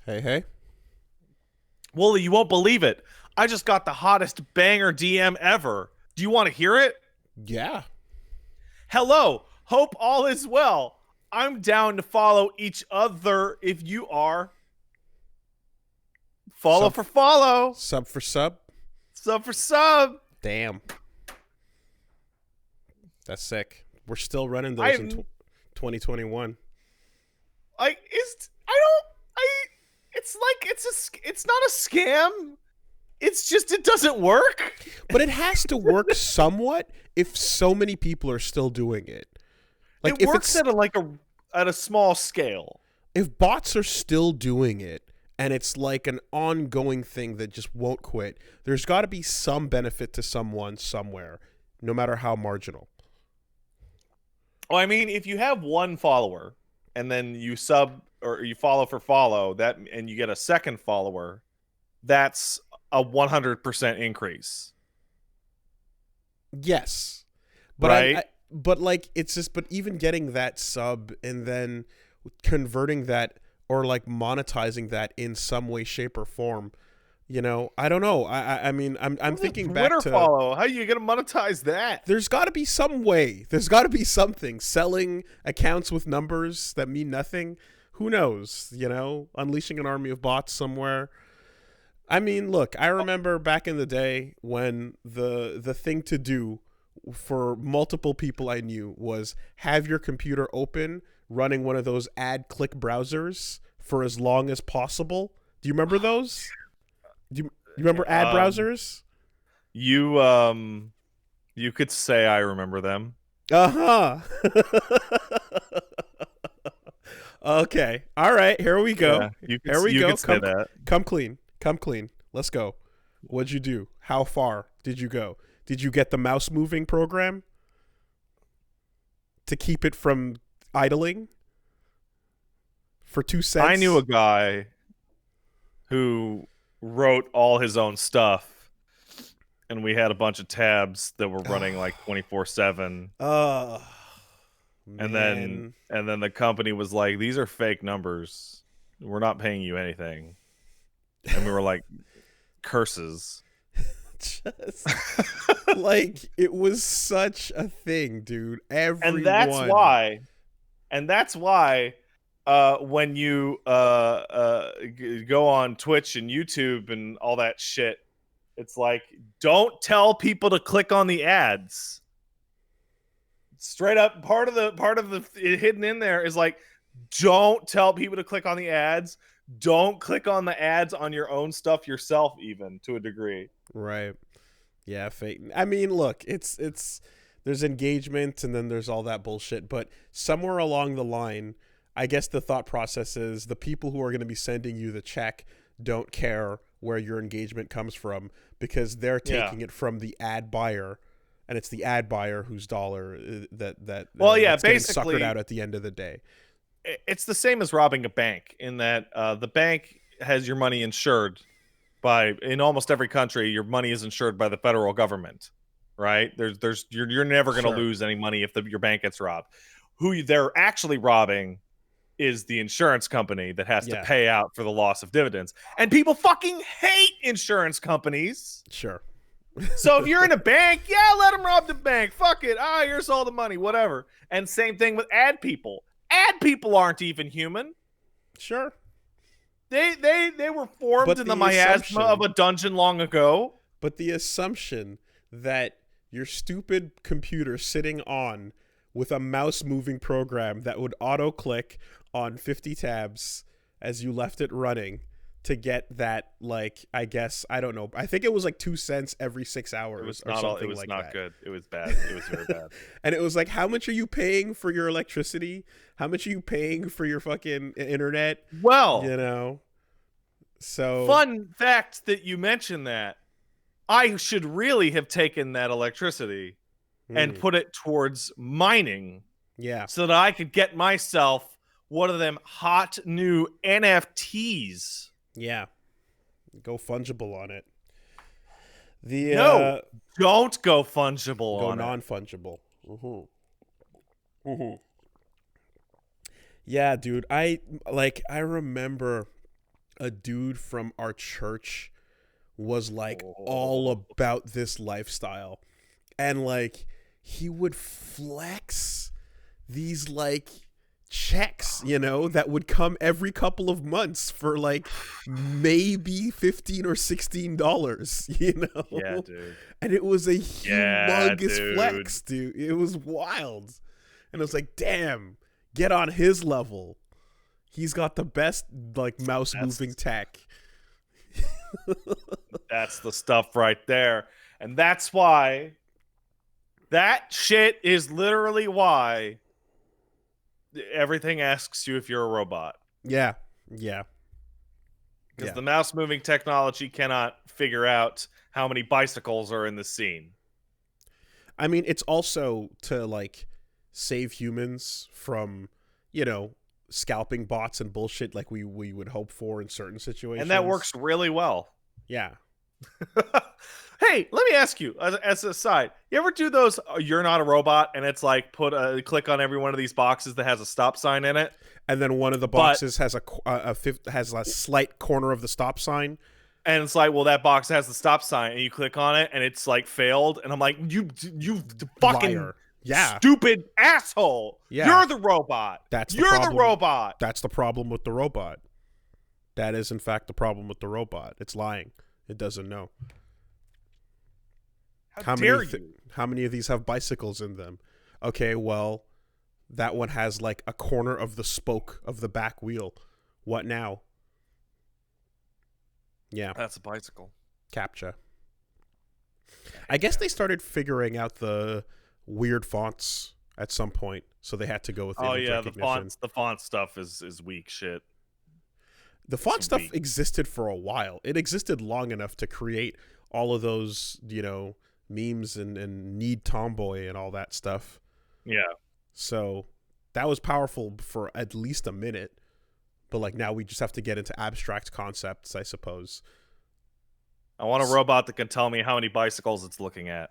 Hey, hey. Wooly, you won't believe it. I just got the hottest banger DM ever. Do you want to hear it? Yeah. Hello. Hope all is well. I'm down to follow each other if you are. Follow Sub for follow. sub for sub. Sub for sub. Damn. That's sick. We're still running those in I'm 2021. like is I don't I it's like it's not a scam. It's just it doesn't work. But it has to work somewhat if so many people are still doing it. Like It works at a small scale. if bots are still doing it and it's like an ongoing thing that just won't quit, there's got to be some benefit to someone somewhere, no matter how marginal. Well, I mean, if you have one follower and then you sub or you follow for follow that and you get a second follower, that's a 100% increase. Yes. But Right? but like it's just but even getting that sub and then converting that or like monetizing that in some way, shape, or form, I don't know. I mean I'm thinking back Twitter to follow. How are you going to monetize that? there's got to be some way. There's got to be something. Selling accounts with numbers that mean nothing. Who knows? Unleashing an army of bots somewhere. I mean, look, I remember back in the day when the thing to do for multiple people I knew was have your computer open running one of those ad click browsers for as long as possible. Do you remember those? Do you remember ad browsers? You could say I remember them. Uh-huh. Okay. All right, here we go. Yeah, you could Here we you go. could say Come that. come clean. Come clean. Let's go. What'd you do? How far did you go? Did you get the mouse moving program to keep it from idling for 2 cents? I knew a guy who wrote all his own stuff, and we had a bunch of tabs that were running like 24/7. Oh, And then man. and then the company was like, "These are fake numbers. We're not paying you anything." And we were like, "Curses." Just like it was such a thing, dude. And that's Everyone. why when you go on Twitch and YouTube and all that shit, it's like, don't tell people to click on the ads. Straight up, part of the hidden in there is like, don't tell people to click on the ads. Don't click on the ads on your own stuff yourself, even to a degree. Right. Yeah, fake. I mean, look, it's there's engagement and then there's all that bullshit, but somewhere along the line, I guess the thought process is the people who are going to be sending you the check don't care where your engagement comes from because they're Yeah. taking it from the ad buyer, and it's the ad buyer whose dollar Well, yeah, that's getting suckered basically, out at the end of the day. it's the same as robbing a bank in that the bank has your money insured by, in almost every country, your money is insured by the federal government, right? You're never going to Sure. lose any money if your bank gets robbed. They're actually robbing is the insurance company that has to Yeah. pay out for the loss of dividends. And people fucking hate insurance companies. Sure. So if you're in a bank, yeah, let them rob the bank. Fuck it. Here's all the money, whatever. And same thing with ad people. Ad people aren't even human. Sure. They were formed But in the the miasma of assumption a dungeon long ago. But the assumption that your stupid computer sitting on with a mouse moving program that would auto click on 50 tabs as you left it running to get that, like, I guess, I don't know. I think it was like 2 cents every 6 hours or It something was like not that. good. It was bad. It was very bad. And it was like, how much are you paying for your electricity? How much are you paying for your fucking internet? Well, You know? So, fun fact that you mentioned that. I should really have taken that electricity and mm, put it towards mining yeah. so that I could get myself one of them hot new NFTs. Yeah. Go fungible on it. The No, don't go fungible go on it. non-fungible. Yeah, dude. I remember a dude from our church was like all Oh. about this lifestyle, and like he would flex these like checks, you know, that would come every couple of months for like maybe $15 or $16, you know. Yeah, dude. And it was a Yeah, humongous dude. flex, dude. It was wild. And it was like, damn, get on his level. He's got the best like mouse moving tech. That's the stuff right there. And that's why that shit is literally why everything asks you if you're a robot. Yeah. Yeah. Because Yeah. the mouse moving technology cannot figure out how many bicycles are in the scene. I mean, it's also to like save humans from, you know, scalping bots and bullshit like we would hope for in certain situations. And that works really well. Yeah. Hey, let me ask you, as an aside, you ever do those you're not a robot and it's like click on every one of these boxes that has a stop sign in it? And then one of the boxes has a slight corner of the stop sign. And it's like, well, that box has the stop sign, and you click on it, and it's like failed. And I'm like, you fucking Liar. Yeah. stupid asshole. Yeah. You're the robot. You're the robot. That's the problem with the robot. That is, in fact, the problem with the robot. It's lying. It doesn't know. How dare you? How many of these have bicycles in them? Okay, well, that one has like a corner of the spoke of the back wheel. What now? Yeah. That's a bicycle. CAPTCHA. I guess they started figuring out the weird fonts at some point, so they had to go with image recognition. The font stuff is weak shit. The font stuff existed for a while. It existed long enough to create all of those, you know, memes and Need Tomboy and all that stuff. Yeah. So that was powerful for at least a minute. But like now we just have to get into abstract concepts, I suppose. I want a robot that can tell me how many bicycles it's looking at.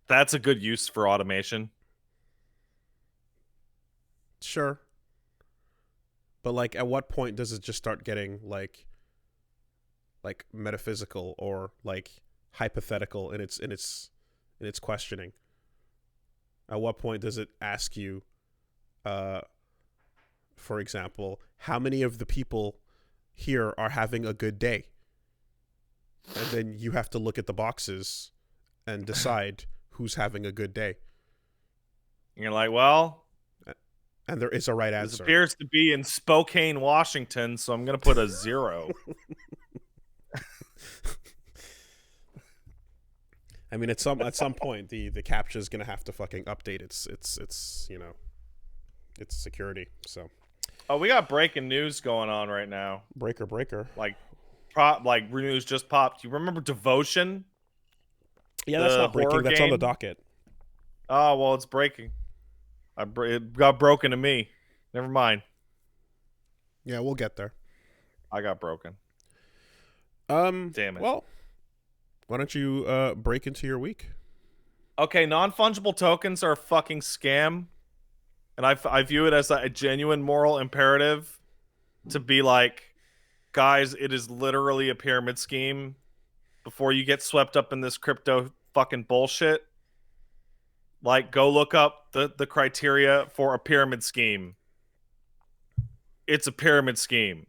That's a good use for automation. Sure. But like at what point does it just start getting like metaphysical or like hypothetical in its questioning? At what point does it ask you for example, how many of the people here are having a good day? And then you have to look at the boxes and decide who's having a good day. And you're like, well, and there is a right this answer. appears to be in Spokane, Washington, so I'm going to put a 0. I mean, at some point, the CAPTCHA is going to have to fucking update its you know, its security. So, oh, we got breaking news going on right now. Breaker. Like news just popped. You remember Devotion? Yeah, that's not breaking. That's on the docket. Oh well, it's breaking. It got broken to me. Never mind. Yeah, we'll get there. I got broken. Damn it. Well, why don't you break into your week? Okay, non-fungible tokens are a fucking scam. And I view it as a genuine moral imperative to be like, guys, it is literally a pyramid scheme. Before you get swept up in this crypto fucking bullshit, like, go look up the criteria for a pyramid scheme. It's a pyramid scheme.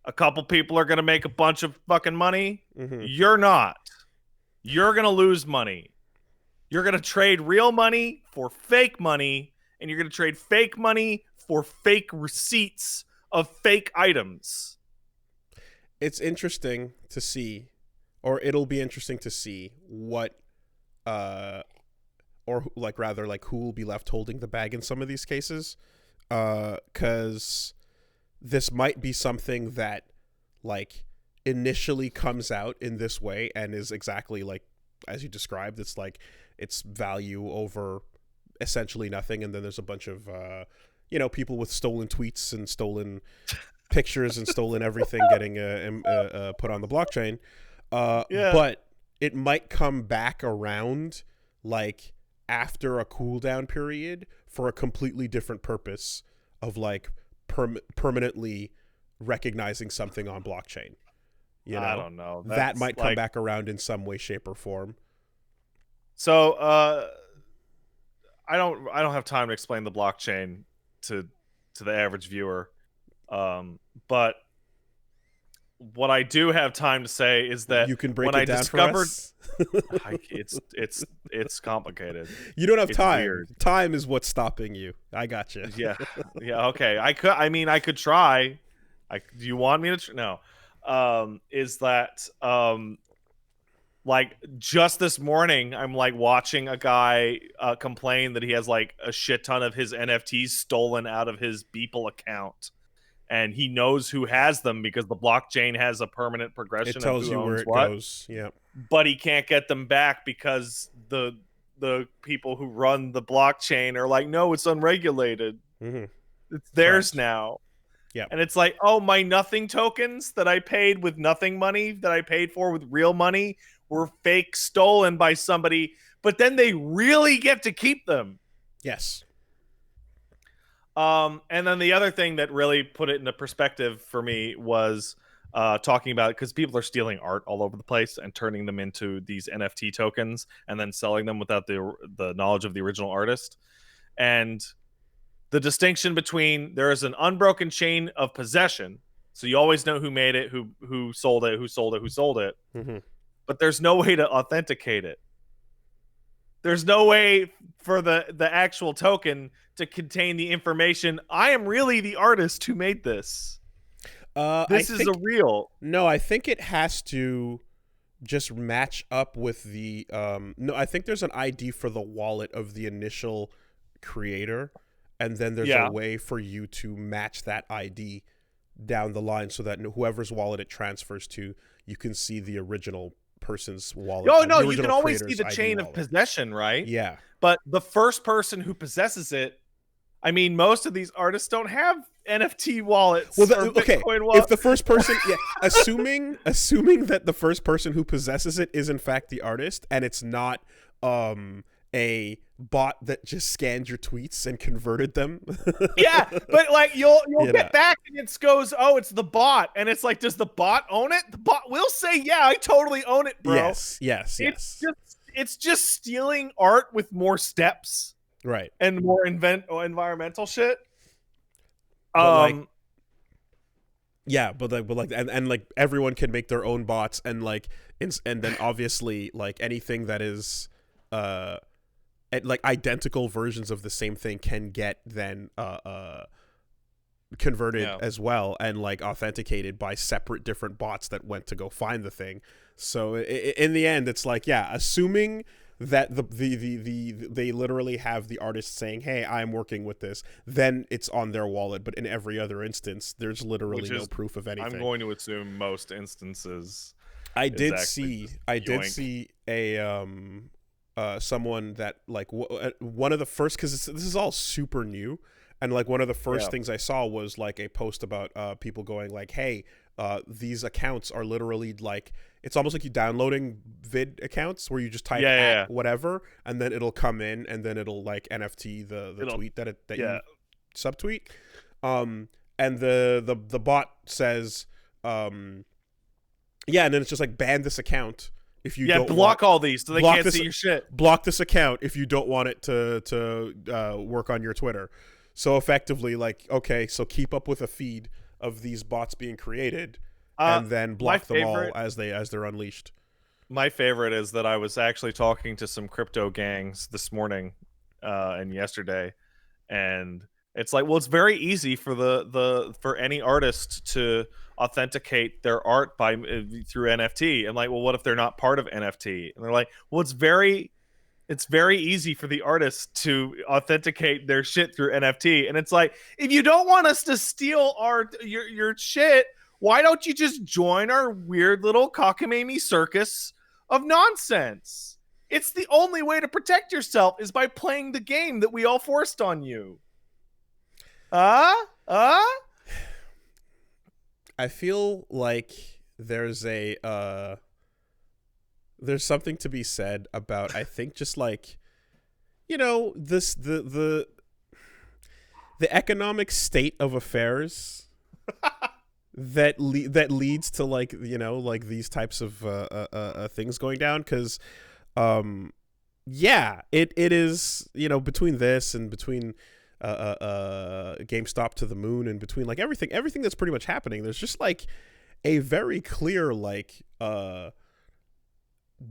A couple people are going to make a bunch of fucking money. Mm-hmm. You're not. You're going to lose money. You're going to trade real money for fake money, and you're going to trade fake money for fake receipts of fake items. It's interesting to see, or it'll be interesting to see what, or like rather like who will be left holding the bag in some of these cases, because this might be something that like initially comes out in this way and is exactly like as you described. It's like it's value over essentially nothing, and then there's a bunch of you know, people with stolen tweets and stolen pictures and stolen everything getting put on the blockchain. But it might come back around like after a cooldown period for a completely different purpose of like permanently recognizing something on blockchain. You know, I don't know. That might come like, back around in some way, shape, or form. So I don't have time to explain the blockchain to the average viewer. But what I do have time to say is that You can break when it I down discovered for us. it's complicated. You don't have It's time. weird. Time is what's stopping you. I got you. Yeah. Yeah, okay. I could try. Do you want me to no. Is that like just this morning I'm like watching a guy complain that he has like a shit ton of his NFTs stolen out of his Beeple account. And he knows who has them because the blockchain has a permanent progression It tells of who you where owns it what. goes. Yeah. But he can't get them back because the people who run the blockchain are like, no, it's unregulated. Mm-hmm. It's theirs Correct. now. Yeah. And it's like, oh, my nothing tokens that I paid with nothing money that I paid for with real money were fake stolen by somebody, but then they really get to keep them. Yes. And then the other thing that really put it into perspective for me was talking about, because people are stealing art all over the place and turning them into these NFT tokens and then selling them without the knowledge of the original artist. And the distinction between there is an unbroken chain of possession, so you always know who made it, who sold it, who sold it, who sold it. Mm-hmm. But there's no way to authenticate it. There's no way for the actual token to contain the information. I am really the artist who made this. This is a real. No, I think it has to just match up with the. No, I think there's an ID for the wallet of the initial creator, and then there's a way for you to match that ID down the line so that whoever's wallet it transfers to, you can see the original person's wallet. Oh no, you can always see the chain of possession, right? Yeah. But the first person who possesses it, I mean, most of these artists don't have NFT wallets. Well, okay. If the first person, assuming that the first person who possesses it is in fact the artist, and it's not a bot that just scanned your tweets and converted them. Yeah, but like you'll get back and it goes, oh, it's the bot, and it's like, does the bot own it? The bot will say, yeah, I totally own it, bro. Yes. It's just stealing art with more steps, right, and more environmental shit. But like everyone can make their own bots, and like and then obviously like anything that is like identical versions of the same thing can get then converted as well, and like authenticated by separate different bots that went to go find the thing. So in the end, it's like, assuming that they literally have the artist saying, hey, I'm working with this, then it's on their wallet. But in every other instance, there's literally no proof of anything. I'm going to assume most instances. I did see a someone that like one of the first, because this is all super new, and like one of the first things I saw was like a post about people going like, hey, these accounts are literally like, it's almost like you downloading vid accounts where you just type at whatever, and then it'll come in, and then it'll like NFT the tweet that you subtweet, and the bot says and then it's just like, ban this account if you don't block all these so they can't see your shit. Block this account if you don't want it to work on your Twitter. So effectively, like, okay, so keep up with a feed of these bots being created, and then block them all as they're unleashed. My favorite is that I was actually talking to some crypto gangs this morning and yesterday, and it's like, well, it's very easy for for any artist to authenticate their art by through NFT. I'm like, well, what if they're not part of NFT? And they're like, well, it's very easy for the artist to authenticate their shit through NFT. And it's like, if you don't want us to steal your shit, why don't you just join our weird little cockamamie circus of nonsense? It's the only way to protect yourself is by playing the game that we all forced on you. I feel like there's something to be said about, I think, just like, this the economic state of affairs that leads to like, you know, like these types of things going down, because yeah, it is, you know, between this and between GameStop to the moon, and between like everything that's pretty much happening, there's just like a very clear like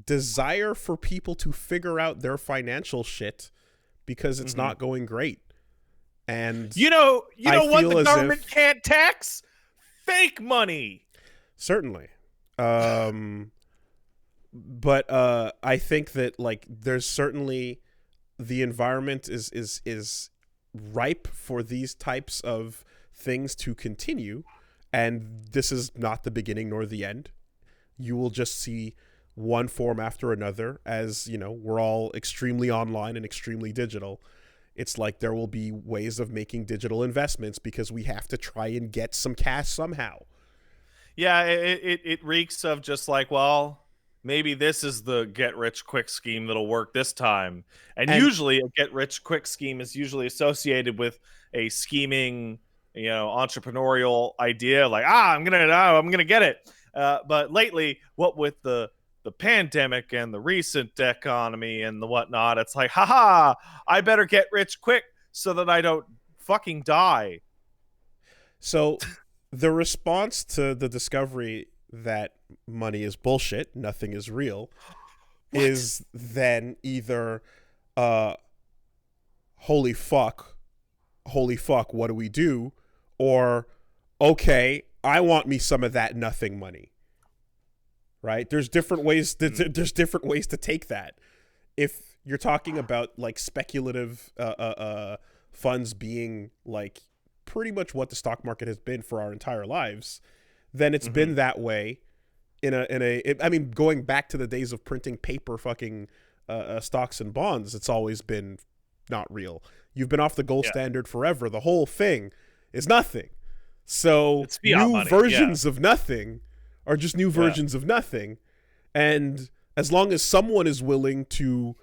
desire for people to figure out their financial shit because it's not going great. And you know what the government if, can't tax? Fake money. Certainly. But I think that like there's certainly, the environment is ripe for these types of things to continue, and this is not the beginning nor the end. You will just see one form after another, as you know, we're all extremely online and extremely digital. It's like there will be ways of making digital investments because we have to try and get some cash somehow. Yeah, it reeks of just like, well, maybe this is the get rich quick scheme that'll work this time. And usually a get rich quick scheme is usually associated with a scheming, you know, entrepreneurial idea like, I'm gonna get it. But lately, what with the pandemic and the recent economy and the whatnot, it's like, haha, I better get rich quick so that I don't fucking die. So the response to the discovery that money is bullshit, nothing is real, is then either holy fuck, what do we do? Or, okay, I want me some of that nothing money. Right? There's different ways to take that. If you're talking about like speculative funds being like pretty much what the stock market has been for our entire lives, then it's been that way I mean, going back to the days of printing paper fucking stocks and bonds, it's always been not real. You've been off the gold standard forever. The whole thing is nothing. So new versions of nothing are just new versions of nothing. And as long as someone is willing to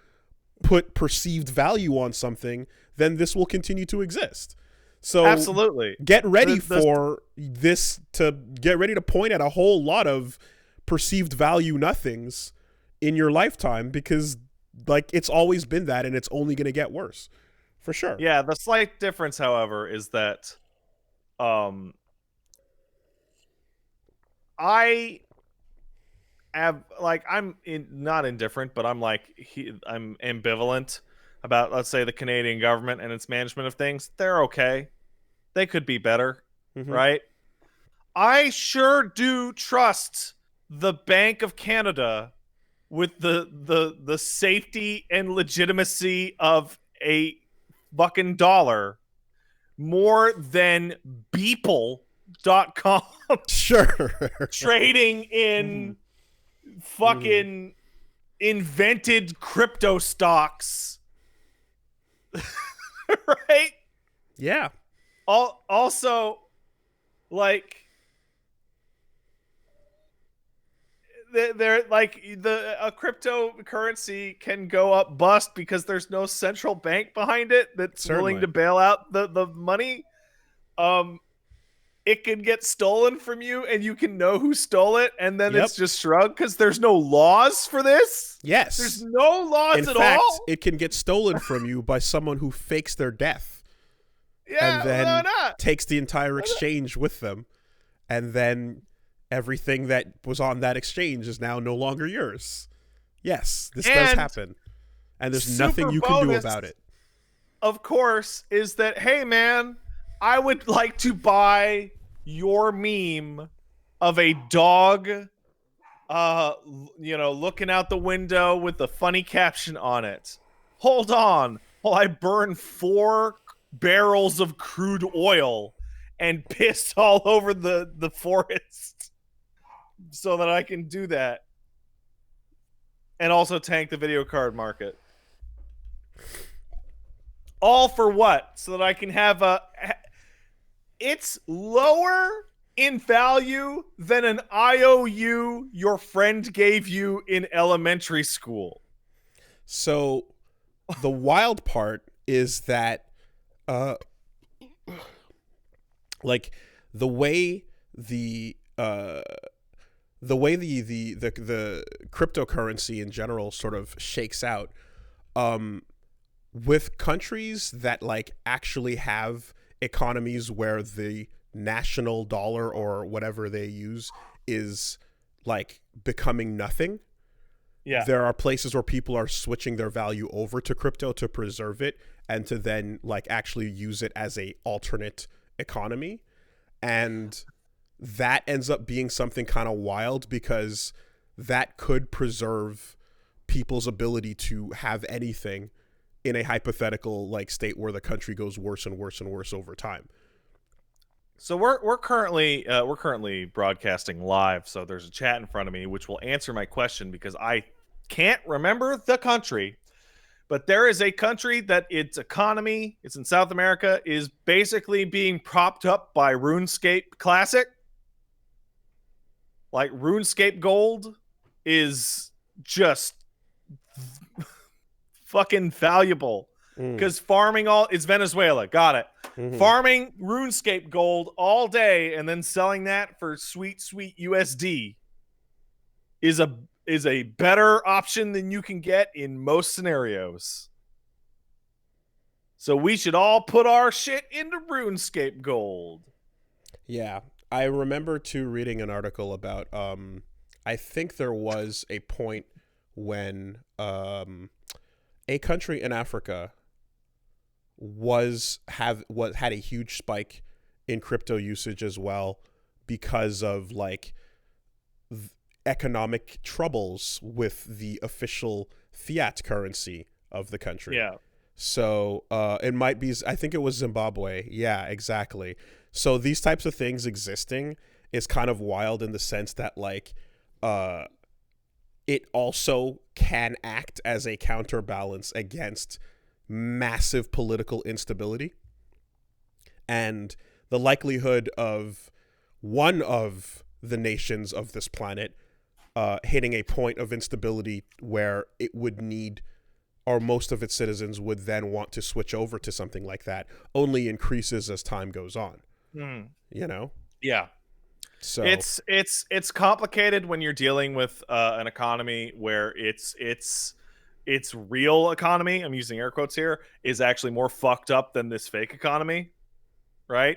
put perceived value on something, then this will continue to exist. So absolutely, get ready for this, to get ready to point at a whole lot of perceived value nothings in your lifetime, because like it's always been that, and it's only going to get worse for sure. Yeah. The slight difference, however, is that I have like, not indifferent, but I'm like, I'm ambivalent about, let's say, the Canadian government and its management of things. They're okay. They could be better, right? I sure do trust the Bank of Canada with the safety and legitimacy of a fucking dollar more than Beeple.com. Sure. Trading in fucking invented crypto stocks. Right? Yeah. Also, like, they're like, a cryptocurrency can go up bust because there's no central bank behind it that's willing to bail out the money. It can get stolen from you, and you can know who stole it, and then it's just shrugged because there's no laws for this. Yes, there's no laws at all. In fact, it can get stolen from you by someone who fakes their death. Yeah, and then takes the entire exchange with them, and then everything that was on that exchange is now no longer yours. Yes, this does happen, and there's nothing you can do about it. Of course, is that, hey man, I would like to buy your meme of a dog, looking out the window with a funny caption on it. Hold on, while I burn 4 barrels of crude oil and piss all over the forest so that I can do that, and also tank the video card market. All for what? So that I can have it's lower in value than an IOU your friend gave you in elementary school. So the wild part is that like the way the the way the cryptocurrency in general sort of shakes out, um, with countries that like actually have economies where the national dollar or whatever they use is like becoming nothing. Yeah. There are places where people are switching their value over to crypto to preserve it and to then like actually use it as a alternate economy. And that ends up being something kind of wild because that could preserve people's ability to have anything in a hypothetical like state where the country goes worse and worse and worse over time. So we're currently broadcasting live. So there's a chat in front of me which will answer my question because I can't remember the country, but there is a country that its economy, it's in South America, is basically being propped up by RuneScape Classic. Like RuneScape Gold is just fucking valuable because farming it's Venezuela. Got it. Mm-hmm. Farming RuneScape Gold all day and then selling that for sweet USD is a better option than you can get in most scenarios. So we should all put our shit into RuneScape Gold. Yeah. I remember too reading an article about I think there was a point when a country in Africa had a huge spike in crypto usage as well because of like economic troubles with the official fiat currency of the country. Yeah. So it might be, I think it was Zimbabwe. Yeah, exactly. So these types of things existing is kind of wild in the sense that like it also can act as a counterbalance against massive political instability. And the likelihood of one of the nations of this planet hitting a point of instability where it would need, or most of its citizens would then want to switch over to something like that, only increases as time goes on. You know? Yeah. So it's complicated when you're dealing with an economy where its real economy, I'm using air quotes here, is actually more fucked up than this fake economy, right?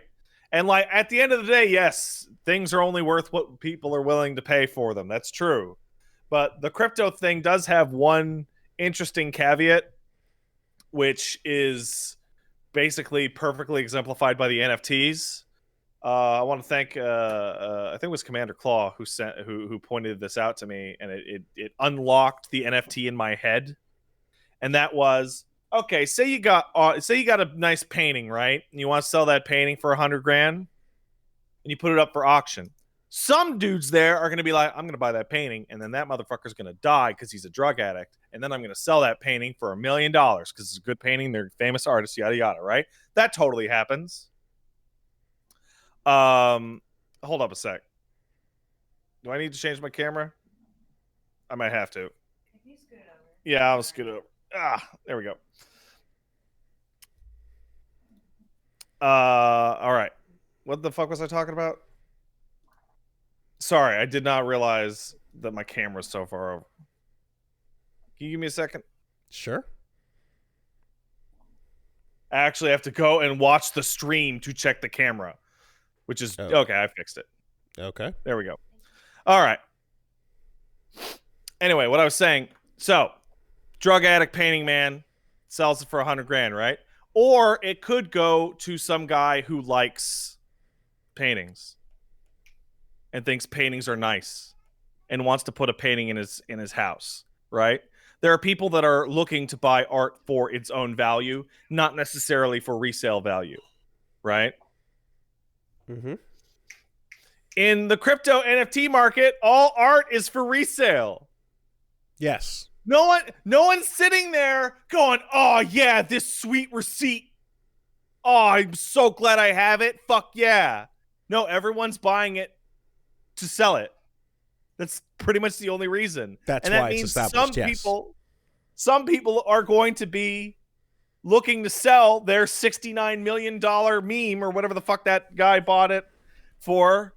And like at the end of the day, yes, things are only worth what people are willing to pay for them. That's true. But the crypto thing does have one interesting caveat, which is basically perfectly exemplified by the NFTs. I want to thank I think it was Commander Claw who pointed this out to me, and it unlocked the NFT in my head. And that was, okay, say you got a nice painting, right? And you want to sell that painting for $100,000 and you put it up for auction. Some dudes there are going to be like, I'm going to buy that painting, and then that motherfucker's going to die because he's a drug addict, and then I'm going to sell that painting for $1 million because it's a good painting, they're famous artists, yada yada, right? That totally happens. Hold up a sec. Do I need to change my camera? I might have to. Yeah, I'll scoot it over. There we go. All right. What the fuck was I talking about? Sorry, I did not realize that my camera's so far over. Can you give me a second? Sure. I actually have to go and watch the stream to check the camera, which is okay. I fixed it. Okay. There we go. All right. Anyway, what I was saying. So, drug addict painting man sells it for $100,000, right? Or it could go to some guy who likes paintings and thinks paintings are nice and wants to put a painting in his house, right? There are people that are looking to buy art for its own value, not necessarily for resale value, right? Mm-hmm. In the crypto NFT market, all art is for resale. Yes. No one's sitting there going, oh yeah, this sweet receipt. Oh, I'm so glad I have it. Fuck yeah. No, everyone's buying it to sell it. That's pretty much the only reason. That's and that why means it's established. Some people are going to be looking to sell their $69 million meme or whatever the fuck that guy bought it for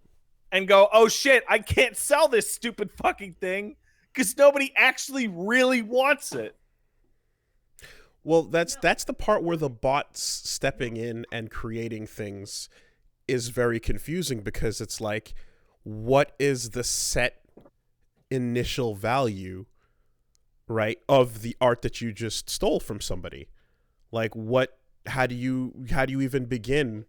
and go, oh shit, I can't sell this stupid fucking thing because nobody actually really wants it. Well, that's the part where the bots stepping in and creating things is very confusing, because it's like, what is the set initial value, right, of the art that you just stole from somebody? Like, how do you even begin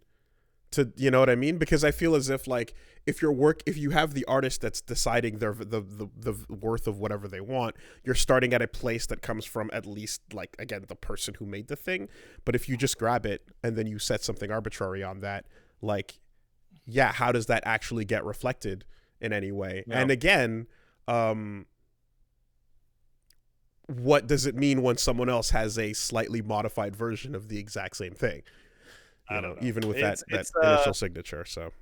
to, you know what I mean? Because I feel as if, like, if you have the artist that's deciding the worth of whatever they want, you're starting at a place that comes from at least, like, again, the person who made the thing. But if you just grab it and then you set something arbitrary on that, like, yeah, how does that actually get reflected in any way? No. And again, what does it mean when someone else has a slightly modified version of the exact same thing? You know, even with that initial signature. So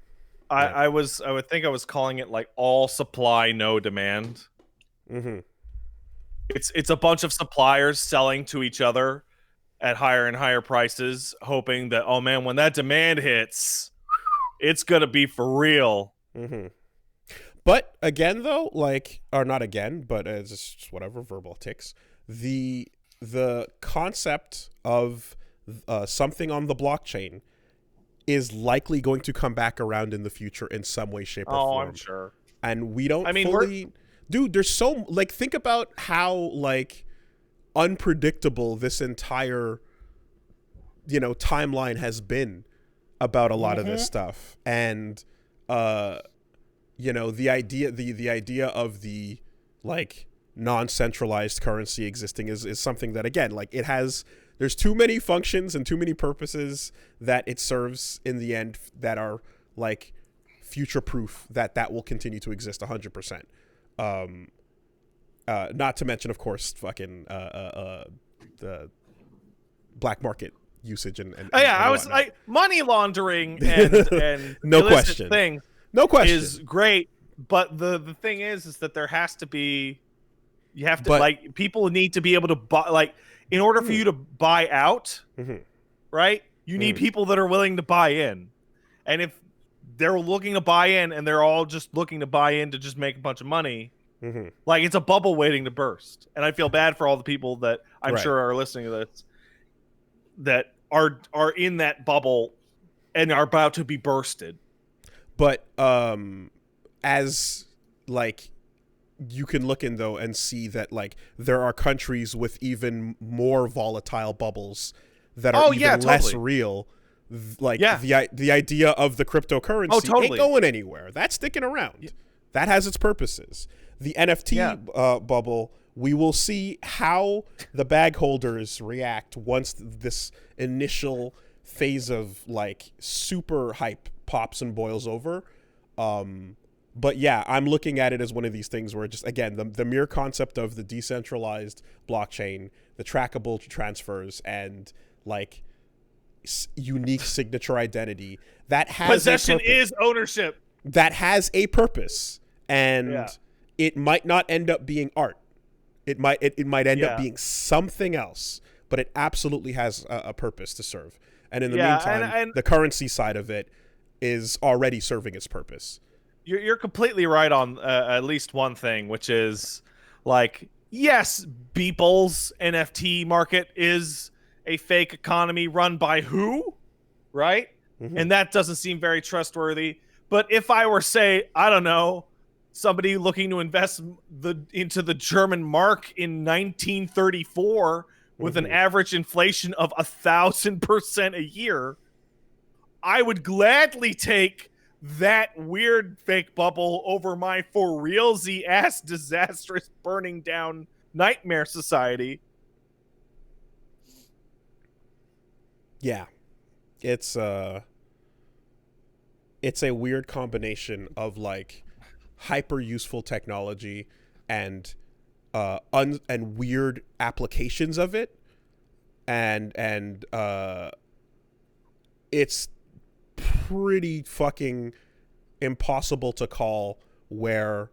I would think I was calling it like all supply, no demand. Mm-hmm. It's a bunch of suppliers selling to each other at higher and higher prices, hoping that, oh man, when that demand hits, it's gonna be for real. Mm-hmm. But again, though, like, or not again, but it's just whatever, verbal ticks. The concept of something on the blockchain is likely going to come back around in the future in some way, shape, or form. I'm sure. And we don't fully... Dude, there's so... Like, think about how, like, unpredictable this entire, you know, timeline has been about a lot of this stuff. And, you know, the idea of the, like, non-centralized currency existing is something that, again, like, there's too many functions and too many purposes that it serves in the end that are, like, future proof that will continue to exist 100%. Not to mention, of course, fucking the black market usage and I was like, money laundering and no question thing. No question. Is great, but the thing is that there has to be, you have to, like, people need to be able to buy, like, in order for you to buy out, right? You need people that are willing to buy in. And if they're looking to buy in and they're all just looking to buy in to just make a bunch of money, like, it's a bubble waiting to burst. And I feel bad for all the people that I'm sure are listening to this that are in that bubble and are about to be bursted. But as, like, you can look in, though, and see that, like, there are countries with even more volatile bubbles that are less real. Like, the idea of the cryptocurrency ain't going anywhere. That's sticking around. That has its purposes. The NFT bubble, we will see how the bag holders react once this initial phase of, like, super hype pops and boils over. But yeah, I'm looking at it as one of these things where, just, again, the mere concept of the decentralized blockchain, the trackable transfers, and, like, unique signature identity that has possession is ownership. That has a purpose, and it might not end up being art. It might end up being something else, but it absolutely has a purpose to serve. And in the meantime, and the currency side of it is already serving its purpose. You're completely right on at least one thing, which is, like, yes, Beeple's NFT market is a fake economy run by who, right? And that doesn't seem very trustworthy. But if I were, say, I don't know, somebody looking to invest into the German mark in 1934 with an average inflation of 1,000% a year, I would gladly take that weird fake bubble over my for realsy ass disastrous burning down nightmare society. Yeah. It's a weird combination of, like, hyper useful technology and weird applications of it, and it's pretty fucking impossible to call where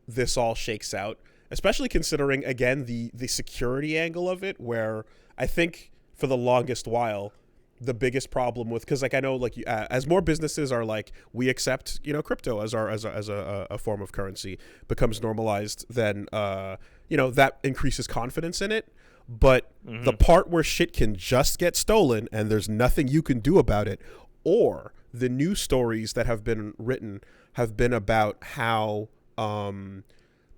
this all shakes out, especially considering, again, the security angle of it, where I think for the longest while the biggest problem with, because like I know like as more businesses are like, we accept crypto as a form of currency, becomes normalized, then that increases confidence in it. But the part where shit can just get stolen and there's nothing you can do about it, or the news stories that have been written have been about how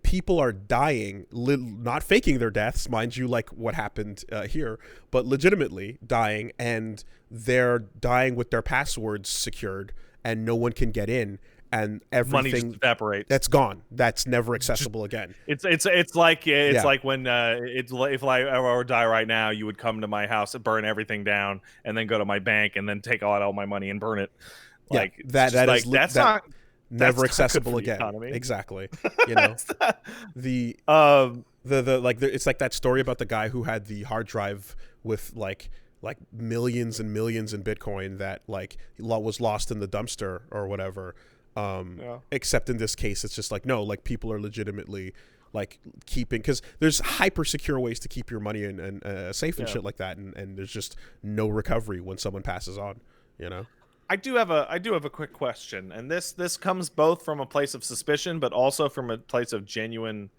people are dying, not faking their deaths, mind you, like what happened here, but legitimately dying, and they're dying with their passwords secured, and no one can get in, and everything money just evaporates. That's gone. That's never accessible again. It's like when if I were to die right now, you would come to my house and burn everything down, and then go to my bank and then take out all my money and burn it. Like that's not never accessible again. Economy. Exactly. It's like that story about the guy who had the hard drive with like millions and millions in Bitcoin that like was lost in the dumpster or whatever. Except in this case, it's just like, no, like people are legitimately like keeping, because there's hyper secure ways to keep your money and safe and shit like that, and there's just no recovery when someone passes on. I do have a quick question, and this comes both from a place of suspicion, but also from a place of genuine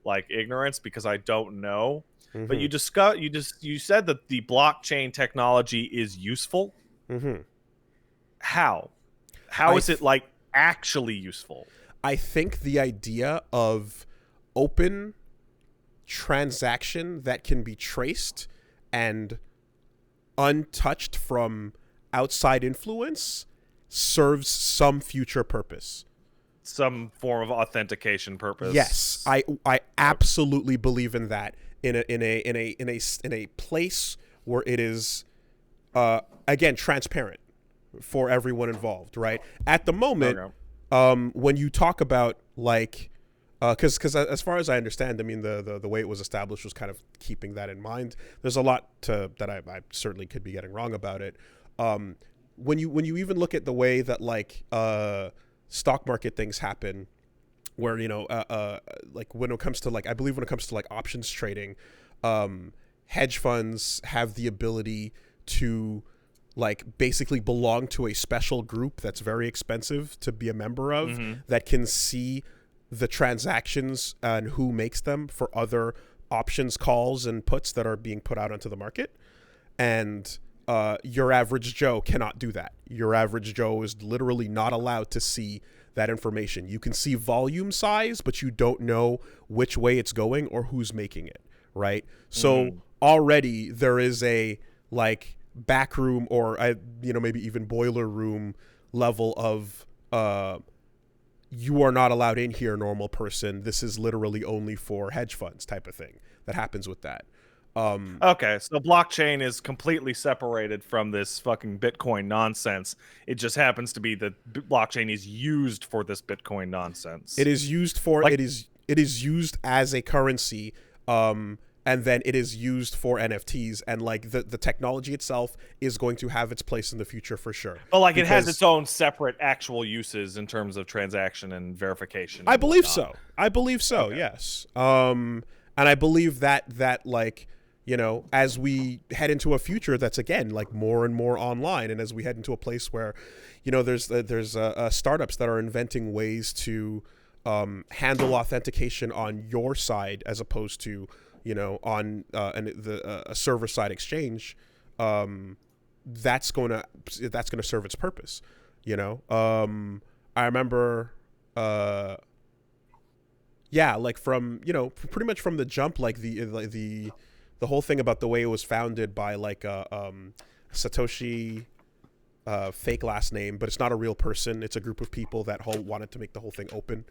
like ignorance, because I don't know. But you said that the blockchain technology is useful. How is it like actually useful? I think the idea of open transaction that can be traced and untouched from outside influence serves some future purpose, some form of authentication purpose. Yes, I absolutely believe in that, in a place where it is again transparent for everyone involved, right? At the moment, when you talk about like because as far as I understand, I mean the way it was established was kind of keeping that in mind. There's a lot that I certainly could be getting wrong about it. When you even look at the way that like stock market things happen, where like when it comes to like, I believe when it comes to like options trading, hedge funds have the ability to like basically belong to a special group that's very expensive to be a member of, that can see the transactions and who makes them for other options calls and puts that are being put out onto the market. And your average Joe cannot do that. Your average Joe is literally not allowed to see that information. You can see volume size, but you don't know which way it's going or who's making it, right? So already there is a like back room, or maybe even boiler room level of you are not allowed in here, normal person. This is literally only for hedge funds type of thing that happens with that. Okay, so blockchain is completely separated from this fucking Bitcoin nonsense. It just happens to be that blockchain is used for this Bitcoin nonsense. It is used for it is used as a currency, and then it is used for NFTs, and like the technology itself is going to have its place in the future for sure. But like it has its own separate actual uses in terms of transaction and verification. I believe so. Okay. Yes. And I believe that like, as we head into a future that's again like more and more online, and as we head into a place where, there's startups that are inventing ways to handle authentication on your side as opposed to on a server side exchange, that's going to serve its purpose. I remember like from pretty much from the jump, like the whole thing about the way it was founded by like Satoshi, fake last name, but it's not a real person. It's a group of people that wanted to make the whole thing open.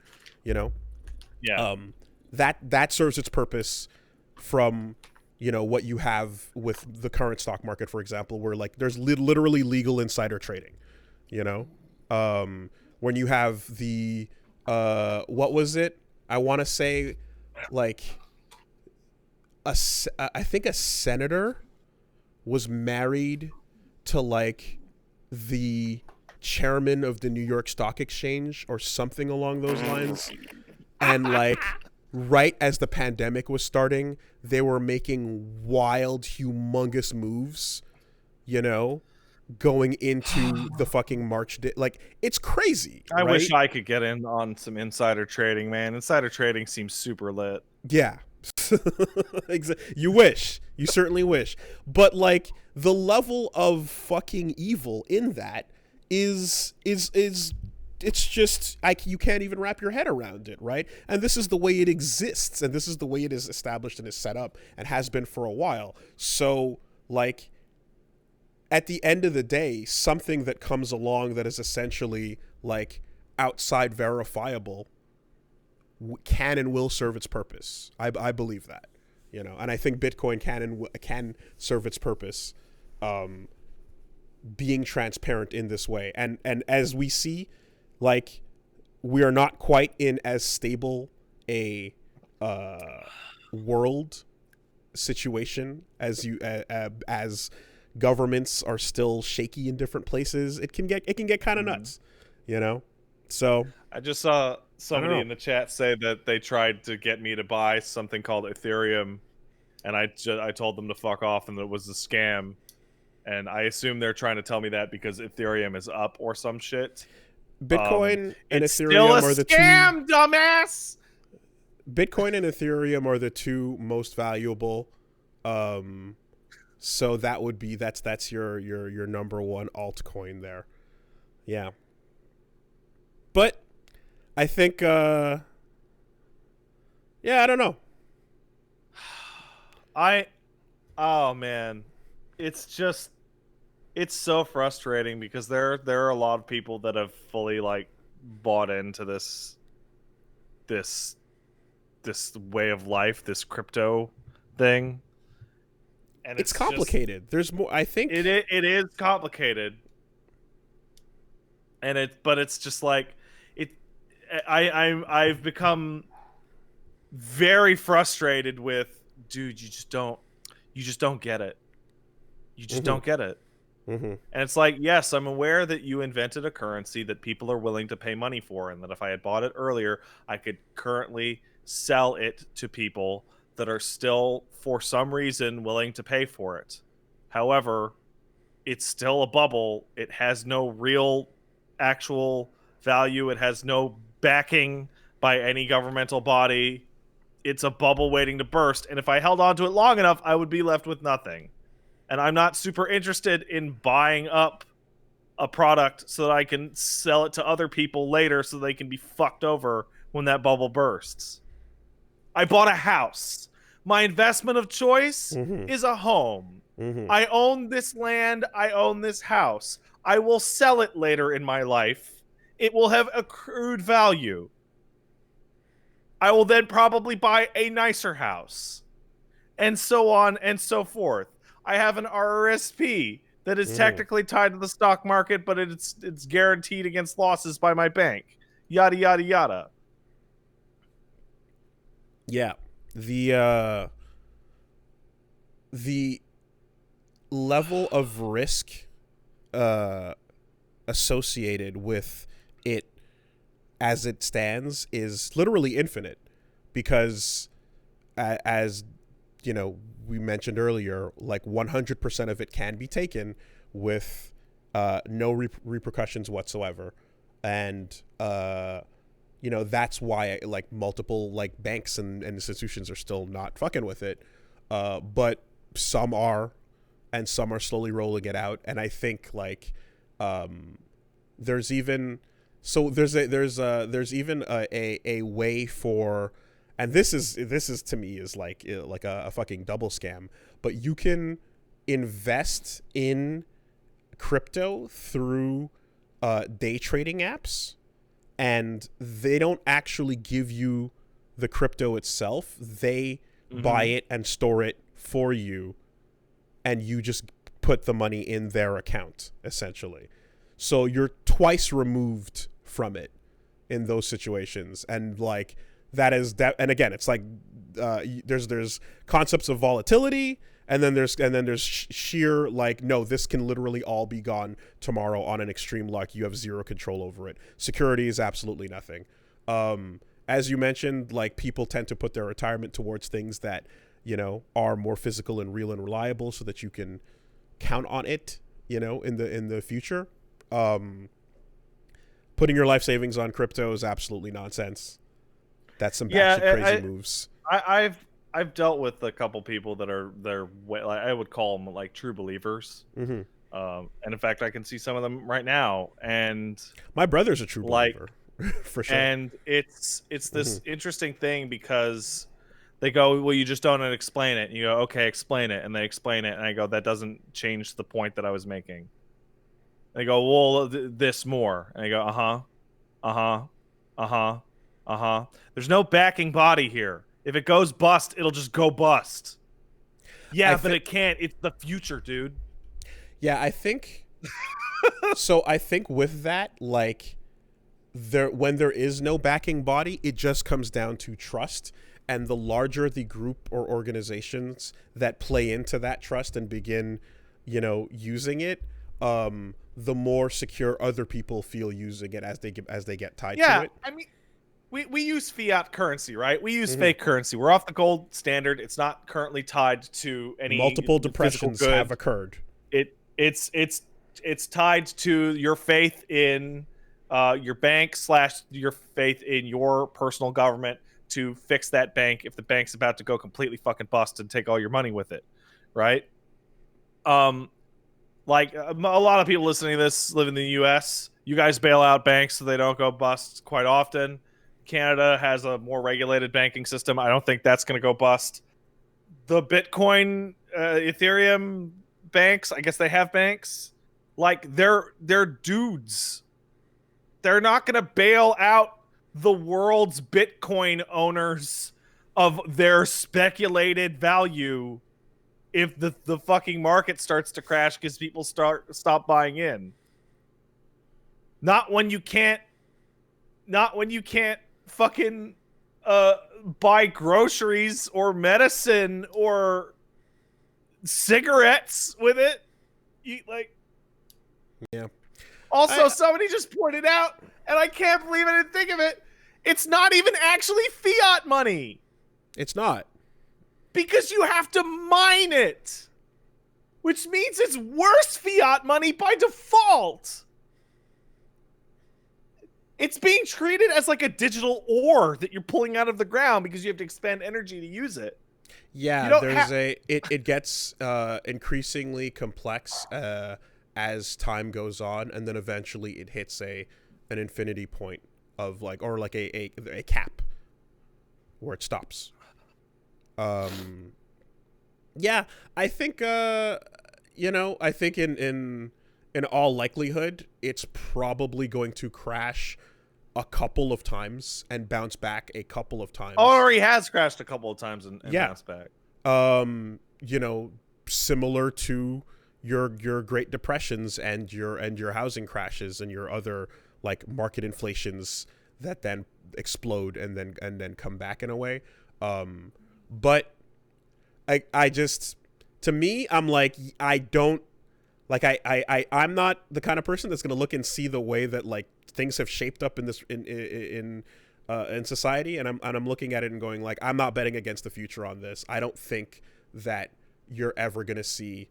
That serves its purpose from what you have with the current stock market, for example, where like there's literally legal insider trading. When you have the what was it? I want to say like I think a senator was married to like the chairman of the New York Stock Exchange or something along those lines, and like right as the pandemic was starting, they were making wild, humongous moves, going into the fucking March day. Like, it's crazy. I right? wish I could get in on some insider trading, man. Insider trading seems super lit. Yeah. You wish. You certainly wish. But like the level of fucking evil in that is it's just you can't even wrap your head around it, right? And this is the way it exists, and this is the way it is established and is set up and has been for a while. So like at the end of the day, something that comes along that is essentially like outside verifiable can and will serve its purpose. I believe that, and I think Bitcoin can serve its purpose, being transparent in this way. And as we see, like, we are not quite in as stable a world situation as governments are still shaky in different places. It can get kind of nuts, So I just saw somebody in the chat say that they tried to get me to buy something called Ethereum, and I told them to fuck off and that it was a scam. And I assume they're trying to tell me that because Ethereum is up or some shit. Bitcoin and it's Ethereum still a are the scam, dumbass. Bitcoin and Ethereum are the two most valuable. So that's your number one altcoin there. Yeah. But I think I don't know. Oh man. It's so frustrating because there are a lot of people that have fully like bought into this way of life, this crypto thing. And it's complicated. There's more, I think. It is complicated. But it's just like I've become very frustrated with, dude, you just don't get it. You just don't get it. Mm-hmm. And it's like, yes, I'm aware that you invented a currency that people are willing to pay money for, and that if I had bought it earlier, I could currently sell it to people that are still, for some reason, willing to pay for it. However, it's still a bubble. It has no real actual value. It has no backing by any governmental body. It's a bubble waiting to burst. And if I held on to it long enough, I would be left with nothing. And I'm not super interested in buying up a product so that I can sell it to other people later so they can be fucked over when that bubble bursts. I bought a house. My investment of choice is a home. I own this land. I own this house. I will sell it later in my life. It will have accrued value. I will then probably buy a nicer house. And so on and so forth. I have an RRSP that is technically tied to the stock market, but it's guaranteed against losses by my bank. Yada, yada, yada. Yeah. The level of risk associated with it as it stands is literally infinite, because as we mentioned earlier, like 100% of it can be taken with no repercussions whatsoever. And that's why like multiple like banks and institutions are still not fucking with it, but some are, and some are slowly rolling it out. And I think like there's even a way for, and this is to me is like a fucking double scam, but you can invest in crypto through day trading apps, and they don't actually give you the crypto itself. They buy it and store it for you, and you just put the money in their account, essentially. So you're twice removed from it in those situations. And like that is that, and again, it's like there's concepts of volatility, and then there's sheer like, no, this can literally all be gone tomorrow on an extreme luck. You have zero control over it. Security is absolutely nothing. As you mentioned, like people tend to put their retirement towards things that are more physical and real and reliable, so that you can count on it you know, in the future. Putting your life savings on crypto is absolutely nonsense. That's some batshit crazy moves. I've dealt with a couple people that are like, I would call them like true believers. Mm-hmm. And in fact, I can see some of them right now. And my brother's a true believer, for sure. And it's this interesting thing because they go, well, you just don't explain it. And you go, okay, explain it. And they explain it. And I go, that doesn't change the point that I was making. And they go, well, this more. And I go, there's no backing body here. If it goes bust, it'll just go bust. Yeah, but it can't. It's the future, dude. Yeah, I think... So I think with that, like, when there is no backing body, it just comes down to trust. And the larger the group or organizations that play into that trust and begin, you know, using it, the more secure other people feel using it as they get tied to it. Yeah, I mean... We use fiat currency, right? We use fake currency. We're off the gold standard. It's not currely tied to any multiple depressions have occurred. It's tied to your faith in your bank / your faith in your personal government to fix that bank if the bank's about to go completely fucking bust and take all your money with it, right? Like a lot of people listening to this live in the U.S. You guys bail out banks so they don't go bust quite often. Canada has a more regulated banking system. I don't think that's going to go bust. The Bitcoin, Ethereum banks, I guess they have banks. Like, they're dudes. They're not going to bail out the world's Bitcoin owners of their speculated value if the fucking market starts to crash because people stop buying in. Not when you can't fucking buy groceries or medicine or cigarettes with it. Yeah. Also, somebody just pointed out, and I can't believe I didn't think of it, it's not even actually fiat money. It's not. Because you have to mine it. Which means it's worse fiat money by default. It's being treated as like a digital ore that you're pulling out of the ground because you have to expend energy to use it. Yeah, it gets increasingly complex as time goes on, and then eventually it hits an infinity point of like, or like a cap where it stops. Yeah, I think I think in all likelihood it's probably going to crash a couple of times and bounce back a couple of times. Or he has crashed a couple of times and bounced back. Similar to your Great Depressions and your housing crashes and your other like market inflations that then explode and then come back in a way. But I just, to me, I'm like, I don't like, I'm not the kind of person that's going to look and see the way that like things have shaped up in this in society, and I'm looking at it and going like, I'm not betting against the future on this. I don't think that you're ever going to see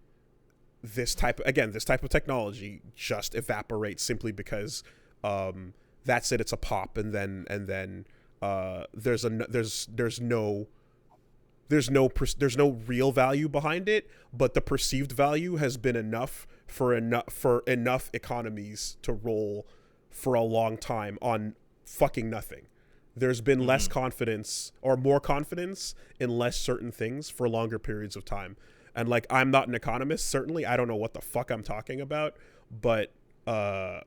this type of technology just evaporate simply because that's it. It's a pop, and then there's no real value behind it, but the perceived value has been enough for enough economies to roll for a long time on fucking nothing. There's been less confidence or more confidence in less certain things for longer periods of time. And like, I'm not an economist, certainly. I don't know what the fuck I'm talking about, but I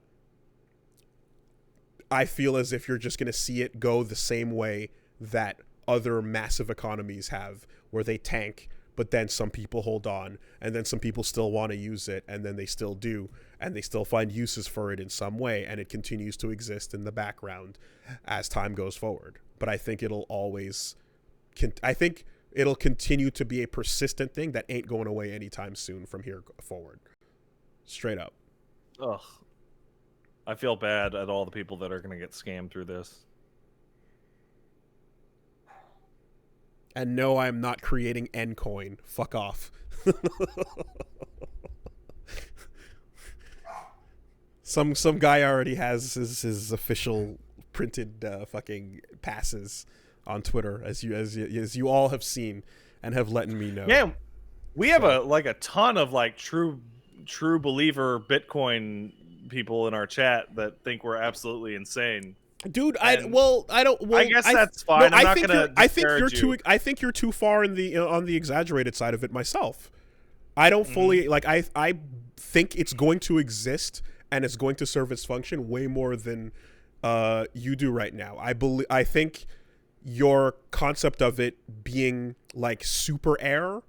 feel as if you're just going to see it go the same way that other massive economies have, where they tank, but then some people hold on, and then some people still want to use it, and then they still do, and they still find uses for it in some way, and it continues to exist in the background as time goes forward. But I think it'll continue to be a persistent thing that ain't going away anytime soon from here forward. Straight up. Ugh. I feel bad at all the people that are going to get scammed through this. And no, I'm not creating Ncoin. Fuck off. Some guy already has his official printed fucking passes on Twitter, as you all have seen and have let me know. Yeah, we have a ton of like true believer Bitcoin people in our chat that think we're absolutely insane. Dude, I don't. Well, I guess that's no, fine. I'm not gonna disparage you. I think you're too far in the on the exaggerated side of it myself. I don't fully like. I think it's going to exist and it's going to serve its function way more than you do right now. I think your concept of it being like super air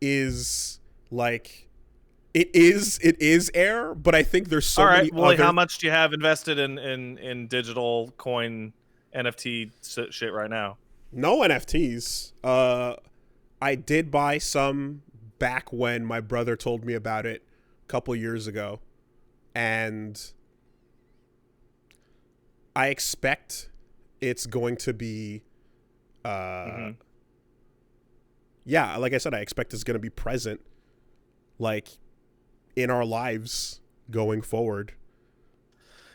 is like it is air, but I think there's so many well, other... how much do you have invested in digital coin NFT shit right now? No NFTs. I did buy some back when my brother told me about it a couple years ago, and I expect it's going to be yeah, like I said, I expect it's going to be present like in our lives going forward.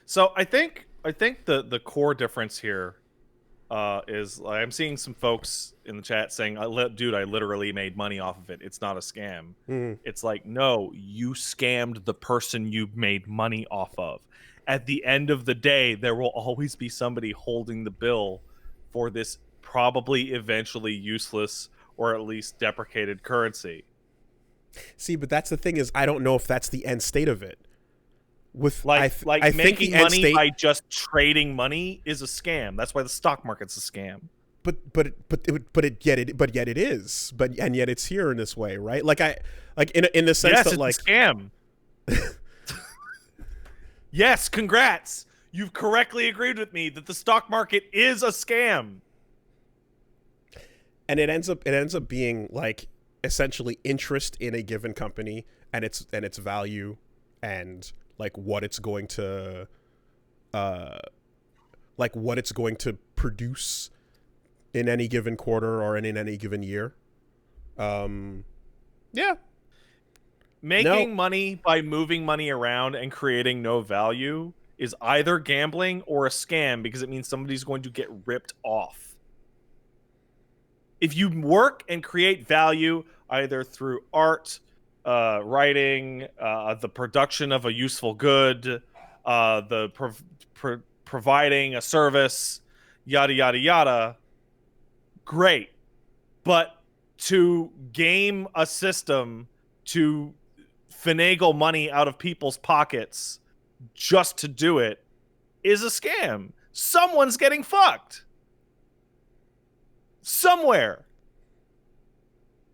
So I think the core difference here is I'm seeing some folks in the chat saying, dude, I literally made money off of it. It's not a scam. It's like, no, you scammed the person you made money off of. At the end of the day, there will always be somebody holding the bill for this probably eventually useless or at least deprecated currency. See, but that's the thing is, I don't know if that's the end state of it. With I think making the end money state... by just trading money is a scam. That's why the stock market's a scam. But yet it is. And yet it's here in this way, right? Like in the sense that like it's a scam. Yes, congrats. You've correctly agreed with me that the stock market is a scam. And it ends up being like essentially interest in a given company and its value and like what it's going to produce in any given quarter or in any given year. Yeah. Making money by moving money around and creating no value is either gambling or a scam because it means somebody's going to get ripped off. If you work and create value either through art, writing, the production of a useful good, providing a service, yada, yada, yada, great. But to game a system to finagle money out of people's pockets just to do it is a scam. Someone's getting fucked. Somewhere.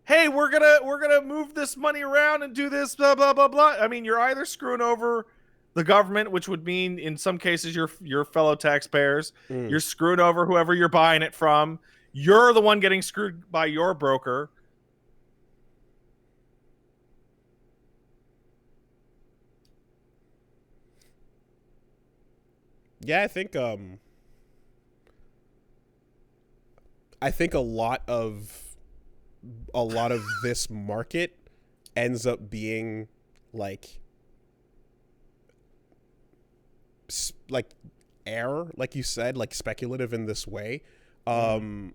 Hey, we're gonna move this money around and do this, blah blah blah blah. I mean, you're either screwing over the government, which would mean in some cases your fellow taxpayers. You're screwing over whoever you're buying it from. You're the one getting screwed by your broker. Yeah, I think a lot of this market ends up being like air, like you said, like speculative in this way. I'm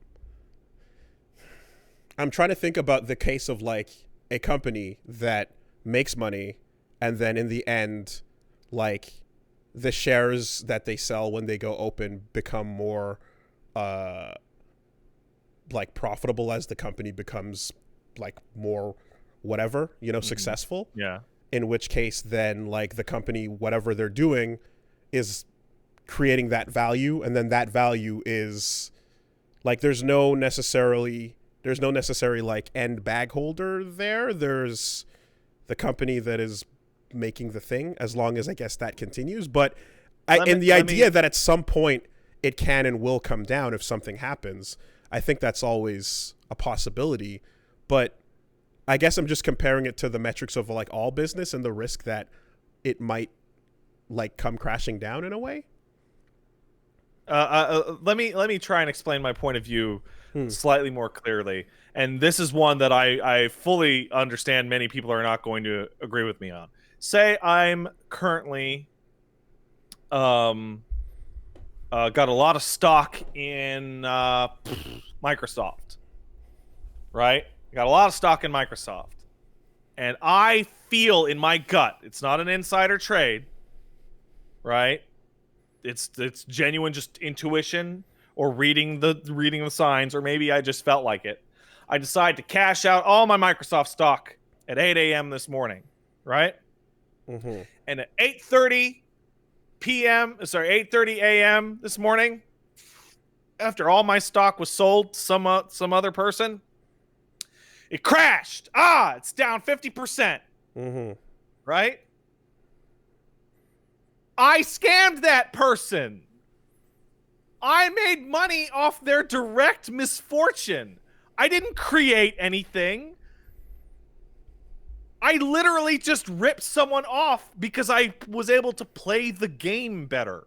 trying to think about the case of like a company that makes money and then in the end, like the shares that they sell when they go open become more like profitable as the company becomes like more whatever, successful. Yeah. In which case then like the company, whatever they're doing is creating that value. And then that value is like, there's no necessary like end bag holder there. There's the company that is making the thing, as long as I guess that continues. But the idea that at some point it can and will come down if something happens, I think that's always a possibility. But I guess I'm just comparing it to the metrics of like all business and the risk that it might like come crashing down in a way. Let me try and explain my point of view slightly more clearly. And this is one that I fully understand many people are not going to agree with me on. Say I'm currently got a lot of stock in Microsoft, right? Got a lot of stock in Microsoft. And I feel in my gut, it's not an insider trade, right? It's genuine just intuition or reading the signs, or maybe I just felt like it. I decide to cash out all my Microsoft stock at 8 a.m. this morning, right? Mm-hmm. And at 8:30 a.m. this morning, after all my stock was sold to some other person, it crashed. It's down 50%. Mm-hmm. Right? I scammed that person. I made money off their direct misfortune. I didn't create anything. I literally just ripped someone off because I was able to play the game better.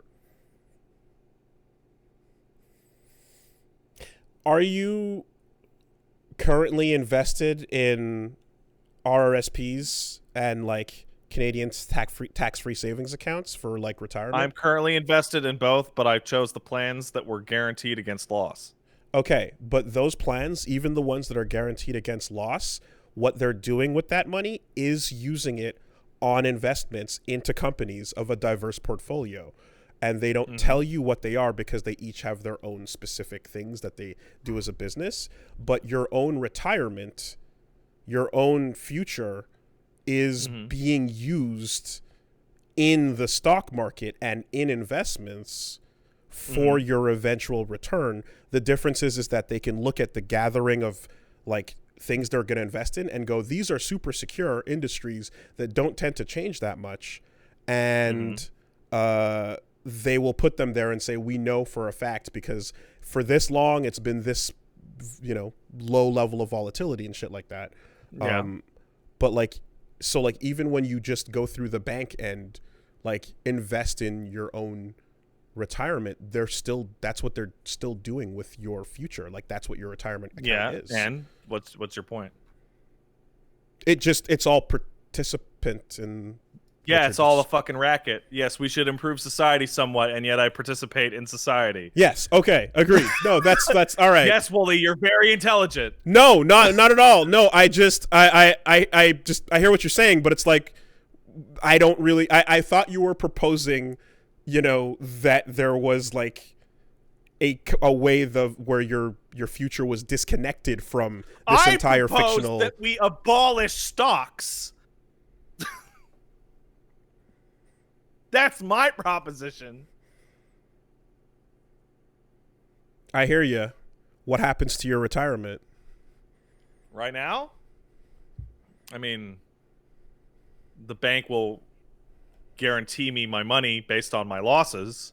Are you currently invested in RRSPs and like Canadian tax-free savings accounts for like retirement? I'm currently invested in both, but I chose the plans that were guaranteed against loss. Okay, but those plans, even the ones that are guaranteed against loss, what they're doing with that money is using it on investments into companies of a diverse portfolio. And they don't tell you what they are because they each have their own specific things that they do as a business. But your own retirement, your own future is being used in the stock market and in investments for your eventual return. The difference is that they can look at the gathering of like things they're going to invest in and go, these are super secure industries that don't tend to change that much. And they will put them there and say, we know for a fact because for this long it's been this, low level of volatility and shit like that. Yeah. But like, so like even when you just go through the bank and like invest in your own retirement, that's what they're still doing with your future. Like that's what your retirement account is. And what's your point? It's all participant in. Yeah, it's all a fucking racket. Yes, we should improve society somewhat, and yet I participate in society. Yes. Okay. Agreed. No, that's all right. Yes, Wooly, you're very intelligent. No, not at all. No, I hear what you're saying, but it's like I don't really. I thought you were proposing, that there was like a way where your future was disconnected from this entire fictional. That we abolish stocks. That's my proposition. I hear you. What happens to your retirement? Right now? I mean, the bank will guarantee me my money based on my losses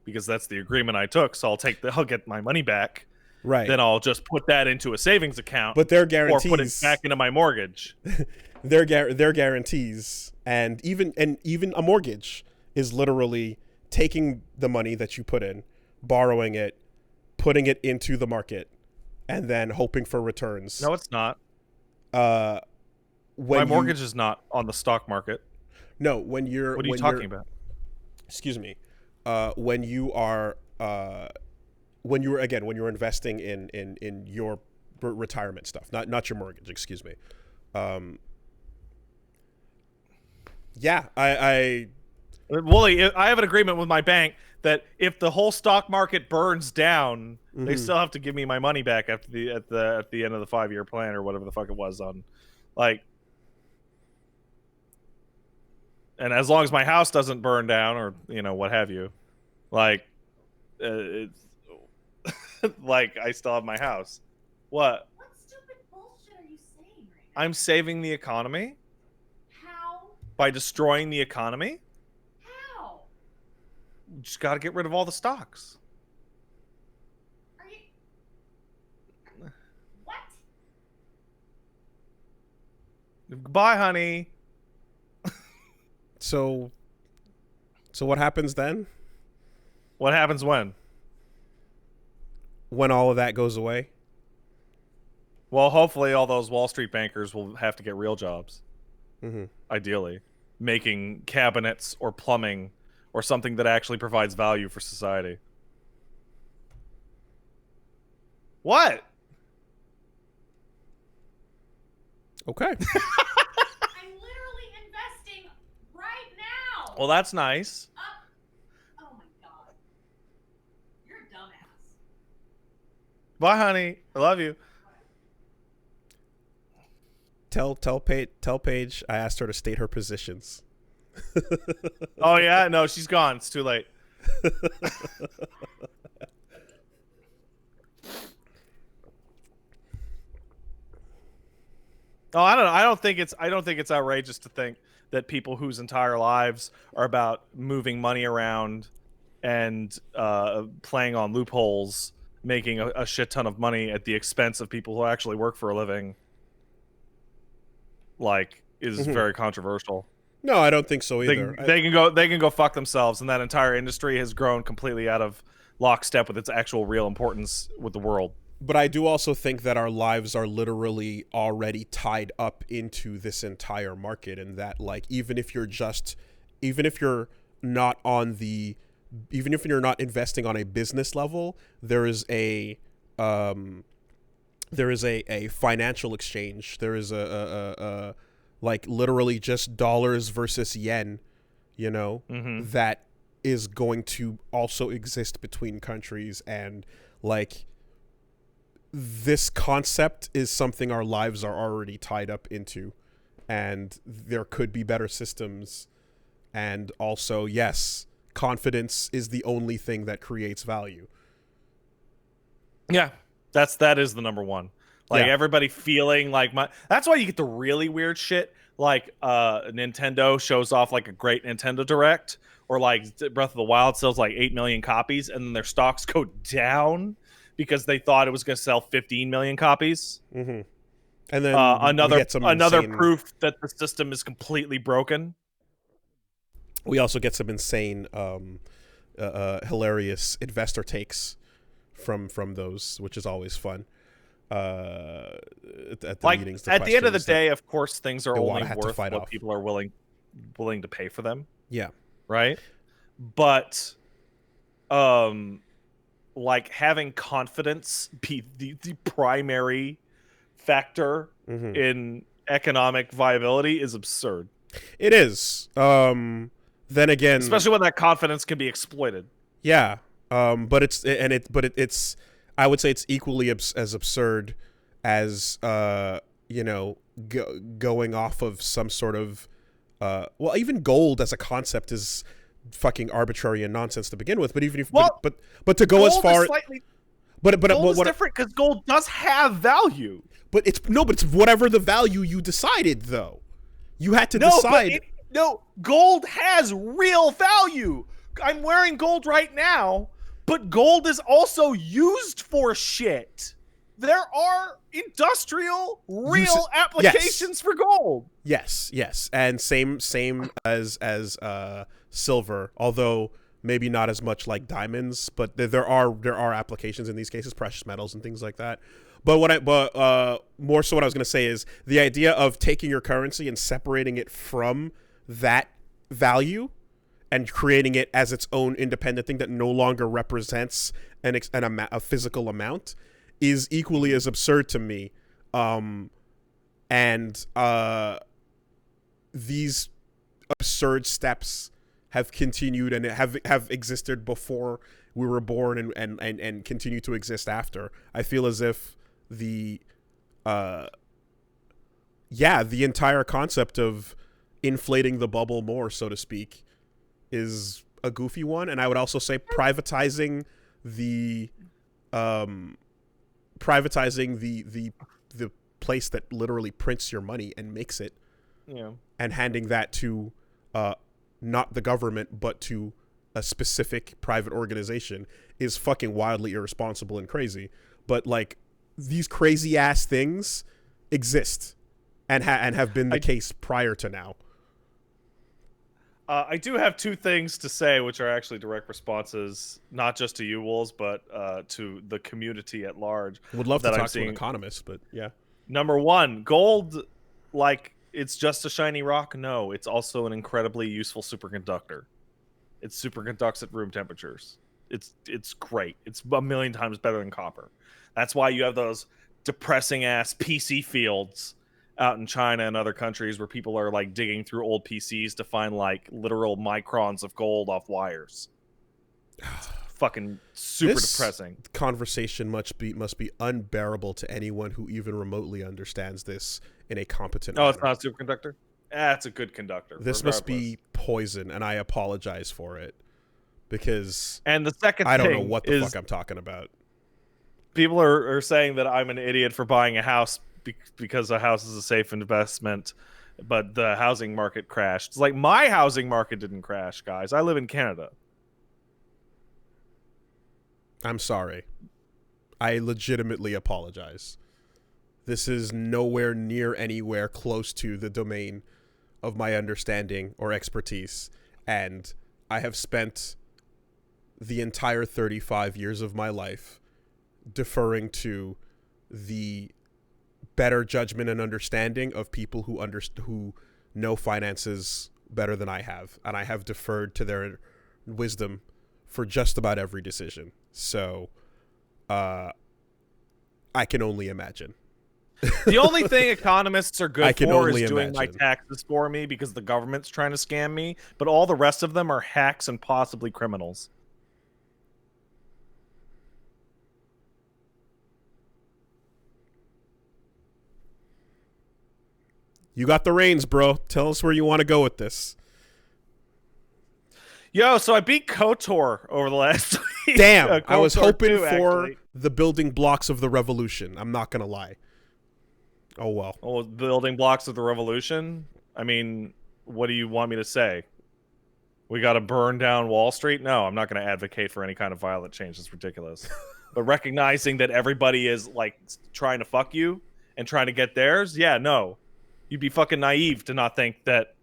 because that's the agreement I took. So I'll get my money back. Right. Then I'll just put that into a savings account. But they're guarantees. Or put it back into my mortgage. They're guarantees, and even a mortgage is literally taking the money that you put in, borrowing it, putting it into the market, and then hoping for returns. No, it's not. My mortgage is not on the stock market. No, when you're. What are you talking about? Excuse me. When you're investing in your retirement stuff, not your mortgage. Excuse me. Yeah, Wooly, I have an agreement with my bank that if the whole stock market burns down, they still have to give me my money back at the end of the 5-year plan or whatever the fuck it was on, like. And as long as my house doesn't burn down or what have you, like, it's like I still have my house. What? What stupid bullshit are you saying right now? I'm saving the economy. How? By destroying the economy. How? Just got to get rid of all the stocks. Are you... What? Goodbye, honey. So what happens then? What happens when? When all of that goes away? Well, hopefully all those Wall Street bankers will have to get real jobs. Ideally. Making cabinets or plumbing or something that actually provides value for society. What? Okay. I'm literally investing right now. Well, that's nice. Oh my god. You're a dumbass. Bye, honey. I love you. Tell Paige I asked her to state her positions. Oh yeah, no, she's gone. It's too late. Oh, I don't know. I don't think it's outrageous to think that people whose entire lives are about moving money around and playing on loopholes, making a shit ton of money at the expense of people who actually work for a living, like, is very controversial. No, I don't think so either. They can go fuck themselves, and that entire industry has grown completely out of lockstep with its actual real importance with the world. But I do also think that our lives are literally already tied up into this entire market, and that, like, even if you're not investing on a business level, there is a financial exchange. There is a like literally just dollars versus yen, you know, that is going to also exist between countries. And like, this concept is something our lives are already tied up into, and there could be better systems. And also, yes, confidence is the only thing that creates value. Yeah, that is the number one. Like, everybody feeling like that's why you get the really weird shit. Like, Nintendo shows off like a great Nintendo Direct, or like Breath of the Wild sells like 8 million copies, and then their stocks go down because they thought it was going to sell 15 million copies. And then another proof that the system is completely broken. We also get some insane, hilarious investor takes from those, which is always fun. At the like, meetings, at the end of the day, of course, things are only worth what off. people are willing to pay for them. Yeah. Right. But, like, having confidence be the primary factor in economic viability is absurd. It is. Then again, especially when that confidence can be exploited. Yeah. But it's I would say it's equally as absurd as going off of some sort of well, even gold as a concept is fucking arbitrary and nonsense to begin with. But even if but to go as far, but gold is different because gold does have value. But it's whatever the value you decided, though. You had to decide. Gold has real value. I'm wearing gold right now, but gold is also used for shit. There are industrial, real applications for gold. Yes, and same as silver, although maybe not as much like diamonds, but there are applications in these cases, precious metals and things like that. But more so what I was going to say is the idea of taking your currency and separating it from that value and creating it as its own independent thing that no longer represents a physical amount is equally as absurd to me. These absurd steps have continued and have existed before we were born and continue to exist after. I feel as if the entire concept of inflating the bubble more, so to speak, is a goofy one. And I would also say privatizing the place that literally prints your money and makes it, and handing that to not the government but to a specific private organization is fucking wildly irresponsible and crazy. But like, these crazy ass things exist and have been the case prior to now. I do have two things to say, which are actually direct responses, not just to you, Wolves, but to the community at large. Would love to talk to an economist, but yeah. Number one, gold, like, it's just a shiny rock? No, it's also an incredibly useful superconductor. It superconducts at room temperatures. It's great. It's a million times better than copper. That's why you have those depressing ass PC fields out in China and other countries where people are like digging through old PCs to find like literal microns of gold off wires. It's fucking super depressing. Conversation must be unbearable to anyone who even remotely understands this in a competent manner. It's not a superconductor? It's a good conductor. This must be poison, and I apologize for it. Because and the second I don't know what the fuck I'm talking about. People are saying that I'm an idiot for buying a house because a house is a safe investment, but the housing market crashed. It's like, my housing market didn't crash, guys. I live in Canada. I'm sorry. I legitimately apologize. This is nowhere near anywhere close to the domain of my understanding or expertise. And I have spent the entire 35 years of my life deferring to the better judgment and understanding of people who know finances better than I have. And I have deferred to their wisdom for just about every decision. So, I can only imagine. The only thing economists are good for is doing my imagine. taxes for me because the government's trying to scam me, but all the rest of them are hacks and possibly criminals. You got the reins, bro. Tell us where you want to go with this. Yo, so I beat KOTOR over the last week. Damn, I was hoping 2, for actually. the building blocks of the revolution. I'm not going to lie. Oh, well. Oh, building blocks of the revolution? I mean, what do you want me to say? We got to burn down Wall Street? No, I'm not going to advocate for any kind of violent change. It's ridiculous. But recognizing that everybody is, like, trying to fuck you and trying to get theirs? Yeah, no. You'd be fucking naive to not think that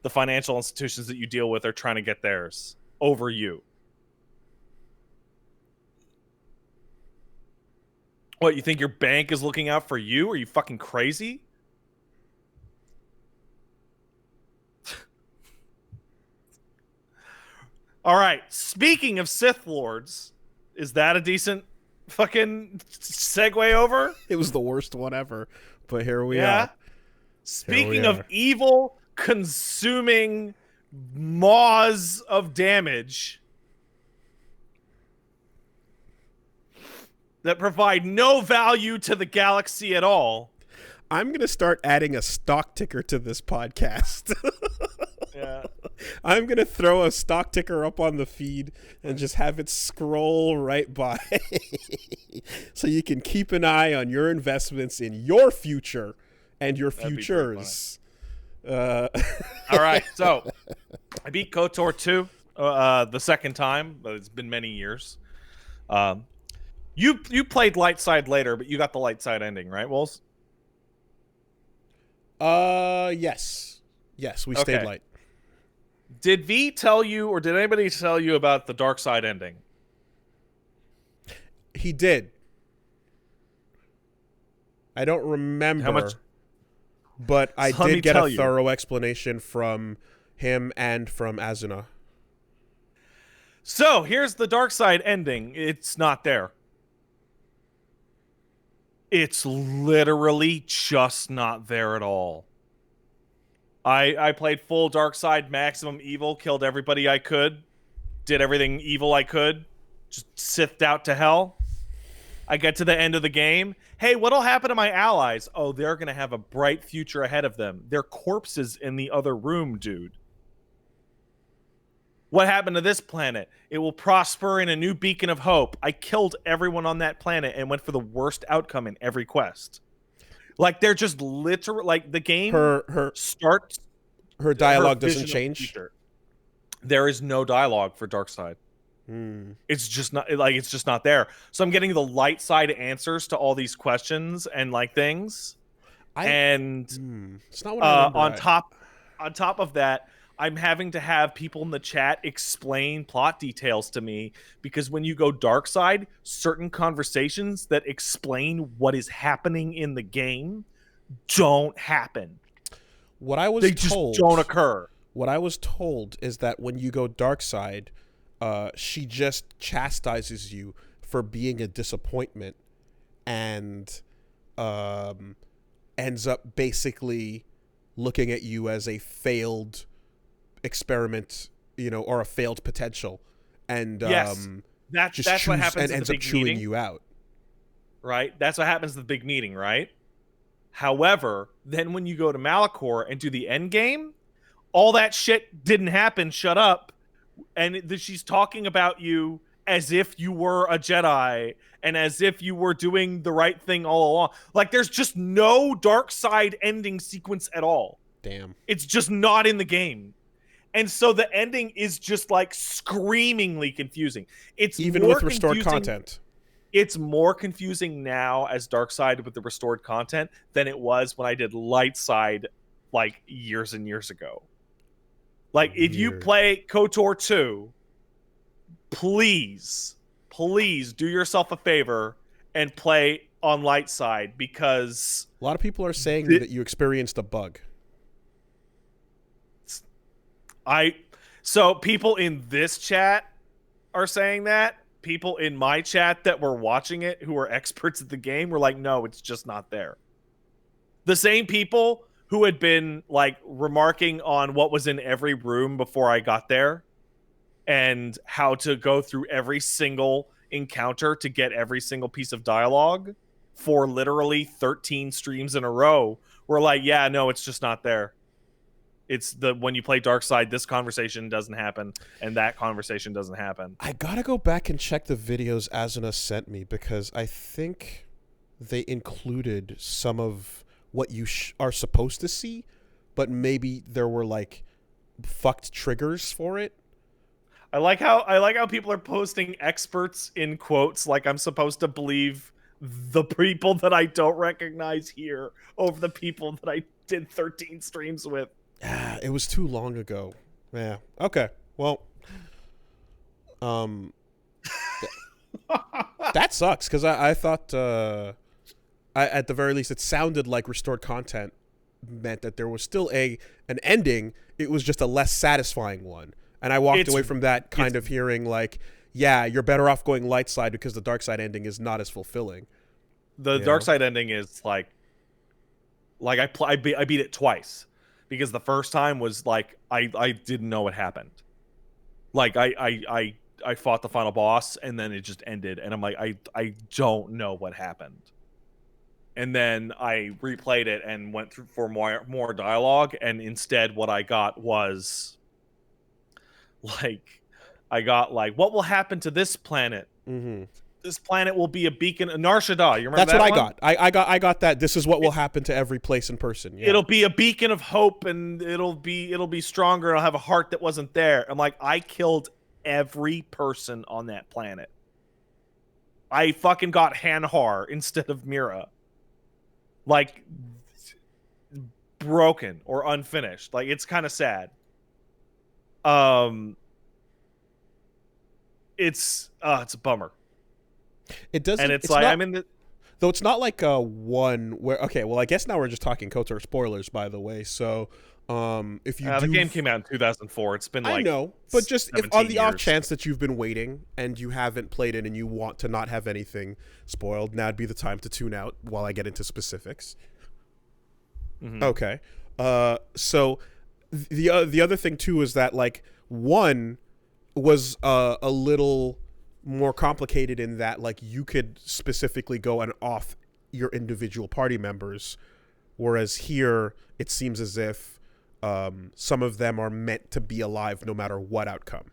the financial institutions that you deal with are trying to get theirs over you. What, you think your bank is looking out for you? Are you fucking crazy? All right, speaking of Sith Lords, is that a decent fucking segue over? It was the worst one ever, but here we are. Speaking of evil, consuming maws of damage that provide no value to the galaxy at all. I'm going to start adding a stock ticker to this podcast. Yeah. I'm going to throw a stock ticker up on the feed and just have it scroll right by so you can keep an eye on your investments in your future and your futures. All right, so I beat KOTOR 2 the second time, but it's been many years. You played light side later, but you got the light side ending, right, Wolves? Yes, we stayed light. Did V tell you, or did anybody tell you about the dark side ending? He did. I don't remember. How much? But I did get a thorough explanation from him and from Azuna. So here's the dark side ending. It's not there. It's literally just not there at all. I played full dark side, maximum evil, killed everybody I could, did everything evil I could, just sithed out to hell. I get to the end of the game. Hey, what'll happen to my allies? Oh, they're going to have a bright future ahead of them. They're corpses in the other room, dude. What happened to this planet? It will prosper in a new beacon of hope. I killed everyone on that planet and went for the worst outcome in every quest. Like, they're just literal. Like, the game starts. Her dialogue doesn't change. There is no dialogue for Darkseid. It's just not it's just not there. So I'm getting the light side answers to all these questions and like things. It's not what I remember. On top of that, I'm having to have people in the chat explain plot details to me because when you go dark side, certain conversations that explain what is happening in the game don't happen. What I was they told, just don't occur. what I was told is that when you go dark side, she just chastises you for being a disappointment, and ends up basically looking at you as a failed experiment, or a failed potential, and Yes. That's what happens and at ends the up big chewing meeting, you out. right? That's what happens at the big meeting, right? However, then when you go to Malachor and do the end game, all that shit didn't happen. Shut up. And she's talking about you as if you were a Jedi and as if you were doing the right thing all along. Like, there's just no dark side ending sequence at all. Damn. It's just not in the game. And so the ending is just like screamingly confusing. It's Even more with restored confusing- content. It's more confusing now as dark side with the restored content than it was when I did light side like years and years ago. Like, if you Weird. play KOTOR 2, please do yourself a favor and play on light side, because A lot of people are saying that you experienced a bug. so people in this chat are saying that. People in my chat that were watching it who are experts at the game were like, no, it's just not there. The same people who had been like remarking on what was in every room before I got there and how to go through every single encounter to get every single piece of dialogue for literally 13 streams in a row were like, yeah, no, it's just not there. It's when you play dark side, this conversation doesn't happen and that conversation doesn't happen. I gotta go back and check the videos Asuna sent me, because I think they included some of what you are supposed to see, but maybe there were like fucked triggers for it. I like how people are posting experts in quotes, like I'm supposed to believe the people that I don't recognize here over the people that I did 13 streams with. It was too long ago. Yeah. Okay. Well, that sucks, because I thought at the very least it sounded like restored content meant that there was still an ending. It was just a less satisfying one, and I walked away from that kind of hearing like, yeah, you're better off going light side because the dark side ending is not as fulfilling. The dark side ending is like I beat it twice, because the first time was like I didn't know what happened. Like I fought the final boss and then it just ended, and I'm like I don't know what happened. And then I replayed it and went through for more dialogue, and instead what I got was like what will happen to this planet? Mm-hmm. This planet will be a beacon. Nar Shaddaa, you remember That's that what one? I got. I got that. This is what will happen to every place and person. Yeah. It'll be a beacon of hope, and it'll be stronger, and I'll have a heart that wasn't there. I'm like, I killed every person on that planet. I fucking got Hanhar instead of Mira. Like, broken or unfinished. Like, it's kind of sad. It's a bummer. It doesn't. And it's like, not, I'm in the. though it's not like a one where. Okay, well, I guess now we're just talking KOTOR spoilers, by the way. So, if you The game came out in 2004. It's been like, I know, but just if 17 on the off years. chance that you've been waiting and you haven't played it and you want to not have anything spoiled, now'd be the time to tune out while I get into specifics. Mhm. Okay. So the other thing too is that like one was a little more complicated in that like you could specifically go and off your individual party members, whereas here it seems as if some of them are meant to be alive no matter what outcome.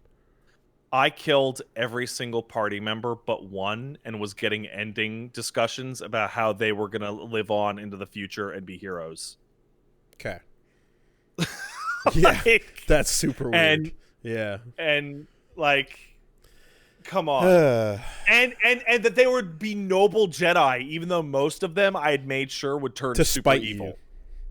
I killed every single party member but one, and was getting ending discussions about how they were going to live on into the future and be heroes. Okay. Yeah, Like, that's super weird. and- yeah. and like, come on. And that they would be noble Jedi, even though most of them I had made sure would turn To super spite evil.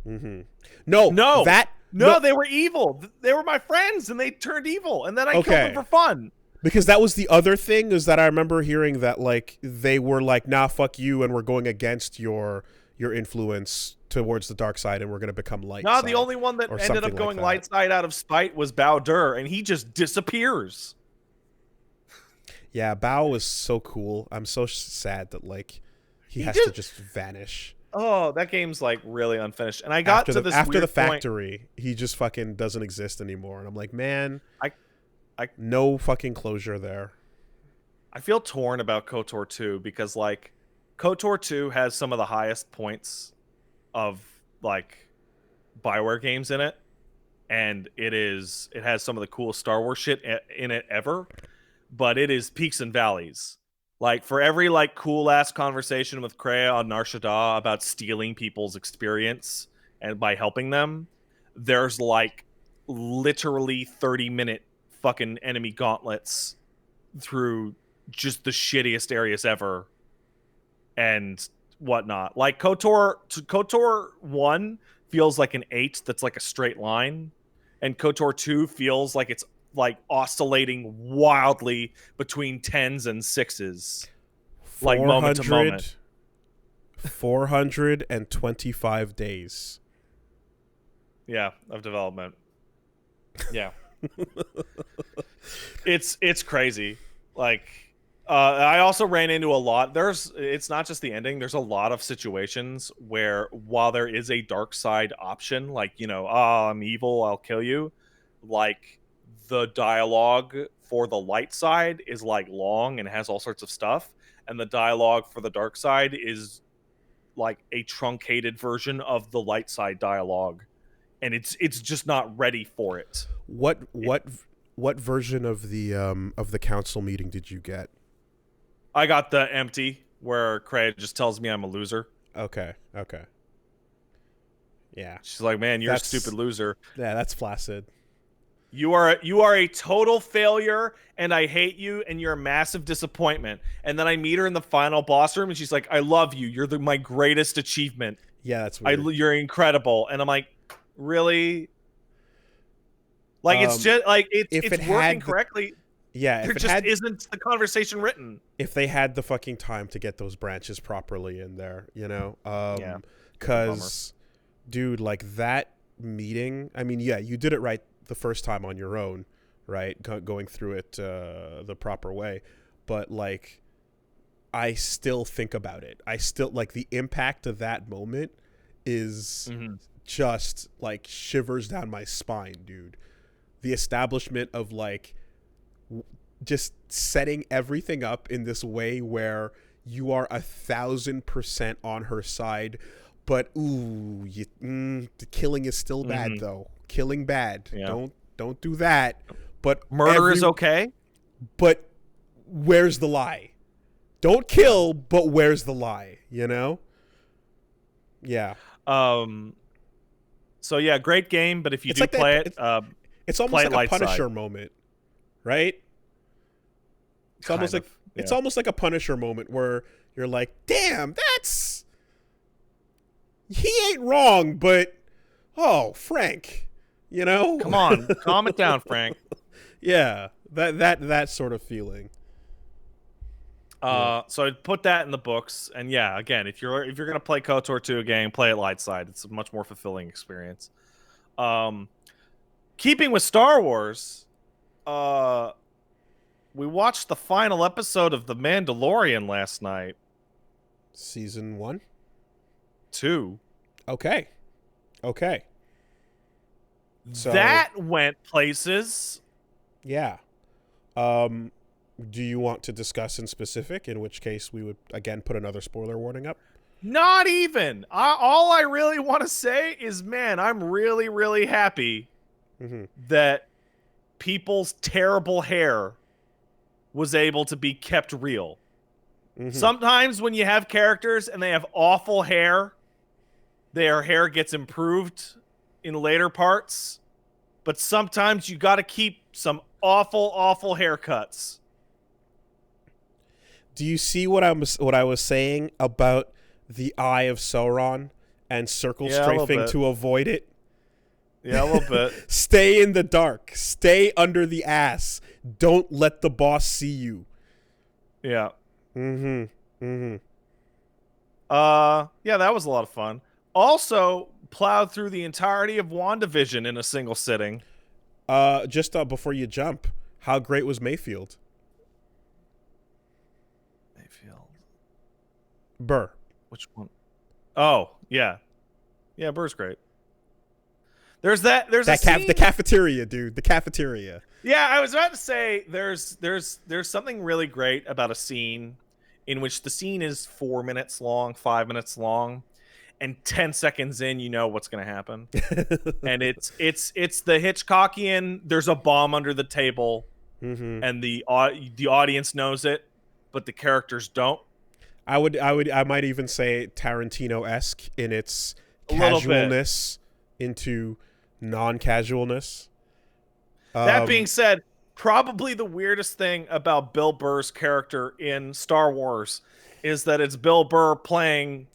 you. Mm-hmm. No, No. that No, they were evil. They were my friends, and they turned evil, and then I killed them for fun. because that was the other thing, is that I remember hearing that like they were like, nah, fuck you, and we're going against your influence towards the dark side, and we're gonna become light. No, side, the only one that or ended up something going like light side out of spite was Bao, and he just disappears. Yeah, Bao was so cool. I'm so sad that like he has to just vanish. Oh, that game's like really unfinished. And I got after to the, this after weird the factory, he just fucking doesn't exist anymore, and I'm like, man, I no fucking closure there. I feel torn about KOTOR 2 because like KOTOR 2 has some of the highest points of like BioWare games in it, and it has some of the coolest Star Wars shit in it ever, but it is peaks and valleys. Like for every like cool ass conversation with Kreia on Nar Shaddaa about stealing people's experience and by helping them, there's like literally 30-minute fucking enemy gauntlets through just the shittiest areas ever and whatnot. Like KOTOR 1 feels like an 8 that's like a straight line, and KOTOR 2 feels like it's like oscillating wildly between 10s and 6s, like moment to moment. 425 days. Yeah, of development. Yeah. It's crazy. Like I also ran into a lot. It's not just the ending. There's a lot of situations where while there is a dark side option, like, you know, I'm evil, I'll kill you, like the dialogue for the light side is like long and has all sorts of stuff, and the dialogue for the dark side is like a truncated version of the light side dialogue, and it's just not ready for it. What version of the council meeting did you get? I got the empty where Kreia just tells me I'm a loser. Okay. Yeah. She's like, "Man, you're a stupid loser. Yeah, that's flaccid. You are a total failure, and I hate you, and you're a massive disappointment." And then I meet her in the final boss room, and she's like, "I love you. You're my greatest achievement. Yeah, that's weird. You're incredible." And I'm like, really? Like it's just like it's working correctly. Yeah, there just isn't the conversation written. If they had the fucking time to get those branches properly in there, you know? Yeah. Because, dude, like that meeting, I mean, yeah, you did it right the first time on your own, right? Going through it the proper way. But, like, I still think about it. I still, like, the impact of that moment is just, like, shivers down my spine, dude. The establishment of, like, just setting everything up in this way where you are 1,000% on her side, but the killing is still bad though. Killing bad. Yeah. Don't do that. But murder is okay. But where's the lie? Don't kill, but where's the lie? You know? Yeah. So yeah, great game, but if you play it, it's almost like a Punisher moment, right? It's almost like it's almost like a Punisher moment where you're like, damn, he ain't wrong, but Frank, you know? Come on, calm it down, Frank. Yeah, that sort of feeling. So I'd put that in the books, and yeah, again, if you're gonna play KOTOR 2 again, play it light side. It's a much more fulfilling experience. Keeping with Star Wars, we watched the final episode of The Mandalorian last night. Season 1? 2. Okay. So that went places. Yeah. Do you want to discuss in specific, in which case we would, again, put another spoiler warning up? Not even. All I really want to say is, man, I'm really, really happy that people's terrible hair was able to be kept real. Sometimes when you have characters and they have awful hair, their hair gets improved in later parts. But sometimes you got to keep some awful haircuts. Do you see what I was saying about the Eye of Sauron and circle strafing to avoid it? Yeah, a little bit. Stay in the dark. Stay under the ass. Don't let the boss see you. Yeah. Yeah, Yeah, that was a lot of fun. Also plowed through the entirety of WandaVision in a single sitting. Just before you jump, how great was Mayfield? Mayfield. Burr. Which one? Oh, yeah. Yeah, Burr's great. There's a scene. The cafeteria, dude. The cafeteria. Yeah, I was about to say there's something really great about a scene in which the scene is 4 minutes long, 5 minutes long, and 10 seconds in you know what's going to happen. And it's the Hitchcockian, there's a bomb under the table, and the audience knows it, but the characters don't. I might even say Tarantino-esque in its casualness into non-casualness. That being said, probably the weirdest thing about Bill Burr's character in Star Wars is that it's Bill Burr playing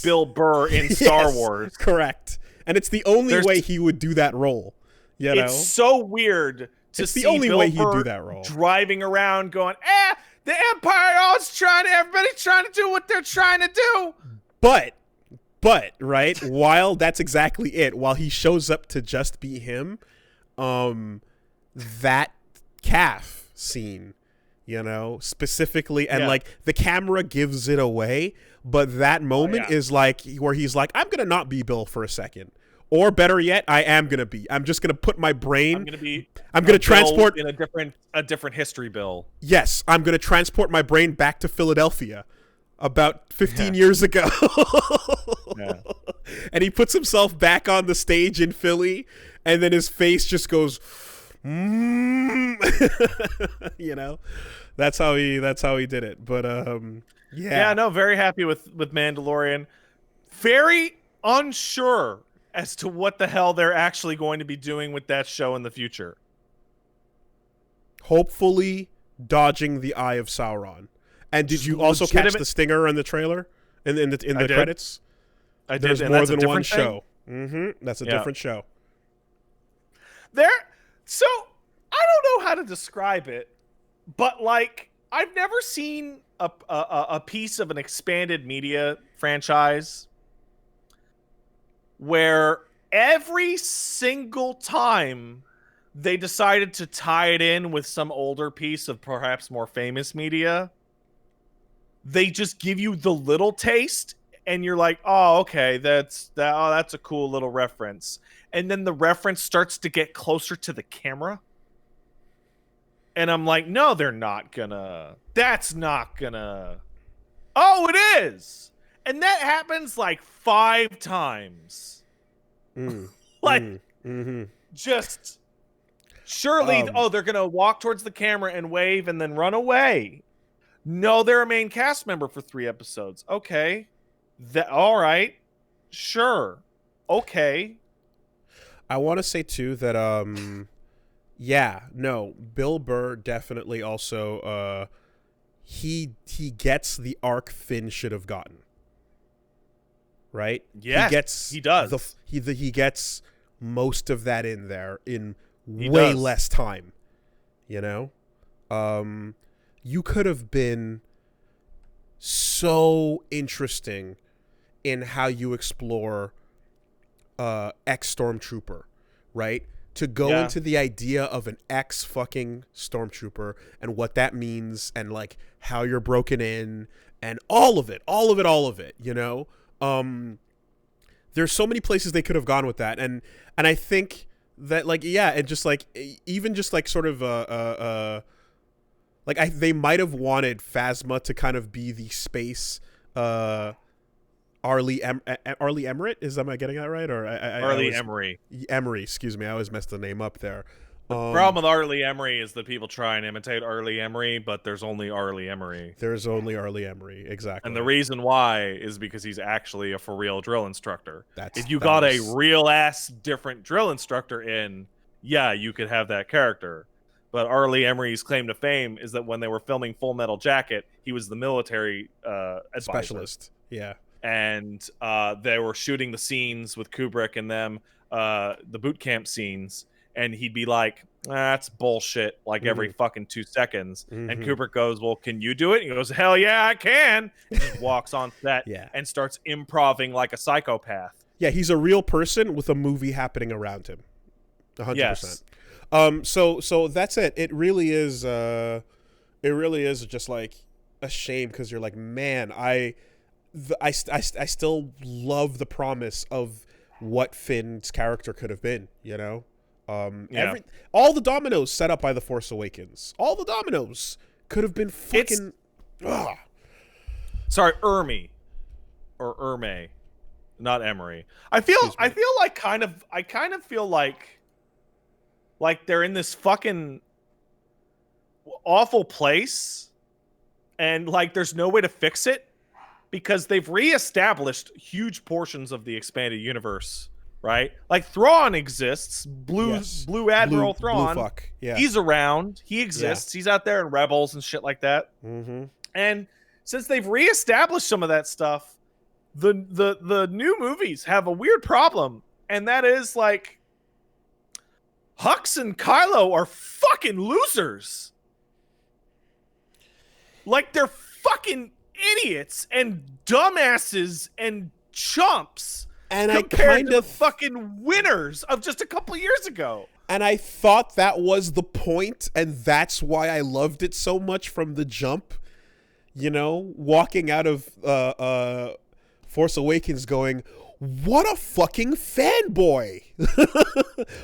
Bill Burr in Star Wars. Correct. And it's the only way he would do that role. You know? It's so weird to see the only Bill way he'd Burr do that role. Driving around going, the Empire, everybody's trying to do what they're trying to do. But, right, while that's exactly it, while he shows up to just be him, that calf scene, you know, specifically, and like the camera gives it away, but that moment is like where he's like, I'm gonna not be Bill for a second, or better yet, I am gonna be. I'm just gonna put my brain. I'm gonna transport in a different history, Bill. Yes, I'm gonna transport my brain back to Philadelphia about 15 years ago. And he puts himself back on the stage in Philly, and then his face just goes, you know, that's how he did it. But very happy with Mandalorian. Very unsure as to what the hell they're actually going to be doing with that show in the future. Hopefully dodging the Eye of Sauron. And did you also catch the stinger in the trailer? In the credits? I did. There's and more that's than a one different show. That's a different show. So I don't know how to describe it, but like I've never seen a piece of an expanded media franchise where every single time they decided to tie it in with some older piece of perhaps more famous media, they just give you the little taste and you're like, oh, okay, that's a cool little reference. And then the reference starts to get closer to the camera. And I'm like, no, they're not gonna. That's not gonna. Oh, it is. And that happens like 5 times. Just surely, they're going to walk towards the camera and wave and then run away. No, they're a main cast member for 3 episodes. Okay. All right. Sure. Okay. I want to say, too, that, Bill Burr definitely also, he gets the arc Finn should have gotten. Right? Yeah, he does. He gets most of that in there in way less time. You know? You could have been so interesting in how you explore ex-Stormtrooper, right? To go into the idea of an ex-fucking Stormtrooper and what that means and, like, how you're broken in and all of it, you know? There's so many places they could have gone with that, and I think that, like, and just like even just like sort of they might have wanted Phasma to kind of be the space Arlie Emmerich, am I getting that right? Or Arlie Emery. Emery, excuse me, I always messed the name up there. The problem with Arlie Emery is that people try and imitate Arlie Emery, but there's only Arlie Emery. There's only Arlie Emery, exactly. And the reason why is because he's actually a for real drill instructor. If you got a real ass different drill instructor in, you could have that character. But Arlie Emery's claim to fame is that when they were filming Full Metal Jacket, he was the military advisor. Specialist. Yeah. And they were shooting the scenes with Kubrick and them, the boot camp scenes. And he'd be like, that's bullshit, like every fucking 2 seconds. And Kubrick goes, well, can you do it? And he goes, hell yeah, I can. And just walks on set and starts improvising like a psychopath. Yeah, he's a real person with a movie happening around him. 100%. Yes. So that's it. It really is just like a shame because you're like, man, I still love the promise of what Finn's character could have been, you know? All the dominoes set up by The Force Awakens. All the dominoes could have been fucking Sorry, Ermi. Or Erme. Not Emery. I kind of feel like they're in this fucking awful place and like there's no way to fix it because they've reestablished huge portions of the expanded universe, right? Like Thrawn exists, Blue Admiral Thrawn. Blue fuck. Yeah. He's around. He exists. He's out there in Rebels and shit like that. Mm-hmm. And since they've reestablished some of that stuff, the new movies have a weird problem, and that is like Hux and Kylo are fucking losers. Like they're fucking idiots and dumbasses and chumps. And compared to the fucking winners of just a couple years ago. And I thought that was the point, and that's why I loved it so much from the jump. You know, walking out of Force Awakens going, what a fucking fanboy.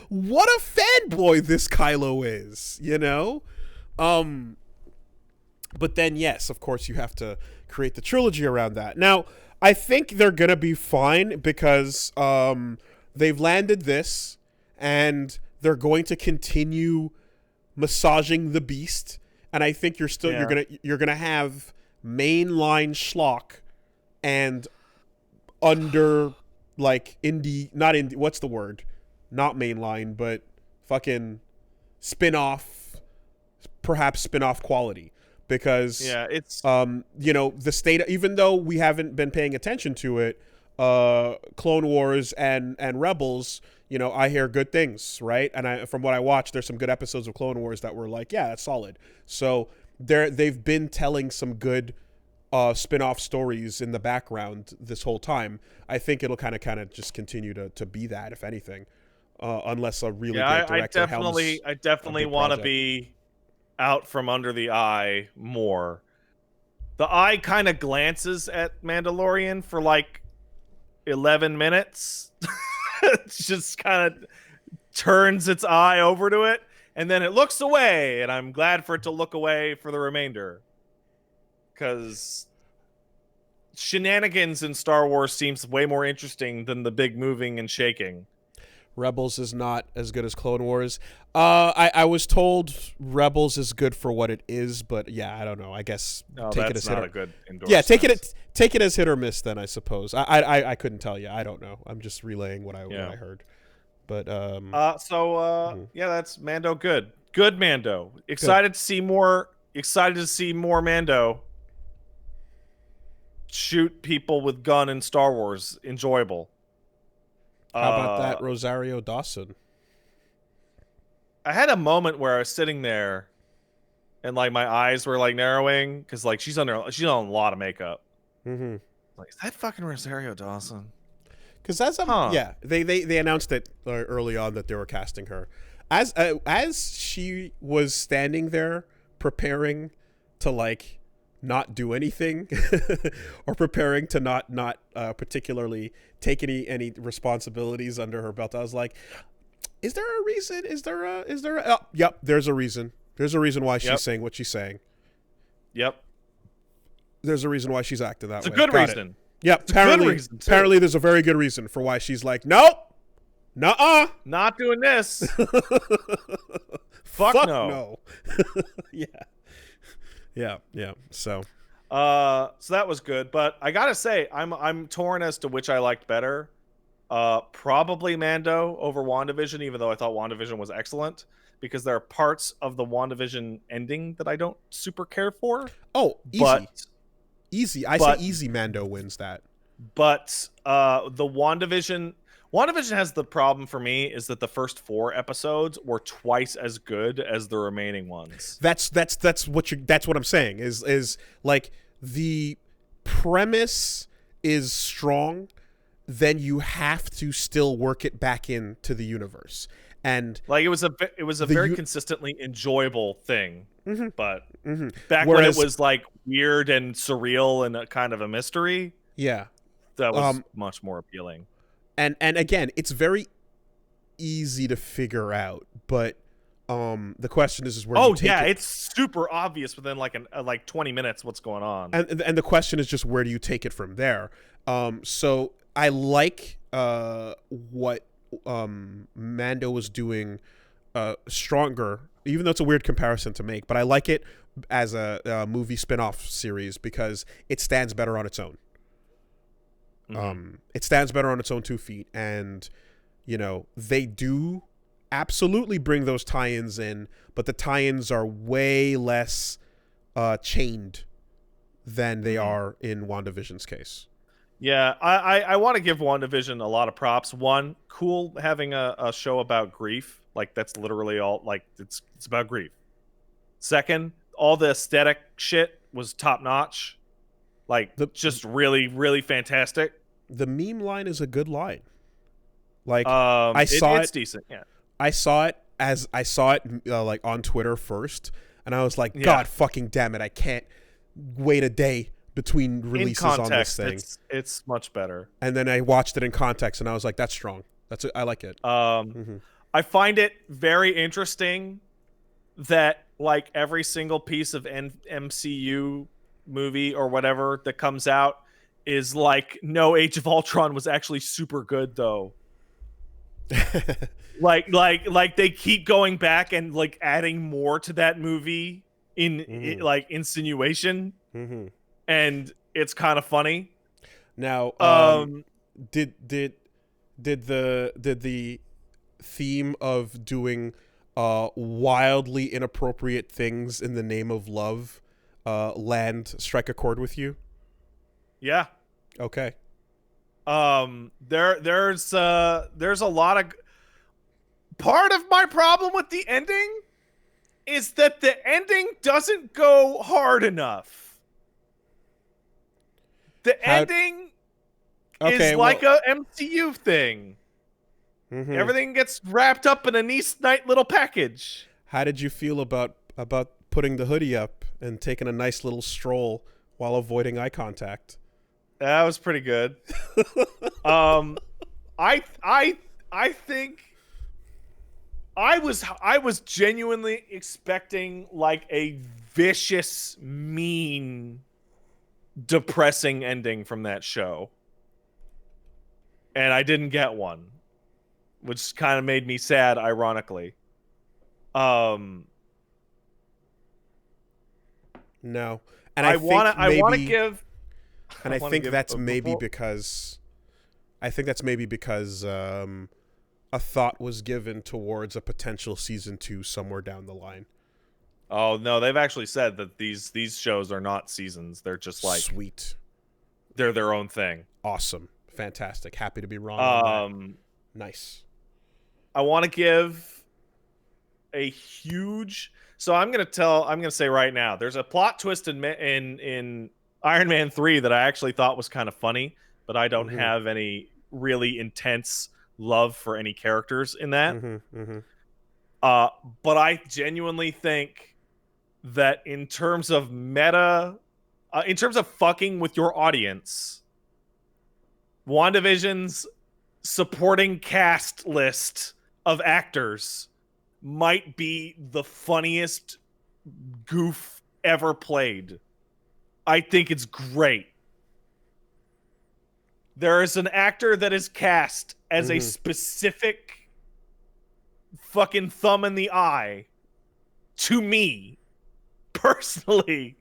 What a fanboy this Kylo is, you know? But then, yes, of course, you have to create the trilogy around that. Now, I think they're going to be fine because they've landed this and they're going to continue massaging the beast. And I think you're going to have mainline schlock and under like what's the word? Not mainline, but fucking perhaps spin-off quality. Because it's you know, the state, even though we haven't been paying attention to it, Clone Wars and Rebels, you know, I hear good things, right? And from what I watched, there's some good episodes of Clone Wars that were like, yeah, that's solid. So they've been telling some good spin-off stories in the background this whole time. I think it'll kind of just continue to be that, if anything, unless a really great director I definitely want to be out from under the eye more. The eye kind of glances at Mandalorian for like 11 minutes. It just kind of turns its eye over to it, and then it looks away, and I'm glad for it to look away for the remainder. Because shenanigans in Star Wars seems way more interesting than the big moving and shaking. Rebels is not as good as Clone Wars. I was told Rebels is good for what it is, but yeah, I don't know. I guess take it as not a good endorsement. Yeah, take it as hit or miss. Then I suppose I couldn't tell you. I don't know. I'm just relaying what I heard. But yeah, that's Mando. Good Mando. Excited to see more. Excited to see more Mando shoot people with gun in Star Wars. Enjoyable. How about that Rosario Dawson? I had a moment where I was sitting there and like my eyes were like narrowing because like she's on a lot of makeup. Mm-hmm. Like, is that fucking Rosario Dawson? Because that's they announced it early on that they were casting her as she was standing there preparing to like not do anything or preparing to not particularly take any responsibilities under her belt. I was like, is there a reason? Yep, there's a reason. There's a reason why she's saying what she's saying. Yep. There's a reason why she's acting that way. It's a good reason. Yep, apparently there's a very good reason for why she's like, nope. Nuh-uh. Not doing this. Fuck no. Yeah. So that was good, but I gotta say, I'm torn as to which I liked better. Probably Mando over WandaVision, even though I thought WandaVision was excellent, because there are parts of the WandaVision ending that I don't super care for. Oh, easy. I say easy. Mando wins that. But the WandaVision has the problem for me is that the first 4 episodes were twice as good as the remaining ones. That's what I'm saying is like the premise is strong then you have to still work it back into the universe. And like it was a very consistently enjoyable thing, but back when it was like weird and surreal and a kind of a mystery, yeah, that was much more appealing. And again, it's very easy to figure out, but the question is where you take it. It's super obvious within like 20 minutes what's going on. And the question is just where do you take it from there? So I like what Mando was doing stronger, even though it's a weird comparison to make, but I like it as a movie spin-off series because it stands better on its own. It stands better on its own 2 feet, and you know, they do absolutely bring those tie-ins in, but the tie-ins are way less chained than they are in WandaVision's case. Yeah, I want to give WandaVision a lot of props. One, cool having a show about grief. Like, that's literally all, like, it's about grief. Second, all the aesthetic shit was top-notch. Like, just really, really fantastic. The meme line is a good line. Like, it's decent, yeah. I saw it like on Twitter first, and I was like, God fucking damn it, I can't wait a day between releases on this thing. It's much better. And then I watched it in context, and I was like, that's strong. I like it. I find it very interesting that like every single piece of MCU movie or whatever that comes out is like, no, Age of Ultron was actually super good though. like they keep going back and like adding more to that movie in like insinuation, and it's kind of funny. Now, did the theme of doing wildly inappropriate things in the name of love strike a chord with you? Yeah. Okay. There's a lot of. Part of my problem with the ending is that the ending doesn't go hard enough. The ending is like a MCU thing. Everything gets wrapped up in a nice little package. How did you feel about putting the hoodie up and taking a nice little stroll while avoiding eye contact? That was pretty good. I think I was genuinely expecting like a vicious, mean, depressing ending from that show. And I didn't get one, which kind of made me sad, ironically. No. And I think that's maybe because a thought was given towards a potential season 2 somewhere down the line. Oh no, they've actually said that these shows are not seasons. They're just like sweet. They're their own thing. Awesome. Fantastic. Happy to be wrong on that. Nice. I want to give a huge. So I'm gonna say right now, there's a plot twist in Iron Man 3 that I actually thought was kind of funny, but I don't have any really intense love for any characters in that. But I genuinely think that in terms of meta, in terms of fucking with your audience, WandaVision's supporting cast list of actors might be the funniest goof ever played. I think it's great. There is an actor that is cast as a specific fucking thumb in the eye to me personally,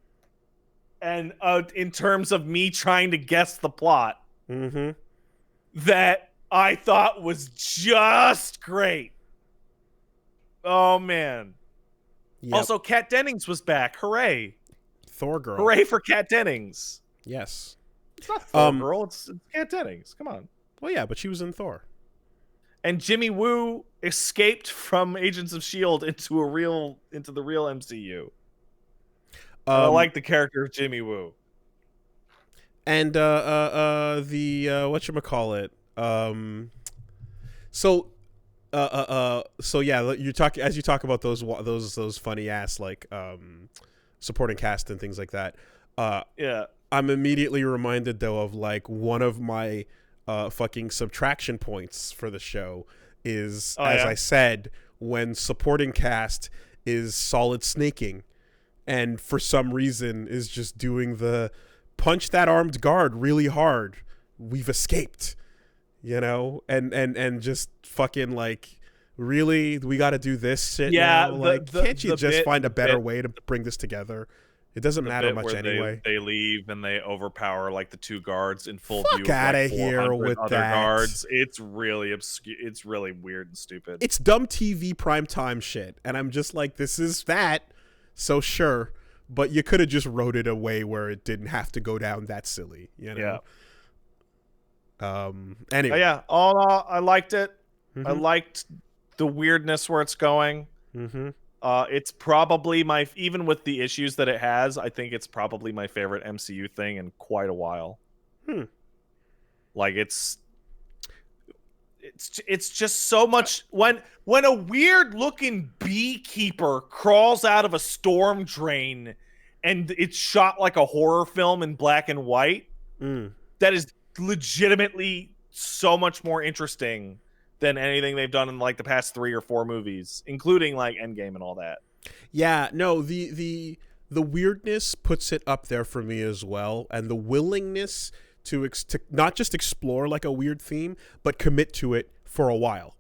and in terms of me trying to guess the plot, that I thought was just great. Oh man. Yep. Also, Kat Dennings was back. Hooray. Thor girl. Hooray for Kat Dennings. Yes. It's not Thor girl, it's Kat Dennings. Come on. Well, yeah, but she was in Thor. And Jimmy Woo escaped from Agents of S.H.I.E.L.D. into the real MCU. I like the character of Jimmy Woo. and the whatchamacallit, so so yeah, you talk as you talk about those funny ass like supporting cast and things like that. Yeah. I'm immediately reminded though of like one of my fucking subtraction points for the show is, I said, when supporting cast is solid snaking and for some reason is just doing the punch that armed guard really hard. We've escaped, and just fucking like, really, we got to do this shit now? Like, can't you just find a better way to bring this together? It doesn't matter much anyway. They leave and they overpower like the 2 guards in full view. Fuck out of here with other that. Guards. It's really obscure. It's really weird and stupid. It's dumb TV primetime shit, and I'm just like, this is that. So sure, but you could have just wrote it a way where it didn't have to go down that silly, Yeah. Anyway. But yeah, all in all, I liked it. Mm-hmm. I liked the weirdness where it's going. Mm-hmm. It's probably even with the issues that it has, I think it's probably my favorite MCU thing in quite a while. Like it's just so much when a weird looking beekeeper crawls out of a storm drain and it's shot like a horror film in black and white. That is legitimately so much more interesting than anything they've done in like the past 3 or 4 movies, including like Endgame and all that. Yeah, no, the weirdness puts it up there for me as well, and the willingness to not just explore like a weird theme, but commit to it for a while,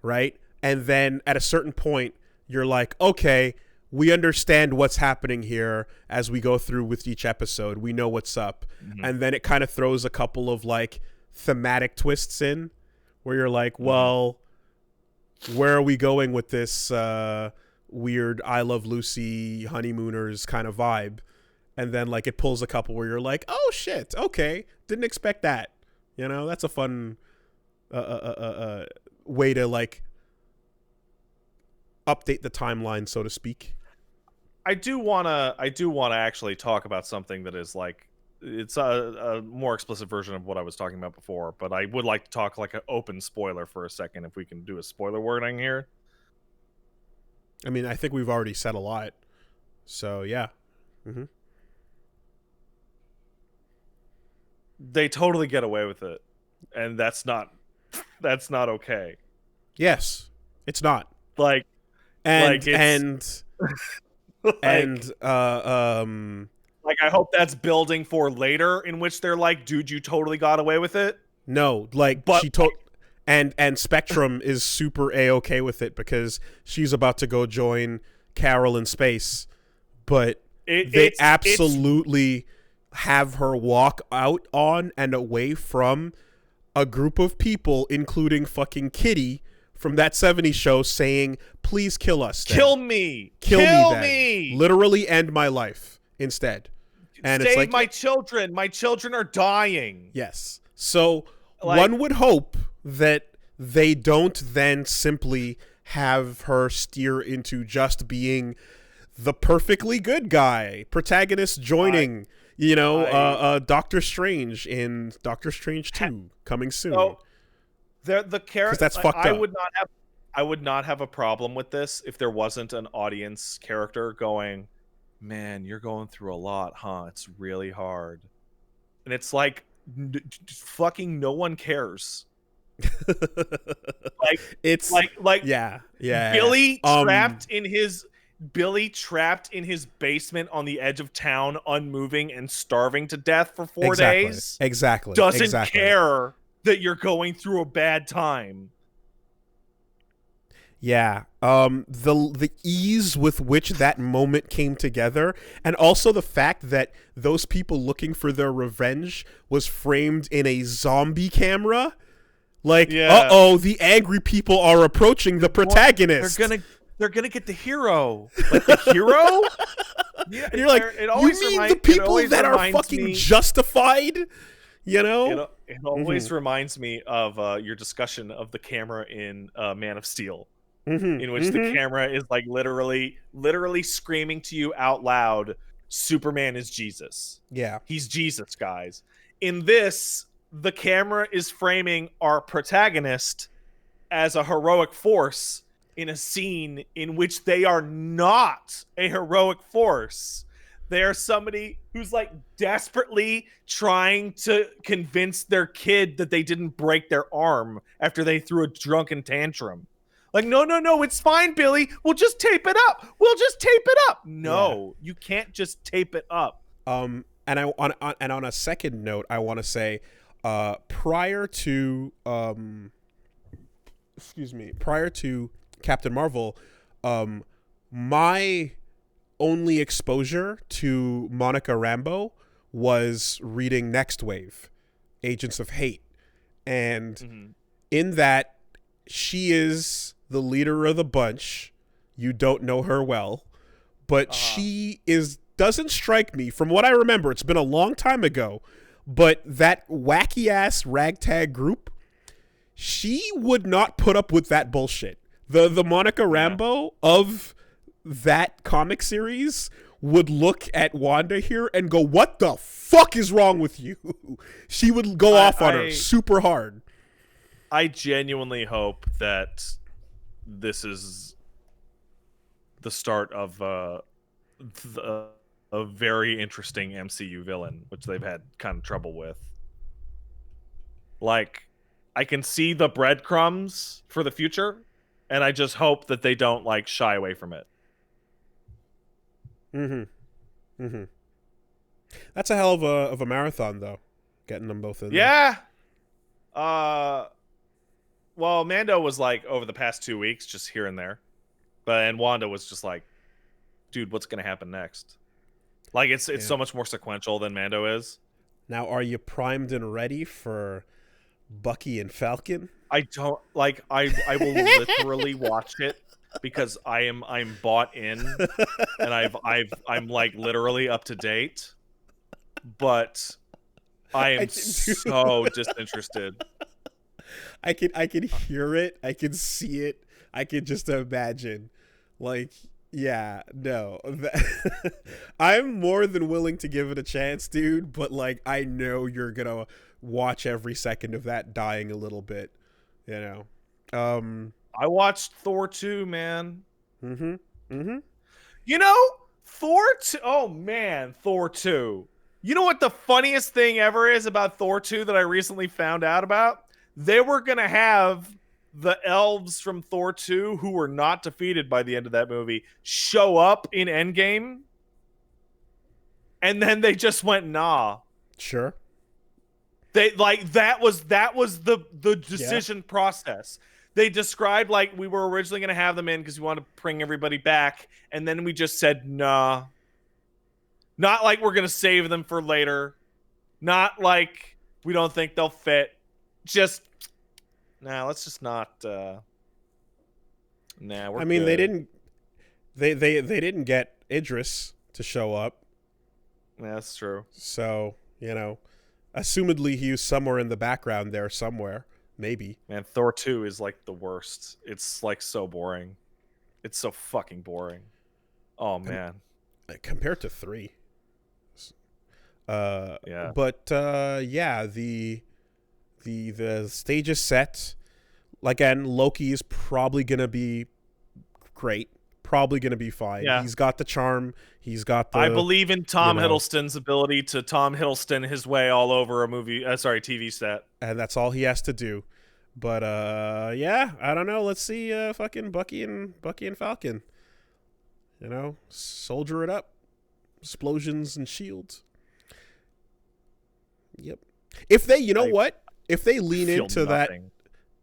right? And then at a certain point, you're like, okay, we understand what's happening here as we go through with each episode. We know what's up, and then it kind of throws a couple of like thematic twists in, where you're like, well, where are we going with this weird I Love Lucy honeymooners kind of vibe? And then like it pulls a couple where you're like, oh shit, okay, didn't expect that. That's a fun way to like update the timeline, so to speak. I do wanna actually talk about something that is like, it's a more explicit version of what I was talking about before, but I would like to talk like an open spoiler for a second, if we can do a spoiler wording here. I mean, I think we've already said a lot, so yeah. Mm-hmm. They totally get away with it, and that's not okay. Yes, it's not. Like I hope that's building for later, in which they're like, dude, you totally got away with it. No, like, but she told, and Spectrum is super A-okay with it because she's about to go join Carol in space, but they absolutely have her walk out on and away from a group of people, including fucking Kitty from that 70s show, saying, please kill us then. Kill me Literally end my life instead. And save it's like, my children are dying. Yes. So one would hope that they don't then simply have her steer into just being the perfectly good guy protagonist joining Doctor Strange in Doctor Strange 2 coming soon. So the character, that's fucked up. I would not have a problem with this if there wasn't an audience character going, man, you're going through a lot, huh? It's really hard. And it's like, fucking no one cares. Billy trapped in his basement on the edge of town, unmoving and starving to death for 4 days. Exactly. Doesn't care that you're going through a bad time. Yeah. The ease with which that moment came together, and also the fact that those people looking for their revenge was framed in a zombie camera. Like, uh-oh, the angry people are approaching the protagonist. They're gonna get the hero. Like the hero? Yeah, and you're like, you mean the people that are fucking justified? It always reminds me of your discussion of the camera in Man of Steel. In which the camera is like literally screaming to you out loud, Superman is Jesus. Yeah. He's Jesus, guys. In this, the camera is framing our protagonist as a heroic force in a scene in which they are not a heroic force. They are somebody who's like desperately trying to convince their kid that they didn't break their arm after they threw a drunken tantrum. Like, no, it's fine, Billy. We'll just tape it up. No, you can't just tape it up. And on a second note, I want to say, prior to Captain Marvel, my only exposure to Monica Rambeau was reading Next Wave, Agents of Hate, and in that she is the leader of the bunch. You don't know her well, but she doesn't strike me, from what I remember, it's been a long time ago, but that wacky ass ragtag group, she would not put up with that bullshit. The Monica Rambeau of that comic series would look at Wanda here and go, "What the fuck is wrong with you?" She would go off on her super hard. I genuinely hope that this is the start of a very interesting MCU villain, which they've had kind of trouble with. Like, I can see the breadcrumbs for the future, and I just hope that they don't like shy away from it. That's a hell of a marathon, though, getting them both in. Yeah. Well, Mando was like over the past 2 weeks, just here and there, and Wanda was just like, dude, what's gonna happen next? Like, it's so much more sequential than Mando is. Now, are you primed and ready for Bucky and Falcon? I don't like. I will literally watch it because I'm bought in, and I'm like literally up to date, but I am so disinterested. I can hear it. I can see it. I can just imagine, like. Yeah, no. I'm more than willing to give it a chance, dude, but like I know you're going to watch every second of that dying a little bit, you know. I watched Thor 2, man. You know, Thor 2. Oh man, Thor 2. You know what the funniest thing ever is about Thor 2 that I recently found out about? They were going to have the elves from Thor 2, who were not defeated by the end of that movie, show up in Endgame, and then they just went, nah. Sure. They like that was the decision process. They described like we were originally going to have them in because we wanted to bring everybody back, and then we just said nah. Not like we're going to save them for later. Not like we don't think they'll fit. Just nah, let's just not. Nah, we're. I mean, good. they didn't get Idris to show up. Yeah, that's true. So, you know, assumedly he was somewhere in the background there somewhere, maybe. Man, Thor 2 is like the worst. It's like so boring. It's so fucking boring. Oh man. Compared to 3. Yeah. But yeah, the stage is set. Again, Loki is probably gonna be great. Probably gonna be fine. Yeah. He's got the charm. He's got the. I believe in Tom Hiddleston's ability to Tom Hiddleston his way all over a TV set. And that's all he has to do. But yeah, I don't know. Let's see fucking Bucky and Falcon. You know, soldier it up. Explosions and shields. Yep. If they, you know what? If they lean into nothing.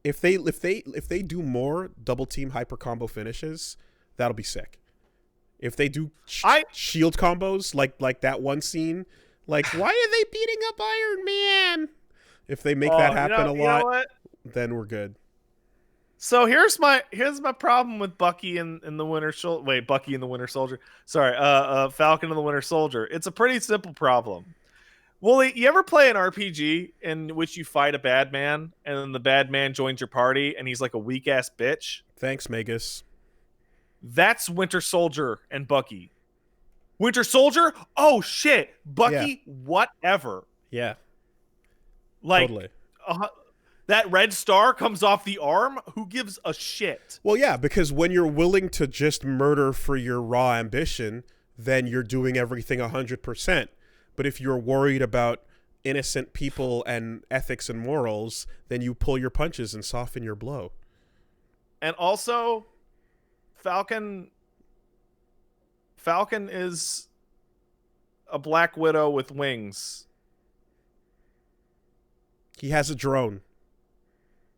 that, if they do more double team hyper combo finishes, that'll be sick. If they do shield combos like that one scene, like why are they beating up Iron Man? If they make that happen a lot, then we're good. So here's my problem with Bucky and the Winter Soldier. Wait, Bucky and the Winter Soldier. Sorry, Falcon and the Winter Soldier. It's a pretty simple problem. Wooly, you ever play an RPG in which you fight a bad man and then the bad man joins your party and he's like a weak ass bitch? Thanks, Magus. That's Winter Soldier and Bucky. Winter Soldier, oh shit. Bucky, whatever. Yeah. Like, Totally. that red star comes off the arm. Who gives a shit? Well, yeah, because when you're willing to just murder for your raw ambition, then you're doing everything 100%. But if you're worried about innocent people and ethics and morals, then you pull your punches and soften your blow. And also, Falcon is a Black Widow with wings. He has a drone.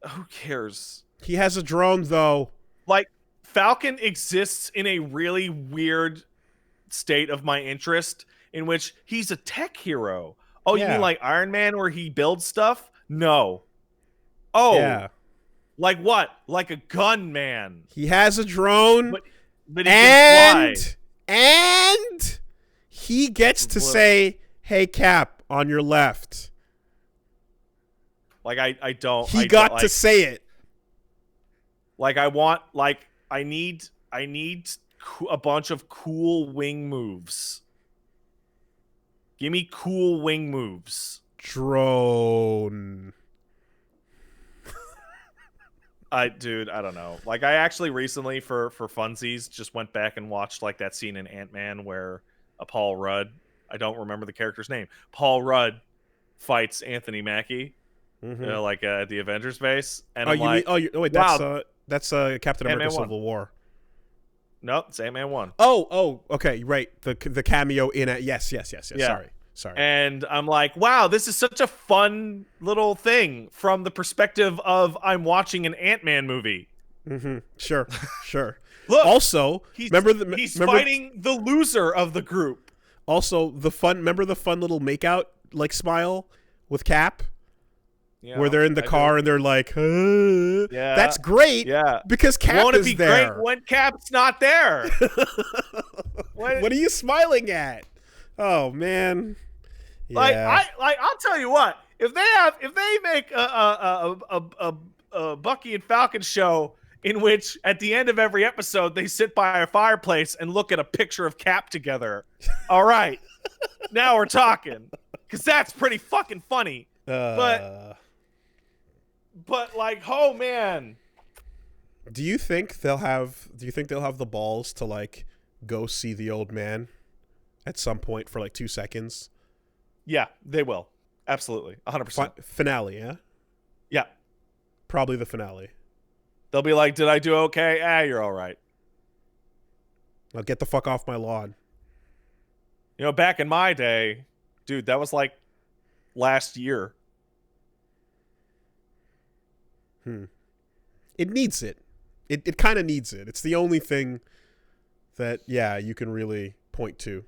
Who cares? He has a drone, though. Like, Falcon exists in a really weird state of my interest in which he's a tech hero. Oh, you Yeah. mean like Iron Man where he builds stuff? No. Oh. Yeah. Like what? Like a gunman. He has a drone. But he can and fly. and he gets to say, "Hey, Cap, on your left." Like I don't. He got to say it. Like I need a bunch of cool wing moves. Give me cool wing moves. Drone. Dude, I don't know. Like, I actually recently, for funsies, just went back and watched like that scene in Ant-Man where Paul Rudd, I don't remember the character's name, Paul Rudd fights Anthony Mackie, like at the Avengers base, and I'm like, wait, wow, that's Captain America: Ant-Man Civil War. Nope, it's Ant-Man 1. Oh, okay, right. The cameo in it. Yes. Yeah. Sorry. And I'm like, wow, this is such a fun little thing from the perspective of I'm watching an Ant-Man movie. Sure. Look, also, he's remember fighting the loser of the group. Also, remember the fun little makeout like smile with Cap, where they're in the car and they're like, yeah, that's great. Yeah, because Cap Won't it is be there. great when Cap's not there? What are you smiling at? Oh man. Yeah. Like I'll tell you what, if they make a Bucky and Falcon show in which at the end of every episode they sit by a fireplace and look at a picture of Cap together, all right, now we're talking, because that's pretty fucking funny. But like, oh man, do you think they'll have the balls to like go see the old man at some point for like 2 seconds? Yeah, they will. Absolutely. 100%. Finale, yeah? Yeah. Probably the finale. They'll be like, did I do okay? You're all right. Now get the fuck off my lawn. You know, back in my day, dude, that was like last year. It needs it. It kind of needs it. It's the only thing that, you can really point to.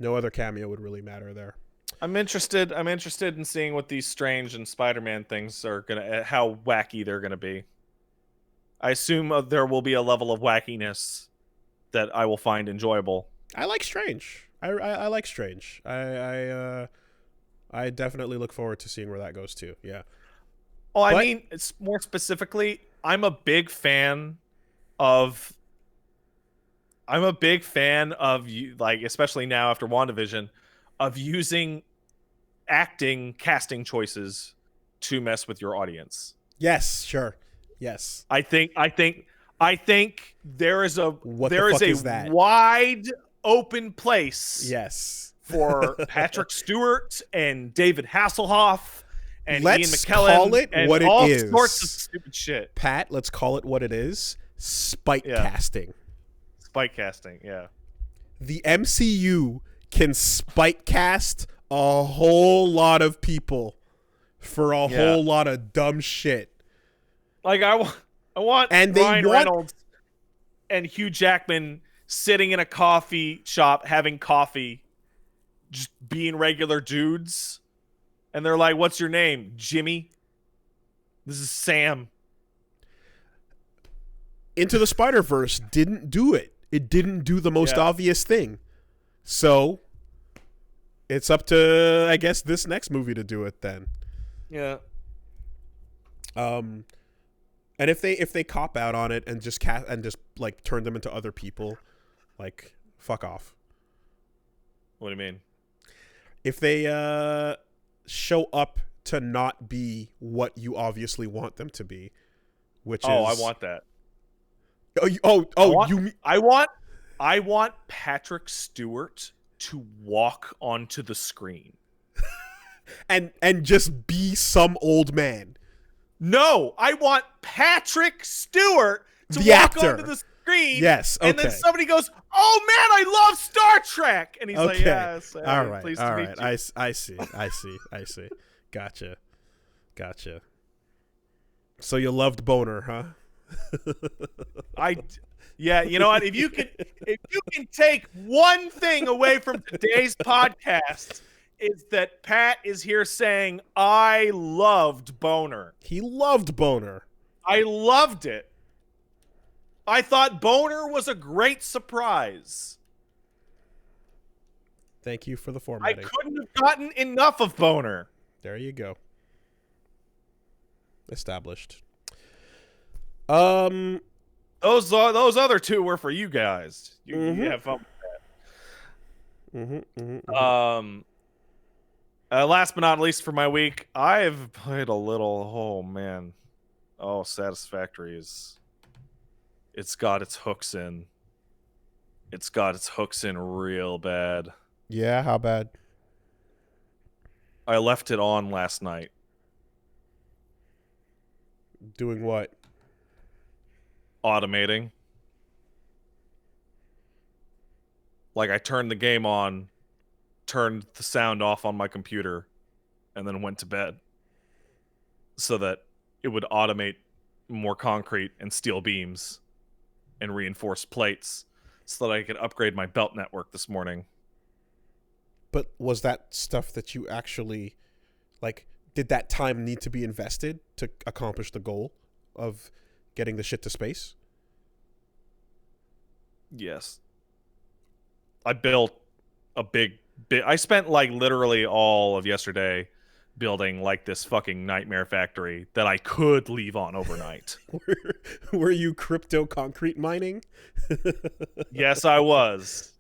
No other cameo would really matter there. I'm interested in seeing what these Strange and Spider-Man things are how wacky they're gonna be. I assume there will be a level of wackiness that I will find enjoyable. I like Strange. I like Strange. I definitely look forward to seeing where that goes to. Yeah. Oh, I mean, it's more specifically, I'm a big fan of you, like, especially now after WandaVision, of using casting choices to mess with your audience. Yes, sure. Yes. I think there is a that? wide open place. Yes. For Patrick Stewart and David Hasselhoff and Let's Ian McKellen call it and what it all is. sorts of stupid shit. Pat, let's call it what it is. Spite casting. Spite casting, yeah. The MCU can spite cast a whole lot of people for a whole lot of dumb shit. Like I want and Ryan Reynolds and Hugh Jackman sitting in a coffee shop having coffee, just being regular dudes, and they're like, "What's your name, Jimmy? This is Sam." Into the Spider-Verse didn't do it. It didn't do the most obvious thing. So it's up to, I guess, this next movie to do it then. Yeah. And if they cop out on it and just like turn them into other people, like, fuck off. What do you mean? If they show up to not be what you obviously want them to be, which is I want that. I want Patrick Stewart to walk onto the screen. and just be some old man. No, I want Patrick Stewart to The walk actor. onto the screen. Yes, okay. And then somebody goes, "Oh man, I love Star Trek," and he's like, Okay. "Yes, All right. pleased All to right. meet you." I see. Gotcha. So you loved Boner, huh? Yeah, you know what? If you can take one thing away from today's podcast, is that Pat is here saying, "I loved Boner." He loved Boner. I loved it. I thought Boner was a great surprise. Thank you for the I formatting. couldn't have gotten enough of Boner. There you go. Established. Those other two were for you guys. You have fun with that. Last but not least for my week, I've played a little. Oh man, Satisfactory it's got its hooks in. It's got its hooks in real bad. Yeah, how bad? I left it on last night. Doing what? Automating. Like I turned the game on, turned the sound off on my computer, and then went to bed so that it would automate more concrete and steel beams and reinforced plates so that I could upgrade my belt network this morning. But was that stuff that you actually, like, did that time need to be invested to accomplish the goal of getting the shit to space? Yes. I built a big I spent like literally all of yesterday building like this fucking nightmare factory that I could leave on overnight. Were you crypto concrete mining? Yes, I was.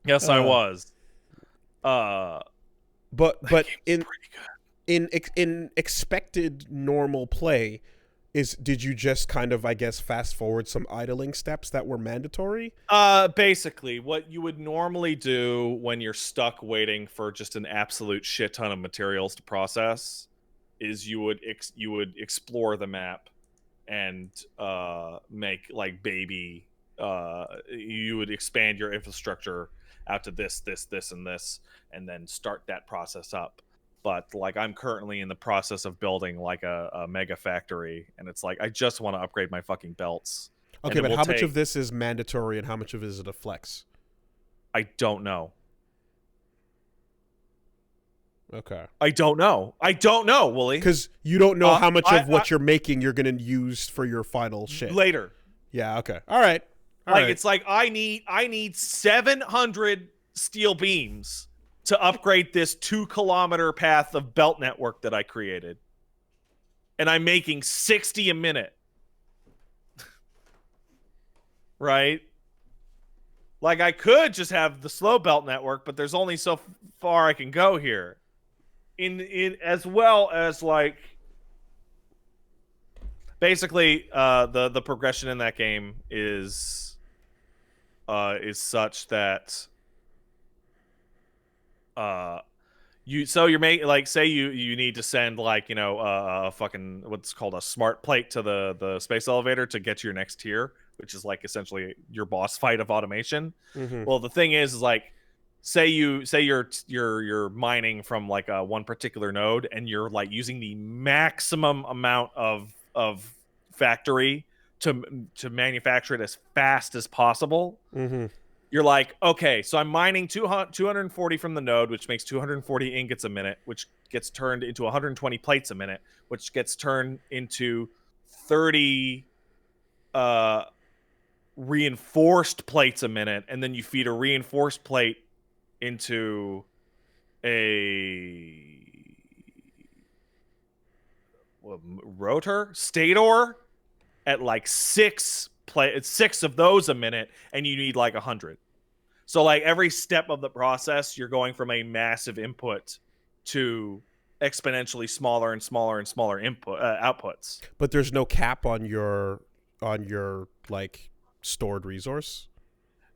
Yes, I was. But in expected normal play, did you just kind of, I guess, fast forward some idling steps that were mandatory? Basically, what you would normally do when you're stuck waiting for just an absolute shit ton of materials to process is you would explore the map and make like baby. You would expand your infrastructure out to this, and then start that process up. But like I'm currently in the process of building like a mega factory, and it's like I just want to upgrade my fucking belts. Okay, but how much of this is mandatory and how much of it is it a flex? I don't know. Okay. I don't know, Wooly. Because you don't know how much of what you're making you're going to use for your final shit. Later. Yeah, okay. All right. It's like I need 700 steel beams to upgrade this 2-kilometer path of belt network that I created. And I'm making 60 a minute. Right? Like I could just have the slow belt network, but there's only so far I can go here. In as well as like basically the progression in that game is such that you're making like say you need to send like a fucking what's called a smart plate to the space elevator to get to your next tier, which is like essentially your boss fight of automation. Well, the thing is like say you're mining from like one particular node and you're like using the maximum amount of factory to manufacture it as fast as possible. You're like, okay, so I'm mining 240 from the node, which makes 240 ingots a minute, which gets turned into 120 plates a minute, which gets turned into 30 reinforced plates a minute, and then you feed a reinforced plate into a rotor stator at like 6 of those a minute, and you need like 100. So like every step of the process, you're going from a massive input to exponentially smaller and smaller and smaller input outputs. But there's no cap on your like stored resource.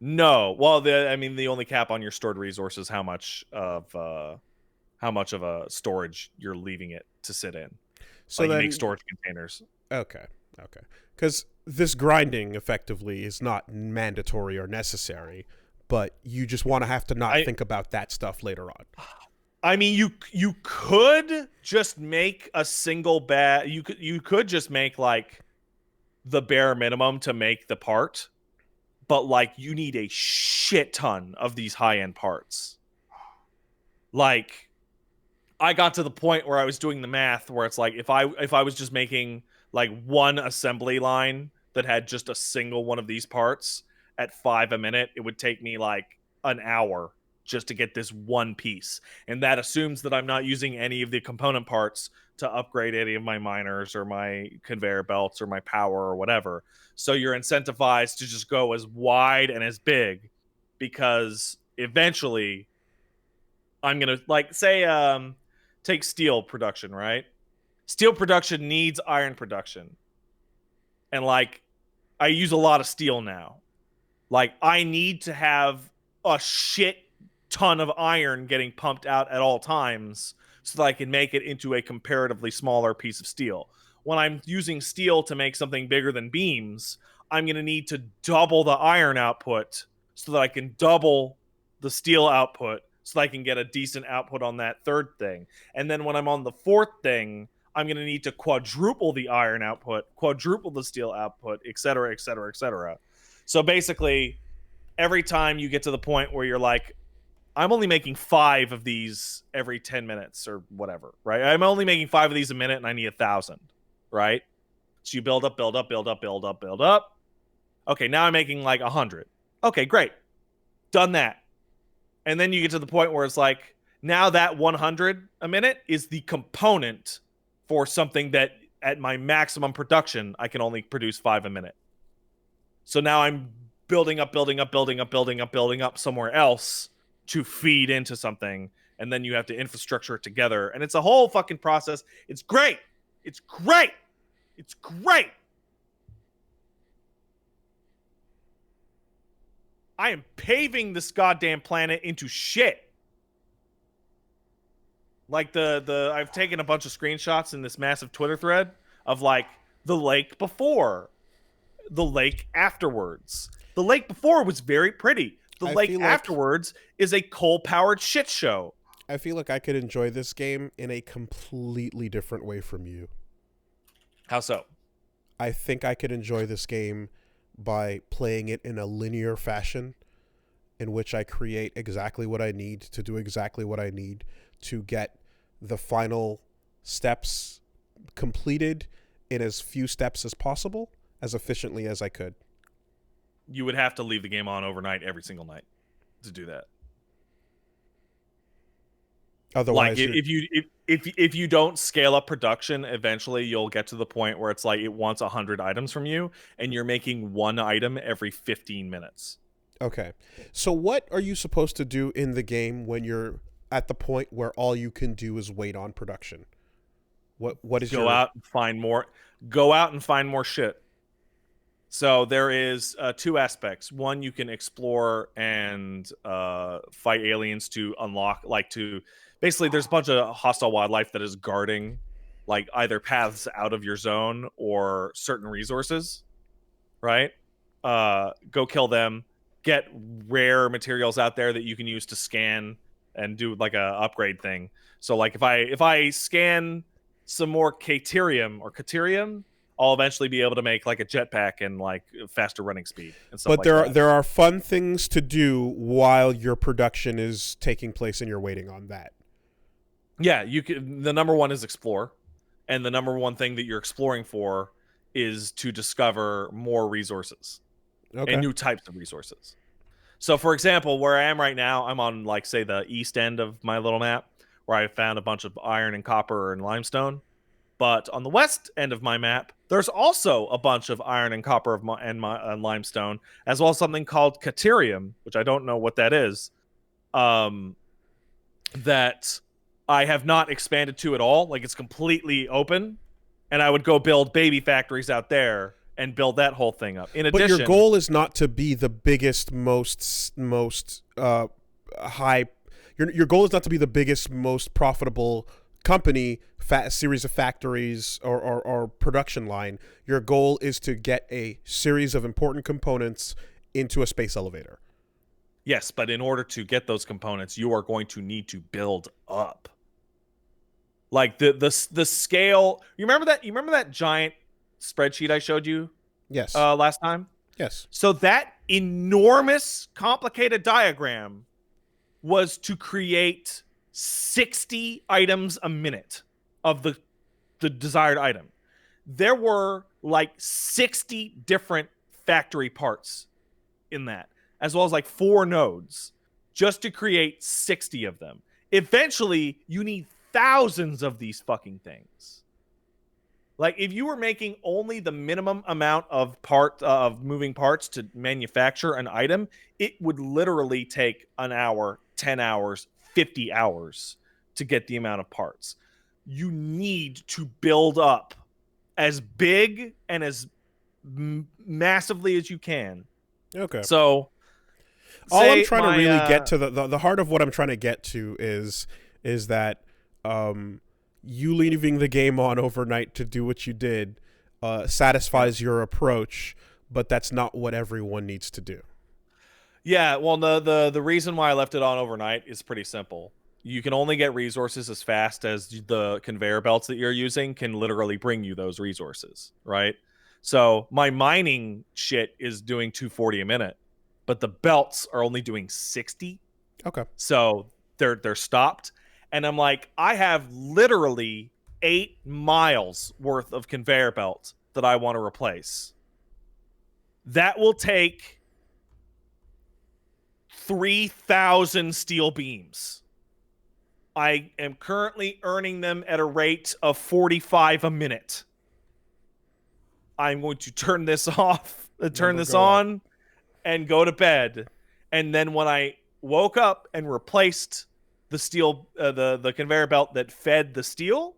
No, well, the only cap on your stored resource is how much of a storage you're leaving it to sit in. So like then you make storage containers. okay, because this grinding effectively is not mandatory or necessary, but you just want to have to not think about that stuff later on. I mean, you could just make a single you could just make like the bare minimum to make the part, but like you need a shit ton of these high-end parts. Like I got to the point where I was doing the math where it's like if I was just making like one assembly line that had just a single one of these parts at 5 a minute, it would take me like an hour just to get this one piece. And that assumes that I'm not using any of the component parts to upgrade any of my miners or my conveyor belts or my power or whatever. So you're incentivized to just go as wide and as big because eventually I'm going to like say take steel production, right? Steel production needs iron production. And like I use a lot of steel now. Like I need to have a shit ton of iron getting pumped out at all times so that I can make it into a comparatively smaller piece of steel. When I'm using steel to make something bigger than beams, I'm going to need to double the iron output so that I can double the steel output so that I can get a decent output on that third thing. And then when I'm on the fourth thing, I'm going to need to quadruple the iron output, quadruple the steel output, et cetera, et cetera, et cetera. So basically, every time you get to the point where you're like, I'm only making 5 of these every 10 minutes or whatever, right? I'm only making 5 of these a minute and I need 1,000, right? So you build up, build up, build up, build up, build up. Okay, now I'm making like 100. Okay, great. Done that. And then you get to the point where it's like, now that 100 a minute is the component for something that at my maximum production, I can only produce 5 a minute. So now I'm building up somewhere else to feed into something, and then you have to infrastructure it together, and it's a whole fucking process. It's great. It's great. It's great. I am paving this goddamn planet into shit. Like I've taken a bunch of screenshots in this massive Twitter thread of like the lake before, the lake afterwards. The lake before was very pretty. The lake afterwards is a coal-powered shit show. I feel like I could enjoy this game in a completely different way from you. How so? I think I could enjoy this game by playing it in a linear fashion in which I create exactly what I need to do exactly what I need to get the final steps completed in as few steps as possible, as efficiently as I could. You would have to leave the game on overnight every single night to do that. Otherwise, like if you don't scale up production, eventually you'll get to the point where it's like it wants 100 items from you, and you're making one item every 15 minutes. Okay, so what are you supposed to do in the game when you're at the point where all you can do is wait on production? What is go out and find more? Go out and find more shit. So there is 2 aspects. One, you can explore and fight aliens to unlock, like to basically there's a bunch of hostile wildlife that is guarding like either paths out of your zone or certain resources, right? Go kill them, get rare materials out there that you can use to scan and do like a upgrade thing. So like if I scan some more Caterium, I'll eventually be able to make like a jetpack and like faster running speed and stuff. But there are fun things to do while your production is taking place and you're waiting on that. Yeah, you can. The number one is explore, and the number one thing that you're exploring for is to discover more resources and new types of resources. So, for example, where I am right now, I'm on like say the east end of my little map, where I found a bunch of iron and copper and limestone. But on the west end of my map, there's also a bunch of iron and copper and limestone, as well as something called caterium, which I don't know what that is, that I have not expanded to at all. Like, it's completely open, and I would go build baby factories out there and build that whole thing up. In addition, but your goal is not to be the biggest, most high. Your goal is not to be the biggest, most profitable company, series of factories or production line. Your goal is to get a series of important components into a space elevator. Yes, but in order to get those components, you are going to need to build up. Like the scale. You remember that giant spreadsheet I showed you? Yes. Last time? Yes. So that enormous, complicated diagram was to create 60 items a minute of the desired item. There were like 60 different factory parts in that, as well as like 4 nodes, just to create 60 of them. Eventually, you need thousands of these fucking things. Like, if you were making only the minimum amount of moving parts to manufacture an item, it would literally take an hour, 10 hours, 50 hours to get the amount of parts. You need to build up as big and as massively as you can. Okay. So, all I'm trying to really get to the heart of what I'm trying to get to is that you leaving the game on overnight to do what you did satisfies your approach, but that's not what everyone needs to do. Yeah, well, the reason why I left it on overnight is pretty simple. You can only get resources as fast as the conveyor belts that you're using can literally bring you those resources, right? So my mining shit is doing 240 a minute, but the belts are only doing 60. Okay. So they're stopped. And I'm like, I have literally 8 miles worth of conveyor belt that I want to replace. That will take 3,000 steel beams. I am currently earning them at a rate of 45 a minute. I'm going to turn this off, turn this on, and go to bed. And then when I woke up and replaced the steel, the conveyor belt that fed the steel,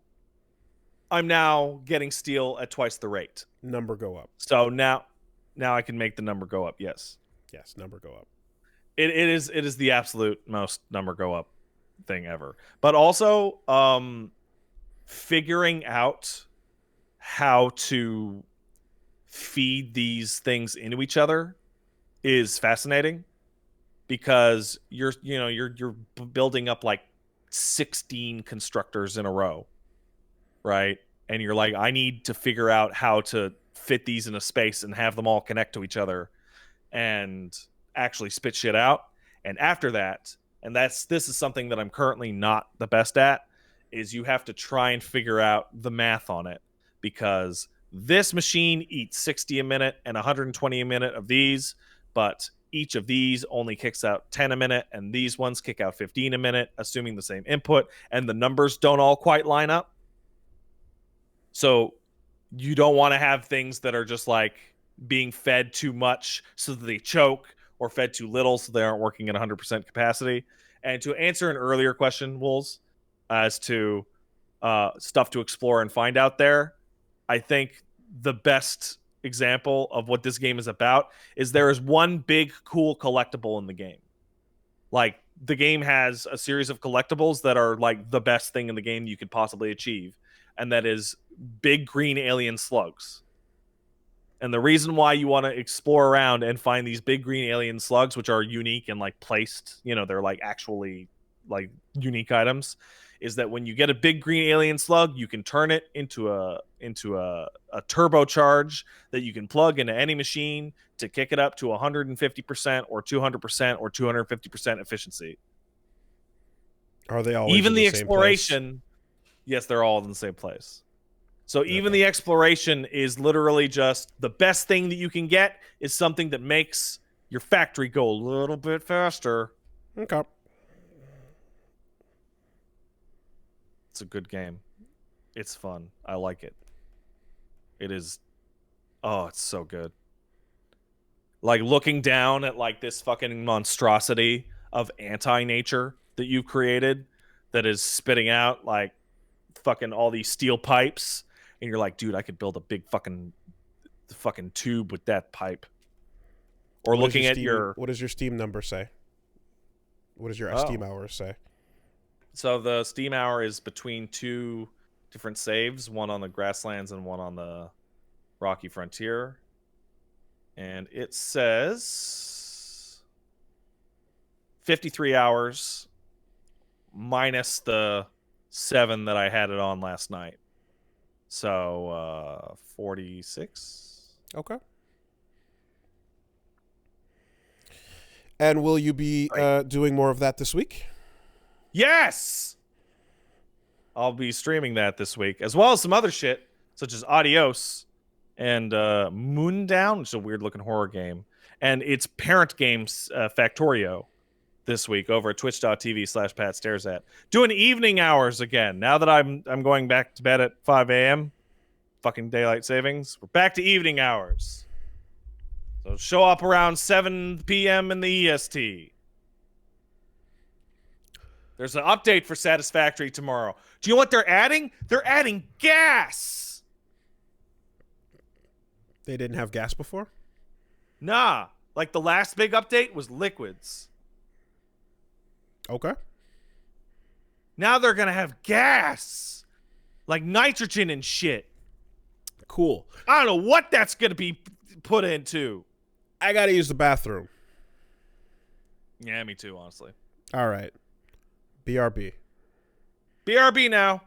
I'm now getting steel at twice the rate. Number go up. So now I can make the number go up. Yes, number go up. It is the absolute most number go up thing ever. But also, figuring out how to feed these things into each other is fascinating, because you're building up like 16 constructors in a row, right? And you're like, I need to figure out how to fit these in a space and have them all connect to each other and actually spit shit out. And after that, and this is something that I'm currently not the best at, is you have to try and figure out the math on it, because this machine eats 60 a minute and 120 a minute of these, but each of these only kicks out 10 a minute, and these ones kick out 15 a minute, assuming the same input, and the numbers don't all quite line up. So you don't want to have things that are just like being fed too much so that they choke, or fed too little so they aren't working at 100% capacity. And to answer an earlier question, Wolves, as to stuff to explore and find out there, I think the best example of what this game is about is there is one big cool collectible in the game. Like, the game has a series of collectibles that are like the best thing in the game you could possibly achieve, and that is big green alien slugs. And the reason why you want to explore around and find these big green alien slugs, which are unique and like placed, they're like actually like unique items, is that when you get a big green alien slug, you can turn it into a turbocharge that you can plug into any machine to kick it up to 150% or 200% or 250% efficiency. Are they always even in the same exploration? place? Yes, they're all in the same place. So even the exploration is literally just the best thing that you can get is something that makes your factory go a little bit faster. Okay. It's a good game. It's fun. I like it. It is. Oh, it's so good. Like looking down at like this fucking monstrosity of anti-nature that you've created that is spitting out like fucking all these steel pipes, and you're like, dude, I could build a big fucking tube with that pipe. Or What does looking your at Steam, your what does your Steam number say? What does your Oh. Steam hours say? So the Steam hour is between two different saves, one on the grasslands and one on the rocky frontier. And it says 53 hours minus the 7 that I had it on last night. So 46. Okay. And will you be doing more of that this week? Yes! I'll be streaming that this week, as well as some other shit, such as Adios and Moondown, which is a weird-looking horror game, and its parent games, Factorio, this week over at twitch.tv/PatStaresAt. Doing evening hours again. Now that I'm going back to bed at 5 a.m., fucking daylight savings, we're back to evening hours. So show up around 7 p.m. in the EST. There's an update for Satisfactory tomorrow. Do you know what they're adding? They're adding gas. They didn't have gas before? Nah. Like the last big update was liquids. Okay. Now they're going to have gas. Like nitrogen and shit. Cool. I don't know what that's going to be put into. I got to use the bathroom. Yeah, me too, honestly. All right. BRB. BRB now.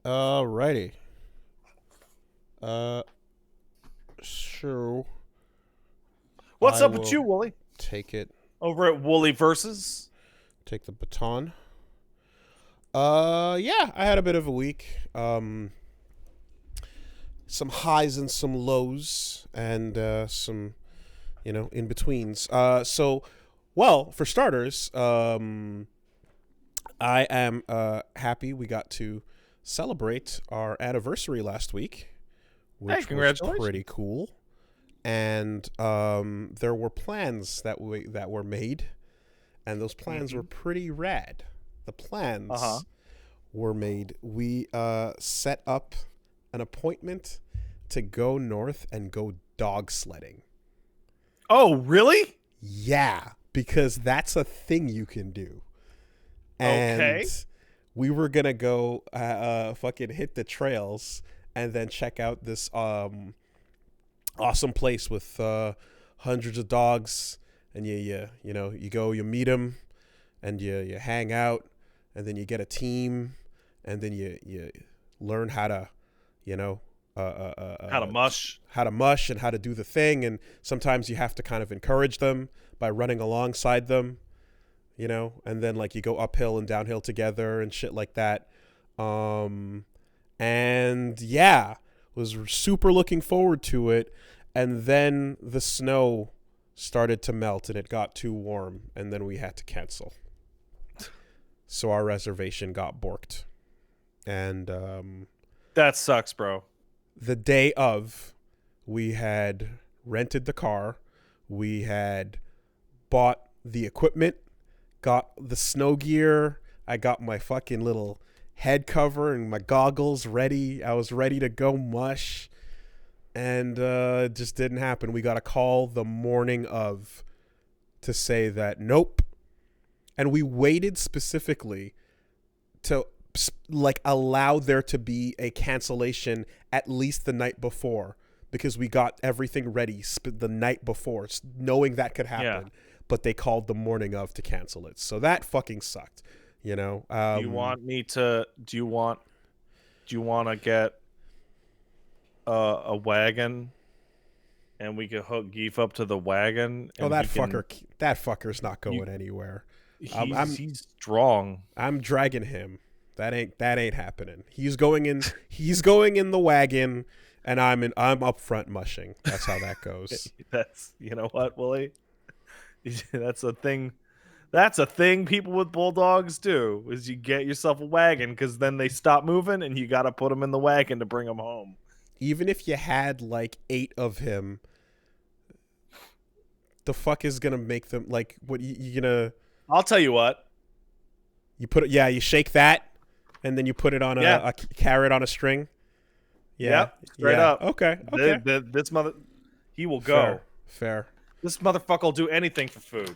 Alrighty. So What's I up with will you, Wooly? take it. Over at Wooly Versus. Take the baton. Yeah, I had a bit of a week. Some highs and some lows, and some, in betweens. Well, for starters, I am happy we got to celebrate our anniversary last week, which was congratulations. pretty cool. And there were plans that were made, and those plans were pretty rad. The plans were made. We set up an appointment to go north and go dog sledding. Oh, really? Yeah, because that's a thing you can do. And Okay. we were gonna go fucking hit the trails and then check out this awesome place with hundreds of dogs, and you go, you meet them, and you hang out, and then you get a team, and then you learn how to How to mush. and how to do the thing. And sometimes you have to kind of encourage them by running alongside them, and then like you go uphill and downhill together and shit like that. And yeah, was super looking forward to it. And then the snow started to melt and it got too warm, and then we had to cancel. So our reservation got borked. And That sucks, bro. the day of, we had rented the car, we had bought the equipment, got the snow gear, I got my fucking little head cover and my goggles ready. I was ready to go mush, and it just didn't happen. We got a call the morning of to say that nope, and we waited specifically to like allow there to be a cancellation at least the night before, because we got everything ready the night before, knowing that could happen. Yeah. But they called the morning of to cancel it, so that fucking sucked. Do you want me to? Do you want to get a wagon, and we can hook Geef up to the wagon? Oh, And that he can- fucker's not going anywhere. He's strong. I'm dragging him. That ain't happening. He's going in the wagon, and I'm up front mushing. That's how that goes. That's, you know what, Willie? That's a thing. That's a thing people with bulldogs do, is you get yourself a wagon, because then they stop moving and you got to put them in the wagon to bring them home. Even if you had like 8 of him, the fuck is gonna make them like what you gonna? I'll tell you what. You put it, yeah, you shake that, and then you put it on a carrot on a string. Yeah, Yep, straight up. Okay. This mother, he will go. Fair. This motherfucker will do anything for food.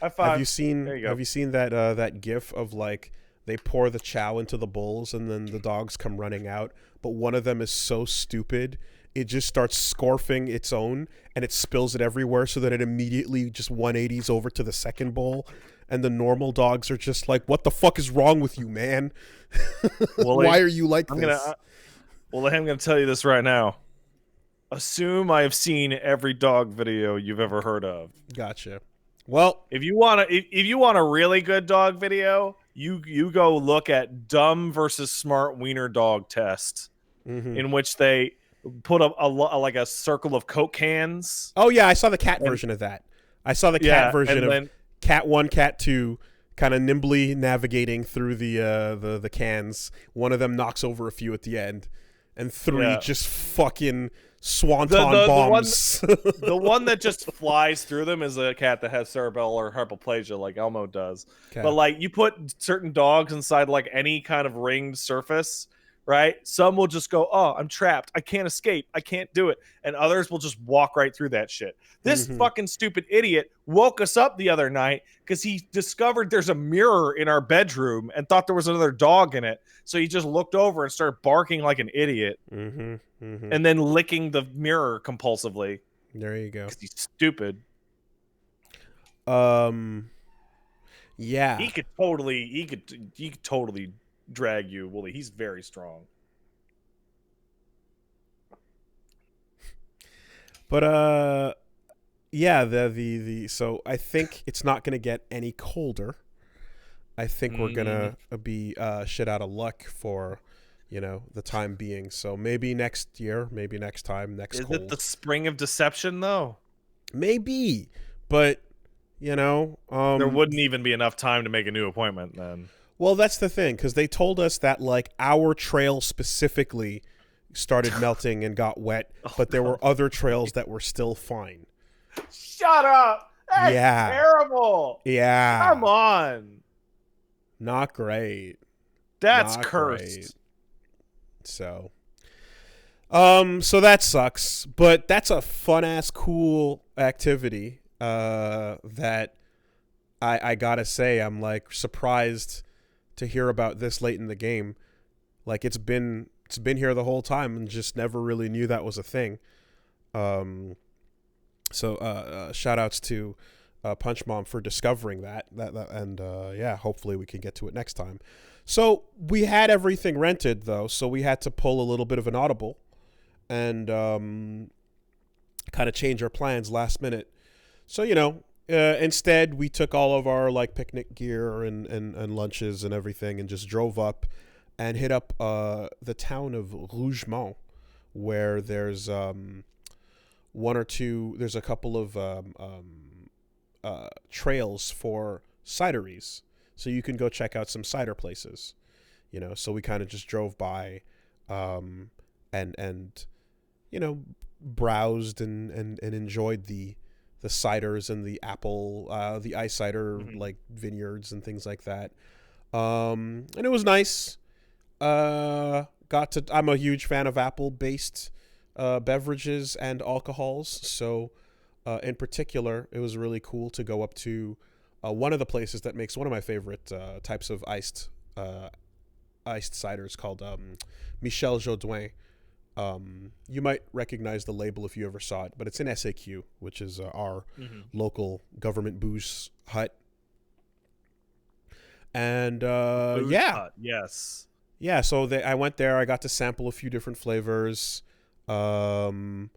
High five. Have you seen There you go. Have you seen that GIF of like they pour the chow into the bowls and then the dogs come running out, but one of them is so stupid it just starts scorfing its own and it spills it everywhere, so that it immediately just 180s over to the second bowl, and the normal dogs are just like, "What the fuck is wrong with you, man? Why are you like this?" I'm gonna tell you this right now. Assume I have seen every dog video you've ever heard of. Gotcha. Well, if you want a really good dog video, you go look at Dumb versus Smart Wiener Dog Test, in which they put like a circle of Coke cans. Oh yeah, I saw the cat version of that. I saw the cat version of Cat 1, Cat 2, kind of nimbly navigating through the cans. One of them knocks over a few at the end, and 3 just fucking swanton bombs. The one that just flies through them is a cat that has cerebellar hypoplasia, like Elmo does. Okay. But like, you put certain dogs inside like any kind of ringed surface, right? Some will just go, "Oh, I'm trapped. I can't escape. I can't do it." And others will just walk right through that shit. This fucking stupid idiot woke us up the other night because he discovered there's a mirror in our bedroom and thought there was another dog in it. So he just looked over and started barking like an idiot. And then licking the mirror compulsively. There you go. Because he's stupid. Yeah. He could totally drag you, Wooly. He's very strong. But yeah, the so I think it's not gonna get any colder. I think we're gonna be shit out of luck for, the time being. So maybe next year, maybe next time, next Is cold. it the spring of deception though? Maybe, but There wouldn't even be enough time to make a new appointment then. Well, that's the thing, because they told us that like our trail specifically started melting and got wet, but there were other trails that were still fine. Shut up! That's Yeah. terrible. Yeah, Come on. not great. That's Not cursed. great. So that sucks, but that's a fun ass cool activity. That I gotta say, I'm like surprised to hear about this late in the game. Like it's been here the whole time and just never really knew that was a thing. So shout outs to Punch Mom for discovering that and yeah, hopefully we can get to it next time. So we had everything rented though, so we had to pull a little bit of an audible and kind of change our plans last minute. So instead we took all of our like picnic gear and lunches and everything and just drove up and hit up the town of Rougemont, where there's there's a couple of trails for cideries, so you can go check out some cider places. So we kind of just drove by and browsed and enjoyed the ciders and the apple the ice cider like vineyards and things like that. And it was nice. I'm a huge fan of apple based beverages and alcohols, so in particular it was really cool to go up to one of the places that makes one of my favorite types of iced ciders called Michel Jaudoin. You might recognize the label if you ever saw it, but it's in SAQ, which is our local government booze hut. And yes. Yeah, so I went there. I got to sample a few different flavors, and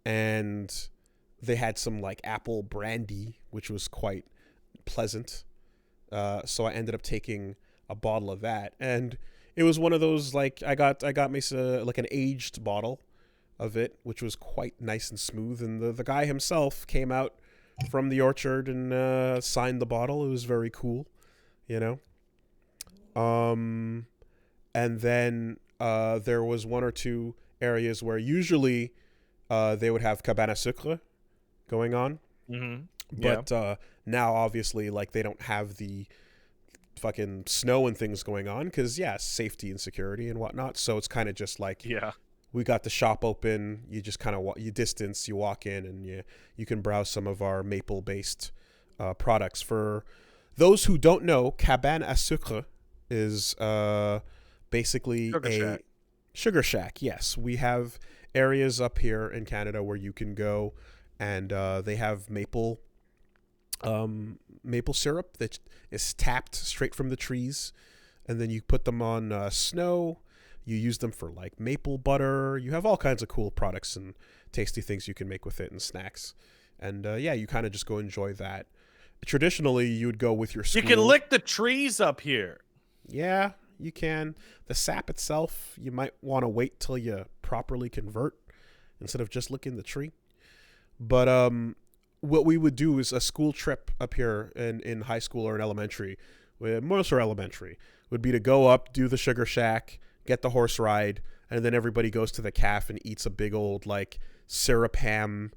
they had some like apple brandy, which was quite pleasant. So I ended up taking a bottle of that, and it was one of those like I got me like an aged bottle of it, which was quite nice and smooth. And the guy himself came out from the orchard and signed the bottle. It was very cool, And then there was one or two areas where usually they would have cabane à sucre going on. But now obviously like they don't have the fucking snow and things going on because safety and security and whatnot. So it's kind of just like we got the shop open. You just kind of you distance, you walk in, and you can browse some of our maple based products. For those who don't know, cabane à sucre is basically sugar shack. Yes, we have areas up here in Canada where you can go and they have maple syrup that is tapped straight from the trees, and then you put them on snow. You use them for like maple butter. You have all kinds of cool products and tasty things you can make with it and snacks. And you kind of just go enjoy that. Traditionally, you would go with your school. You can lick the trees up here. Yeah, you can. The sap itself, you might want to wait till you properly convert instead of just licking the tree. But what we would do is a school trip up here in high school or in elementary, most are elementary, would be to go up, do the sugar shack, get the horse ride, and then everybody goes to the caf and eats a big old like syrup ham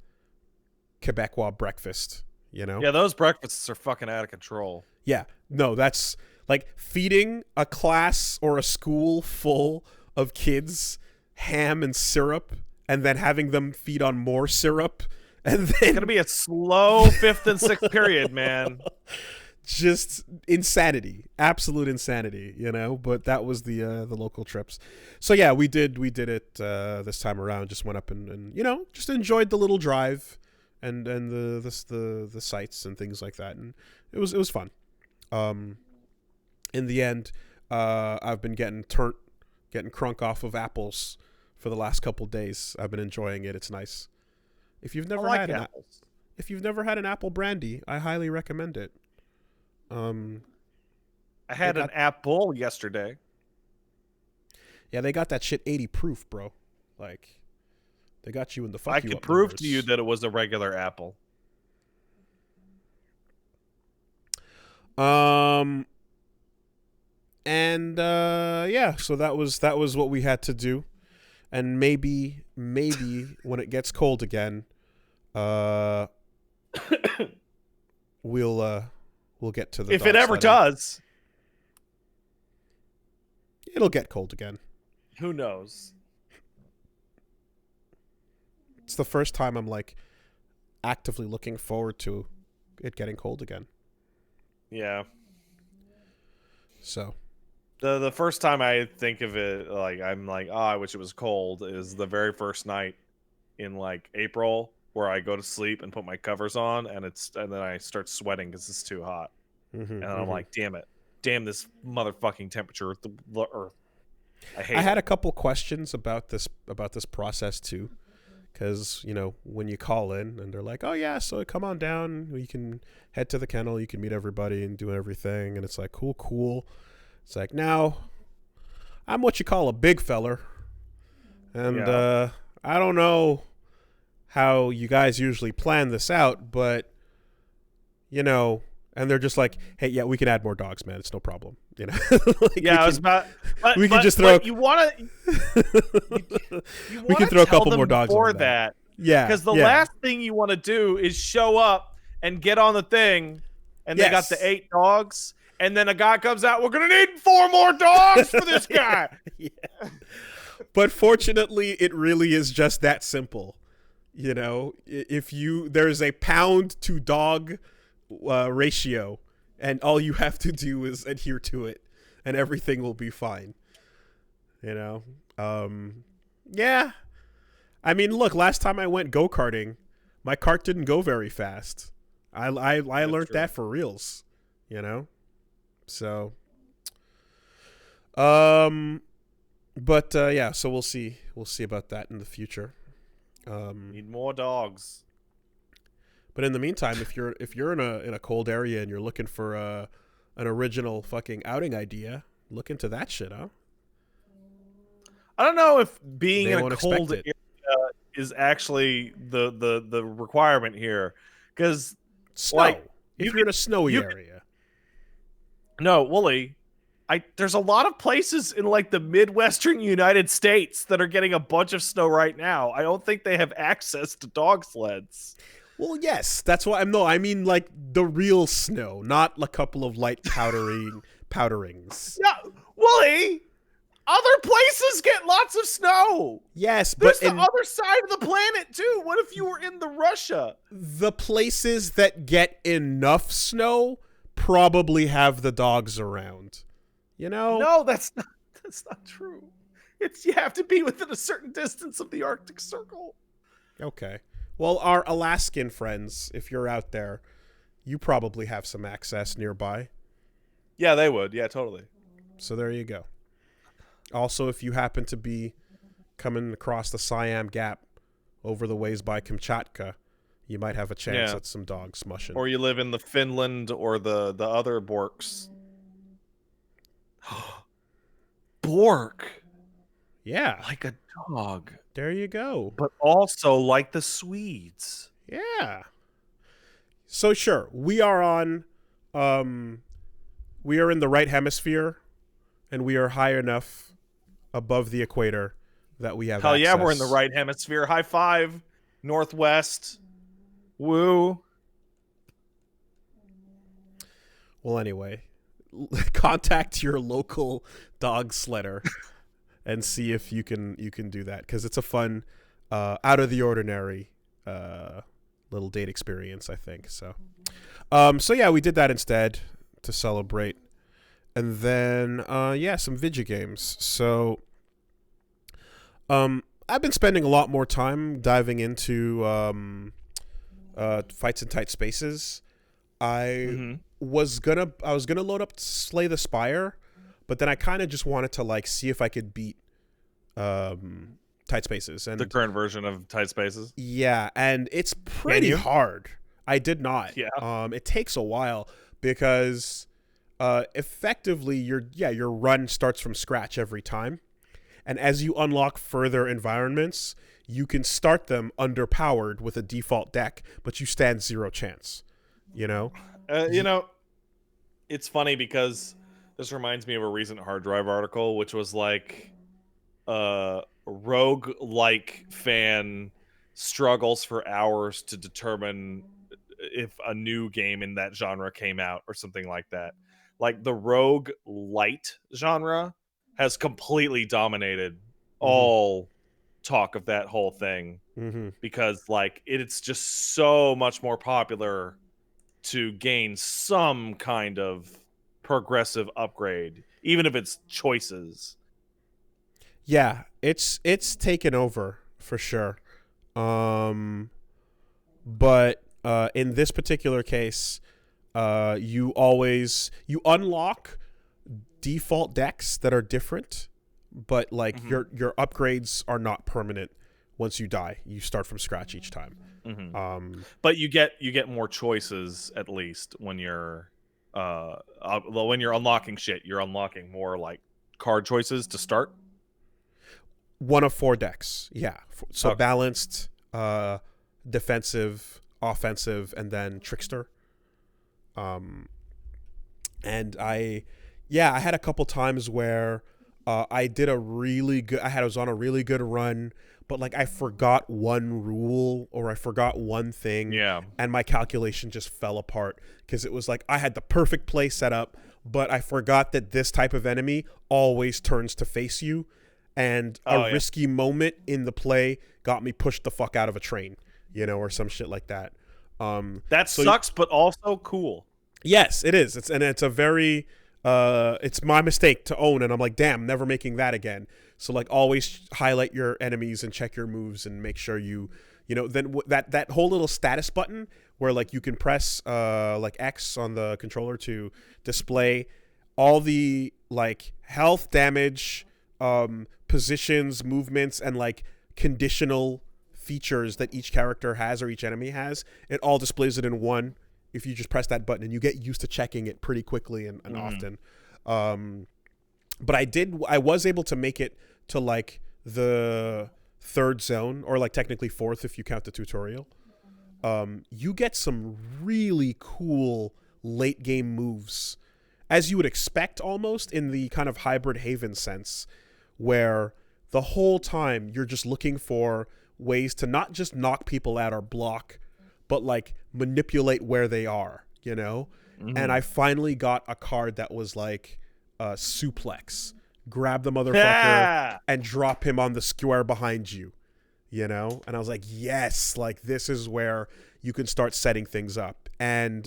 Quebecois breakfast. Yeah, those breakfasts are fucking out of control. Yeah, no, that's like feeding a class or a school full of kids ham and syrup and then having them feed on more syrup. And then it's gonna be a slow 5th and 6th period, man. Just insanity, absolute insanity, But that was the local trips. So yeah, we did it this time around. Just went up and just enjoyed the little drive and the sights and things like that, and it was fun. In the end, I've been getting crunk off of apples for the last couple days. I've been enjoying it. It's nice. If you've never had apples. If you've never had an apple brandy, I highly recommend it. I had an apple yesterday. Yeah, they got that shit 80 proof, bro. Like, they got you in the fuck I you could up prove numbers. to you that it was a regular apple. Yeah, so that was what we had to do. And maybe when it gets cold again, we'll get to the If dog it ever sledding. does. It'll get cold again. Who knows? It's the first time I'm like actively looking forward to it getting cold again. Yeah. So The first time I think of it, like I'm like, oh, I wish it was cold, is the very first night in like April where I go to sleep and put my covers on, and then I start sweating because it's too hot, and I'm like, damn this motherfucking temperature of the earth. I had a couple questions about this process too, because when you call in and they're like, oh yeah, so come on down, you can head to the kennel, you can meet everybody and do everything, and it's like cool. It's like, now I'm what you call a big feller, and I don't know how you guys usually plan this out, but and they're just like, hey, yeah, we can add more dogs, man, it's no problem. Like, yeah, I was about. We can just throw. You want to. We can throw a couple more dogs before on that. Yeah, because the last thing you want to do is show up and get on the thing, and they got the 8 dogs, and then a guy comes out. We're gonna need 4 more dogs for this guy. Yeah. But fortunately, it really is just that simple. If there's a pound to dog ratio, and all you have to do is adhere to it, and everything will be fine. Yeah. I mean, look, last time I went go-karting, my cart didn't go very fast. I learned that for reals, So, but yeah, so we'll see about that in the future. Need more dogs. But in the meantime, if you're in a cold area and you're looking for an original fucking outing idea, look into that shit, huh? I don't know if being in a cold area is actually the requirement here, because if you're in a snowy area. No, Wooly, there's a lot of places in like the Midwestern United States that are getting a bunch of snow right now. I don't think they have access to dog sleds. Well, yes, that's why I mean like the real snow, not a couple of light powderings. Yeah, Wooly, other places get lots of snow. Yes, there's but the other side of the planet too. What if you were in the Russia? The places that get enough snow probably have the dogs around. No, that's not true. You have to be within a certain distance of the Arctic Circle. Okay. Well, our Alaskan friends, if you're out there, you probably have some access nearby. Yeah, they would. Yeah, totally. So there you go. Also, if you happen to be coming across the Siam Gap over the ways by Kamchatka, you might have a chance at some dogs mushing. Or you live in the Finland or the other Borks. Bork. Yeah. Like a dog. There you go. But also like the Swedes. Yeah. So sure, we are in the right hemisphere, and we are high enough above the equator that we have Hell access. yeah, we're in the right hemisphere. High five. Northwest. Woo. Well, anyway, contact your local dog sledder and see if you can do that, because it's a fun, out of the ordinary little date experience, I think. So yeah, we did that instead to celebrate, and then some video games. So I've been spending a lot more time diving into fights in tight spaces. I was gonna load up Slay the Spire, but then I kind of just wanted to like see if I could beat Tight Spaces and The current version of Tight Spaces. yeah, and it's pretty hard. I did not. Yeah. It takes a while because effectively your run starts from scratch every time. And as you unlock further environments, you can start them underpowered with a default deck, but you stand zero chance, you know? It's funny because this reminds me of a recent hard drive article, which was like rogue-like fan struggles for hours to determine if a new game in that genre came out or something like that. Like the rogue light genre has completely dominated all talk of that whole thing because like it's just so much more popular to gain some kind of progressive upgrade, even if it's choices. Yeah, it's taken over for sure. But in this particular case, you unlock default decks that are different, but like your upgrades are not permanent. Once you die, you start from scratch each time. But you get more choices at least when you're unlocking shit. You're unlocking more like card choices to start. One of 4 decks, yeah. So Okay. Balanced, defensive, offensive, and then Trickster. And I had a couple times where I was on a really good run, but like I forgot one rule or I forgot one thing, and my calculation just fell apart because it was like I had the perfect play set up, but I forgot that this type of enemy always turns to face you, and risky moment in the play got me pushed the fuck out of a train, or some shit like that. That sucks, but also cool. Yes, it is. It's a very it's my mistake to own, and I'm like, damn, never making that again. So like always highlight your enemies and check your moves and make sure then that whole little status button where like you can press like X on the controller to display all the like health, damage, positions, movements, and like conditional features that each character has or each enemy has. It all displays it in one if you just press that button, and you get used to checking it pretty quickly and often. But I was able to make it to like the 3rd zone, or like technically 4th if you count the tutorial. You get some really cool late game moves, as you would expect almost in the kind of hybrid Haven sense, where the whole time you're just looking for ways to not just knock people out or block, but like manipulate where they are, And I finally got a card that was like suplex. Grab the motherfucker and drop him on the square behind you, And I was like, yes, like this is where you can start setting things up. And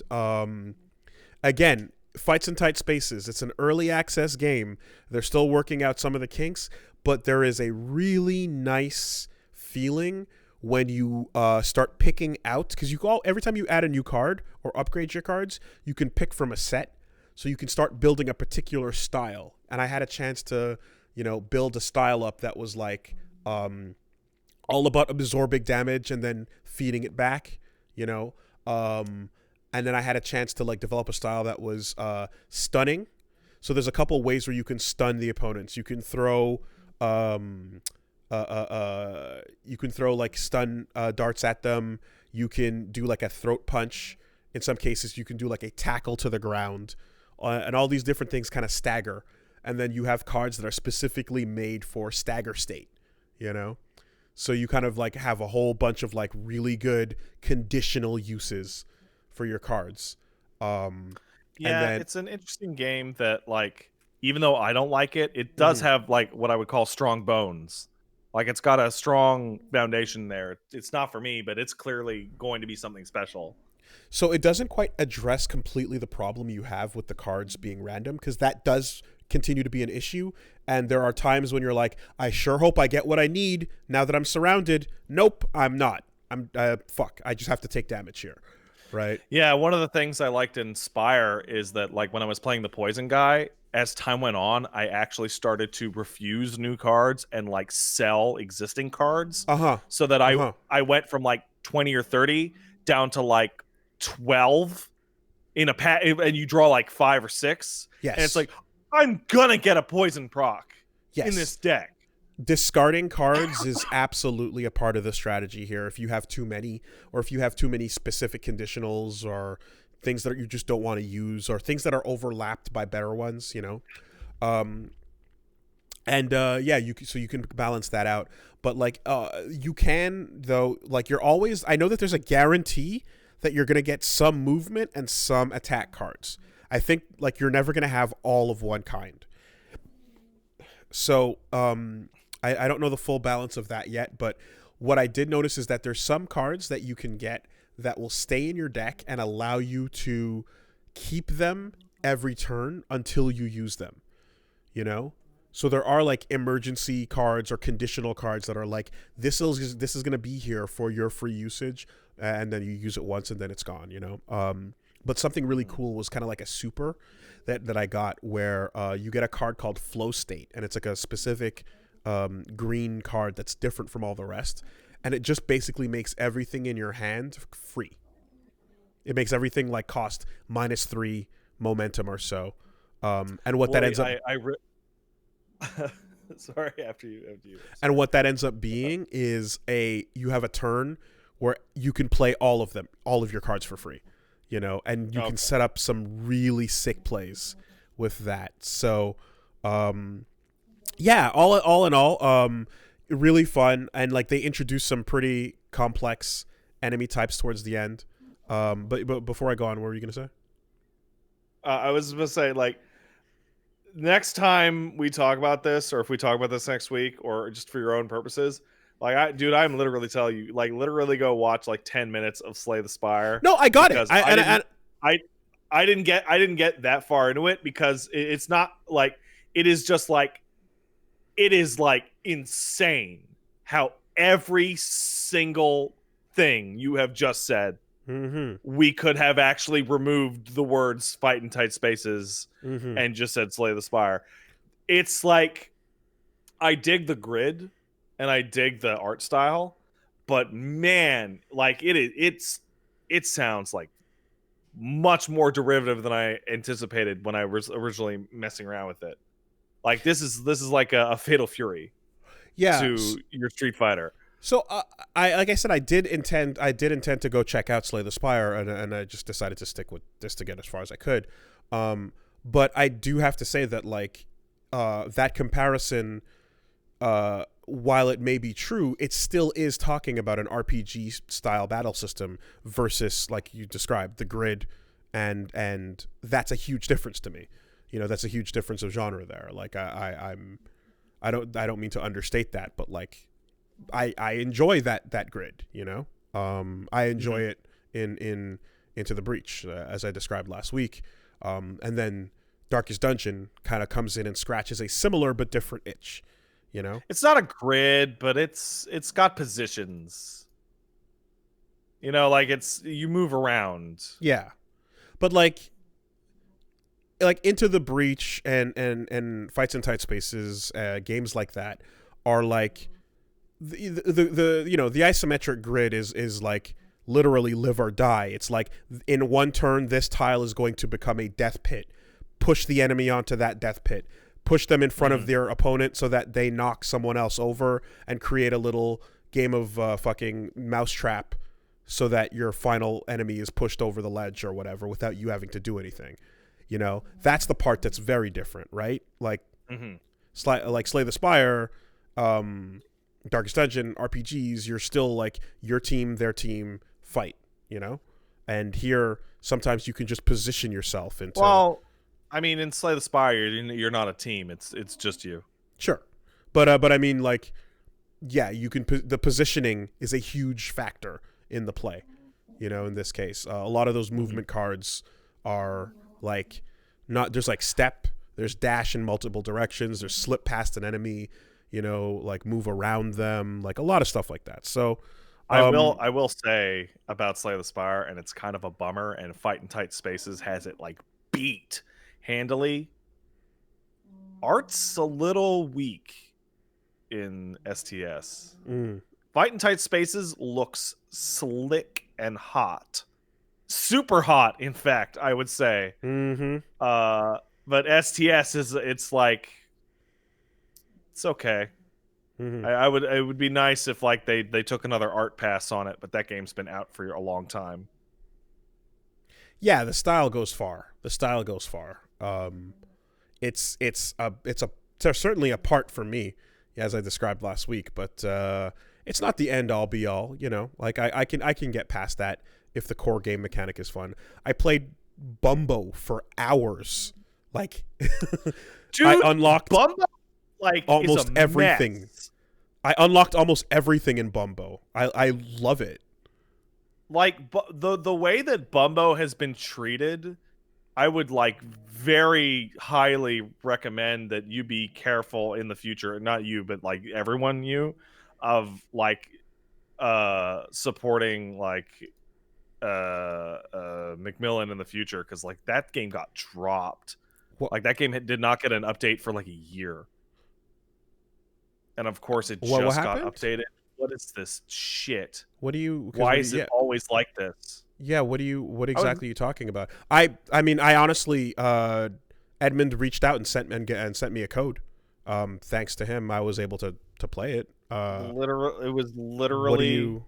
again, Fights in Tight Spaces. It's an early access game. They're still working out some of the kinks, but there is a really nice feeling when you start picking out, because every time you add a new card or upgrade your cards, you can pick from a set, so you can start building a particular style. And I had a chance to build a style up that was like all about absorbing damage and then feeding it back, and then I had a chance to like develop a style that was stunning. So there's a couple ways where you can stun the opponents. You can throw like stun darts at them. You can do like a throat punch. In some cases, you can do like a tackle to the ground, and all these different things kind of stagger. And then you have cards that are specifically made for stagger state, So you kind of like have a whole bunch of like really good conditional uses for your cards. It's an interesting game that like, even though I don't like it, it does have like what I would call strong bones. Like it's got a strong foundation there. It's not for me, but it's clearly going to be something special. So it doesn't quite address completely the problem you have with the cards being random, because that does continue to be an issue. And there are times when you're like, I sure hope I get what I need now that I'm surrounded. Nope, I'm not. I just have to take damage here. right? Yeah, one of the things I liked in Spire is that, like, when I was playing the poison guy, as time went on, I actually started to refuse new cards and like sell existing cards, Uh-huh. so that Uh-huh. I went from like 20 or 30 down to like 12 in a pack, and you draw like 5 or 6, Yes. and it's like, I'm gonna get a poison proc in this deck. Discarding cards is absolutely a part of the strategy here. If you have too many, or if you have too many specific conditionals or things that you just don't want to use, or things that are overlapped by better ones, you know. Yeah, you can balance that out. But like you can, though, like you're always, I know that there's a guarantee that you're going to get some movement and some attack cards. I think like you're never going to have all of one kind. So I don't know the full balance of that yet, but what I did notice is that there's some cards that you can get that will stay in your deck and allow you to keep them every turn until you use them, you know? So there are like emergency cards or conditional cards that are like, this is going to be here for your free usage, and then you use it once and then it's gone, you know? But something really cool was kind of like a super that I got where you get a card called Flow State, and it's like a specific green card that's different from all the rest, and it just basically makes everything in your hand free. It makes everything like cost -3 momentum or so, and what that ends up sorry, after you. And what that ends up being is you have a turn where you can play all of your cards for free, you know, and you can set up some really sick plays with that. So yeah, all in all, really fun, and like they introduced some pretty complex enemy types towards the end. But before I go on, what were you gonna say? I was gonna say, like, next time we talk about this, or if we talk about this next week, or just for your own purposes, like, I'm literally telling you, like, literally go watch like 10 minutes of Slay the Spire. No, I got it. I didn't get that far into it because it's not like, it is just like, it is like insane how every single thing you have just said, we could have actually removed the words fight in tight spaces and just said Slay the Spire. It's like, I dig the grid and I dig the art style, but man, like it sounds like much more derivative than I anticipated when I was originally messing around with it. Like, this is like a Fatal Fury to your Street Fighter. So I like I said, I did intend to go check out Slay the Spire, and I just decided to stick with this to get as far as I could. But I do have to say that like that comparison, while it may be true, it still is talking about an RPG style battle system versus, like you described, the grid, and that's a huge difference to me. You know, that's a huge difference of genre there. Like I don't mean to understate that, but like I enjoy that grid, you know. I enjoy it in Into the Breach, as I described last week, and then Darkest Dungeon kind of comes in and scratches a similar but different itch, you know. It's not a grid, but it's got positions. You know, like you move around. Yeah, but like Into the Breach and Fights in Tight Spaces, games like that are like. The you know, the isometric grid is like literally live or die. It's like in one turn this tile is going to become a death pit. Push the enemy onto that death pit. Push them in front of their opponent so that they knock someone else over and create a little game of fucking mousetrap so that your final enemy is pushed over the ledge or whatever without you having to do anything. You know, that's the part that's very different, right? Like Slay the Spire, Darkest Dungeon, RPGs, you're still like your team, their team, fight, you know? And here, sometimes you can just position yourself into... Well, I mean, in Slay the Spire, you're not a team. It's just you. Sure. But I mean, like, yeah, you can... The positioning is a huge factor in the play, you know, in this case. A lot of those movement cards are, like, not... There's, like, step. There's dash in multiple directions. There's slip past an enemy. You know, like move around them, like a lot of stuff like that. So I will say about Slay the Spire, and it's kind of a bummer, and Fight in Tight Spaces has it like beat handily. Art's a little weak in STS. Fight in Tight Spaces looks slick and hot. Super hot, in fact, I would say. But STS it's like it's okay. It would be nice if like they took another art pass on it, but that game's been out for a long time. Yeah, the style goes far. It's certainly a part for me, as I described last week, but it's not the end all be all, you know. Like I can get past that if the core game mechanic is fun. I played Bumbo for hours. Like Dude, I unlocked Bumbo like almost is a everything. mess. I unlocked almost everything in Bumbo. I love it. Like the way that Bumbo has been treated, I would like very highly recommend that you be careful in the future. Not you, but like everyone of like supporting like Macmillan in the future, because like that game got dropped. Like that game did not get an update for like a year. And of course it just got updated. What is this shit? Why is it always like this? Yeah, what exactly are you talking about? I mean, I honestly Edmund reached out and sent me a code. Thanks to him, I was able to play it. It was literally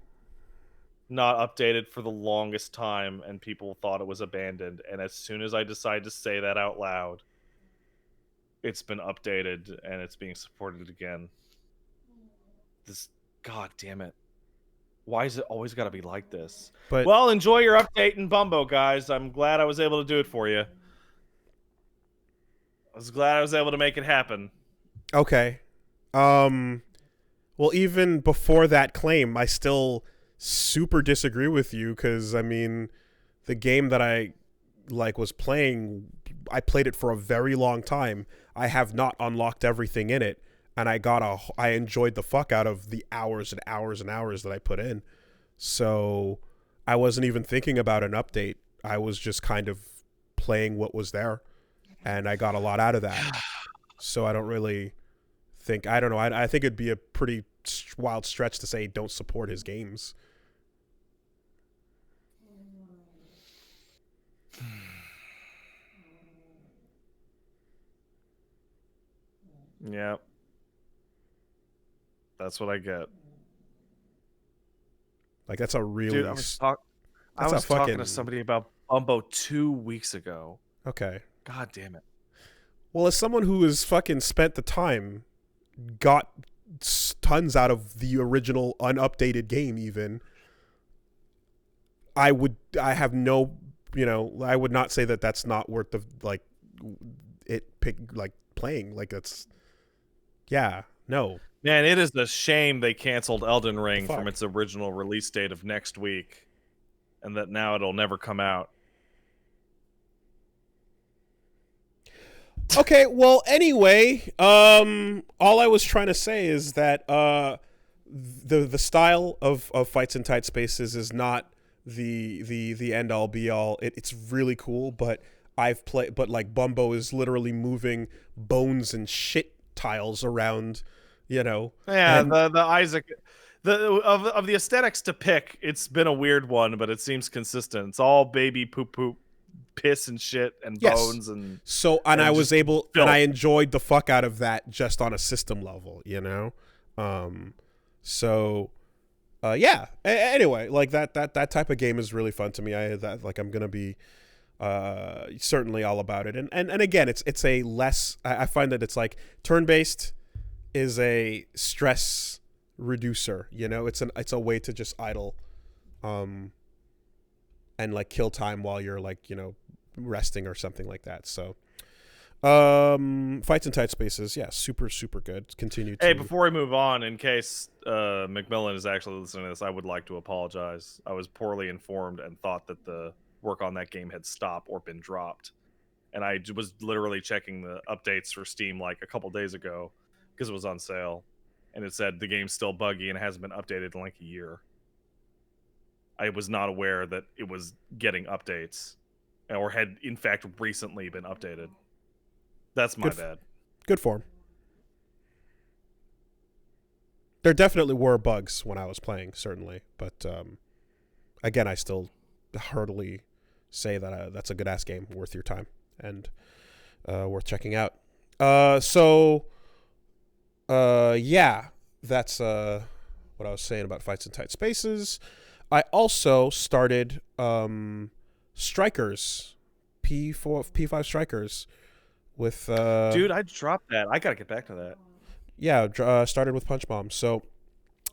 not updated for the longest time, and people thought it was abandoned. And as soon as I decided to say that out loud, it's been updated and it's being supported again. God damn it. Why is it always got to be like this? But, well, enjoy your update in Bumbo, guys. I'm glad I was able to do it for you. I was glad I was able to make it happen. Okay. Well, even before that claim, I still super disagree with you, because I mean, the game that I was playing, I played it for a very long time. I have not unlocked everything in it, and I enjoyed the fuck out of the hours and hours and hours that I put in. So I wasn't even thinking about an update. I was just kind of playing what was there, and I got a lot out of that. So I don't really think, I don't know, I think it'd be a pretty wild stretch to say don't support his games. Yeah. That's what I get. Like, that's a really... Dude, I was talking to somebody about Bumbo 2 weeks ago. Okay. God damn it. Well, as someone who has fucking spent the time, got tons out of the original unupdated game even, I would not say that that's not worth the, like, playing. Like, that's... Yeah, no. Man, it is a shame they canceled Elden Ring from its original release date of next week, and that now it'll never come out. Okay, well, anyway, all I was trying to say is that the style of Fights in Tight Spaces is not the end all be all. It's really cool, but like Bumbo is literally moving bones and shit tiles around, you know. Yeah, the Isaac, of the aesthetics to pick, it's been a weird one, but it seems consistent. It's all baby poop, piss and shit and bones and so, and I was able, and I enjoyed the fuck out of that just on a system level, you know. Yeah. Anyway, like that type of game is really fun to me. I'm gonna be certainly all about it. And again, it's a less. I find that it's like turn-based is a stress reducer. You know, it's a way to just idle, and like kill time while you're like, you know, resting or something like that. So, Fights in Tight Spaces, yeah, super good. Continue. Hey, before we move on, in case Macmillan is actually listening to this, I would like to apologize. I was poorly informed and thought that the work on that game had stopped or been dropped, and I was literally checking the updates for Steam like a couple days ago because it was on sale, and it said the game's still buggy and it hasn't been updated in like a year. I was not aware that it was getting updates, or had in fact recently been updated. That's my bad. Good form. There definitely were bugs when I was playing, certainly, but again, I still heartily say that that's a good ass game, worth your time, and worth checking out. Yeah, that's what I was saying about fights in tight spaces. I also started Strikers, P5 Strikers with Dude, I dropped that. I gotta get back to that. Yeah, started with Punch Bomb, so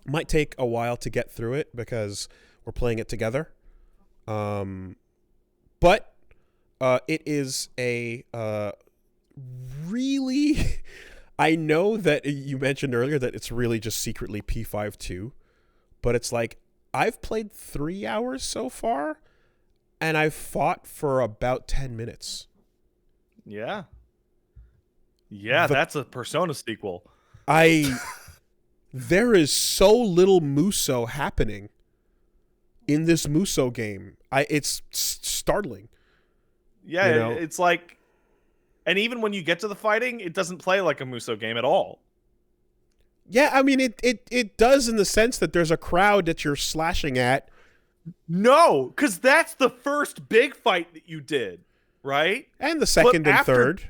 might take a while to get through it because we're playing it together. But it is a really. I know that you mentioned earlier that it's really just secretly P5 too, but it's like I've played 3 hours so far, and I've fought for about 10 minutes. Yeah. Yeah, that's a Persona sequel. There is so little Muso happening in this Muso game. It's startling. Yeah, you know? It's like, and even when you get to the fighting, it doesn't play like a Muso game at all. Yeah, I mean it does in the sense that there's a crowd that you're slashing at. No, because that's the first big fight that you did, right? And the second and third.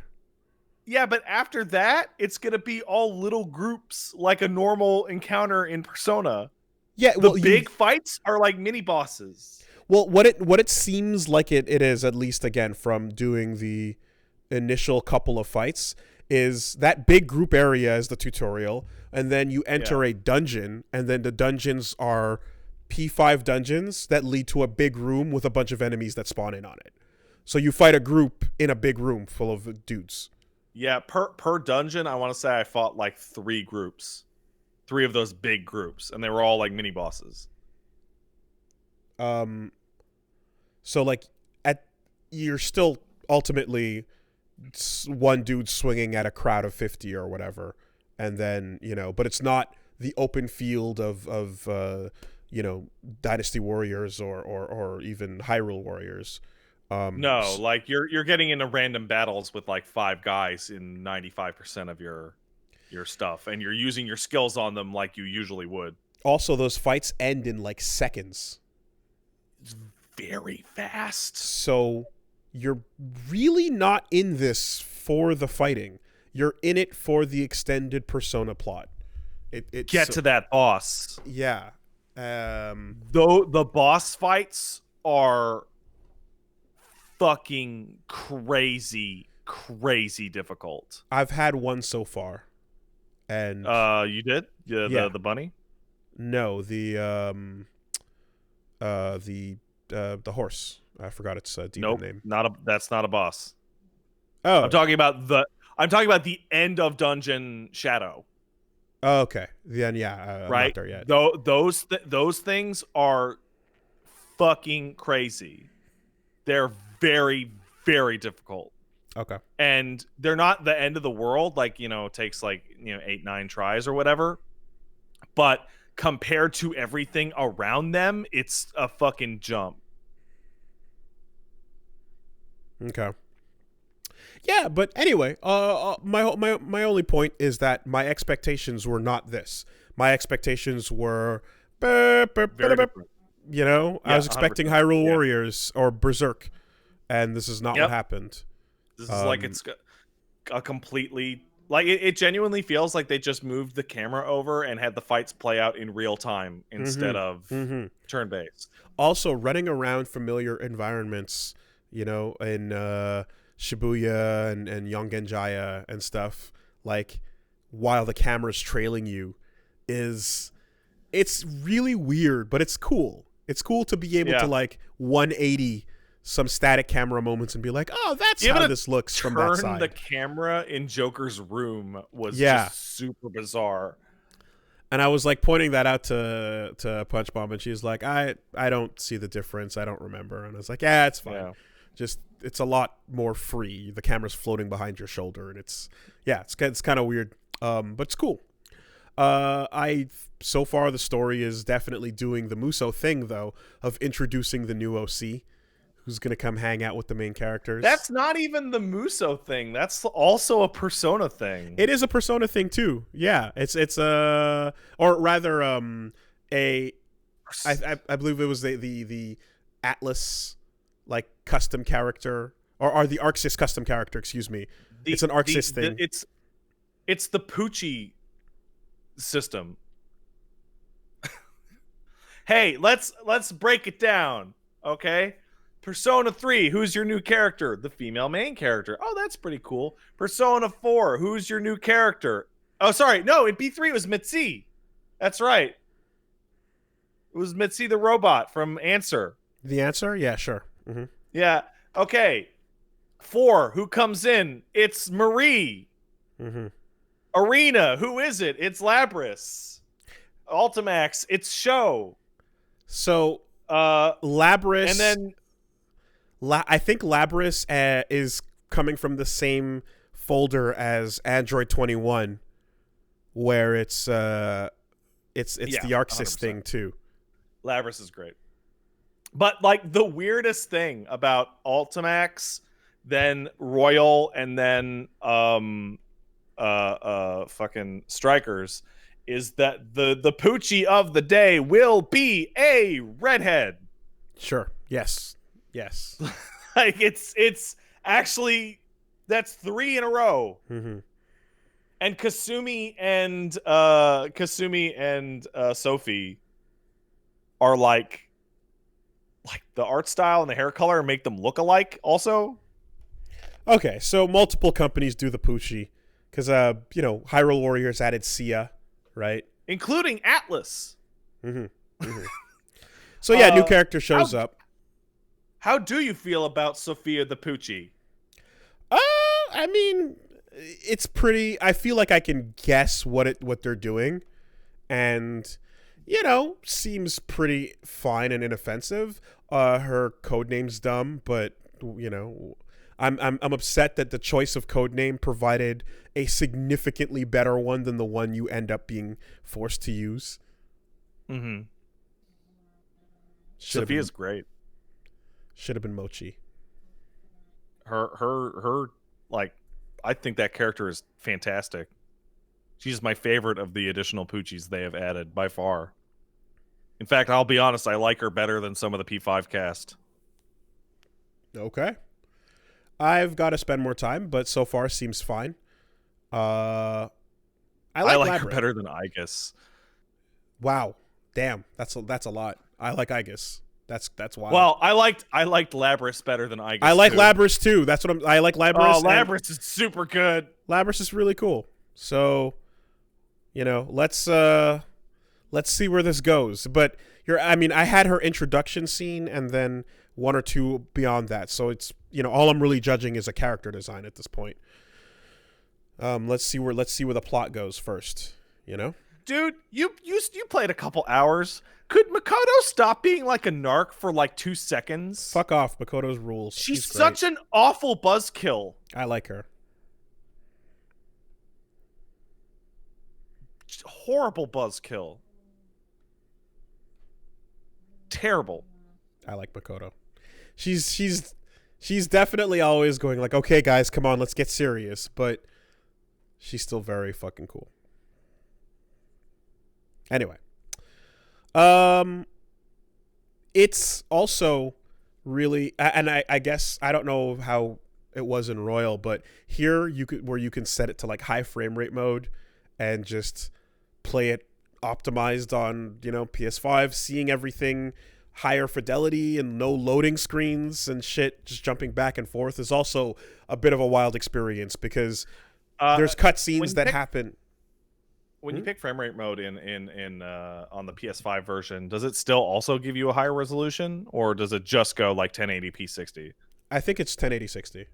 Yeah, but after that, it's going to be all little groups like a normal encounter in Persona. Yeah, the big fights are like mini bosses. Well, what it seems like it is, at least again from doing the initial couple of fights, is that big group area is the tutorial, and then you enter a dungeon, and then the dungeons are P5 dungeons that lead to a big room with a bunch of enemies that spawn in on it. So you fight a group in a big room full of dudes. Yeah, per dungeon, I want to say I fought like 3 groups. 3 of those big groups, and they were all like mini bosses. So like you're still ultimately one dude swinging at a crowd of 50 or whatever, and then but it's not the open field of Dynasty Warriors or even Hyrule Warriors. No, like you're getting into random battles with like 5 guys in 95% of your stuff, and you're using your skills on them like you usually would. Also, those fights end in like seconds. It's very fast. So you're really not in this for the fighting. You're in it for the extended Persona plot. Get to that boss. Yeah. Though the boss fights are fucking crazy difficult. I've had one so far. And you did? The bunny? No, the horse. I forgot its demon name. That's not a boss. Oh. I'm talking about the end of Dungeon Shadow. Oh, okay. Then I'm right? not there yet. Those things are fucking crazy. They're very, very difficult. Okay. And they're not the end of the world, like, it takes like, 8-9 tries or whatever. But compared to everything around them, it's a fucking jump. Okay. Yeah, but anyway, my only point is that my expectations were not this. My expectations were I was expecting Hyrule Warriors or Berserk, and this is not what happened. This is like it's a completely like it genuinely feels like they just moved the camera over and had the fights play out in real time instead of turn-based. Also, running around familiar environments, in Shibuya and Yongenjaya and stuff, like while the camera's trailing you, it's really weird, but it's cool. It's cool to be able to like 180 some static camera moments and be like, oh, that's how this looks from that side. The camera in Joker's room was just super bizarre. And I was like pointing that out to Punch Bomb, and she's like, I don't see the difference. I don't remember. And I was like, yeah, it's fine. Yeah. Just it's a lot more free. The camera's floating behind your shoulder, and it's kind of weird, but it's cool. So far the story is definitely doing the Muso thing though of introducing the new OC, who's gonna come hang out with the main characters. That's not even the Muso thing. That's also a Persona thing. It is a Persona thing too. Yeah, it's or rather a I believe it was the Atlas like custom character or the Arxis custom character. Excuse me. It's an Arxis thing. It's the Poochie system. Hey, let's break it down, okay? Persona 3, who's your new character? The female main character. Oh, that's pretty cool. Persona 4, who's your new character? Oh, sorry. No, in B3 it was Mitzi. That's right. It was Mitzi the robot from Answer. The Answer? Yeah, sure. Mm-hmm. Yeah. Okay. 4, who comes in? It's Marie. Mm-hmm. Arena, who is it? It's Labris. Ultimax, it's Show. So, Labris, and then I think Labris is coming from the same folder as Android 21, where it's the Arxis 100%. thing too. Labris is great. But like the weirdest thing about Ultimax, then Royal, and then fucking Strikers is that the Poochie of the day will be a redhead. Sure. Yes. Like it's actually, that's 3 in a row. Mm-hmm. And Kasumi and Sophie are like the art style and the hair color make them look alike also. Okay, so multiple companies do the Poochie because Hyrule Warriors added Sia, right? Including Atlas. Mm-hmm. Mm-hmm. So yeah, new character shows up. How do you feel about Sophia the Poochie? I mean, it's pretty. I feel like I can guess what they're doing, and seems pretty fine and inoffensive. Her codename's dumb, but I'm upset that the choice of codename provided a significantly better one than the one you end up being forced to use. Mm-hmm. Sophia's great. Should have been Mochi. Her like, I think that character is fantastic. She's my favorite of the additional Poochies they have added by far. In fact, I'll be honest, I like her better than some of the P5 cast. Okay. I've got to spend more time, but so far seems fine. I like her better than Aegis. Wow. Damn. That's a lot. I like Aegis. That's wild. Well, I liked Labris better than Aegis. I like Labris too. That's what I like Labris. Oh, Labris is super good. Labris is really cool. So, let's see where this goes. But I had her introduction scene and then one or two beyond that. So it's all I'm really judging is a character design at this point. Let's see where the plot goes first. Dude, you played a couple hours. Could Makoto stop being like a narc for like 2 seconds? Fuck off, Makoto's rules. She's such an awful buzzkill. I like her. Horrible buzzkill. Terrible. I like Makoto. She's definitely always going like, okay, guys, come on, let's get serious. But she's still very fucking cool. Anyway, it's also really, and I guess I don't know how it was in Royal, but here you can set it to like high frame rate mode and just play it optimized on PS5, seeing everything higher fidelity and no loading screens and shit, just jumping back and forth is also a bit of a wild experience because there's cutscenes that happen. When you pick frame rate mode in on the PS5 version, does it still also give you a higher resolution, or does it just go like 1080p 60? I think it's 1080 60.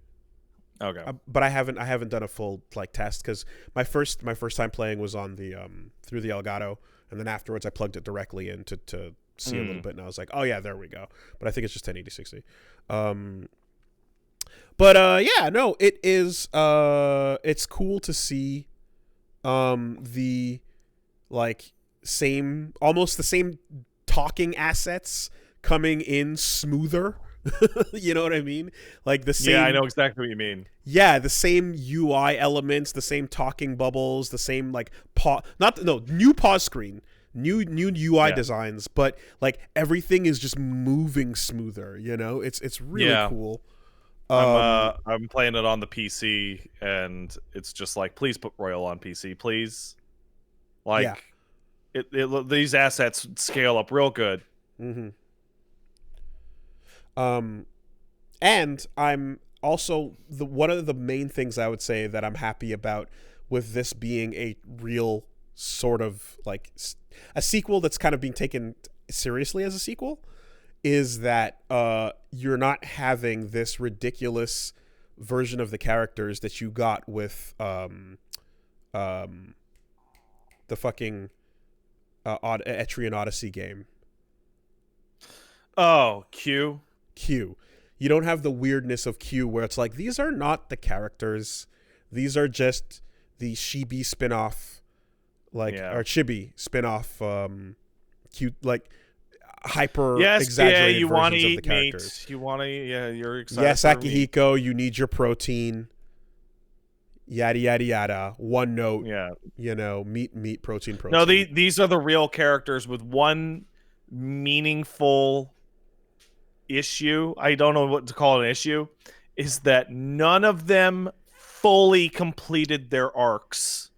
Okay, but I haven't done a full like test because my first time playing was on the through the Elgato, and then afterwards I plugged it directly in to see a little bit, and I was like, oh yeah, there we go. But I think it's just 1080 60. Yeah, no, it is. It's cool to see the like almost the same talking assets coming in smoother. You know what I mean? Like the same. Yeah, I know exactly what you mean. Yeah, the same UI elements, the same talking bubbles, the same like new pause screen, new UI designs, but like everything is just moving smoother. You know, it's really cool. I'm playing it on the PC, and it's just like, please put Royal on PC, please. Like, these assets scale up real good. Mm-hmm. And I'm also one of the main things I would say that I'm happy about with this being a real sort of like a sequel that's kind of being taken seriously as a sequel is that you're not having this ridiculous version of the characters that you got with the fucking Etrian Odyssey game. Oh, Q. You don't have the weirdness of Q where it's like, these are not the characters. These are just the Chibi spin-off, or Chibi spin-off Q, like hyper exaggerated you versions of the characters. Meat. You want to, you're excited. Yes, Akihiko, you need your protein. Yada, yada, yada. One note. Yeah. You know, meat, protein. No, these are the real characters with one meaningful issue. I don't know what to call an issue. Is that none of them fully completed their arcs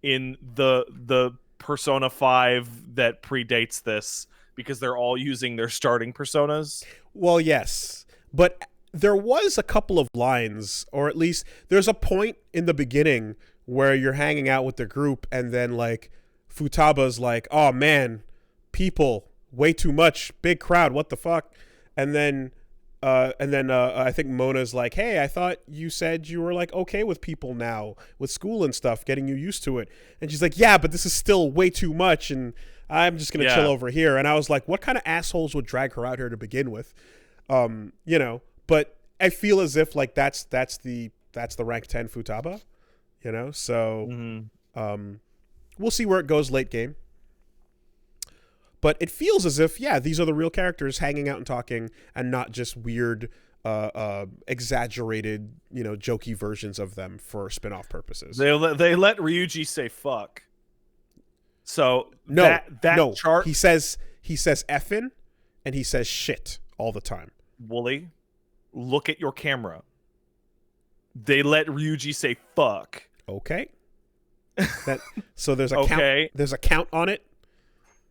in the Persona 5 that predates this, because they're all using their starting personas. Well, yes. But there was a couple of lines, or at least there's a point in the beginning where you're hanging out with the group and then like Futaba's like, oh man, people, way too much, big crowd, what the fuck? And then I think Mona's like, hey, I thought you said you were like okay with people now, with school and stuff, getting you used to it. And she's like, yeah, but this is still way too much, and I'm just gonna chill over here. And I was like, what kind of assholes would drag her out here to begin with? You know, but I feel as if like that's the rank 10 Futaba, you know. So we'll see where it goes late game. But it feels as if, these are the real characters hanging out and talking, and not just weird, exaggerated, you know, jokey versions of them for spin-off purposes. They let Ryuji say fuck. So no, that chart, he says effing, and he says shit all the time. Wooly, look at your camera. They let Ryuji say fuck. Okay. So there's a count. There's a count on it.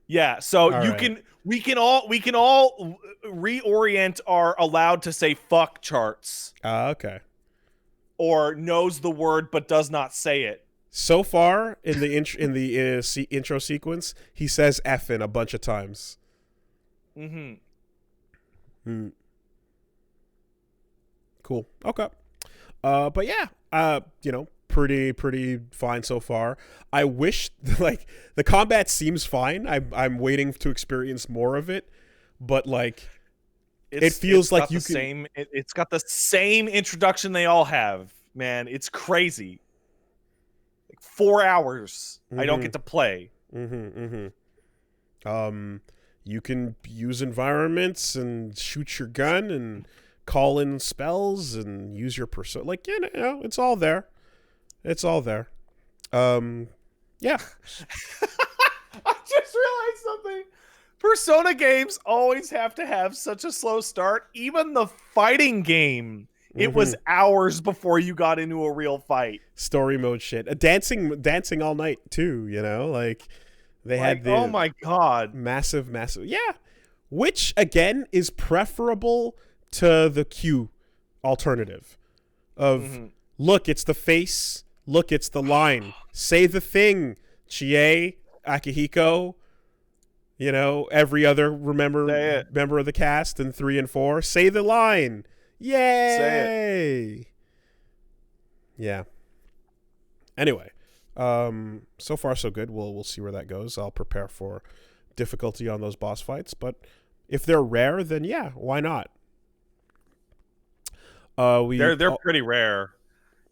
Yeah, so we can all reorient our allowed to say fuck charts. Okay. Or knows the word but does not say it. So far in the intro sequence, he says effing a bunch of times. Cool. Okay. But yeah, you know, pretty fine so far. I wish like the combat seems fine. I'm waiting to experience more of it, but like it feels like you can. It's got the same introduction they all have. Man, it's crazy. Like 4 hours. I don't get to play. You can use environments and shoot your gun and call in spells and use your persona. Like, you know, it's all there. It's all there. Yeah. I just realized something. Persona games always have to have such a slow start. Even the fighting game, it was hours before you got into a real fight. Story mode shit. Dancing all night too, you know? Like they had the oh my god. Massive. Yeah. Which again is preferable to the Q alternative of look, it's the face. Look, it's the line. Say the thing, Chie, Akihiko, you know, every other member of the cast in 3 and 4. Say the line. Yay! Say it. Yeah. Anyway, so far so good. We'll see where that goes. I'll prepare for difficulty on those boss fights, but if they're rare, then yeah, why not? They're pretty rare.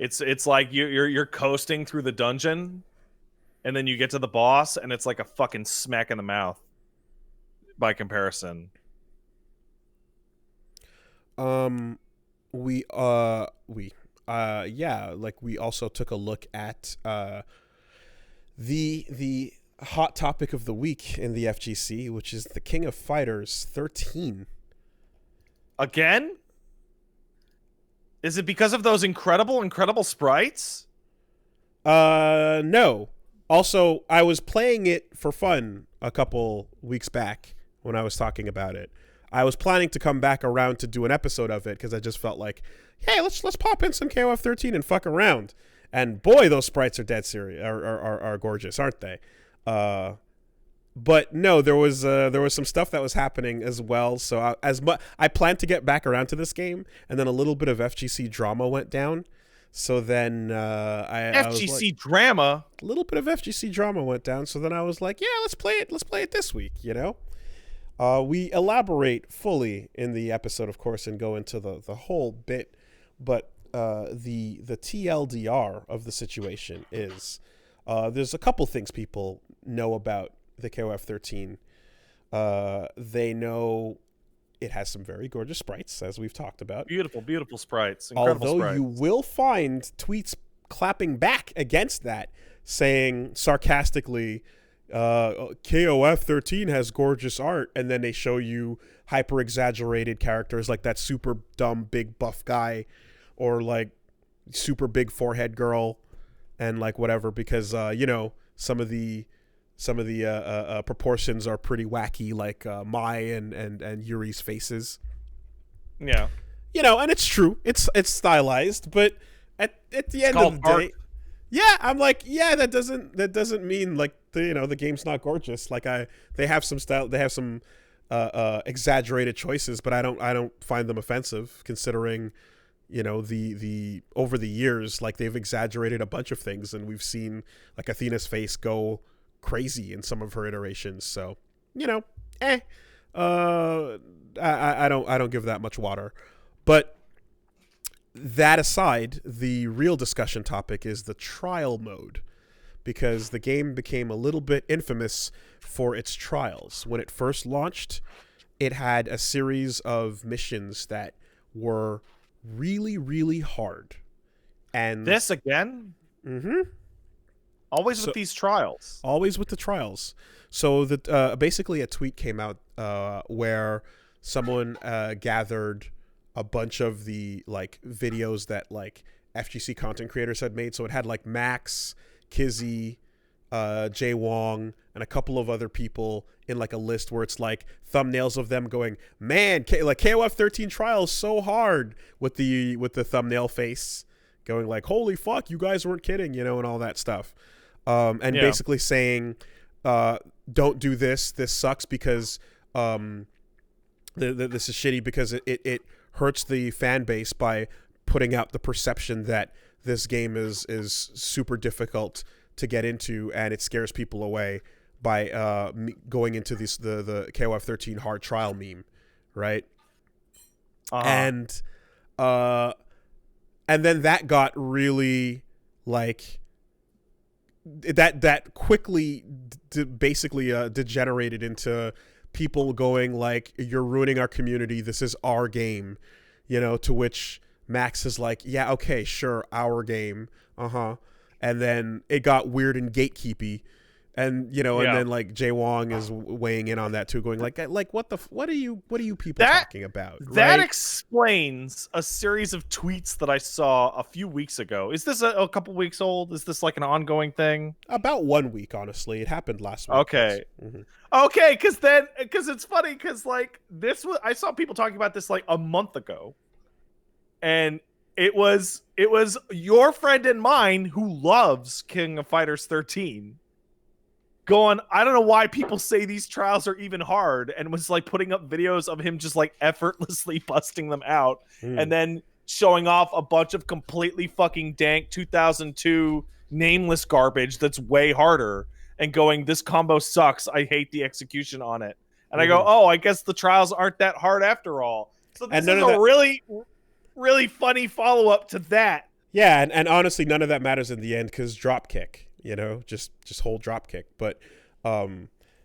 It's like you're coasting through the dungeon, and then you get to the boss, and it's like a fucking smack in the mouth by comparison. We also took a look at the hot topic of the week in the FGC, which is the King of Fighters 13. Again? Is it because of those incredible sprites? No. Also, I was playing it for fun a couple weeks back when I was talking about it. I was planning to come back around to do an episode of it because I just felt like, hey, let's pop in some KOF 13 and fuck around. And boy, those sprites are dead serious, are gorgeous, aren't they? But no, there was some stuff that was happening as well. So I planned to get back around to this game, and then a little bit of FGC drama went down. So then FGC drama, a little bit of FGC drama went down. So then I was like, yeah, let's play it. Let's play it this week. You know, we elaborate fully in the episode, of course, and go into the whole bit. But the TLDR of the situation is there's a couple things people know about the KOF 13. They know it has some very gorgeous sprites, as we've talked about. Beautiful sprites. Incredible Although sprites. you will find tweets clapping back against that, saying sarcastically, KOF 13 has gorgeous art, and then they show you hyper exaggerated characters like that super dumb big buff guy, or like super big forehead girl, and like whatever, because you know, some of the proportions are pretty wacky, like Mai and Yuri's faces. Yeah, you know, and it's true. It's stylized, but at the end of the day, art. yeah, I'm like, yeah, that doesn't mean like the game's not gorgeous. Like they have some style, they have some exaggerated choices, but I don't find them offensive, considering, you know, the over the years, like they've exaggerated a bunch of things, and we've seen like Athena's face go crazy in some of her iterations. So, you know, I don't give that much water. But that aside, the real discussion topic is the trial mode, because the game became a little bit infamous for its trials. When it first launched, it had a series of missions that were really, really hard. And this again? Mm-hmm. Always with these trials. Always with the trials. So basically a tweet came out where someone gathered a bunch of the like videos that like FGC content creators had made. So it had like Max, Kizzy, Jay Wong, and a couple of other people in like a list where it's like thumbnails of them going, man, like KOF 13 trials so hard, with the thumbnail face going like, holy fuck, you guys weren't kidding, you know, and all that stuff. Basically saying, don't do this. This sucks because this is shitty because it hurts the fan base by putting out the perception that this game is super difficult to get into, and it scares people away by going into the KOF 13 hard trial meme, right? And then that got really like that quickly basically degenerated into people going like, you're ruining our community, this is our game, you know, to which Max is like, yeah, okay, sure, our game, and then it got weird and gatekeepy, and you know, and then like Jay Wong is weighing in on that too, going like what are you people talking about? That right? explains a series of tweets that I saw a few weeks ago. Is this a couple weeks old? Is this like an ongoing thing? About 1 week, honestly. It happened last week. Okay. Mm-hmm. Okay, because it's funny, because like I saw people talking about this like a month ago, and it was your friend and mine who loves King of Fighters 13 going, I don't know why people say these trials are even hard, and was like putting up videos of him just like effortlessly busting them out, and then showing off a bunch of completely fucking dank 2002 nameless garbage that's way harder, and going, this combo sucks, I hate the execution on it. And I go, oh, I guess the trials aren't that hard after all. So this is a really funny follow-up to that. Yeah, and honestly, none of that matters in the end, because Dropkick you know, just hold drop kick. But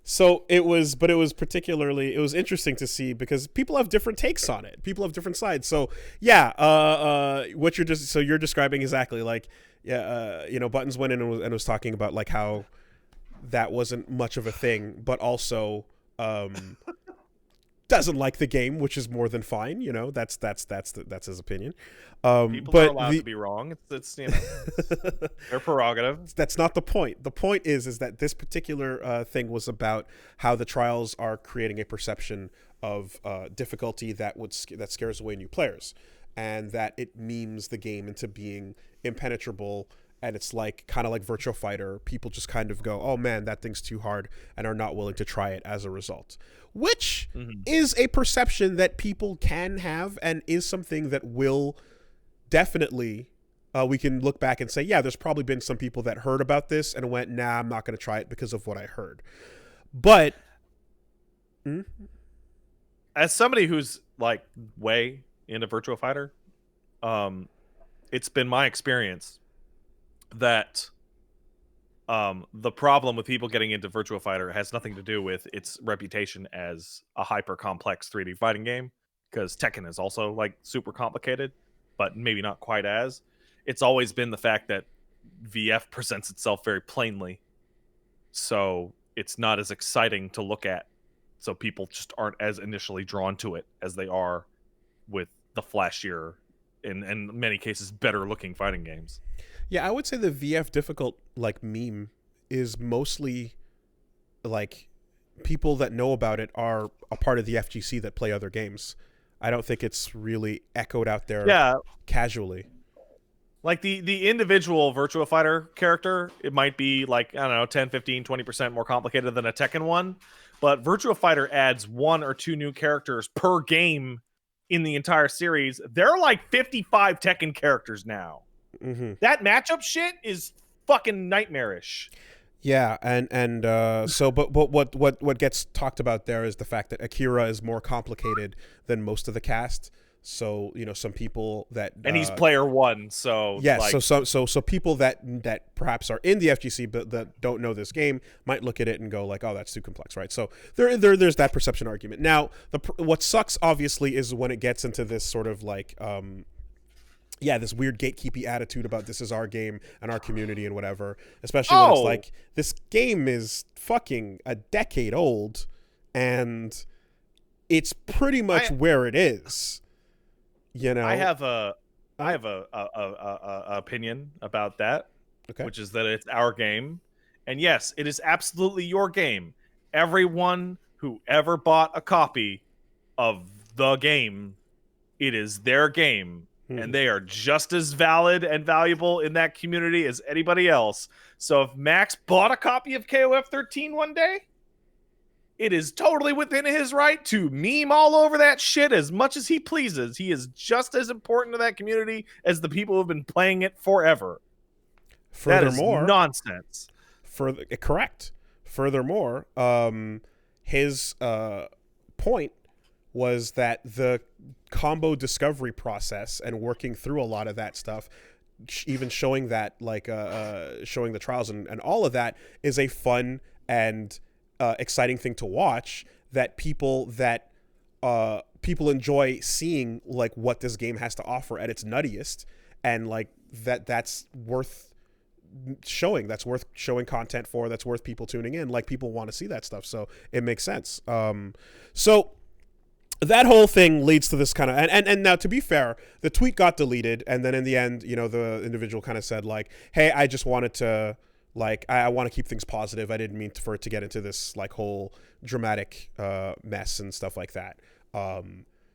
so it was particularly, it was interesting to see because people have different takes on it. People have different sides. So yeah, what you're describing exactly, like, yeah, you know, Buttons went in and was talking about like how that wasn't much of a thing, but also doesn't like the game, which is more than fine. You know, that's his opinion. People are allowed to be wrong. It's you know, their prerogative. That's not the point. The point is that this particular thing was about how the trials are creating a perception of difficulty that scares away new players, and that it memes the game into being impenetrable. And it's like kind of like Virtua Fighter. People just kind of go, "Oh man, that thing's too hard," and are not willing to try it as a result. Which is a perception that people can have, and is something that will definitely, we can look back and say, yeah, there's probably been some people that heard about this and went, nah, I'm not going to try it because of what I heard. But as somebody who's like way into Virtua Fighter, it's been my experience that the problem with people getting into Virtua Fighter has nothing to do with its reputation as a hyper complex 3D fighting game, because Tekken is also like super complicated, but maybe not quite as. It's always been the fact that VF presents itself very plainly, so it's not as exciting to look at, so people just aren't as initially drawn to it as they are with the flashier, in many cases better looking fighting games. Yeah, I would say the VF difficult like meme is mostly like people that know about it are a part of the FGC that play other games. I don't think it's really echoed out there casually. Like the individual Virtua Fighter character, it might be like, I don't know, 10, 15, 20% more complicated than a Tekken one. But Virtua Fighter adds 1 or 2 new characters per game in the entire series. There are like 55 Tekken characters now. That matchup shit is fucking nightmarish. Yeah, and so but what gets talked about there is the fact that Akira is more complicated than most of the cast. So, you know, some people that and he's player 1, so yes, like, so people that perhaps are in the FGC but that don't know this game might look at it and go like, oh, that's too complex, right? So there's that perception argument. Now, what sucks obviously is when it gets into this sort of like this weird gatekeepy attitude about this is our game and our community and whatever, especially when it's like this game is fucking a decade old and it's pretty much where it is. You know, I have a opinion about that, which is that it's our game, and yes, it is absolutely your game. Everyone who ever bought a copy of the game, it is their game, and they are just as valid and valuable in that community as anybody else. So if Max bought a copy of KOF 13 one day, it is totally within his right to meme all over that shit as much as he pleases. He is just as important to that community as the people who have been playing it forever. Furthermore, that is nonsense. Correct. Furthermore, his point was that the combo discovery process and working through a lot of that stuff, even showing that, like, showing the trials and all of that, is a fun and exciting thing to watch, that people enjoy seeing, like, what this game has to offer at its nuttiest, and like that's worth showing, that's worth showing content for, that's worth people tuning in. Like, people want to see that stuff, so it makes sense. So that whole thing leads to this kind of, and now, to be fair, the tweet got deleted, and then in the end, you know, the individual kind of said like, hey, I just wanted to, like, I want to keep things positive. I didn't mean for it to get into this, like, whole dramatic mess and stuff like that.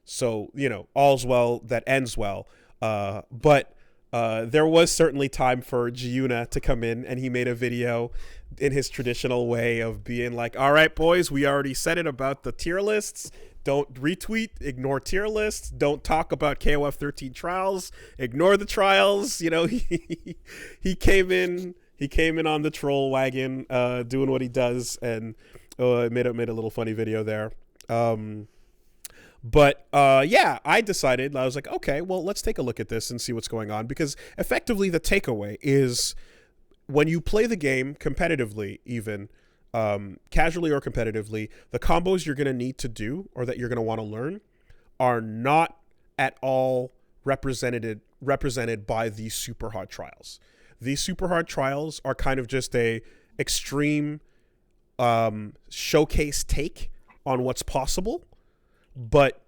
So, you know, all's well that ends well. But there was certainly time for Giuna to come in, and he made a video in his traditional way of being like, all right, boys, we already said it about the tier lists. Don't retweet, ignore tier lists. Don't talk about KOF 13 trials. Ignore the trials. You know, he came in. He came in on the troll wagon, doing what he does, and made a little funny video there. But I decided, I was like, okay, well, let's take a look at this and see what's going on, because effectively the takeaway is when you play the game competitively, even casually or competitively, the combos you're going to need to do or that you're going to want to learn are not at all represented by these super hard trials. These super hard trials are kind of just a extreme showcase take on what's possible, but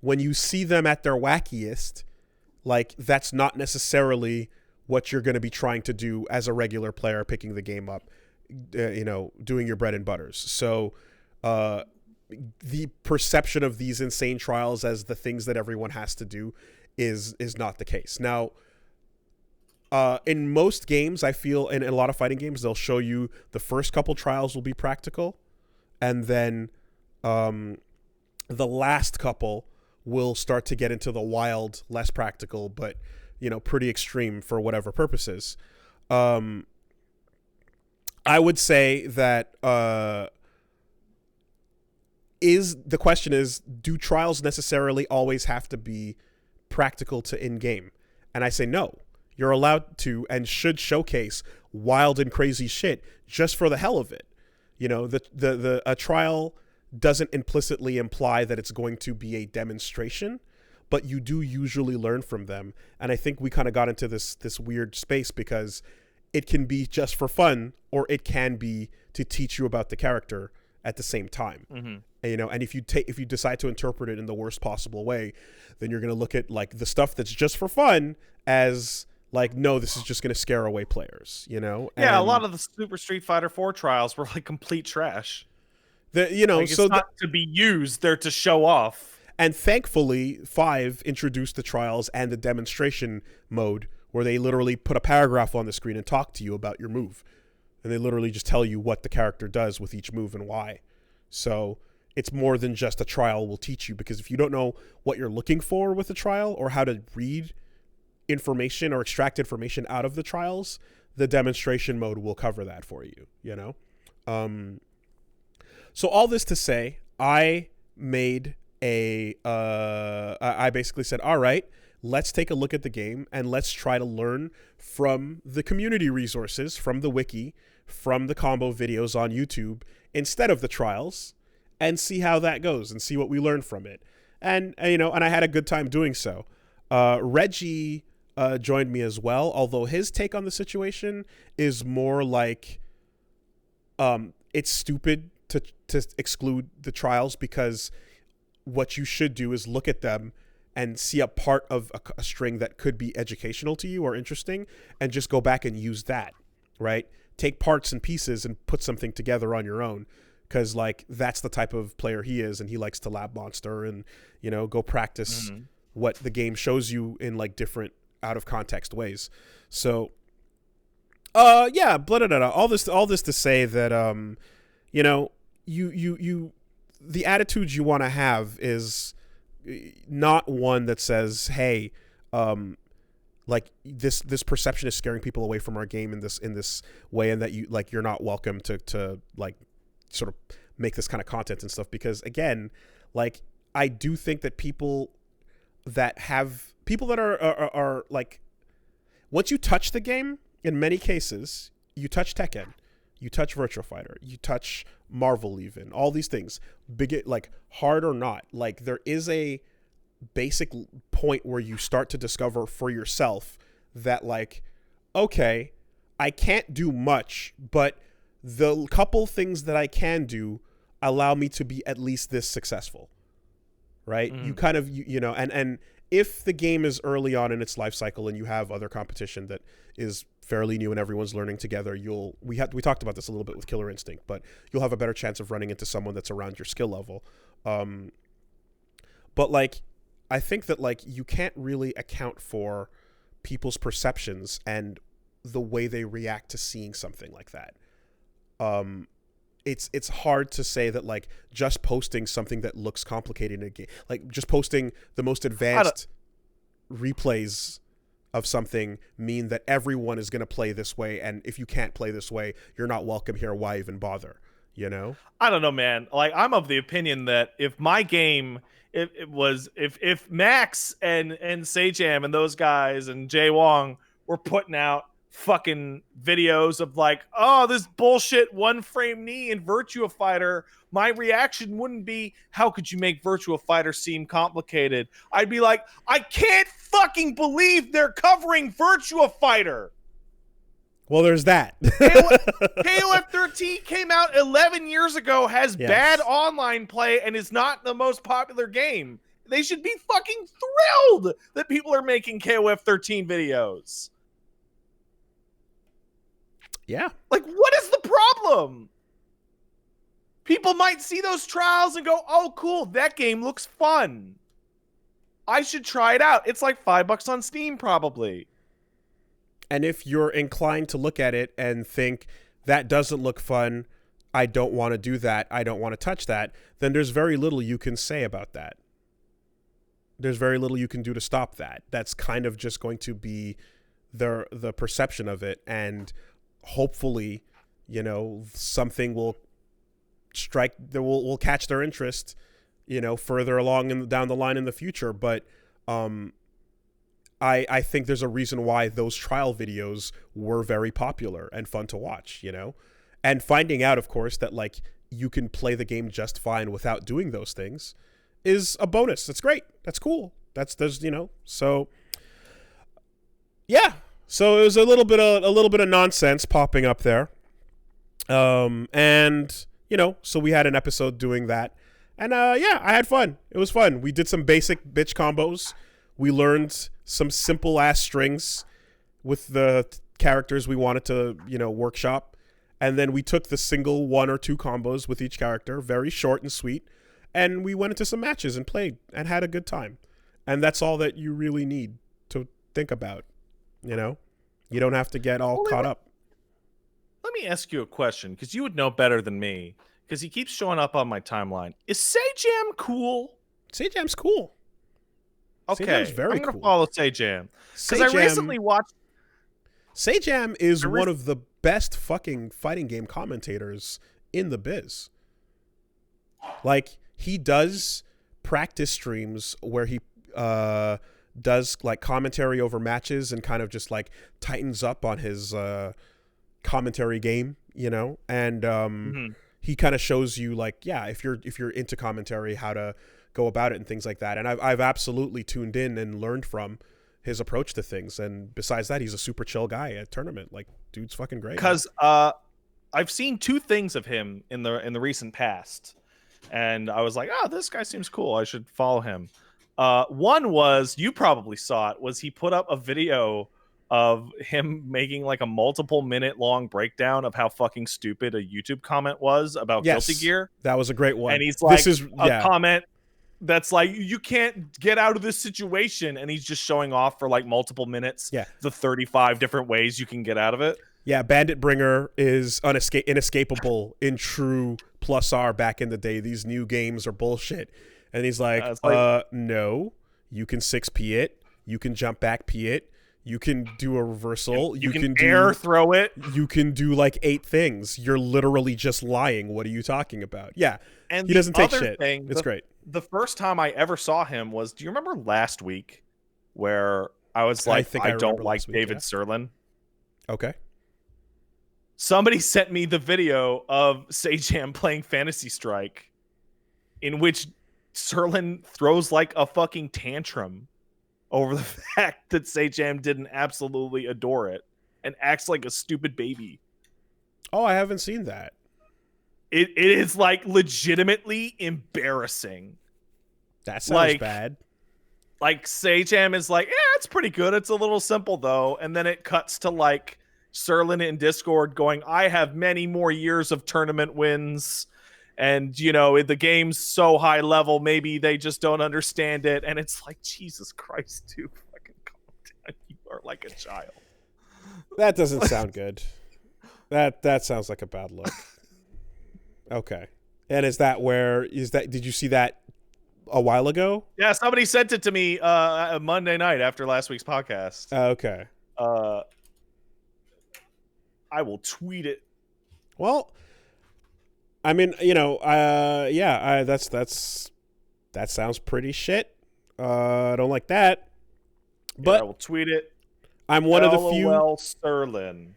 when you see them at their wackiest, like that's not necessarily what you're going to be trying to do as a regular player picking the game up, doing your bread and butters. So the perception of these insane trials as the things that everyone has to do is not the case. Now, in most games, I feel in a lot of fighting games, they'll show you the first couple trials will be practical, and then the last couple will start to get into the wild, less practical, but pretty extreme for whatever purposes. I would say that the question is, do trials necessarily always have to be practical to in-game? And I say no. You're allowed to and should showcase wild and crazy shit just for the hell of it. A trial doesn't implicitly imply that it's going to be a demonstration, but you do usually learn from them. And I think we kind of got into this weird space because it can be just for fun, or it can be to teach you about the character at the same time. Mm-hmm. And if you decide to interpret it in the worst possible way, then you're going to look at like the stuff that's just for fun as like, no, this is just going to scare away players, Yeah, a lot of the Super Street Fighter 4 trials were like complete trash. It's not to be used, they're to show off. And thankfully, 5 introduced the trials and the demonstration mode where they literally put a paragraph on the screen and talk to you about your move. And they literally just tell you what the character does with each move and why. So it's more than just a trial will teach you, because if you don't know what you're looking for with a trial or how to read information or extract information out of the trials, the demonstration mode will cover that for you, So all this to say, I made I basically said, all right, let's take a look at the game and let's try to learn from the community resources, from the wiki, from the combo videos on YouTube, instead of the trials, and see how that goes and see what we learn from it. And I had a good time doing so. Reggie joined me as well, although his take on the situation is more like it's stupid to exclude the trials, because what you should do is look at them and see a part of a string that could be educational to you or interesting, and just go back and use that, right? Take parts and pieces and put something together on your own, because like that's the type of player he is, and he likes to lab monster and go practice what the game shows you in like different out of context ways. So yeah, blah, blah, blah, all this to say that you the attitude you want to have is not one that says, hey, like this perception is scaring people away from our game in this way, and that you're not welcome to like sort of make this kind of content and stuff. Because again, like I do think that people that are like, once you touch the game, in many cases you touch Tekken, you touch Virtua Fighter, you touch Marvel, even all these things, big, like hard or not, like there is a basic point where you start to discover for yourself that like, okay, I can't do much, but the couple things that I can do allow me to be at least this successful, right? You kind of, and if the game is early on in its life cycle and you have other competition that is fairly new and everyone's learning together, we talked about this a little bit with Killer Instinct, but you'll have a better chance of running into someone that's around your skill level. But like, I think that like you can't really account for people's perceptions and the way they react to seeing something like that. It's hard to say that like just posting something that looks complicated in a game, like just posting the most advanced replays of something, mean that everyone is going to play this way, and if you can't play this way, you're not welcome here. Why even bother? I don't know, man. Like, I'm of the opinion that if my game, if Max and Sajam and those guys and Jay Wong were putting out fucking videos of like, oh, this bullshit one frame knee in Virtua Fighter, my reaction wouldn't be, how could you make Virtua Fighter seem complicated? I'd be like, I can't fucking believe they're covering Virtua Fighter. Well, there's that. KOF 13 came out 11 years ago, has bad online play, and is not the most popular game. They should be fucking thrilled that people are making KOF 13 videos. Yeah. Like, what is the problem? People might see those trials and go, oh, cool, that game looks fun. I should try it out. It's like $5 on Steam, probably. And if you're inclined to look at it and think, that doesn't look fun, I don't want to do that, I don't want to touch that, then there's very little you can say about that. There's very little you can do to stop that. That's kind of just going to be the perception of it, and hopefully, you know, something will strike that will catch their interest, you know, further along down the line in the future. But I think there's a reason why those trial videos were very popular and fun to watch, you know, and finding out, of course, that like you can play the game just fine without doing those things is a bonus. That's great. That's cool. There's, you know, so yeah. So it was a little bit of nonsense popping up there. And you know, so we had an episode doing that. And yeah, I had fun. It was fun. We did some basic bitch combos. We learned some simple ass strings with the characters we wanted to, you know, workshop. And then we took the single 1 or 2 combos with each character, very short and sweet. And we went into some matches and played and had a good time. And that's all that you really need to think about, you know? You don't have to get all caught up. Let me ask you a question, because you would know better than me, because he keeps showing up on my timeline. Is Sajam cool? Sajam's cool. Okay, Sajam's very I'm going to cool. follow Sajam. Because I recently watched... Sajam is one of the best fucking fighting game commentators in the biz. Like, he does practice streams where he does like commentary over matches and kind of just like tightens up on his commentary game, you know, and he kind of shows you like, yeah, if you're into commentary, how to go about it and things like that. And I've absolutely tuned in and learned from his approach to things. And besides that, he's a super chill guy at tournament. Like, dude's fucking great. Because I've seen 2 things of him in the recent past, and I was like, oh, this guy seems cool, I should follow him. One was, you probably saw it, was he put up a video of him making like a multiple minute long breakdown of how fucking stupid a YouTube comment was about Guilty Gear. That was a great one. And he's like, this is a comment that's like, you can't get out of this situation, and he's just showing off for like multiple minutes the 35 different ways you can get out of it. Yeah, Bandit Bringer is inescapable in true plus R back in the day. These new games are bullshit. And he's like, no, you can 6P it, you can jump back P it, you can do a reversal, you can air throw it, you can do like 8 things. You're literally just lying. What are you talking about? Yeah, and he doesn't take shit. Thing, it's great. The first time I ever saw him was, do you remember last week where I was like, I don't like David Serlin? Okay. Somebody sent me the video of Sajam playing Fantasy Strike, in which Serlin throws like a fucking tantrum over the fact that Sajam didn't absolutely adore it and acts like a stupid baby. Oh, I haven't seen that. It is like legitimately embarrassing. That sounds bad. Like Sajam is like, yeah, it's pretty good. It's a little simple though. And then it cuts to like Serlin in Discord going, I have many more years of tournament wins. And, you know, the game's so high level, maybe they just don't understand it. And it's like, Jesus Christ, dude, fucking calm down. You are like a child. That doesn't sound good. That sounds like a bad look. Okay. And did you see that a while ago? Yeah, somebody sent it to me Monday night after last week's podcast. Okay. I will tweet it. Well, I mean, you know, that sounds pretty shit. I don't like that. But I will tweet it. I'm one of the few. LOL Sterling.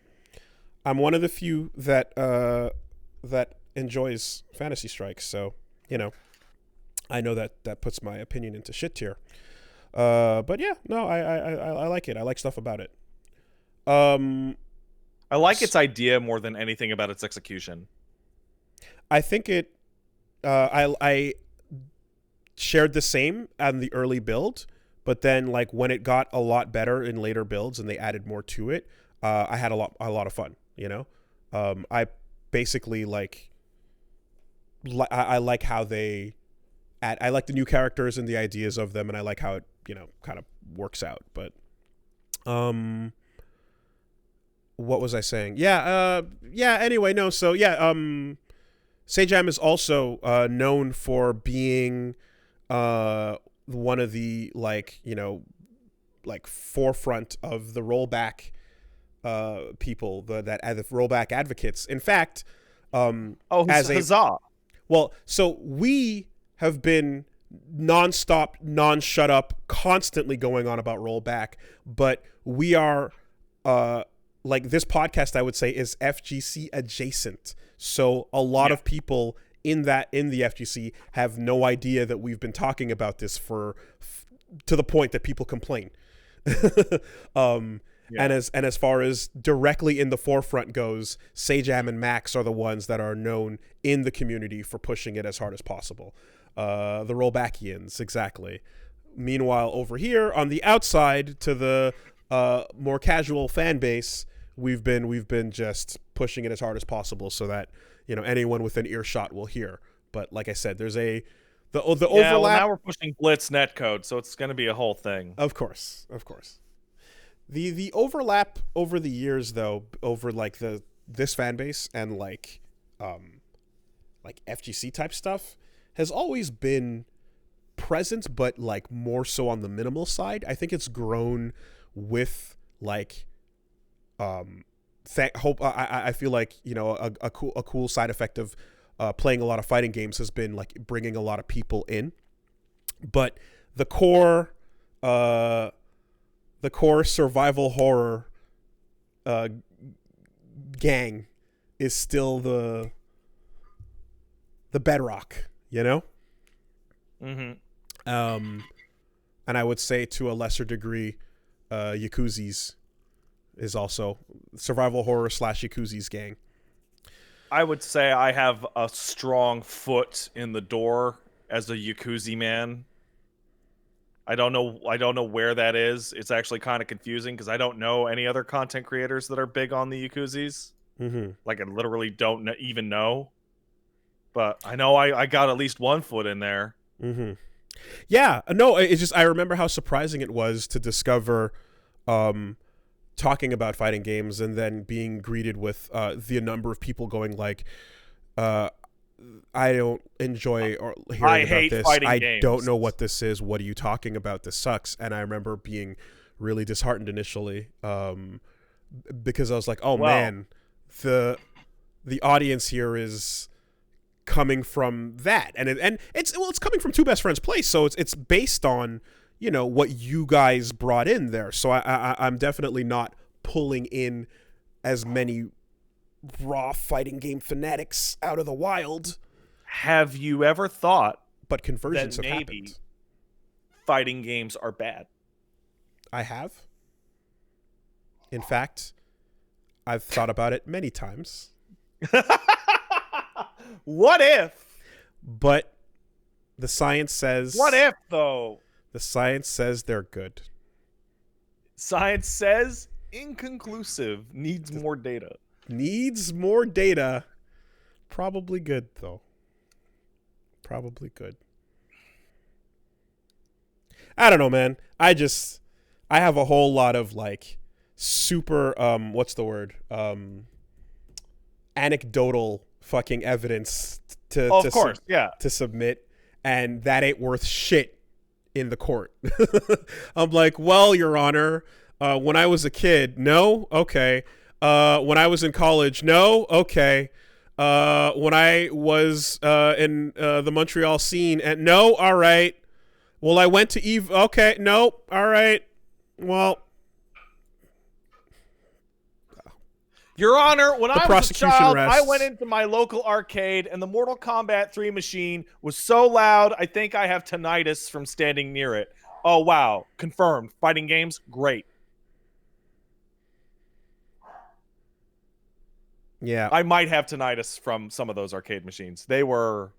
I'm one of the few that that enjoys Fantasy Strikes. So I know that puts my opinion into shit tier. But yeah, no, I like it. I like stuff about it. I like its idea more than anything about its execution. I think it. I shared the same on the early build, but then like when it got a lot better in later builds and they added more to it, I had a lot of fun. I basically like. I like how they. I like the new characters and the ideas of them, and I like how it kind of works out. But, what was I saying? Yeah. Anyway, no. So yeah. Sajam is also known for being one of the like forefront of the rollback people, the rollback advocates. In fact, Huzzah! Well, so we have been nonstop, non-shut up, constantly going on about rollback, but we are like this podcast, I would say, is FGC adjacent. So a lot of people in the FGC have no idea that we've been talking about this to the point that people complain. And as far as directly in the forefront goes, Sajam and Max are the ones that are known in the community for pushing it as hard as possible. The rollbackians, exactly. Meanwhile, over here on the outside to the more casual fan base, we've been just pushing it as hard as possible so that anyone within earshot will hear. But like I said, there's the overlap. Well, now we're pushing Blitz netcode, so it's going to be a whole thing. Of course. The overlap over the years, though, over like this fan base and like FGC type stuff has always been present, but like more so on the minimal side. I think it's grown with like I feel like a cool side effect of playing a lot of fighting games has been like bringing a lot of people in, but the core survival horror gang is still the bedrock, Mm-hmm. And I would say to a lesser degree, Yakuzi's is also survival horror / Yakuzi's gang. I would say I have a strong foot in the door as a Yakuzi man. I don't know where that is. It's actually kind of confusing because I don't know any other content creators that are big on the Yakuzis. Mm-hmm. Like I literally don't even know. But I know I got at least one foot in there. Mm-hmm. Yeah, no, it's just I remember how surprising it was to discover talking about fighting games and then being greeted with the number of people going like, I don't enjoy or hearing about this. I don't know what this is. What are you talking about? This sucks. And I remember being really disheartened initially because I was like, man, the audience here is coming from that, and it's coming from Two Best Friends Place, so it's based on what you guys brought in there. So I'm definitely not pulling in as many raw fighting game fanatics out of the wild. Have you ever thought but conversions that have maybe happened? Fighting games are bad? I have. In fact, I've thought about it many times. What if? But the science says... What if, though? The science says they're good. Science says inconclusive. Needs more data. Needs more data. Probably good, though. Probably good. I don't know, man. I have a whole lot of, like, super, what's the word? Anecdotal fucking evidence to submit, and that ain't worth shit in the court. I'm like, well, Your Honor, when I was a kid, no, okay. When I was in college, no, okay. When I was in the Montreal scene, and no, all right. Well, I went to Eve. Okay, no, all right. Well, Your Honor, when I was a prosecution child, I rests. went into my local arcade and the Mortal Kombat 3 machine was so loud, I think I have tinnitus from standing near it. Oh, wow. Confirmed. Fighting games, great. Yeah. I might have tinnitus from some of those arcade machines. They were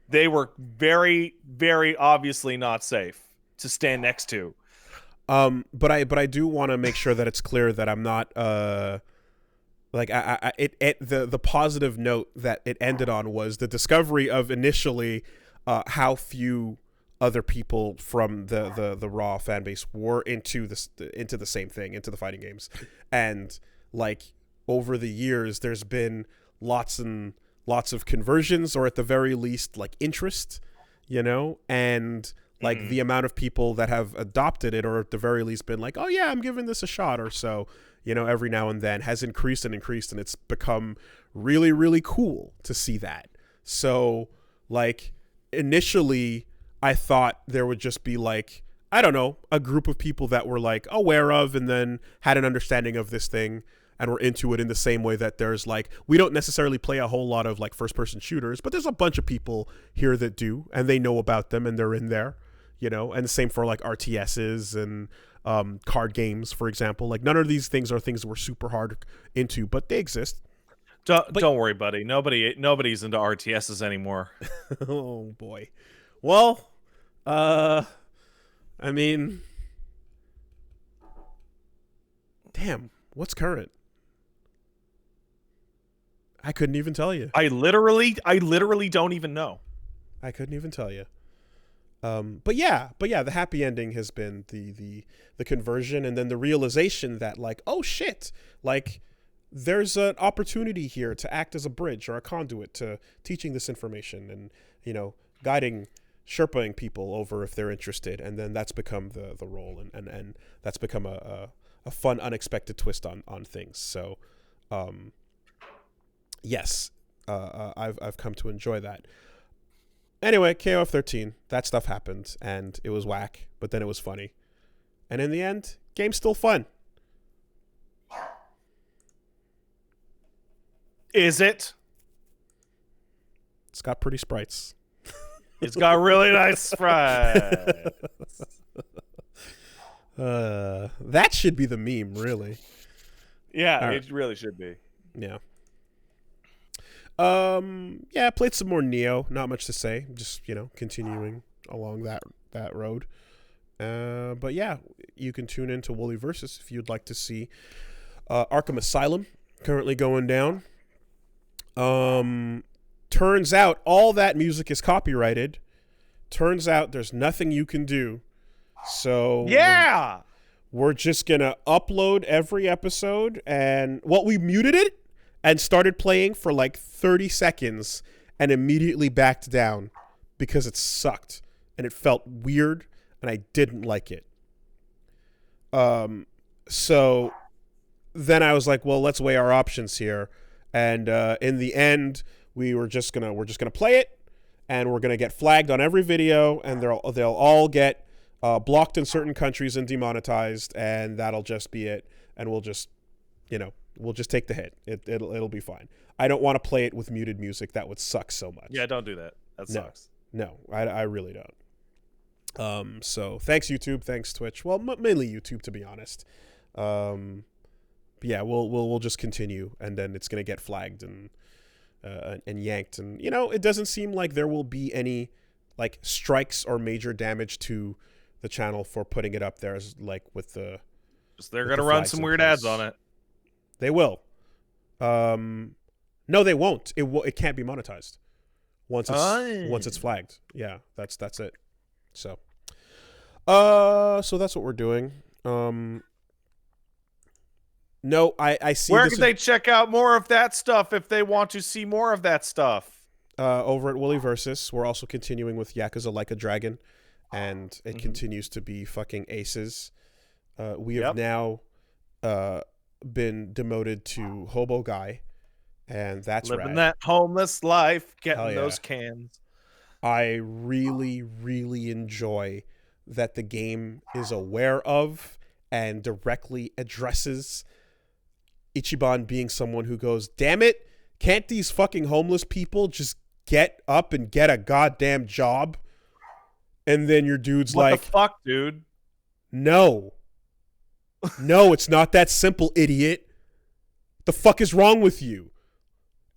very, very obviously not safe to stand next to. But I do want to make sure that it's clear that I'm not like the positive note that it ended on was the discovery of initially how few other people from the Raw fan base were into the same thing, into the fighting games. And like over the years there's been lots and lots of conversions, or at the very least like interest, you know, and like the amount of people that have adopted it, or at the very least been like, oh yeah, I'm giving this a shot or so, you know, every now and then has increased and increased, and it's become really, really cool to see that. So like initially I thought there would just be like, I don't know, a group of people that were like aware of and then had an understanding of this thing and were into it in the same way that there's like, we don't necessarily play a whole lot of like first person shooters, but there's a bunch of people here that do, and they know about them and they're in there, you know, and the same for like RTSs and card games, for example. Like none of these things are things we're super hard into, but they exist. Don't worry, buddy. Nobody's into RTSs anymore. Oh boy. Well, I mean, damn, what's current? I couldn't even tell you. I literally don't even know. I couldn't even tell you. But yeah, the happy ending has been the conversion, and then the realization that like, oh shit, like there's an opportunity here to act as a bridge or a conduit to teaching this information and, you know, guiding, sherpaing people over if they're interested. And then that's become the role, and that's become a fun, unexpected twist on things. So, yes, I've come to enjoy that. Anyway, KOF 13, that stuff happened, and it was whack, but then it was funny. And in the end, game's still fun. Is it? It's got pretty sprites. It's got really nice sprites. That should be the meme, really. Yeah, Right. it really should be. Yeah. Yeah, I played some more Neo. Not much to say. Just, you know, continuing along that road. But yeah, you can tune into Wooly Versus if you'd like to see Arkham Asylum currently going down. Turns out all that music is copyrighted. Turns out there's nothing you can do. So yeah, we're just gonna upload every episode, and we muted it and started playing for like 30 seconds and immediately backed down because it sucked and it felt weird and I didn't like it. So then I was like, well, let's weigh our options here. And in the end, we're just gonna play it, and we're gonna get flagged on every video, and they'll all get blocked in certain countries and demonetized, and that'll just be it. And we'll just, you know, we'll just take the hit. It'll be fine. I don't want to play it with muted music. That would suck so much. Yeah, don't do that. That sucks. No, I really don't. So thanks YouTube, thanks Twitch. Well, mainly YouTube, to be honest. Yeah, we'll just continue, and then it's gonna get flagged and yanked, and you know, it doesn't seem like there will be any like strikes or major damage to the channel for putting it up there, as like with the. They're gonna run some weird ads on it. They will. No, they won't. It can't be monetized once it's flagged. Yeah, that's it. So, so that's what we're doing. No, I see. Where can they check out more of that stuff if they want to see more of that stuff? Over at Wooly Versus, we're also continuing with Yakuza Like a Dragon, and it continues to be fucking aces. We have now been demoted to Hobo Guy, and that's living rad. that homeless life, getting those cans. I really, really enjoy that the game is aware of and directly addresses Ichiban being someone who goes, damn it, can't these fucking homeless people just get up and get a goddamn job? And then your dude's What like, the fuck, dude? no, it's not that simple, idiot. The fuck is wrong with you?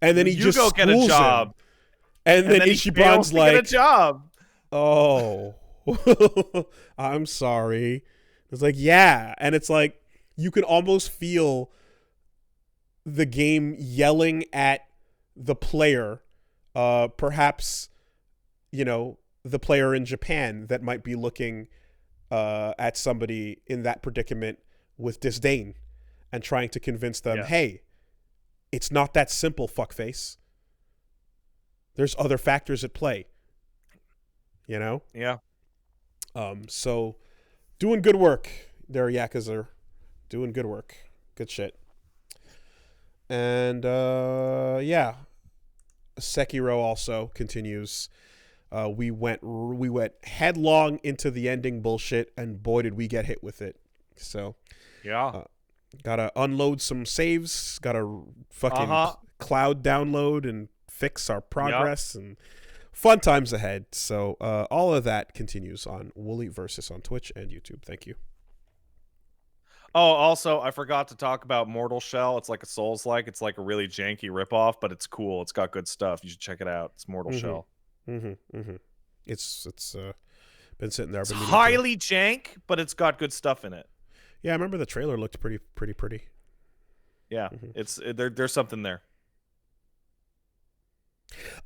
And then he You just go get a schools job. him. And then he fails Ichiban's to get a like, job. oh, I'm sorry. It's like, yeah. And it's like, you can almost feel the game yelling at the player, perhaps, you know, the player in Japan that might be looking at somebody in that predicament with disdain and trying to convince them, hey, it's not that simple, fuckface. There's other factors at play. You know? Yeah. So doing good work there, Yakuza. Doing good work. Good shit. And yeah. Sekiro also continues. We went headlong into the ending bullshit, and boy did we get hit with it. So Yeah. Gotta unload some saves, gotta fucking cloud download and fix our progress, and fun times ahead. So all of that continues on Wooly Versus on Twitch and YouTube. Thank you. Oh, also, I forgot to talk about Mortal Shell. It's like a Souls-like. It's like a really janky ripoff, but it's cool. It's got good stuff. You should check it out. It's Mortal Shell. It's been sitting there. It's highly jank, but it's got good stuff in it. Yeah, I remember the trailer looked pretty. Yeah, there's something there.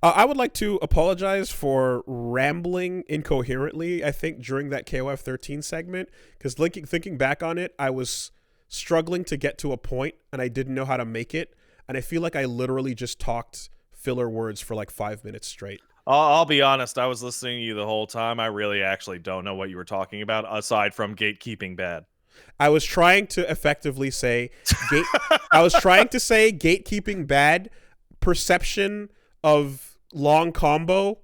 I would like to apologize for rambling incoherently, I think, during that KOF 13 segment, because thinking back on it, I was struggling to get to a point, and I didn't know how to make it, and I feel like I literally just talked filler words for like 5 minutes straight. I'll be honest, I was listening to you the whole time. I really actually don't know what you were talking about, aside from gatekeeping bad. I was trying to effectively say, gatekeeping bad, perception of long combo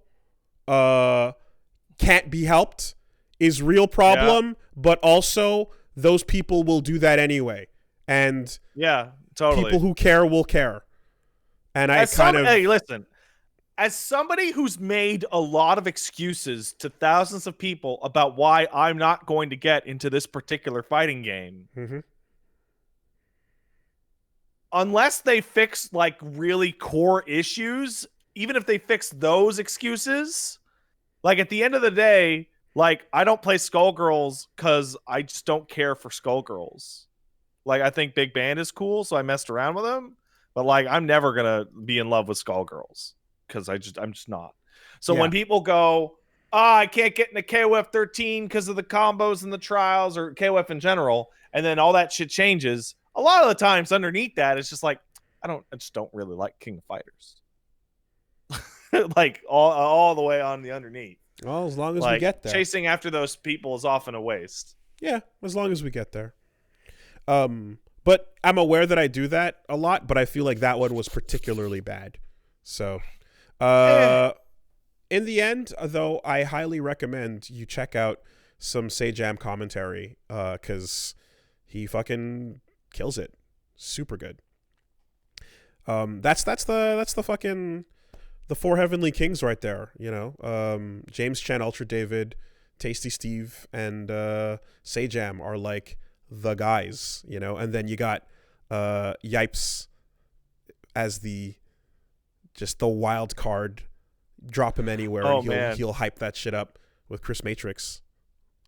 can't be helped, is real problem, but also those people will do that anyway. And yeah, totally. People who care will care. And hey, listen, as somebody who's made a lot of excuses to thousands of people about why I'm not going to get into this particular fighting game, unless they fix like really core issues, even if they fix those excuses, like at the end of the day, like I don't play Skullgirls because I just don't care for Skullgirls. Like I think Big Band is cool, so I messed around with them, but like I'm never gonna be in love with Skullgirls because I'm just not. So when people go, I can't get into KOF 13 because of the combos and the trials, or KOF in general, and then all that shit changes, a lot of the times underneath that, it's just like, I just don't really like King of Fighters. Like all the way on the underneath. Well, as long as we get there. Chasing after those people is often a waste. Yeah, as long as we get there. But I'm aware that I do that a lot, but I feel like that one was particularly bad. So, in the end, though, I highly recommend you check out some Sejam commentary, because he fucking kills it. Super good. That's the fucking the four heavenly kings right there, you know. James Chen, Ultra David, Tasty Steve, and Sejam are like the guys, you know. And then you got Yipes as the wild card. Drop him anywhere, and he'll hype that shit up with Chris Matrix.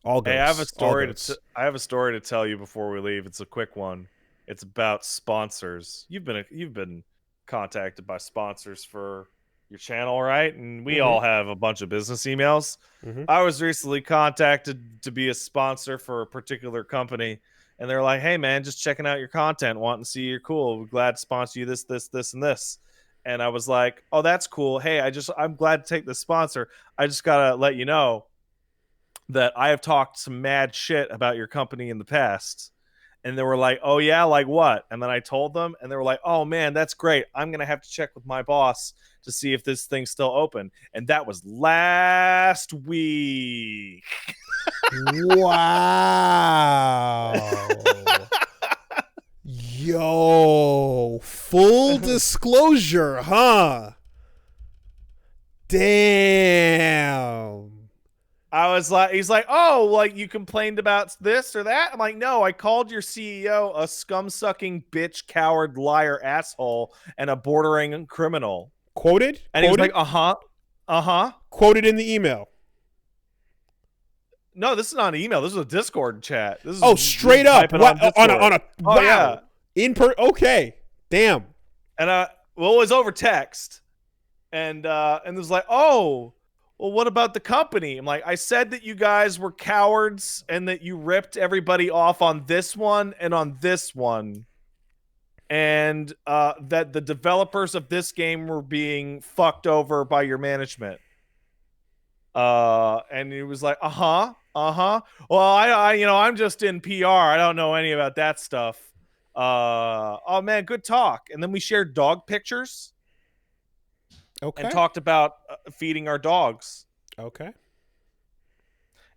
All goes. Hey, I have a story to tell you before we leave. It's a quick one. It's about sponsors. You've been contacted by sponsors for your channel, right? And we all have a bunch of business emails. I was recently contacted to be a sponsor for a particular company, and they're like, "Hey, man, just checking out your content, wanting to see you're cool. We're glad to sponsor you this, and this." And I was like, "Oh, that's cool. Hey, I'm glad to take this sponsor. I just gotta let you know that I have talked some mad shit about your company in the past." And they were like, "Oh yeah, like what?" And then I told them, and they were like, "Oh man, that's great. I'm gonna have to check with my boss to see if this thing's still open." And that was last week. Wow. disclosure, huh? Damn. I was like, he's like, oh, like you complained about this or that? I'm like, no, I called your CEO a scum-sucking bitch, coward, liar, asshole, and a bordering criminal. Quoted? And he was like, uh-huh. Quoted in the email. No, this is not an email. This is a Discord chat. This is Straight up. What? On a wow. Yeah. Okay. Damn. And well, it was over text. And it was like, oh, well, what about the company? I'm like, I said that you guys were cowards and that you ripped everybody off on this one and on this one. And that the developers of this game were being fucked over by your management. And he was like, well, I'm just in PR. I don't know any about that stuff. Oh man, good talk. And then we shared dog pictures. Okay. And talked about feeding our dogs. Okay.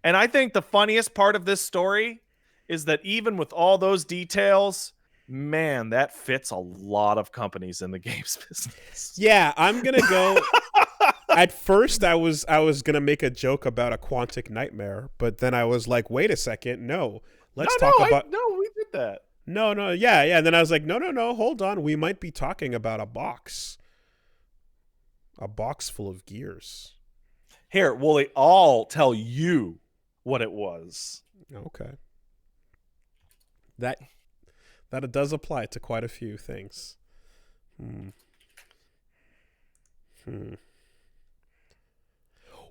And I think the funniest part of this story is that even with all those details, man, that fits a lot of companies in the games business. Yeah, I'm gonna go. At first, I was gonna make a joke about a Quantic Nightmare, but then I was like, wait a second, no. Let's talk about. No, we did that. No, yeah. And then I was like, no, hold on. We might be talking about a box full of gears. Here, will I'll tell you what it was. Okay. That it does apply to quite a few things.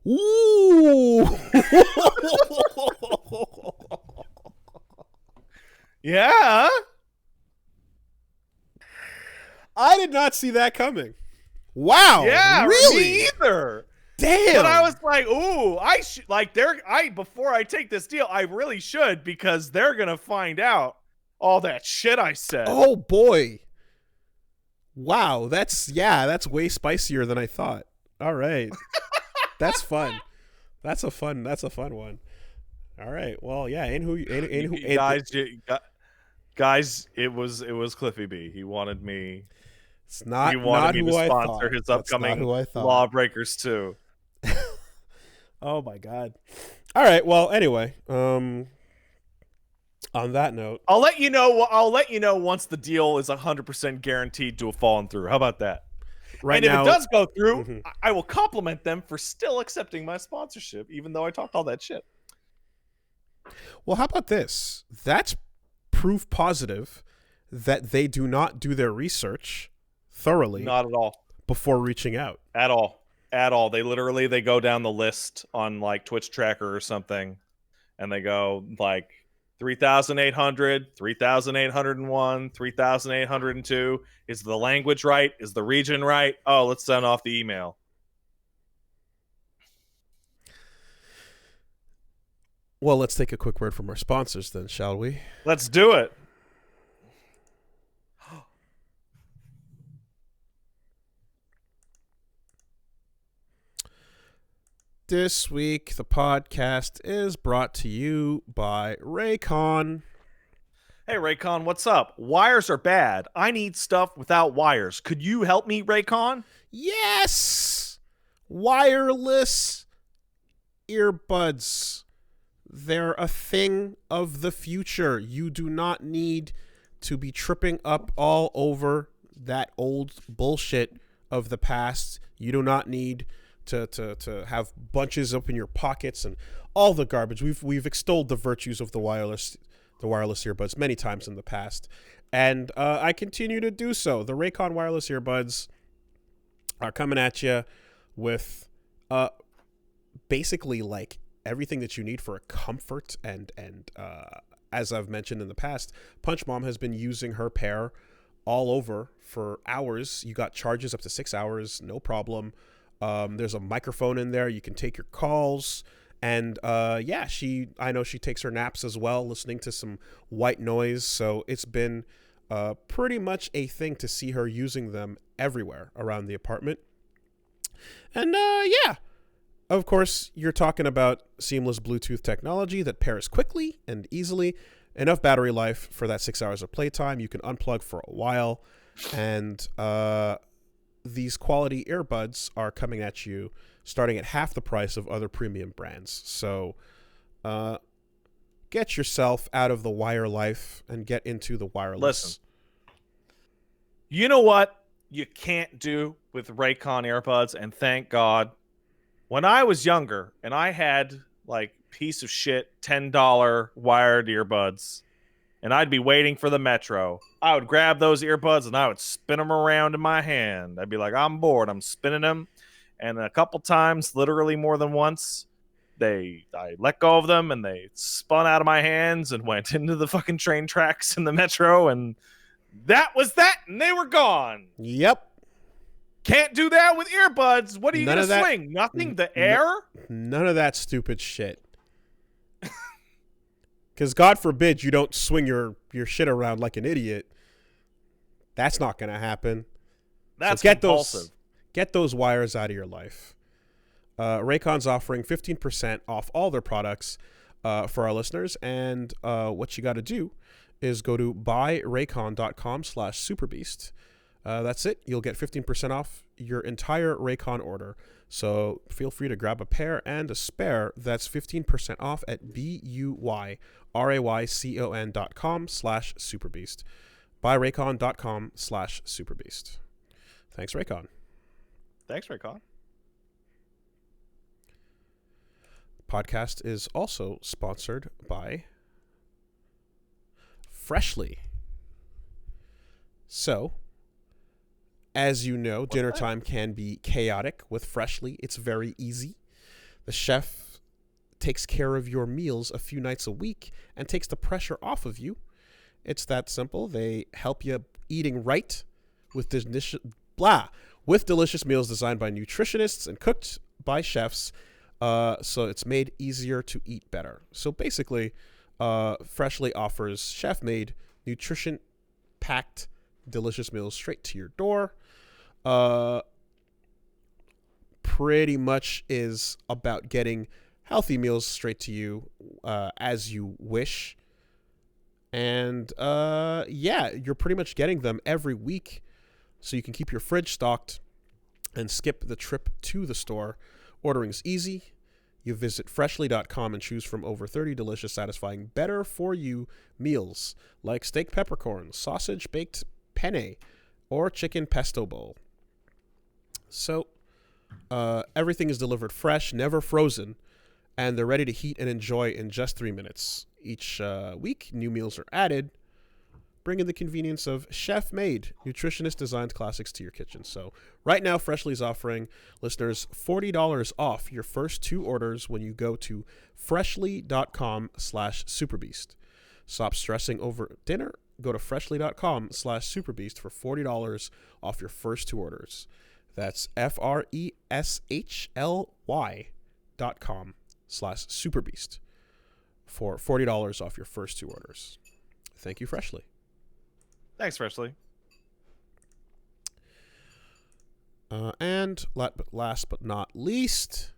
Ooh. Yeah. I did not see that coming. Wow. Yeah, really? Me either. Damn. But I was like, ooh, I should before I take this deal, I really should, because they're gonna find out all that shit I said. Oh boy. Wow, that's way spicier than I thought. All right. That's fun. That's a fun one. All right. Well, yeah, guys, it was Cliffy B. He wanted me. It's not. He wanted me to I sponsor thought. his That's upcoming not who I thought. Lawbreakers 2. Oh my god. All right. Well, anyway, on that note, I'll let you know once the deal is 100% guaranteed to have fallen through. How about that? right and now, if it does go through, I will compliment them for still accepting my sponsorship, even though I talked all that shit. well, how about this? That's proof positive that they do not do their research thoroughly. Not at all. Before reaching out. At all. They go down the list on like Twitch Tracker or something, and they go like 3,800, 3,801, 3,802. Is the language right? Is the region right? Oh, let's send off the email. Well, let's take a quick word from our sponsors then, shall we? Let's do it. This week, the podcast is brought to you by Raycon. Hey, Raycon, what's up? Wires are bad. I need stuff without wires. Could you help me, Raycon? Yes! Wireless earbuds. They're a thing of the future. You do not need to be tripping up all over that old bullshit of the past. You do not need to have bunches up in your pockets and all the garbage. We've extolled the virtues of the wireless earbuds many times in the past, and I continue to do so. The Raycon wireless earbuds are coming at you with basically like everything that you need for a comfort, and as I've mentioned in the past, Punch Mom has been using her pair all over for hours. You got charges up to 6 hours, no problem. There's a microphone in there. You can take your calls. And I know she takes her naps as well, listening to some white noise. So it's been pretty much a thing to see her using them everywhere around the apartment. And of course, you're talking about seamless Bluetooth technology that pairs quickly and easily. Enough battery life for that 6 hours of playtime. You can unplug for a while. And these quality earbuds are coming at you starting at half the price of other premium brands. So get yourself out of the wire life and get into the wireless. Listen. You know what you can't do with Raycon earbuds, and thank God. When I was younger and I had like piece of shit $10 wired earbuds and I'd be waiting for the metro, I would grab those earbuds and I would spin them around in my hand. I'd be like, I'm bored. I'm spinning them. And a couple times, literally more than once, I let go of them and they spun out of my hands and went into the fucking train tracks in the metro, and that was that, and they were gone. Yep. Can't do that with earbuds. What are you None going of to that- swing? Nothing? The air? None of that stupid shit. Because God forbid you don't swing your shit around like an idiot. That's not going to happen. That's so compulsive. Get those wires out of your life. Raycon's offering 15% off all their products for our listeners. And what you got to do is go to buyraycon.com/superbeast. That's it. You'll get 15% off your entire Raycon order. So feel free to grab a pair and a spare. That's 15% off at buyraycon.com/superbeast. Buyraycon.com/superbeast. Thanks, Raycon. Thanks, Raycon. Podcast is also sponsored by Freshly. So, as you know, dinner time can be chaotic. With Freshly, it's very easy. The chef takes care of your meals a few nights a week and takes the pressure off of you. It's that simple. They help you eating right with delicious meals designed by nutritionists and cooked by chefs. So it's made easier to eat better. So basically, Freshly offers chef-made, nutrition-packed, delicious meals straight to your door. Pretty much is about getting healthy meals straight to you as you wish. And yeah, you're pretty much getting them every week, so you can keep your fridge stocked and skip the trip to the store. Ordering's easy. You visit freshly.com and choose from over 30 delicious, satisfying, better-for-you meals like steak peppercorn, sausage baked penne, or chicken pesto bowl. So everything is delivered fresh, never frozen, and they're ready to heat and enjoy in just 3 minutes. Each week, new meals are added, bringing the convenience of chef-made, nutritionist-designed classics to your kitchen. So right now, Freshly is offering listeners $40 off your first 2 orders when you go to freshly.com/superbeast. Stop stressing over dinner. Go to freshly.com/superbeast for $40 off your first 2 orders. That's FRESHLY.com/superbeast for $40 off your first 2 orders. Thank you, Freshly. Thanks, Freshly. And last but not least,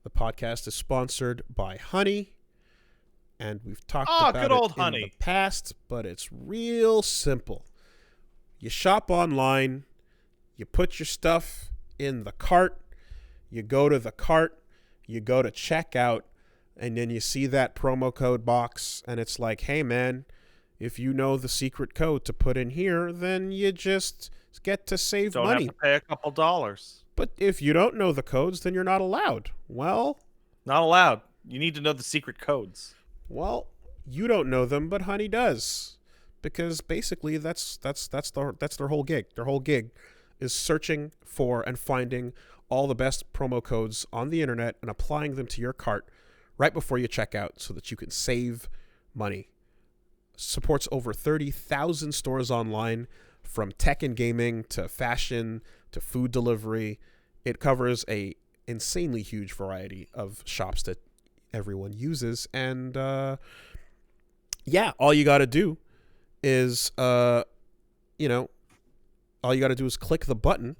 the podcast is sponsored by Honey. And we've talked about good old it in Honey. the past, but it's real simple. You shop online, you put your stuff in the cart, you go to the cart, you go to checkout, and then you see that promo code box, and it's like, hey, man, if you know the secret code to put in here, then you just get to save money. Don't have to pay a couple dollars. But if you don't know the codes, then you're not allowed. Well, Not allowed. You need to know the secret codes. you don't know them, but Honey does, because basically that's their whole gig. Their whole gig is searching for and finding all the best promo codes on the internet and applying them to your cart right before you check out so that you can save money. Supports over 30,000 stores online, from tech and gaming to fashion to food delivery. It covers a insanely huge variety of shops that everyone uses. And yeah, all you got to do is, all you got to do is click the button.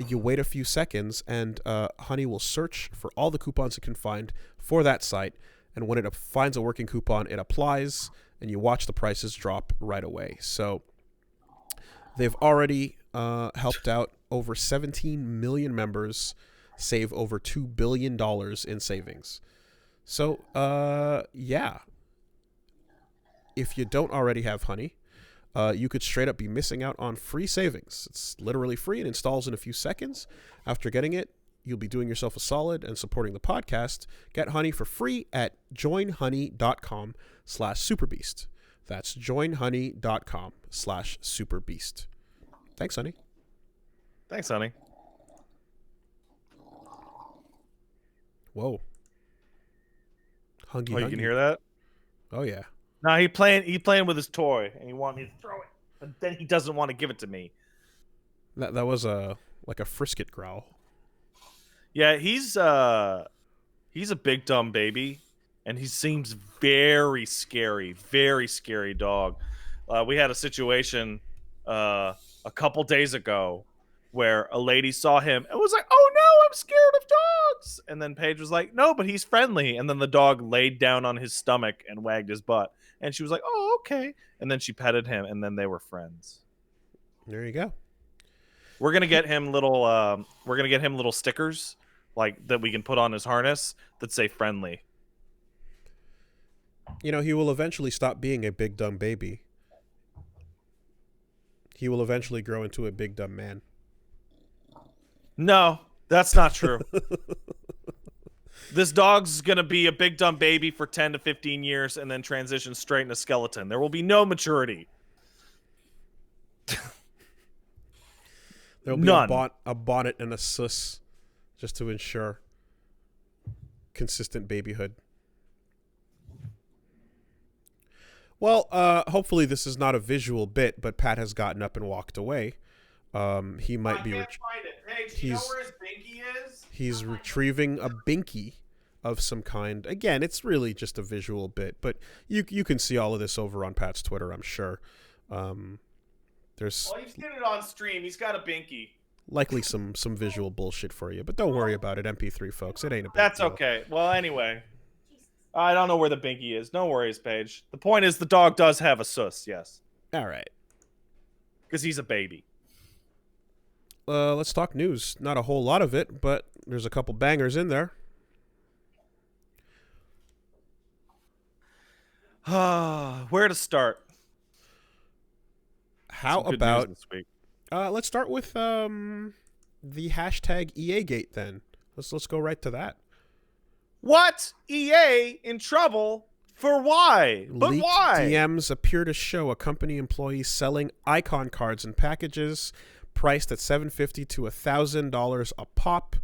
You wait a few seconds, and Honey will search for all the coupons it can find for that site. And when it finds a working coupon, it applies, and you watch the prices drop right away. So They've already helped out over 17 million members save over $2 billion in savings. So, yeah. If you don't already have Honey, you could straight up be missing out on free savings. It's literally free and installs in a few seconds. After getting it, you'll be doing yourself a solid and supporting the podcast. Get Honey for free at joinhoney.com/superbeast. That's joinhoney.com/superbeast. Thanks, Honey. Thanks, honey. Whoa. Hungy, Oh, you can hear that? Oh, yeah. No, he playing with his toy, and he wanted me to throw it, but then he doesn't want to give it to me. That was like a frisket growl. Yeah, he's a big dumb baby, and he seems very scary dog. We had a situation a couple days ago where a lady saw him and was like, "Oh no, I'm scared of dogs." And then Paige was like, "No, but he's friendly." And then the dog laid down on his stomach and wagged his butt. And she was like, "Oh, okay." And then she petted him, and then they were friends. There you go. We're gonna get him little stickers like that we can put on his harness that say "friendly." You know, he will eventually stop being a big dumb baby. He will eventually grow into a big dumb man. No, that's not true. This dog's gonna be a big dumb baby for 10 to 15 years and then transition straight into skeleton. There will be no maturity. There'll be None. a bonnet and a sus just to ensure consistent babyhood. Well, hopefully this is not a visual bit, but Pat has gotten up and walked away. He might be. Find it. Hey, do you know where his binky is? He's retrieving a binky of some kind. Again, it's really just a visual bit, but you can see all of this over on Pat's Twitter, I'm sure. There's Well, he's getting it on stream. He's got a binky. likely some visual bullshit for you, but don't worry about it, MP3 folks. It ain't a big That's deal. okay. Well, anyway. I don't know where the binky is. No worries, Paige. The point is the dog does have a sus, yes. All right. Because he's a baby. Let's talk news. Not a whole lot of it, but there's a couple bangers in there. Where to start? How Some good about news this week. let's start with the hashtag EAGate then. Let's go right to that. What? EA in trouble? For why? But Leaked why? DMs appear to show a company employee selling icon cards and packages priced at $750 to $1,000 a pop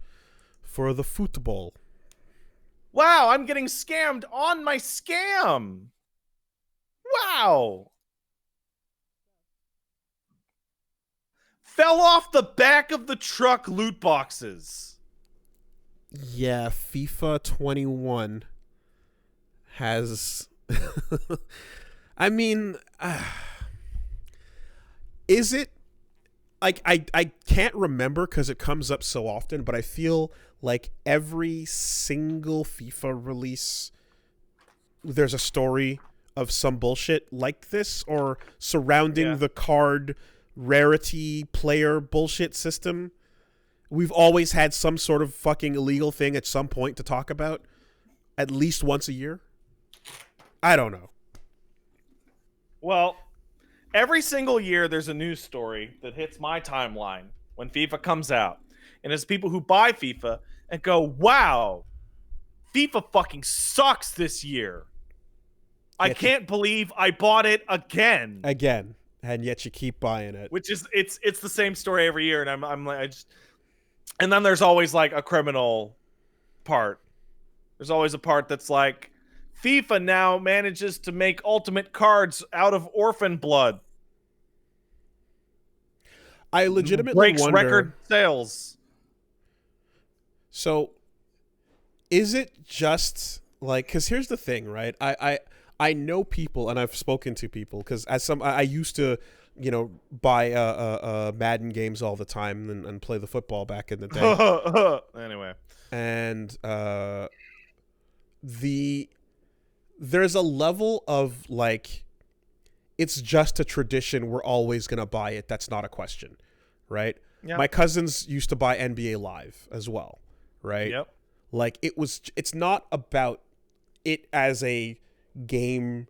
for the football. Wow, I'm getting scammed on my scam. Wow. Fell off the back of the truck loot boxes. Yeah, FIFA 21 has... I mean, is it... Like, I can't remember because it comes up so often, but I feel like every single FIFA release, there's a story of some bullshit like this or surrounding the card rarity player bullshit system. We've always had some sort of fucking illegal thing at some point to talk about at least once a year. I don't know. Well, every single year there's a news story that hits my timeline when FIFA comes out. And it's people who buy FIFA and go, wow, FIFA fucking sucks this year. I can't believe I bought it again. Again. And yet you keep buying it. Which is, it's the same story every year. And I'm like, and then there's always like a criminal part. There's always a part that's like, FIFA now manages to make ultimate cards out of orphan blood. I legitimately breaks wonder, record sales. So, is it just like, because here's the thing, right? I know people, and I've spoken to people, because I used to, buy Madden games all the time and play the football back in the day. Anyway, and there's a level of like it's just a tradition. We're always going to buy it. That's not a question, right? Yeah. My cousins used to buy NBA Live as well, right? Yep. Like it's not about it as a game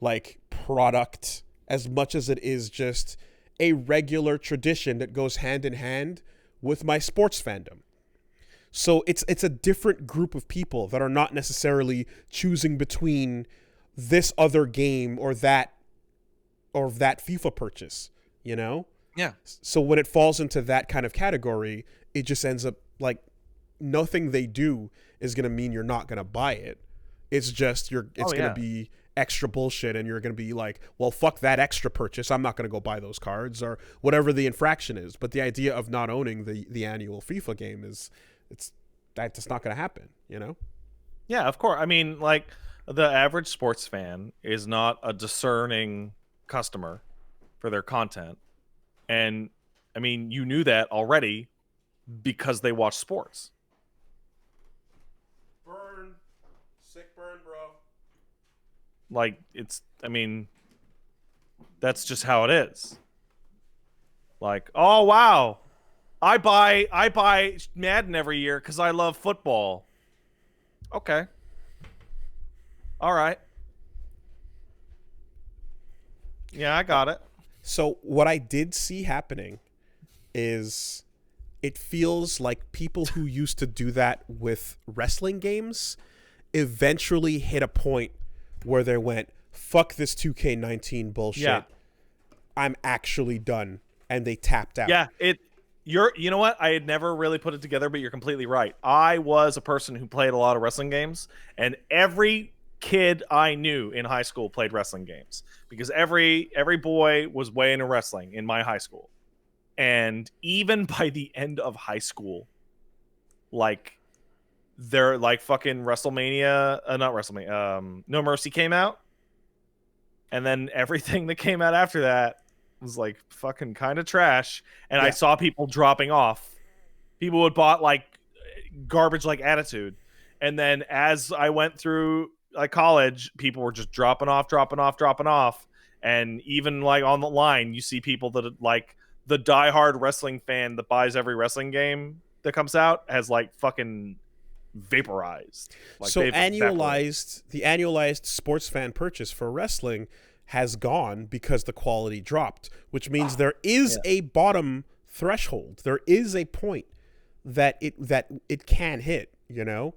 like product as much as it is just a regular tradition that goes hand in hand with my sports fandom. So it's a different group of people that are not necessarily choosing between this other game or that FIFA purchase, you know? Yeah. So when it falls into that kind of category, it just ends up like nothing they do is going to mean you're not going to buy it. It's just it's going to be extra bullshit, and you're going to be like, well, fuck that extra purchase. I'm not going to go buy those cards, or whatever the infraction is. But the idea of not owning the annual FIFA game that's not going to happen, you know? Yeah, of course. I mean, like, the average sports fan is not a discerning customer for their content. And, I mean, you knew that already because they watch sports. Burn. Sick burn, bro. Like, I mean, that's just how it is. Like, oh, wow. I buy Madden every year because I love football. Okay. All right. Yeah, I got it. So what I did see happening is it feels like people who used to do that with wrestling games eventually hit a point where they went, fuck this 2K19 bullshit. Yeah. I'm actually done. And they tapped out. Yeah, you know what? I had never really put it together, but you're completely right. I was a person who played a lot of wrestling games, and every kid I knew in high school played wrestling games because every boy was way into wrestling in my high school. And even by the end of high school, like, they're like fucking WrestleMania, not WrestleMania, No Mercy came out, and then everything that came out after that was like fucking kind of trash. And I saw people dropping off. People would bought like garbage like Attitude, and then as I went through like college, people were just dropping off. And even like on the line, you see people that like the diehard wrestling fan that buys every wrestling game that comes out has like fucking vaporized. Like, so the annualized sports fan purchase for wrestling has gone because the quality dropped, which means there is a bottom threshold. There is a point that it can hit, you know?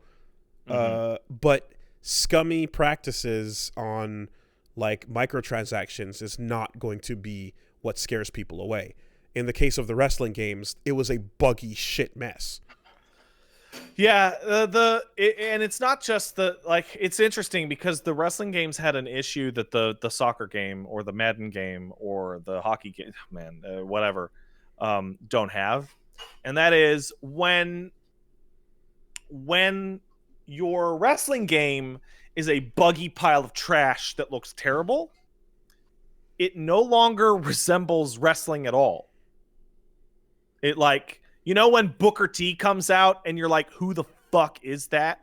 But scummy practices on like microtransactions is not going to be what scares people away. In the case of the wrestling games, it was a buggy shit mess. Yeah, and it's not just it's interesting because the wrestling games had an issue that the soccer game or the Madden game or the hockey game, whatever, don't have. And that is when your wrestling game is a buggy pile of trash that looks terrible, it no longer resembles wrestling at all. It like, you know, when Booker T comes out and you're like, who the fuck is that?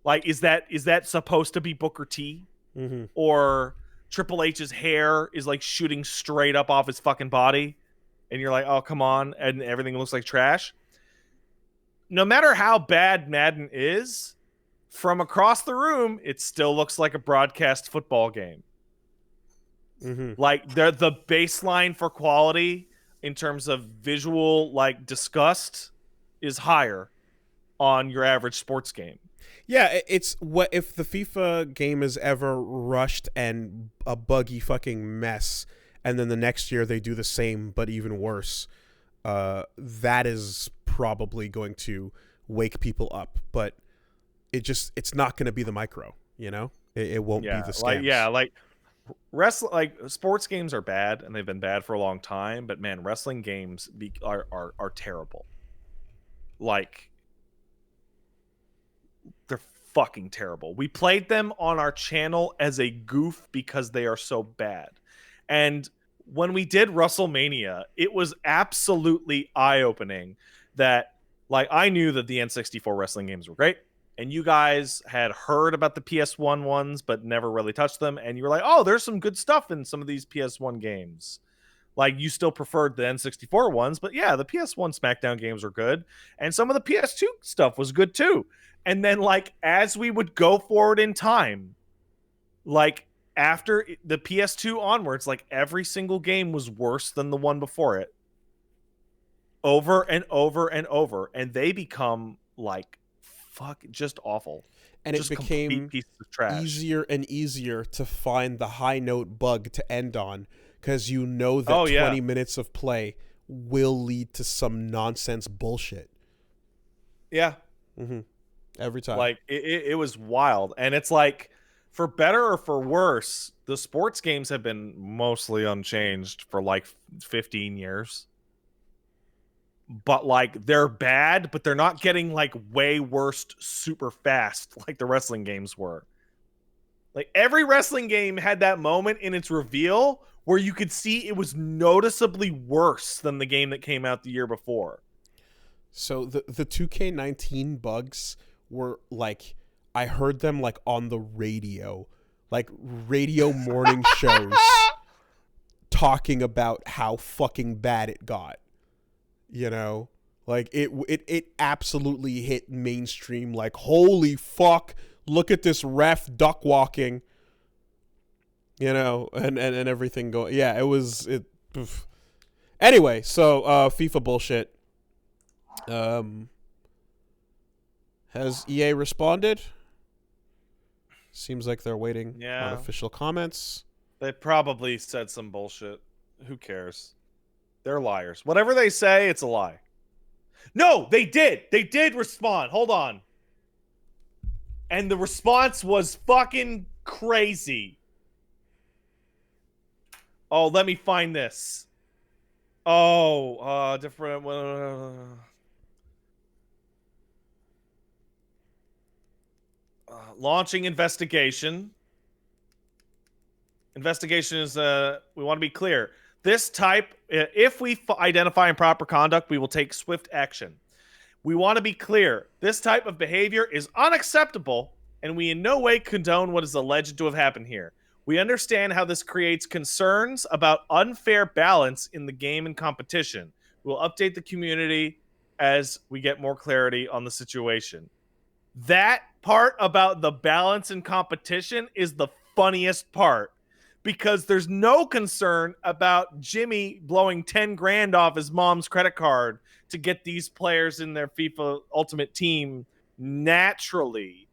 Like, is that supposed to be Booker T? Mm-hmm. Or Triple H's hair is like shooting straight up off his fucking body, and you're like, oh, come on, and everything looks like trash. No matter how bad Madden is, from across the room, it still looks like a broadcast football game. Mm-hmm. Like, the baseline for quality in terms of visual, like, disgust is higher on your average sports game. Yeah, it's what if the FIFA game is ever rushed and a buggy fucking mess, and then the next year they do the same but even worse. That is probably going to wake people up, but it's not going to be the micro, you know? It won't be the scams. Like sports games are bad, and they've been bad for a long time, but man, wrestling games are terrible. Like, they're fucking terrible. We played them on our channel as a goof because they are so bad. And when we did WrestleMania, it was absolutely eye-opening that, like, I knew that the N64 wrestling games were great, and you guys had heard about the PS1 ones but never really touched them, and you were like, oh, there's some good stuff in some of these PS1 games. Like, you still preferred the N64 ones, but yeah, the PS1 SmackDown games are good, and some of the PS2 stuff was good too. And then, like, as we would go forward in time, like, after the PS2 onwards, like, every single game was worse than the one before it. Over and over and over. And they become, like, fuck, just awful. And just it became pieces of trash. easier and easier to find the high note bug to end on, because you know that 20 minutes of play will lead to some nonsense bullshit. Yeah. Mm-hmm. Every time. Like, it was wild. And it's like, for better or for worse, the sports games have been mostly unchanged for like 15 years. But like, they're bad, but they're not getting like way worse super fast like the wrestling games were. Like, every wrestling game had that moment in its reveal where you could see it was noticeably worse than the game that came out the year before. So the 2K19 bugs were like, I heard them like on the radio, like radio morning shows talking about how fucking bad it got. You know, like it absolutely hit mainstream. Like, holy fuck, look at this ref duck walking. You know, and everything going. Yeah, it was it. Oof. Anyway, so FIFA bullshit. Has EA responded? Seems like they're waiting on official comments. They probably said some bullshit. Who cares? They're liars. Whatever they say, it's a lie. No, they did. They did respond. Hold on. And the response was fucking crazy. Oh, let me find this. Oh, different. Launching investigation. Investigation is, we want to be clear. This type, if we identify improper conduct, we will take swift action. We want to be clear. This type of behavior is unacceptable, and we in no way condone what is alleged to have happened here. We understand how this creates concerns about unfair balance in the game and competition. We'll update the community as we get more clarity on the situation. That part about the balance and competition is the funniest part, because there's no concern about Jimmy blowing 10 grand off his mom's credit card to get these players in their FIFA Ultimate Team naturally.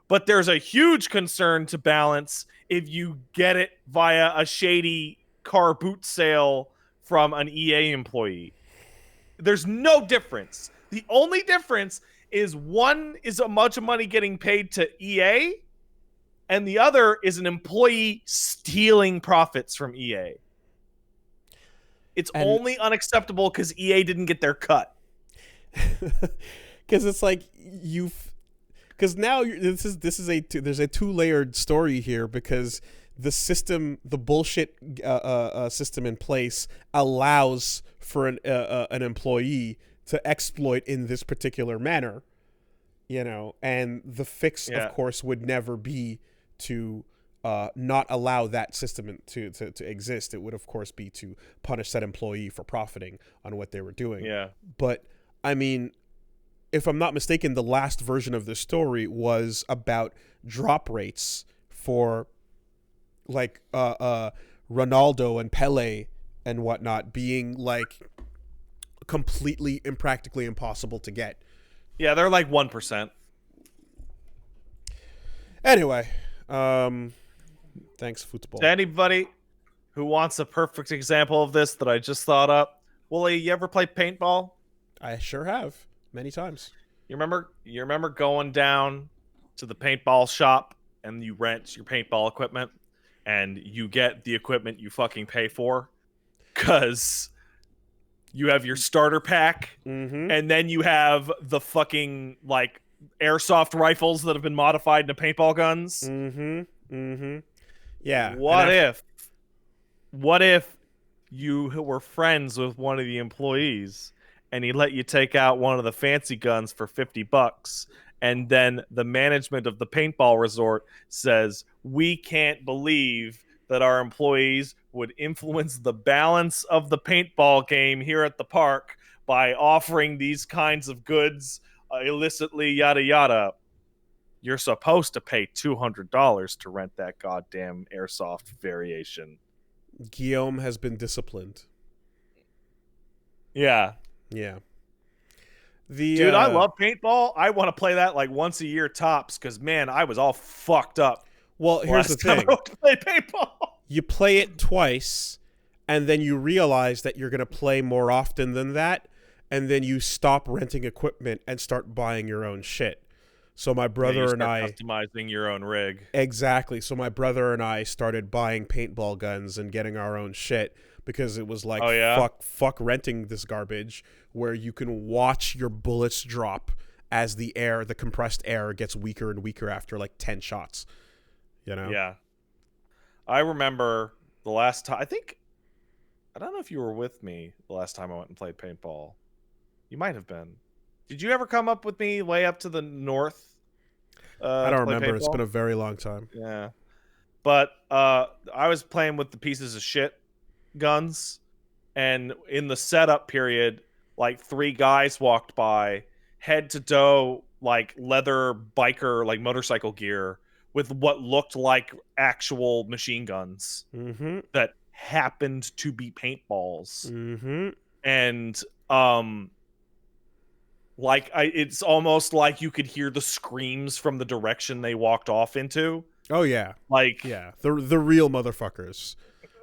But there's a huge concern to balance if you get it via a shady car boot sale from an EA employee. There's no difference. The only difference is one is a bunch of money getting paid to EA, and the other is an employee stealing profits from EA. It's only unacceptable because EA didn't get their cut. Because it's like because now there's a two-layered story here, because the system, the bullshit system in place allows for an employee to exploit in this particular manner, you know, and the fix, of course, would never be to not allow that system to exist. It would, of course, be to punish that employee for profiting on what they were doing. Yeah. But, I mean, if I'm not mistaken, the last version of the story was about drop rates for, like, Ronaldo and Pele and whatnot being, like, completely impractically impossible to get. Yeah, they're like 1%. Anyway, thanks, football. To anybody who wants a perfect example of this that I just thought up, Wooly, you ever play paintball? I sure have, many times. You remember going down to the paintball shop and you rent your paintball equipment and you get the equipment you fucking pay for because you have your starter pack, and then you have the fucking, like, airsoft rifles that have been modified into paintball guns. Yeah. What if you were friends with one of the employees and he let you take out one of the fancy guns for $50 And then the management of the paintball resort says, we can't believe that our employees would influence the balance of the paintball game here at the park by offering these kinds of goods illicitly, yada yada. You're supposed to pay $200 to rent that goddamn airsoft variation. Guillaume has been disciplined. Yeah. Yeah. Dude, I love paintball. I want to play that like once a year tops because, man, I was all fucked up. Well, here's the thing. I went to play paintball. You play it twice, and then you realize that you're going to play more often than that, and then you stop renting equipment and start buying your own shit. So my brother and I customizing your own rig. Exactly. So my brother and I started buying paintball guns and getting our own shit because it was like, fuck renting this garbage where you can watch your bullets drop as the compressed air gets weaker and weaker after like 10 shots. You know? Yeah. I remember the last time, I don't know if you were with me the last time I went and played paintball. You might have been. Did you ever come up with me way up to the north? I don't remember. Paintball? It's been a very long time. Yeah. But I was playing with the pieces of shit guns, and in the setup period, like 3 guys walked by, head to toe, like leather biker, like motorcycle gear, with what looked like actual machine guns that happened to be paintballs. And it's almost like you could hear the screams from the direction they walked off into. Oh yeah. Like, yeah, the real motherfuckers.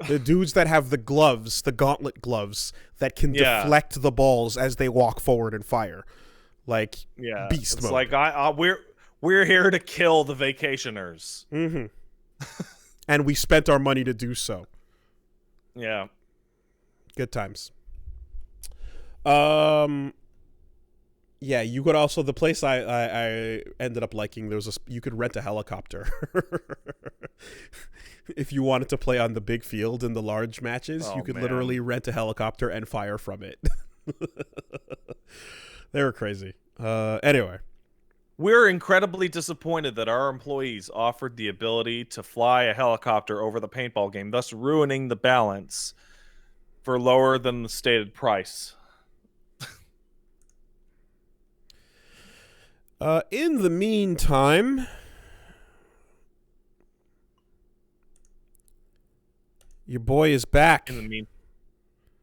The dudes that have the gloves, the gauntlet gloves that can deflect the balls as they walk forward and fire. Like beast mode. It's like we're here to kill the vacationers. And we spent our money to do so. Yeah. Good times. Yeah, you could also, the place I ended up liking, you could rent a helicopter. If you wanted to play on the big field in the large matches, you could literally rent a helicopter and fire from it. They were crazy. Anyway. We're incredibly disappointed that our employees offered the ability to fly a helicopter over the paintball game, thus ruining the balance for lower than the stated price. In the meantime, your boy is back.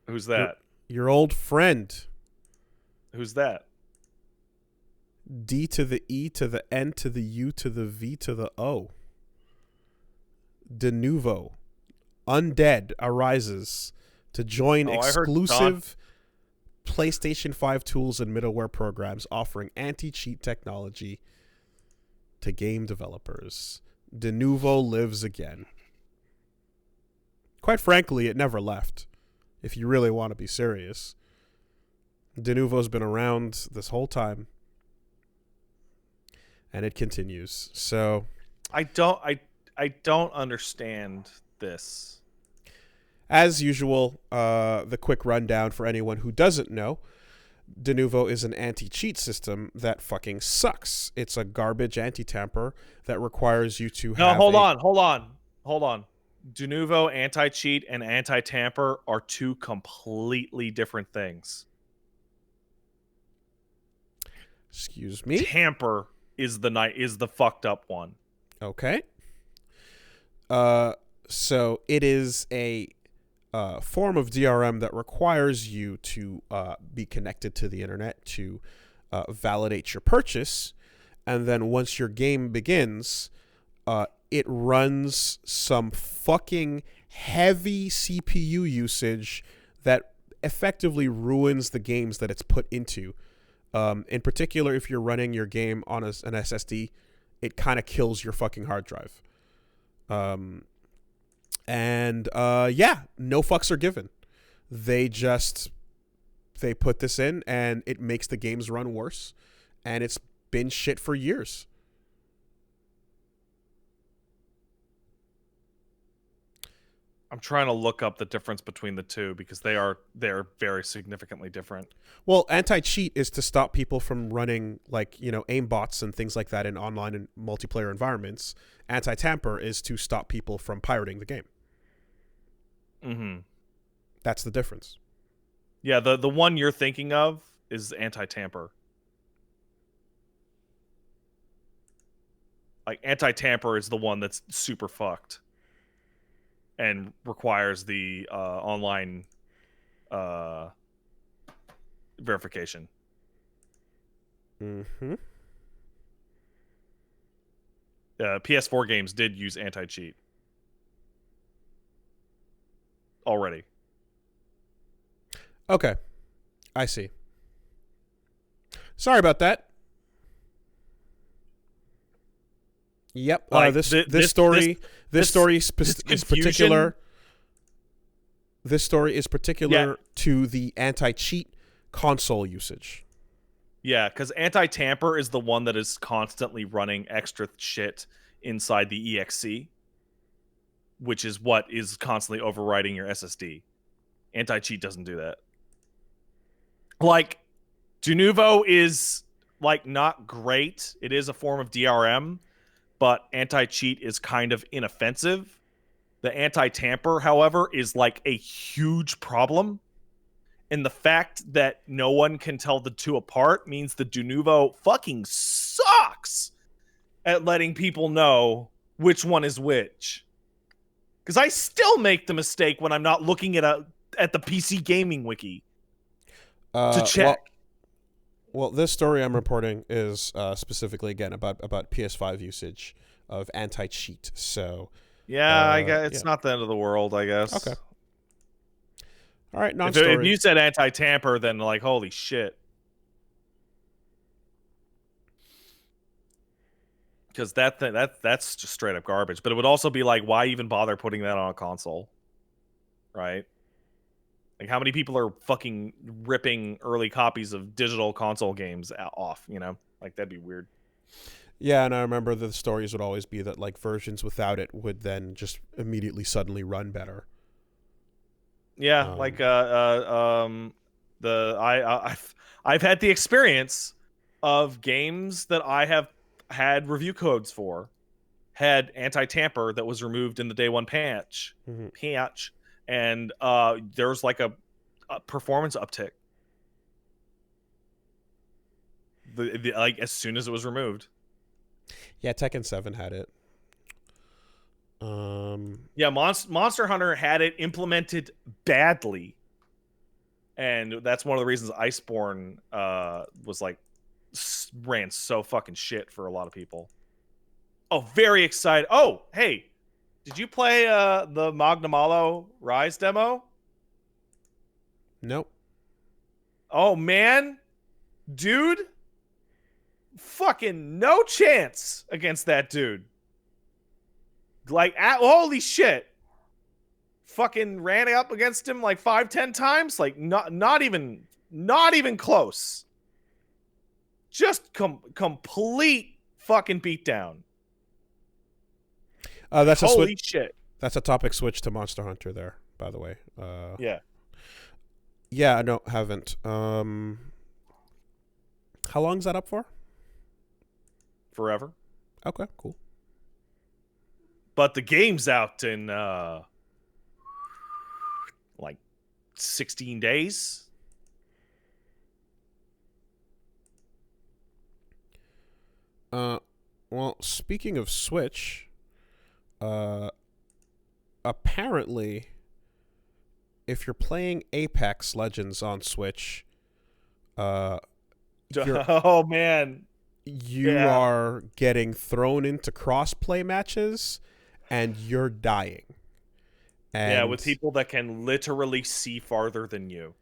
Who's that? Your old friend. Who's that? D to the E to the N to the U to the V to the O. Denuvo. Undead arises to join exclusive PlayStation 5 tools and middleware programs offering anti-cheat technology to game developers. Denuvo lives again. Quite frankly, it never left, if you really want to be serious. Denuvo's been around this whole time, and it continues. So I don't understand this. As usual, the quick rundown for anyone who doesn't know, Denuvo is an anti-cheat system that fucking sucks. It's a garbage anti-tamper that requires you to have... Hold on. Denuvo, anti-cheat, and anti-tamper are 2 completely different things. Excuse me? Tamper is the fucked up one. Okay. So it is a form of DRM that requires you to be connected to the internet to validate your purchase, and then once your game begins, it runs some fucking heavy CPU usage that effectively ruins the games that it's put into. In particular, if you're running your game on an SSD, it kind of kills your fucking hard drive. Yeah, no fucks are given. They put this in, and it makes the games run worse, and it's been shit for years. I'm trying to look up the difference between the two because they're very significantly different. Well, anti-cheat is to stop people from running like, aim bots and things like that in online and multiplayer environments. Anti-tamper is to stop people from pirating the game. Mm-hmm. That's the difference. Yeah, the one you're thinking of is anti-tamper. Like, anti-tamper is the one that's super fucked and requires the online verification. Mm-hmm. PS4 games did use anti-cheat already. Okay. I see. Sorry about that. Yep. Like, This this story is confusion- particular. This story is particular Yeah. to the anti-cheat console usage. Yeah, because anti-tamper is the one that is constantly running extra shit inside the EXC, which is what is constantly overriding your SSD. Anti-cheat doesn't do that. Like, Denuvo is, like, not great. It is a form of DRM, but anti-cheat is kind of inoffensive. The anti-tamper, however, is, like, a huge problem. And the fact that no one can tell the two apart means the Denuvo fucking sucks at letting people know which one is which. Because I still make the mistake when I'm not looking at the PC gaming wiki to check. Well, this story I'm reporting is specifically again about PS5 usage of anti-cheat. So Yeah, I guess it's not the end of the world, I guess. Okay. All right, If non-story. you said anti-tamper, then like, holy shit. Because that's just straight up garbage. But it would also be like, why even bother putting that on a console? Right? Like, how many people are fucking ripping early copies of digital console games off, Like, that'd be weird. Yeah, and I remember the stories would always be that like versions without it would then just immediately suddenly run better. Yeah, like I've had the experience of games that I have had review codes for had anti-tamper that was removed in the day one patch, and there's like a performance uptick. Like as soon as it was removed. Yeah, Tekken 7 had it. Yeah, Monster Hunter had it implemented badly, and that's one of the reasons Iceborne was like ran so fucking shit for a lot of people. Oh, very excited! Oh, hey, did you play the Magnamalo Rise demo? Nope. Oh man, dude, fucking no chance against that dude. Like, holy shit. Fucking ran up against him like 5-10 times. Like, not even close. Just complete fucking beatdown. That's a holy shit. That's a topic switch to Monster Hunter there, by the way. Yeah. Yeah, no, haven't. How long's that up for? Forever. Okay, cool. But the game's out in like 16 days. Well, speaking of Switch, apparently, if you're playing Apex Legends on Switch, Oh man, you are getting thrown into crossplay matches, and you're dying. And with people that can literally see farther than you.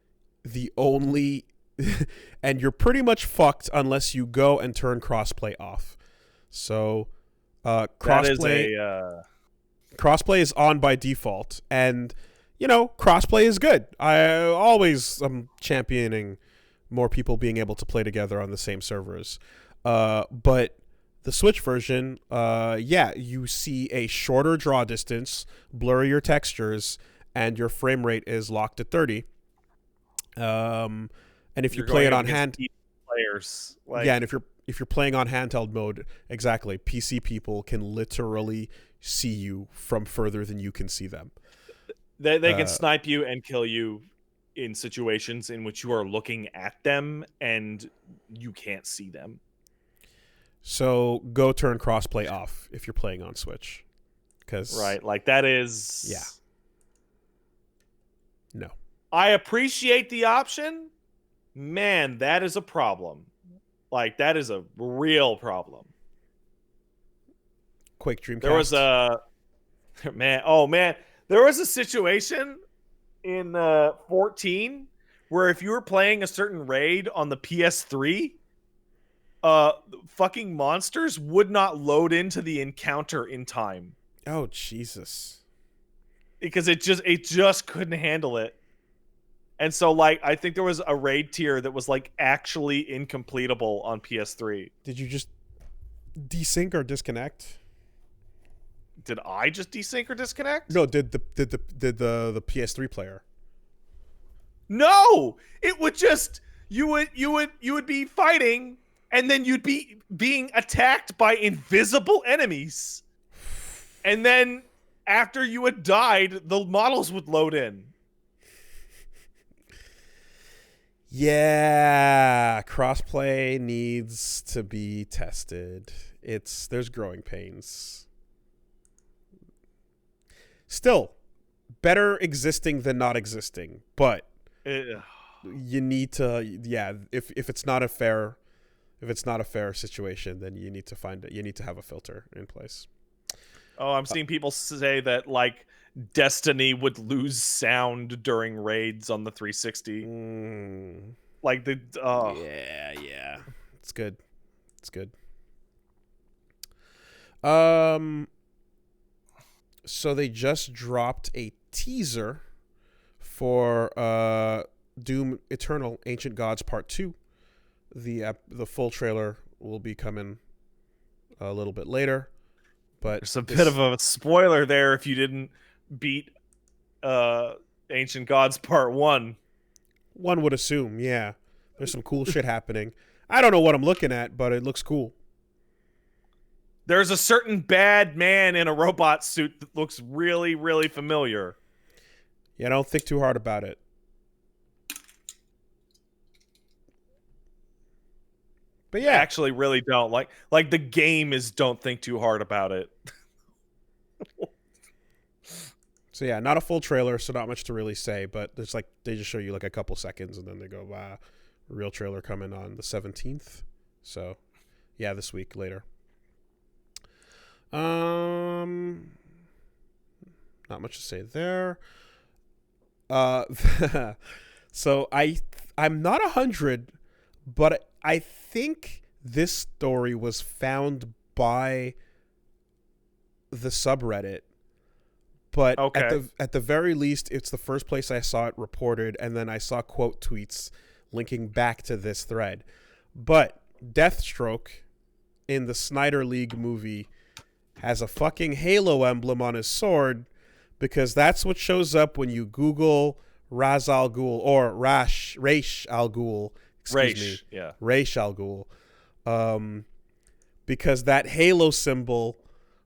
And you're pretty much fucked unless you go and turn crossplay off. So, crossplay is on by default, and crossplay is good. I always am championing more people being able to play together on the same servers. But The Switch version, yeah, you see a shorter draw distance, blurrier textures, and your frame rate is locked at 30. And if you You're play going it up on against hand, players. Like, yeah, and if you're playing on handheld mode, exactly, PC people can literally see you from further than you can see them. they can snipe you and kill you in situations in which you are looking at them and you can't see them. So go turn crossplay off if you're playing on Switch, because Right, like that is... Yeah. No. I appreciate the option. Man, that is a problem. Like, that is a real problem. Quake Dreamcast. There was a... Man, there was a situation in 14 where if you were playing a certain raid on the PS3, fucking monsters would not load into the encounter in time Oh Jesus. because it just couldn't handle it. And so, like, I think there was a raid tier that was like actually incompletable on PS3. Did you just desync or disconnect? Did I just desync or disconnect? No, did the PS3 player? No, it would just you would be fighting and then you'd be being attacked by invisible enemies. And then after you had died, the models would load in. Yeah, crossplay needs to be tested. There's growing pains. Still, better existing than not existing, but you need to, yeah, if it's not a fair situation, then you need to find it. You need to have a filter in place. Oh, I'm seeing people say that like Destiny would lose sound during raids on the 360. Like the Yeah. It's good. So they just dropped a teaser for Doom Eternal Ancient Gods Part 2. The full trailer will be coming a little bit later. But there's a bit of a spoiler there if you didn't beat Ancient Gods Part 1. One would assume, yeah. There's some cool shit happening. I don't know what I'm looking at, but it looks cool. There's a certain bad man in a robot suit that looks really, really familiar. Yeah, don't think too hard about it. But yeah, Actually, really don't. Like the game is don't think too hard about it. So yeah, not a full trailer, so not much to really say, but it's like they just show you like a couple seconds and then they go, wow, real trailer coming on the 17th. So yeah, this week later. Not much to say there. So I'm not 100, but I think this story was found by the subreddit. But okay. at the very least, it's the first place I saw it reported, and then I saw quote tweets linking back to this thread. But Deathstroke in the Snyder League movie has a fucking Halo emblem on his sword because that's what shows up when you Google Raz Al Ghul or Raish Al Ghul. Excuse me. Yeah. Raish Al Ghul. Because that Halo symbol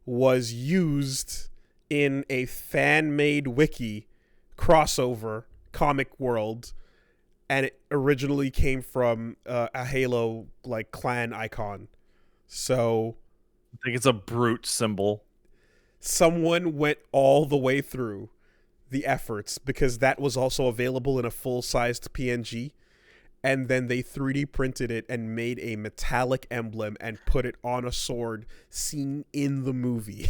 was used in a fan-made wiki crossover comic world, and it originally came from a Halo like clan icon. So I think it's a brute symbol. Someone went all the way through the efforts because that was also available in a full-sized PNG, and then they 3D printed it and made a metallic emblem and put it on a sword seen in the movie.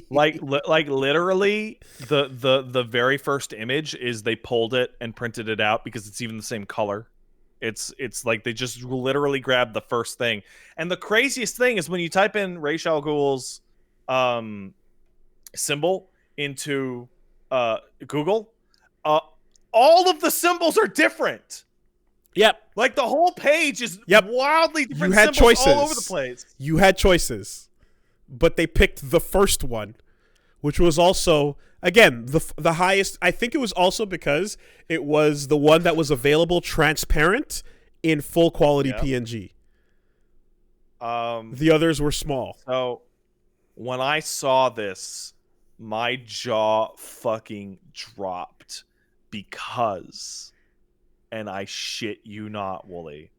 like literally the very first image is they pulled it and printed it out because it's even the same color. It's like they just literally grabbed the first thing. And the craziest thing is when you type in Ra's al Ghul's symbol into Google, all of the symbols are different. Yep. Like the whole page is Yep. wildly different You had symbols choices. all over the place. You had choices, but they picked the first one, which was also, again, the highest. I think it was also because it was the one that was available transparent in full quality Yep. PNG. Um, The others were small. So when I saw this, my jaw fucking dropped because, and I shit you not, Wooly,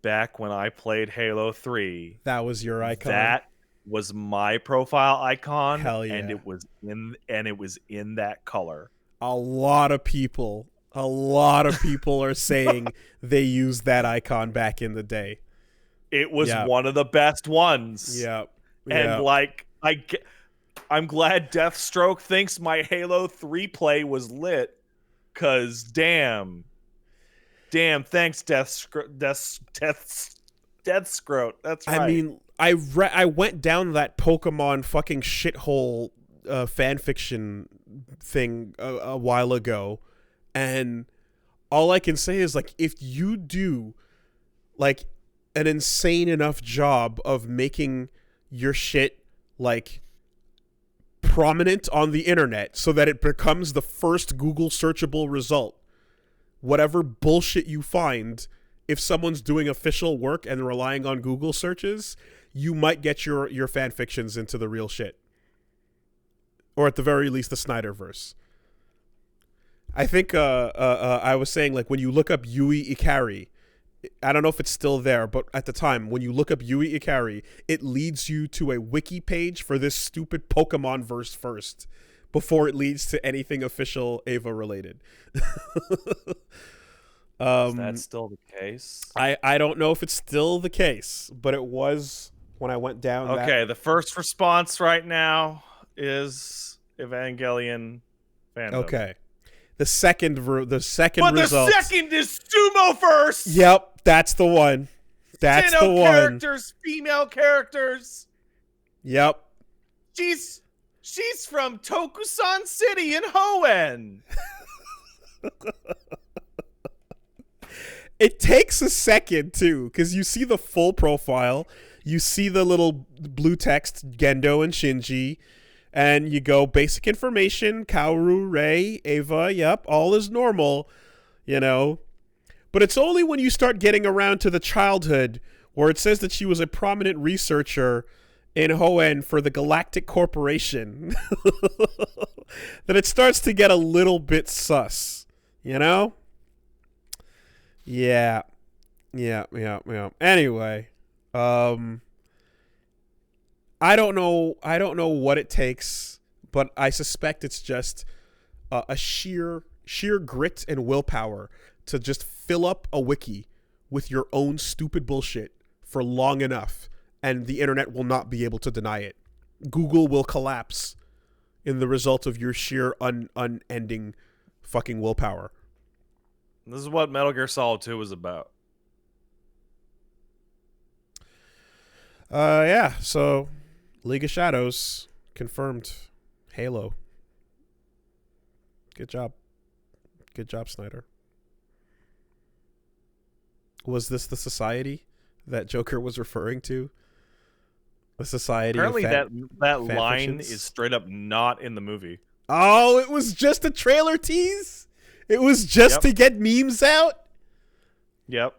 back when I played Halo 3, That was your icon. that was my profile icon. Hell yeah. And it was in that color. A lot of people are saying they used that icon back in the day. It was Yeah. one of the best ones. Yeah. And like I'm glad Deathstroke thinks my Halo 3 play was lit, cause damn, thanks Deathstroke. That's right. I mean, I went down that Pokemon fucking shithole fan fiction thing a while ago, and all I can say is, like, if you do like an insane enough job of making your shit like prominent on the internet so that it becomes the first Google searchable result, whatever bullshit you find, if someone's doing official work and relying on Google searches, you might get your fan fictions into the real shit, or at the very least the Snyderverse. I think I was saying, like, when you look up Yui Ikari, I don't know if it's still there, but at the time, when you look up Yui Ikari, it leads you to a wiki page for this stupid Pokemon verse first, before it leads to anything official Ava related. Is that still the case? I don't know if it's still the case, but it was when I went down. Okay, the first response right now is Evangelion fandom. Okay. The second But result. the second is Sumo Verse. Yep, that's the one. That's Tenno the one. characters, female characters. Yep. She's from Tokusan City in Hoenn. It takes a second too, because you see the full profile, you see the little blue text, Gendo and Shinji, and you go basic information, Kaoru, Rei, Ava, yep, all is normal, you know. But it's only when you start getting around to the childhood, where it says that she was a prominent researcher in Hoenn for the Galactic Corporation, that it starts to get a little bit sus, you know? Yeah. Anyway, I don't know what it takes, but I suspect it's just a sheer grit and willpower to just fill up a wiki with your own stupid bullshit for long enough, and the internet will not be able to deny it. Google will collapse in the result of your sheer unending fucking willpower. This is what Metal Gear Solid 2 was about. Yeah, so League of Shadows confirmed. Halo. Good job, Snyder. Was this the society that Joker was referring to? The society. Apparently, of that line fictions? is straight up not in the movie. Oh, it was just a trailer tease. It was just to get memes out. Yep.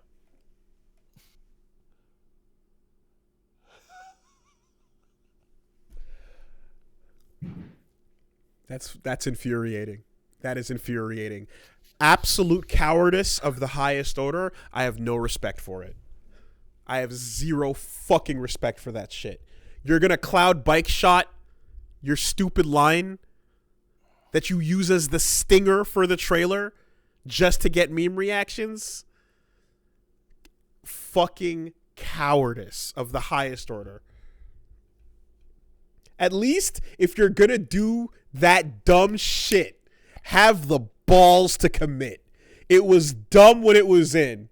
That's infuriating. That is infuriating. Absolute cowardice of the highest order. I have no respect for it. I have zero fucking respect for that shit. You're gonna cloud bike shot your stupid line that you use as the stinger for the trailer just to get meme reactions? Fucking cowardice of the highest order. At least if you're gonna do that dumb shit, have the balls to commit. It was dumb when it was in,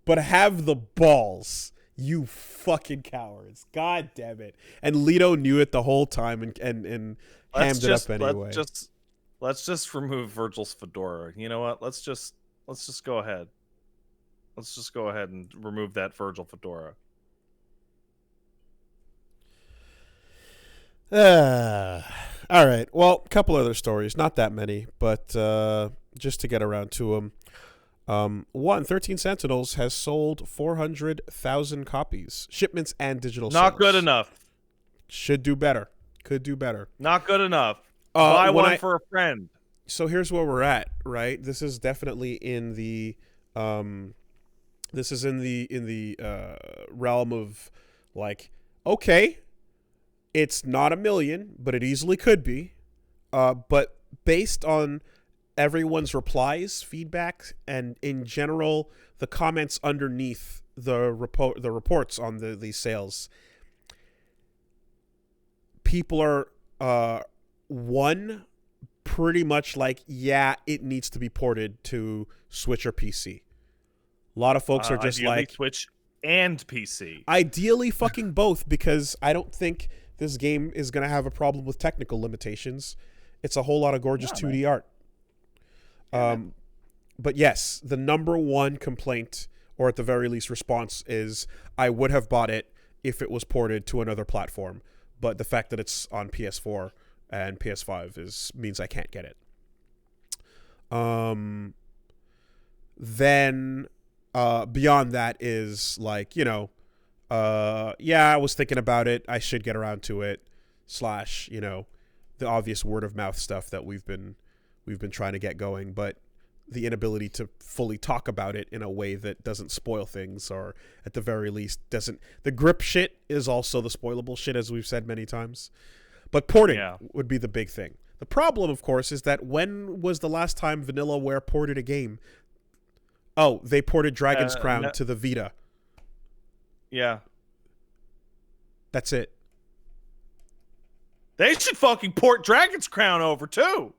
but have the balls. You fucking cowards. God damn it. And Leto knew it the whole time and hammed it up anyway. Let's just remove Virgil's fedora. You know what? Let's just go ahead. Let's just go ahead and remove that Virgil fedora. All right. Well, a couple other stories. Not that many, but just to get around to them. 13 Sentinels has sold 400,000 copies, shipments and digital sales. Not good enough. Should do better. Could do better. Not good enough. Buy one for a friend. So here's where we're at, right? This is definitely in the realm of like, okay, it's not a million, but it easily could be. But based on everyone's replies, feedback, and in general, the comments underneath the reports on these sales, people are pretty much like, yeah, it needs to be ported to Switch or PC. A lot of folks are just like Switch and PC. Ideally, fucking both, because I don't think this game is going to have a problem with technical limitations. It's a whole lot of gorgeous 2D art. But yes, the number one complaint, or at the very least response, is I would have bought it if it was ported to another platform. But the fact that it's on PS4 and PS5 means I can't get it. Then beyond that is like, yeah, I was thinking about it. I should get around to it. / the obvious word of mouth stuff that we've been trying to get going, but the inability to fully talk about it in a way that doesn't spoil things, or at the very least doesn't. The grip shit is also the spoilable shit, as we've said many times. But porting would be the big thing. The problem, of course, is that when was the last time Vanillaware ported a game? Oh, they ported Dragon's Crown to the Vita. Yeah. That's it. They should fucking port Dragon's Crown over, too.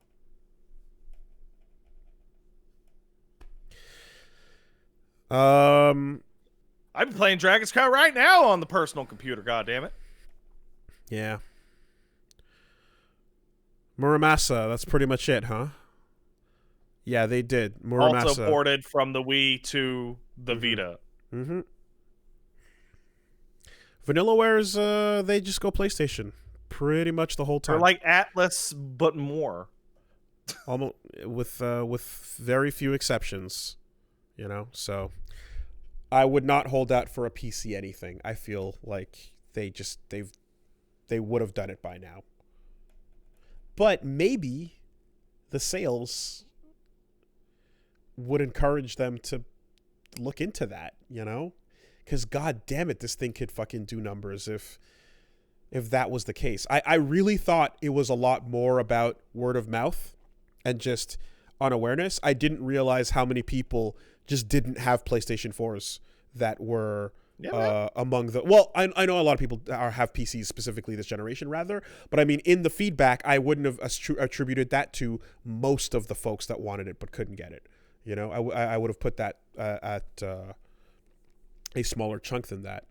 I'm playing Dragon's Crown right now on the personal computer, goddammit. Yeah. Muramasa, that's pretty much it, huh? Yeah, they did. Muramasa. Also ported from the Wii to the Vita. Mm-hmm. Vanillaware's, they just go PlayStation pretty much the whole time. They're like Atlas, but more. Almost with very few exceptions, So I would not hold out for a PC anything. I feel like they would have done it by now. But maybe the sales would encourage them to look into that, Because god damn it, this thing could fucking do numbers if that was the case. I really thought it was a lot more about word of mouth and just unawareness. I didn't realize how many people just didn't have PlayStation 4s that were among the... Well, I know a lot of people have PCs specifically this generation, rather. But I mean, in the feedback, I wouldn't have attributed that to most of the folks that wanted it but couldn't get it. I would have put that at a smaller chunk than that.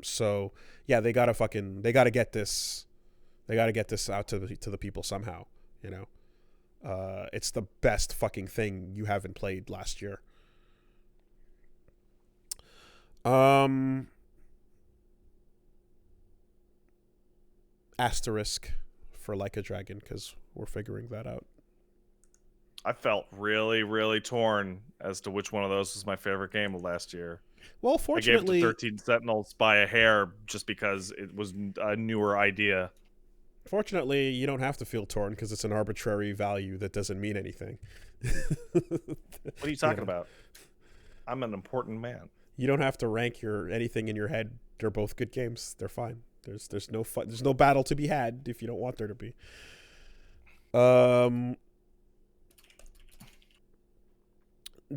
So yeah, they gotta get this out to the people somehow. It's the best fucking thing you haven't played last year. Asterisk for Like a Dragon, because we're figuring that out. I felt really, really torn as to which one of those was my favorite game of last year. Well, fortunately, I gave it to 13 Sentinels by a hair just because it was a newer idea. Fortunately, you don't have to feel torn because it's an arbitrary value that doesn't mean anything. What are you talking about? I'm an important man. You don't have to rank anything in your head. They're both good games. They're fine. There's no battle to be had if you don't want there to be.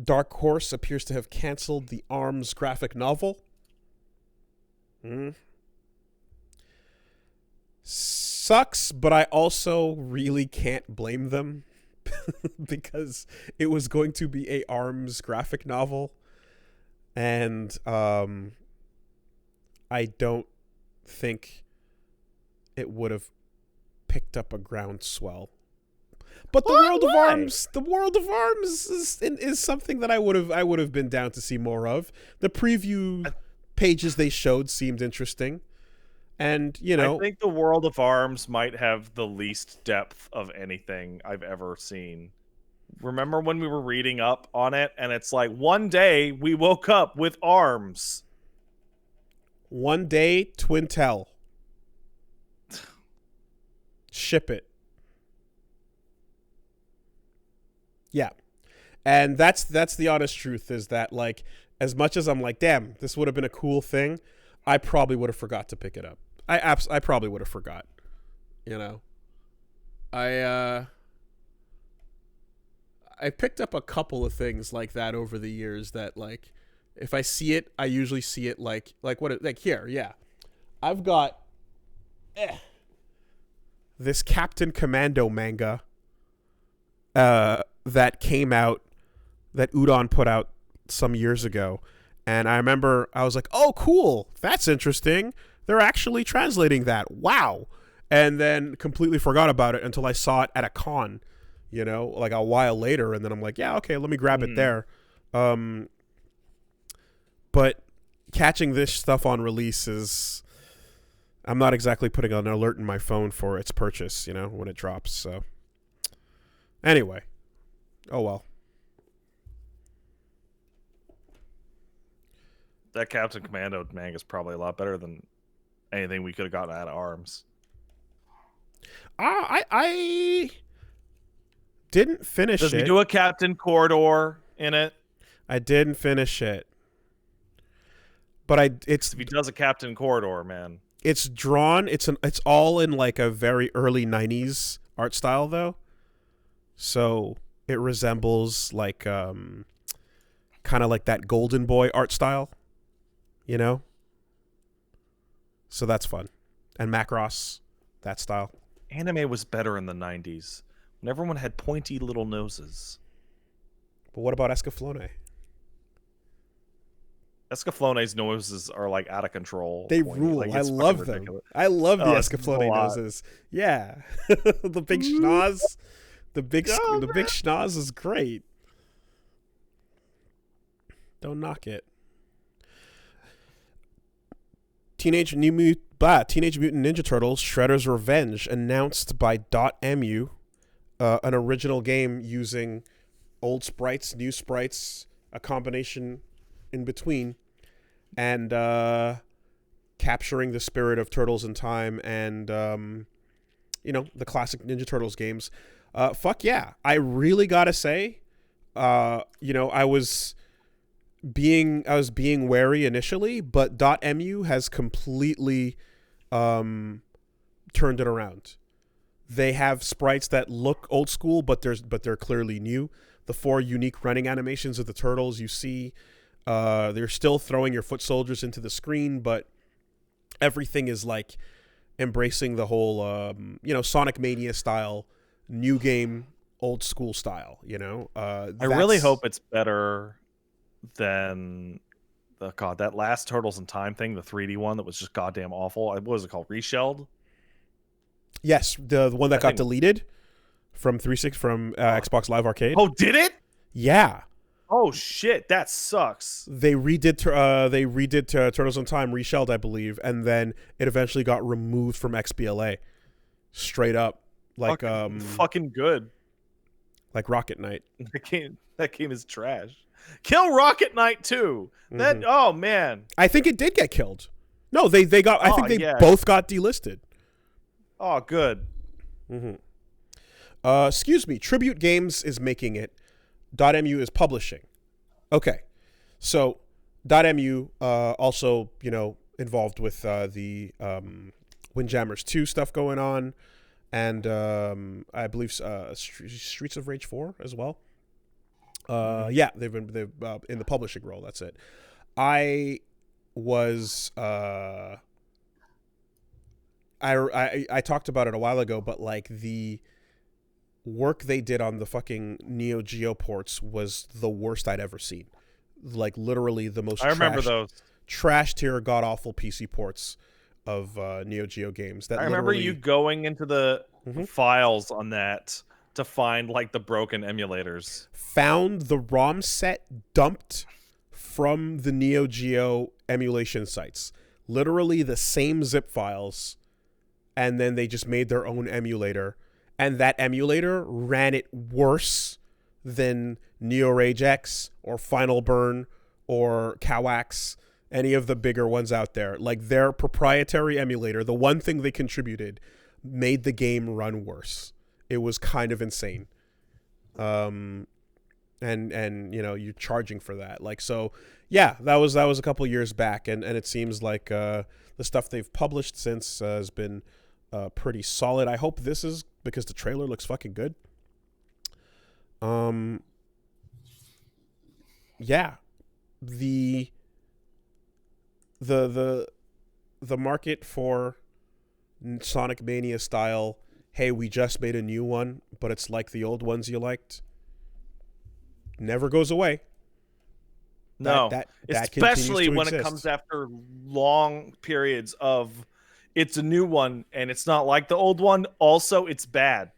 Dark Horse appears to have canceled the ARMS graphic novel. Sucks, but I also really can't blame them because it was going to be a ARMS graphic novel, and I don't think it would have picked up a groundswell. But What? Why? The World of Arms is something that I would have been down to see more of. The preview pages they showed seemed interesting, and I think the World of Arms might have the least depth of anything I've ever seen. Remember when we were reading up on it, and it's like one day we woke up with arms. one day Twintel. Ship it. Yeah. And that's the honest truth, is that, like, as much as I'm like, damn, this would have been a cool thing, I probably would have forgot to pick it up. I probably would have forgot. I picked up a couple of things like that over the years that, like, if I see it, I usually see it like here, yeah. I've got this Captain Commando manga that came out, that Udon put out some years ago. And I remember I was like, oh, cool. That's interesting. They're actually translating that. Wow. And then completely forgot about it until I saw it at a con, like a while later. And then I'm like, yeah, okay, let me grab it there. But catching this stuff on release is, I'm not exactly putting an alert in my phone for its purchase, when it drops. So anyway, oh well. That Captain Commando manga is probably a lot better than anything we could have gotten out of Arms. I didn't finish it. Does he do a Captain Corridor in it? I didn't finish it. But if he does a Captain Corridor, man. It's drawn, it's all in like a very early 90s art style though. So it resembles like kind of like that Golden Boy art style, So that's fun. And Macross, that style. Anime was better in the 90s when everyone had pointy little noses. But what about Escaflowne? Escaflowne's noses are like out of control. They rule. I love them. Ridiculous. I love the Escaflowne noses. Yeah. The big schnoz. The big schnoz is great. Don't knock it. Teenage Mutant Ninja Turtles Shredder's Revenge announced by .mu, an original game using old sprites, new sprites, a combination in between, and capturing the spirit of Turtles in Time and the classic Ninja Turtles games. Fuck yeah. I really gotta say, I was being wary initially, but .mu has completely turned it around. They have sprites that look old school, but they're clearly new. The 4 unique running animations of the turtles you see, they're still throwing your foot soldiers into the screen, but everything is like embracing the whole Sonic Mania style, new game, old school style. I really hope it's better than that last Turtles in Time thing, the 3D one that was just goddamn awful. What was it called? Reshelled? Yes, the one that got deleted from Xbox Live Arcade. Oh, did it? Yeah. Oh shit, that sucks. They redid Turtles in Time Reshelled, I believe, and then it eventually got removed from XBLA. Straight up, like fucking good. Like Rocket Knight. That game is trash. Kill Rocket Knight too. Mm-hmm. Oh man. I think it did get killed. No, they got. I think they both got delisted. Oh, good. Mm-hmm. Excuse me. Tribute Games is making it. .mu is publishing. Okay, so .mu also involved with the Windjammers 2 stuff going on, and I believe Streets of Rage 4 as well. Yeah, they've in the publishing role. That's it. I was I talked about it a while ago, but like the work they did on the fucking Neo Geo ports was the worst I'd ever seen. Like literally the most. I remember those trash tier, god awful PC ports of Neo Geo games. That I remember you going into the files on that to find like the broken emulators. Found the ROM set dumped from the Neo Geo emulation sites. Literally the same zip files, and then they just made their own emulator, and that emulator ran it worse than Neo Rage X or Final Burn or Cowax, any of the bigger ones out there. Like, their proprietary emulator, the one thing they contributed, made the game run worse. It was kind of insane. And you know, you're charging for that. Like, so yeah, that was a couple years back, and it seems like the stuff they've published since has been pretty solid. I hope this is, because the trailer looks fucking good. Yeah, the market for Sonic Mania style, hey, we just made a new one, but it's like the old ones you liked, never goes away. No, that especially when exist. it comes after long periods of it's a new one and it's not like the old one. Also, it's bad.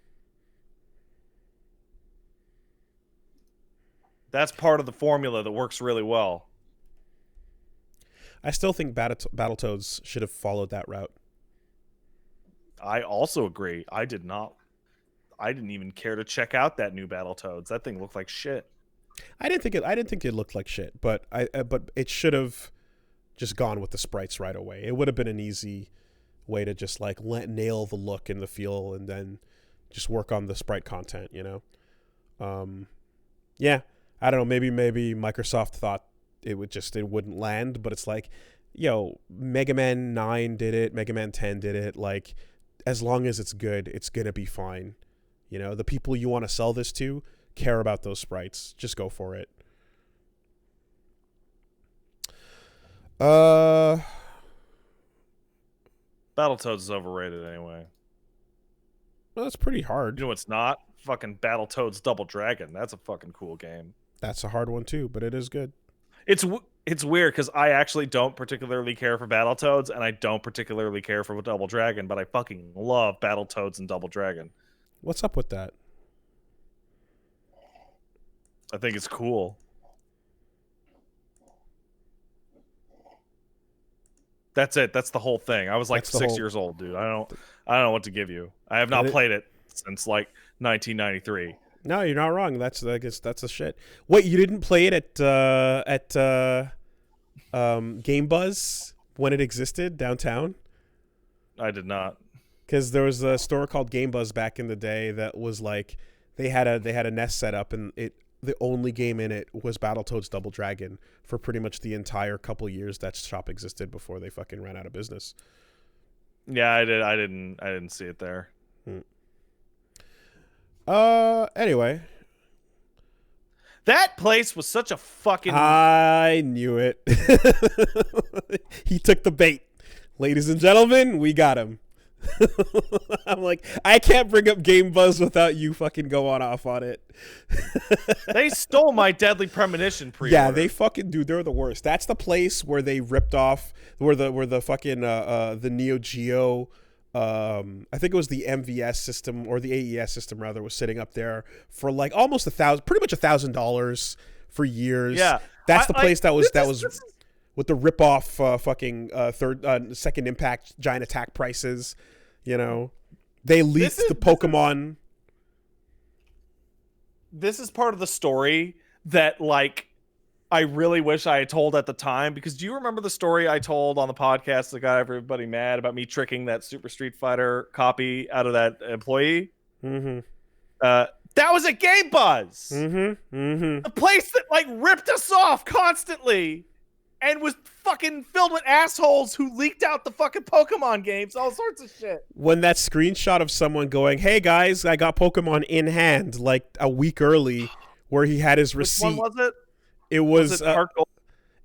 That's part of the formula that works really well. I still think Battletoads should have followed that route. I also agree. I didn't even care to check out that new Battletoads. That thing looked like shit. I didn't think it looked like shit, but but it should have just gone with the sprites right away. It would have been an easy way to just like nail the look and the feel, and then just work on the sprite content, you know. Yeah, I don't know. Maybe Microsoft thought it wouldn't land, but it's like, yo, Mega Man 9 did it, Mega Man 10 did it. Like, as long as it's good, it's gonna be fine. You know, the people you want to sell this to care about those sprites. Just go for it. Battletoads is overrated anyway. Well, that's pretty hard. You know what's not? Fucking Battletoads Double Dragon. That's a fucking cool game. That's a hard one too, but it is good. It's weird because I actually don't particularly care for Battletoads, and I don't particularly care for Double Dragon, but I fucking love Battletoads and Double Dragon. What's up with that? I think it's cool. That's it. That's the whole thing. I was like 6 years old, dude. I don't know what to give you. I have not played it since like 1993. No, you're not wrong. That's a shit. Wait, you didn't play it at Game Buzz when it existed downtown? I did not. Because there was a store called Game Buzz back in the day that was like they had a Nest set up, and the only game in it was Battletoads Double Dragon for pretty much the entire couple years that shop existed before they fucking ran out of business. Yeah, I didn't see it there. Anyway. That place was such a fucking... I knew it. He took the bait. Ladies and gentlemen, we got him. I'm like, I can't bring up Game Buzz without you fucking going off on it. They stole my Deadly Premonition pre-order. Yeah, they fucking do. They're the worst. That's the place where they ripped off, where the fucking the Neo Geo, I think it was the MVS system or the AES system rather, was sitting up there for like almost pretty much $1,000 for years. Yeah, that's the place that was with the rip-off fucking Second Impact Giant Attack prices. You know, they leaked the Pokemon. This is part of the story that, like, I really wish I had told at the time, because do you remember the story I told on the podcast that got everybody mad about me tricking that Super Street Fighter copy out of that employee? Mm-hmm. That was at Game Buzz. Mm-hmm. Mm-hmm. The place that, like, ripped us off constantly and was fucking filled with assholes who leaked out the fucking Pokemon games, all sorts of shit. When that screenshot of someone going, "Hey guys, I got Pokemon in hand," like a week early, where he had his receipt. Which one was it? It was Heart Gold?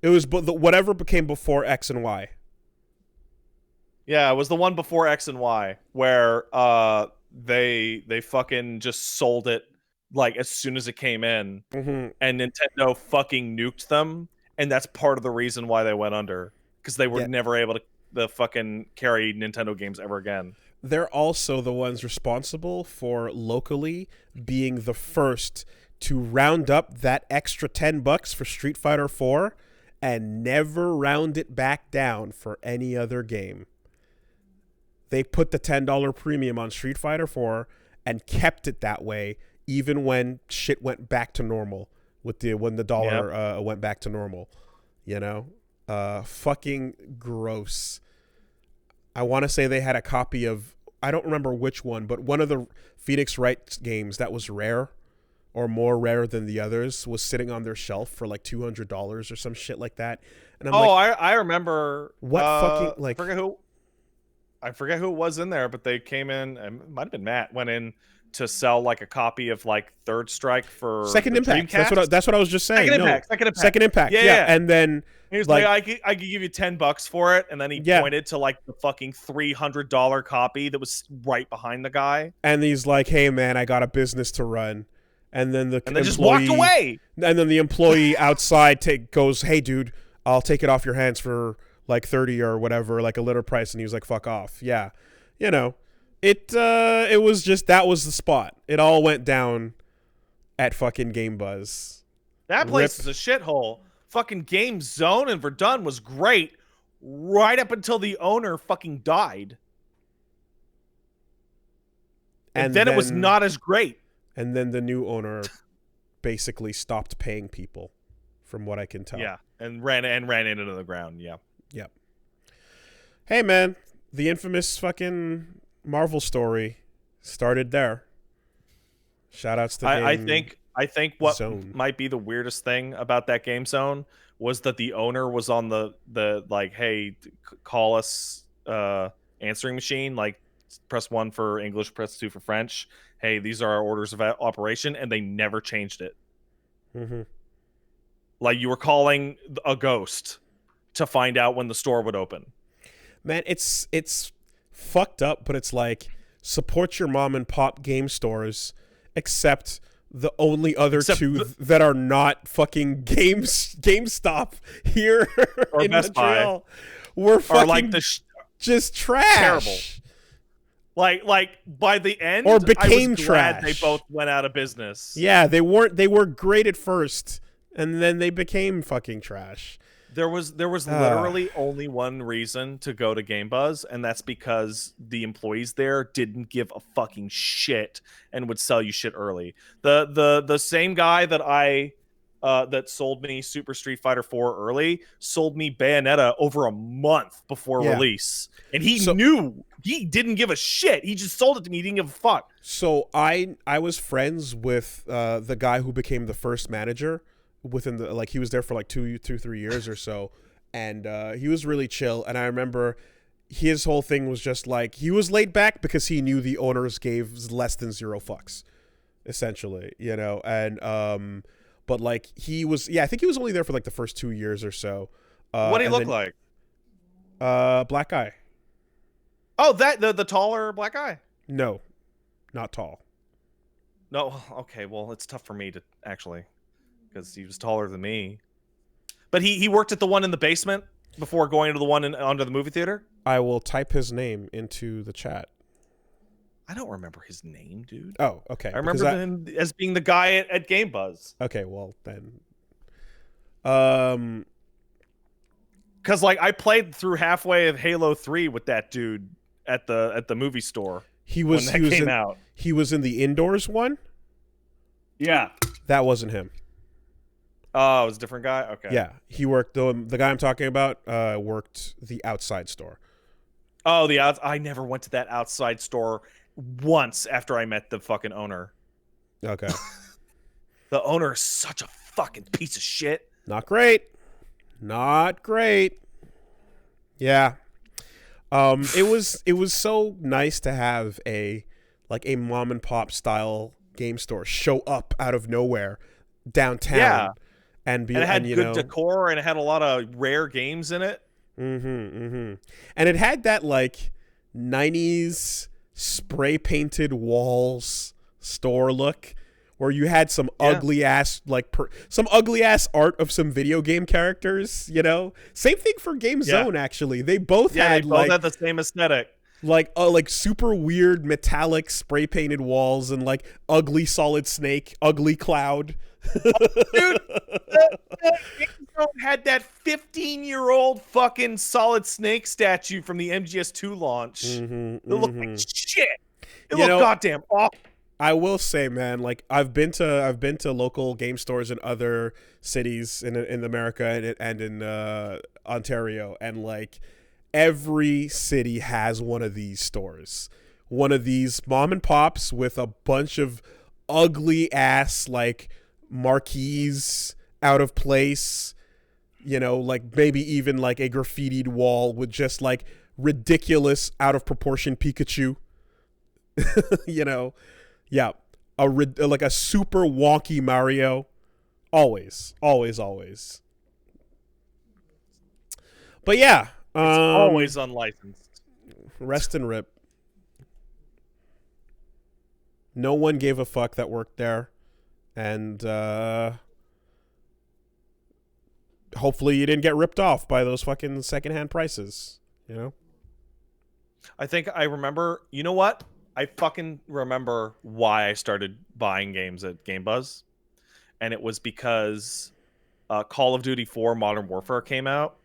It was whatever became before X and Y. Yeah, it was the one before X and Y, where they fucking just sold it like as soon as it came in, Mm-hmm. and Nintendo fucking nuked them. And that's part of the reason why they went under, because they were never able to fucking carry Nintendo games ever again. they're also the ones responsible for locally being the first to round up that extra $10 for Street Fighter 4 and never round it back down for any other game. They put the $10 premium on Street Fighter 4 and kept it that way even when shit went back to normal when the dollar went back to normal, you know? Fucking gross. I want to say they had a copy of, I don't remember which one, but one of the Phoenix Wright games that was rare or more rare than the others was sitting on their shelf for like $200 or some shit like that. And I'm I remember. What fucking, like, I forget who it was in there, but they came in, and it might have been Matt, went in to sell like a copy of like Third Strike for Second Impact. That's what I was just saying. Second Impact. Yeah. And then he was like, I could give you $10 for it, and then he pointed to like the fucking $300 copy that was right behind the guy. And he's like, "Hey man, I got a business to run." And then just walked away. And then the employee outside goes, "Hey dude, I'll take it off your hands for like 30 or whatever, like a litter price." And he was like, "Fuck off." Yeah. You know, it was just, that was the spot. It all went down at fucking Game Buzz. That place is a shithole. Fucking Game Zone in Verdun was great right up until the owner fucking died. And then it was not as great. And then the new owner basically stopped paying people, from what I can tell. Yeah, and ran into the ground. Yeah. Yep. Hey man, the infamous fucking Marvel story started there. Shout outs to I think what Zone might be the weirdest thing about that Game Zone was that the owner was on the like, hey, call us answering machine, like press 1 for English, press 2 for French. Hey, these are our orders of operation, and they never changed it. Mm-hmm. Like you were calling a ghost to find out when the store would open. Man, it's fucked up, but it's like, support your mom and pop game stores, except the only other two that are not fucking GameStop here or in Best Montreal Buy. were fucking like just trash. Terrible. Like by the end, or became I was trash. glad they both went out of business. Yeah, they were great at first, and then they became fucking trash. There was literally only one reason to go to Game Buzz, and that's because the employees there didn't give a fucking shit and would sell you shit early. The same guy that that sold me Super Street Fighter 4 early sold me Bayonetta over a month before release, and he knew he didn't give a shit. He just sold it to me. He didn't give a fuck. So I was friends with the guy who became the first manager. Within the, like, he was there for like 3 years or so, and he was really chill. And I remember his whole thing was just like, he was laid back because he knew the owners gave less than 0 fucks, essentially, you know. And but like he was, I think he was only there for like the first 2 years or so. What did he look like? Black guy. Oh, that the taller black guy? No, not tall. No, okay. Well, it's tough for me to actually, because he was taller than me. But he worked at the one in the basement before going to the one under the movie theater? I will type his name into the chat. I don't remember his name, dude. Oh, okay. I remember him as being the guy at Game Buzz. Okay, well, then. Because, like, I played through halfway of Halo 3 with that dude at the movie store. He was out. He was in the indoors one? Yeah. That wasn't him. Oh, it was a different guy? Okay. Yeah, he worked, the guy I'm talking about worked the outside store. Oh, I never went to that outside store once after I met the fucking owner. Okay. The owner is such a fucking piece of shit. Not great. Not great. Yeah. It was so nice to have a mom and pop style game store show up out of nowhere downtown. Yeah. And it had good decor, and it had a lot of rare games in it. And it had that like 90s spray painted walls store look, where you had some ugly ass some ugly ass art of some video game characters. You know, same thing for Game Zone. Actually, they both had the same aesthetic. like super weird metallic spray painted walls and like ugly Solid Snake, ugly Cloud. Dude, Denuvo had that 15-year-old fucking Solid Snake statue from the MGS2 launch. It looked like shit. It looked goddamn awful. I will say, man, like I've been to local game stores in other cities in America and in Ontario, and like every city has one of these stores, one of these mom and pops with a bunch of ugly ass like marquees out of place, you know, like maybe even like a graffitied wall with just like ridiculous out of proportion Pikachu. You know, yeah, like a super wonky Mario, always. But yeah, Always unlicensed. Rest and rip. No one gave a fuck that worked there, and hopefully you didn't get ripped off by those fucking secondhand prices. You know. I think I remember. You know what? I fucking remember why I started buying games at Game Buzz, and it was because Call of Duty 4 Modern Warfare came out,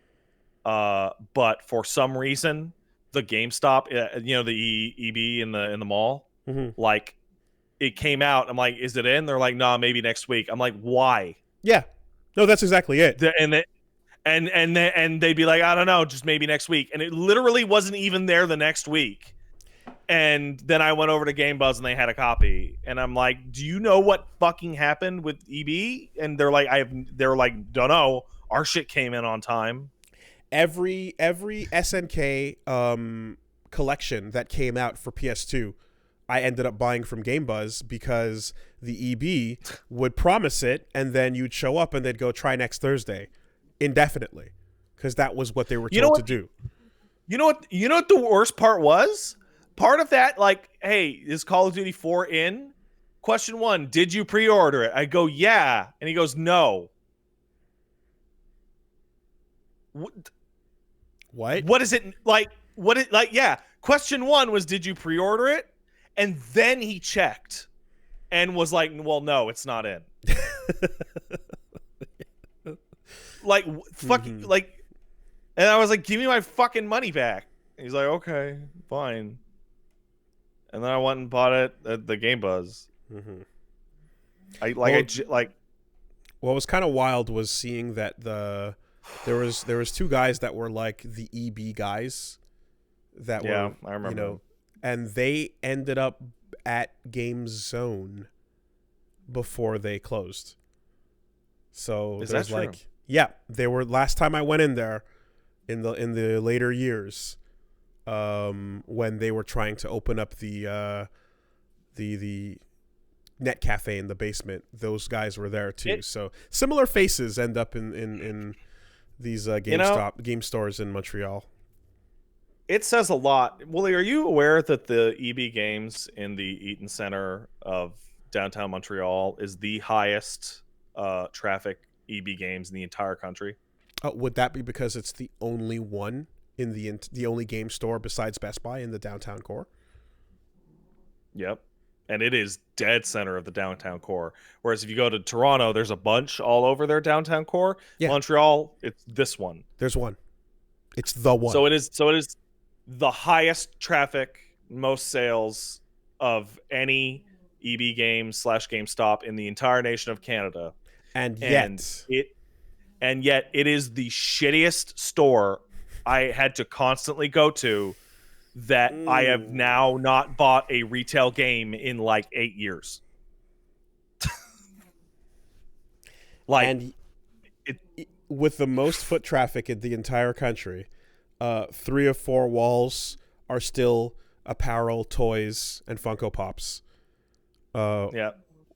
but for some reason the GameStop, you know, the EB in the mall, like it came out. I'm like, is it in? They're like, nah, maybe next week. I'm like, why? Yeah, no, that's exactly it. And they'd be like, I don't know, just maybe next week, and it literally wasn't even there the next week. And then I went over to Game Buzz and they had a copy. And I'm like, do you know what fucking happened with EB? And they're like, don't know. Our shit came in on time. Every SNK collection that came out for PS2, I ended up buying from Game Buzz because the EB would promise it and then you'd show up and they'd go try next Thursday indefinitely because that was what they were told to do. You know what the worst part was? Part of that, like, hey, is Call of Duty 4 in? Question 1, did you pre-order it? I go, yeah. And he goes, no. What? What is it like? Yeah. Question 1 was, did you pre-order it? And then he checked and was like, well, no, it's not in. Like, fucking, like, and I was like, give me my fucking money back. And he's like, okay, fine. And then I went and bought it at the Game Buzz. What was kind of wild was seeing that there was two guys that were like the EB guys that were, I remember, you know, and they ended up at Game Zone before they closed. So is there's that like, true? Yeah, they were last time I went in there in the later years. When they were trying to open up the net cafe in the basement, those guys were there too. So similar faces end up in these game stores in Montreal. It says a lot. Willie, are you aware that the EB Games in the Eaton Center of downtown Montreal is the highest traffic EB Games in the entire country? Would that be because it's the only one in the only game store besides Best Buy in the downtown core? Yep. And it is dead center of the downtown core. Whereas if you go to Toronto, there's a bunch all over their downtown core. Yeah. Montreal, it's this one. There's one. It's the one. So it is the highest traffic, most sales of any EB Games / GameStop in the entire nation of Canada. And yet it is the shittiest store I had to constantly go to that I have now not bought a retail game in like 8 years. With the most foot traffic in the entire country, 3 or 4 walls are still apparel, toys, and Funko Pops.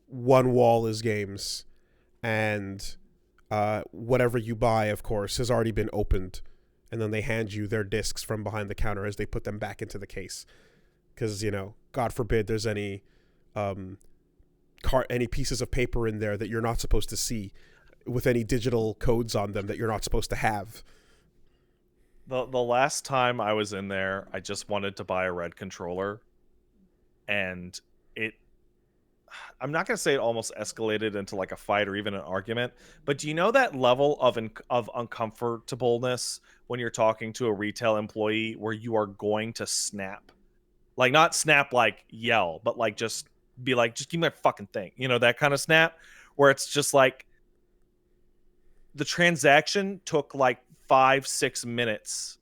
One wall is games, and whatever you buy, of course, has already been opened. And then they hand you their discs from behind the counter as they put them back into the case. Because, you know, God forbid there's any pieces of paper in there that you're not supposed to see with any digital codes on them that you're not supposed to have. The last time I was in there, I just wanted to buy a red controller, and it. I'm not gonna say it almost escalated into like a fight or even an argument, but do you know that level of uncomfortableness when you're talking to a retail employee where you are going to snap, like not snap like yell, but like just be like, just give me my fucking thing, you know, that kind of snap, where it's just like the transaction took like 5-6 minutes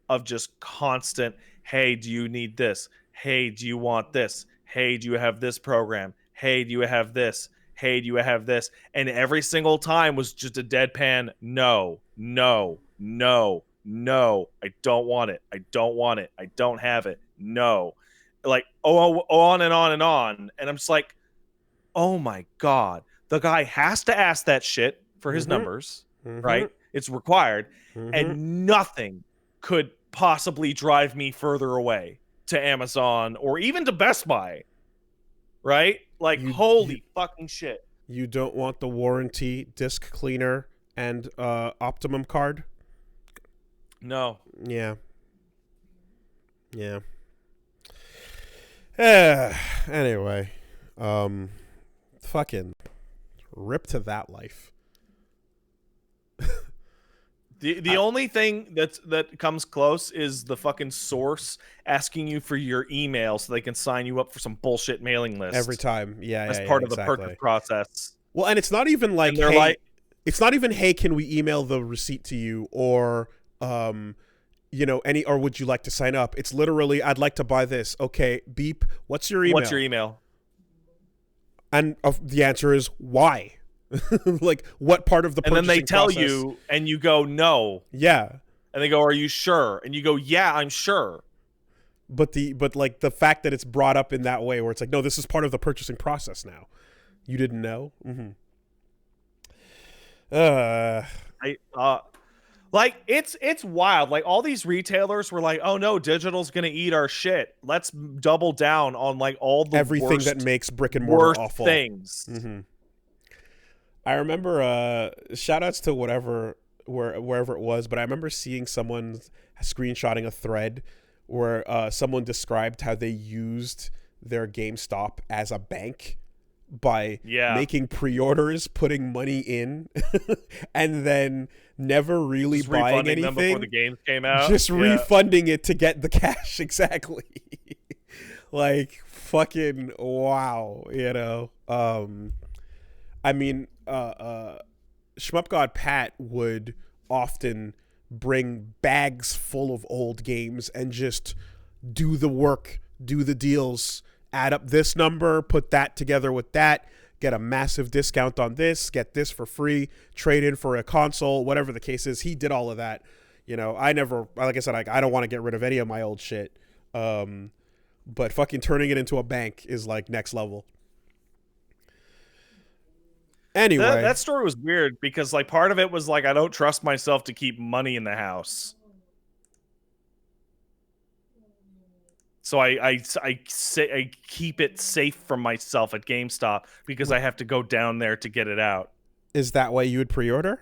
of just constant, hey, do you need this? Hey, do you want this? Hey, do you have this program? Hey, do you have this? Hey, do you have this? And every single time was just a deadpan, no, no, no, no. I don't want it. I don't want it. I don't have it. No. Like, on and on and on. And I'm just like, oh my God. The guy has to ask that shit for his numbers, right? It's required. And nothing could possibly drive me further away to Amazon or even to Best Buy, right? Like, holy fucking shit. You don't want the warranty, disc cleaner, and Optimum card? No. Yeah. Anyway, fucking rip to that life. The only thing that comes close is the fucking source asking you for your email so they can sign you up for some bullshit mailing list Every time. Yeah, as part of the exactly. purchase process. Well, and it's not even like, And they're hey, like, it's not even, hey, can we email the receipt to you, or you know, or would you like to sign up? It's literally, I'd like to buy this. Okay, beep. What's your email? what's your email? And the answer is why? Like, what part of the And then they purchasing tell process? you, and you go, no. Yeah. And they go, are you sure? And you go, yeah, I'm sure. But like the fact that it's brought up in that way, where it's like, no, this is part of the purchasing process now. You didn't know? Like, it's wild. Like, all these retailers were like, oh no, digital's gonna eat our shit. Let's double down on like all the everything worst, that makes brick and mortar awful things. I remember shout outs to wherever it was, but I remember seeing someone screenshotting a thread where someone described how they used their GameStop as a bank by making pre-orders, putting money in, and then never really Just buying refunding anything them before the games came out. just refunding it to get the cash. Exactly. Like, fucking wow, you know. I mean, Shmup God Pat would often bring bags full of old games and just do the work, do the deals, add up this number, put that together with that, get a massive discount on this, get this for free, trade in for a console, whatever the case is. He did all of that. You know, I never, like I said, I don't want to get rid of any of my old shit. But fucking turning it into a bank is like next level. Anyway, that story was weird because like part of it was like, I don't trust myself to keep money in the house. So I keep it safe from myself at GameStop because I have to go down there to get it out. Is that why you would pre-order?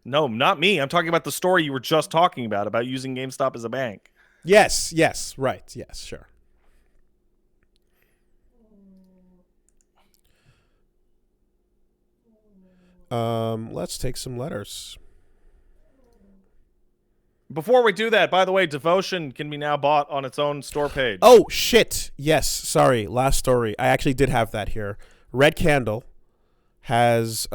No, not me. I'm talking about the story you were just talking about using GameStop as a bank. Yes, right. Yes, sure. Let's take some letters. Before we do that, by the way, Devotion can be now bought on its own store page. Oh, shit. Yes, sorry. Last story. I actually did have that here. Red Candle has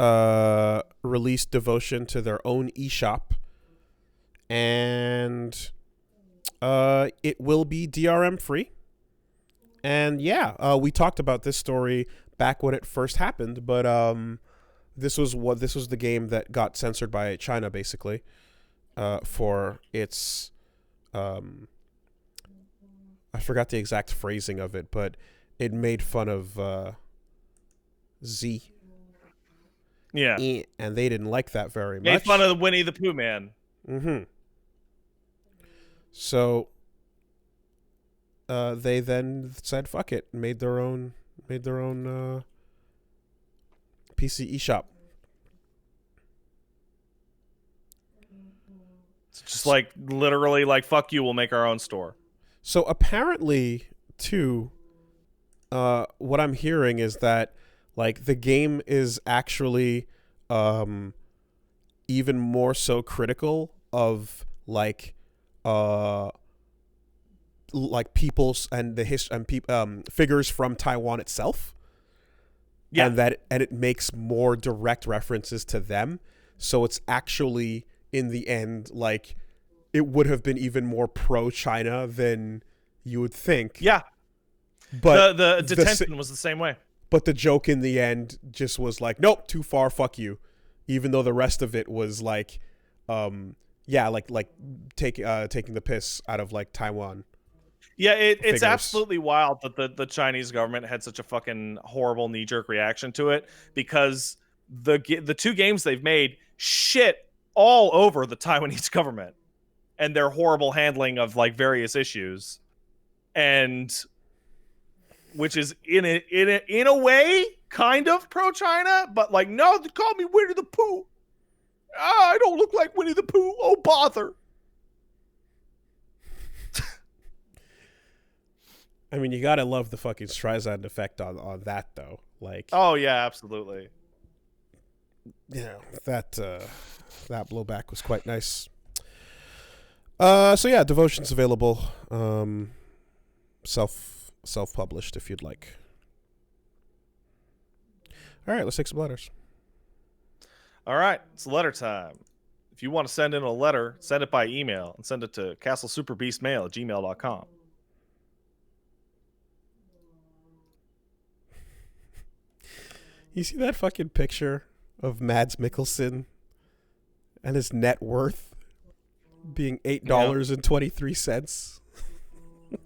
released Devotion to their own eShop. And it will be DRM free. And yeah, we talked about this story back when it first happened, but this was the game that got censored by China, basically. For its, I forgot the exact phrasing of it, but it made fun of Z. Yeah. And they didn't like that very much. Made fun of the Winnie the Pooh man. So they then said fuck it, made their own PC eShop. It's just like literally like fuck you, we'll make our own store. So apparently, too, what I'm hearing is that like the game is actually even more so critical of like people's and the history and figures from Taiwan itself. Yeah. And it makes more direct references to them. So it's actually in the end like it would have been even more pro China than you would think. Yeah. But the detention was the same way. But the joke in the end just was like, nope, too far, fuck you. Even though the rest of it was like, like taking the piss out of like Taiwan. Yeah, it's figures. absolutely wild that the Chinese government had such a fucking horrible knee-jerk reaction to it, because the two games they've made shit all over the Taiwanese government and their horrible handling of like various issues, and which is in a way kind of pro-China, but like, no, they call me Winnie the Pooh. Ah, I don't look like Winnie the Pooh. Oh, bother. I mean, you gotta love the fucking Streisand effect on that, though. Like, oh yeah, absolutely. Yeah, that blowback was quite nice. So yeah, Devotion's available, self-published if you'd like. All right, let's take some letters. All right, it's letter time. If you want to send in a letter, send it by email and send it to castlesuperbeastmail@gmail.com. You see that fucking picture of Mads Mikkelsen and his net worth being $8.23?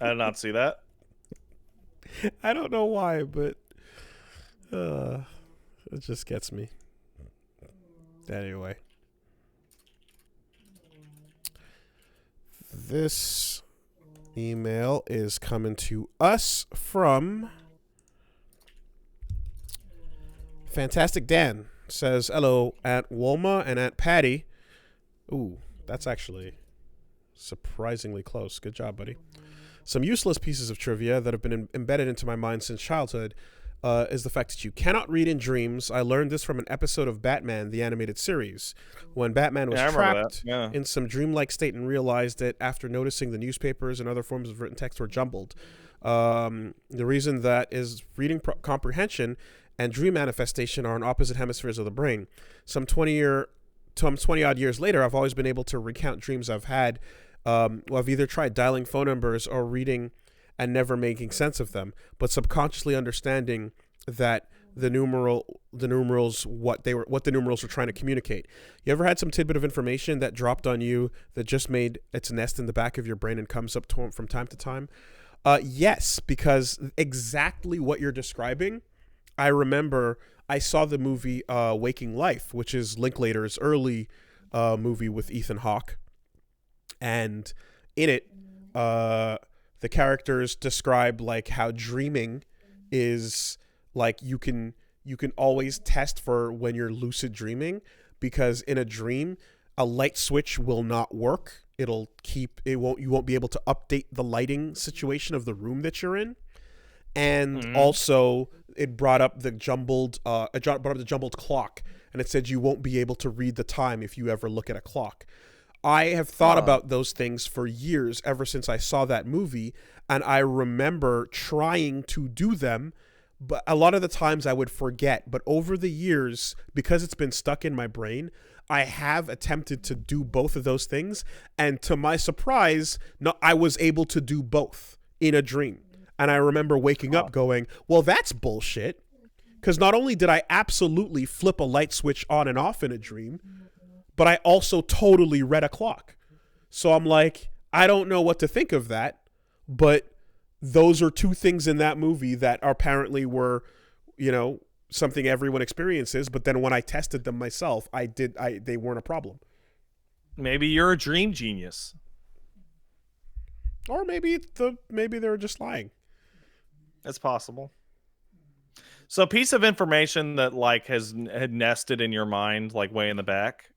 I did not see that. I don't know why, but it just gets me. Anyway. This email is coming to us from Fantastic Dan. Says, hello, Aunt Wilma and Aunt Patty. Ooh, that's actually surprisingly close. Good job, buddy. Some useless pieces of trivia that have been embedded into my mind since childhood is the fact that you cannot read in dreams. I learned this from an episode of Batman, the animated series, when Batman was trapped in some dreamlike state and realized it after noticing the newspapers and other forms of written text were jumbled. The reason that is reading comprehension and dream manifestation are in opposite hemispheres of the brain. Some 20 odd years later, I've always been able to recount dreams I've had. I've either tried dialing phone numbers or reading and never making sense of them, but subconsciously understanding that the numerals what the numerals were trying to communicate. You ever had some tidbit of information that dropped on you that just made its nest in the back of your brain and comes up from time to time? Yes, because exactly what you're describing. I remember I saw the movie Waking Life, which is Linklater's early movie with Ethan Hawke. And in it, the characters describe like how dreaming is like you can always test for when you're lucid dreaming, because in a dream, a light switch will not work. You won't be able to update the lighting situation of the room that you're in. And also it brought up the jumbled clock, and it said you won't be able to read the time if you ever look at a clock. I have thought about those things for years, ever since I saw that movie, and I remember trying to do them, but a lot of the times I would forget. But over the years, because it's been stuck in my brain, I have attempted to do both of those things, and to my surprise, I was able to do both in a dream. And I remember waking up going, well, that's bullshit. Because not only did I absolutely flip a light switch on and off in a dream, but I also totally read a clock. So I'm like, I don't know what to think of that. But those are two things in that movie that apparently were, something everyone experiences. But then when I tested them myself, they weren't a problem. Maybe you're a dream genius. Or maybe they were just lying. It's possible. So a piece of information that like had nested in your mind, like way in the back.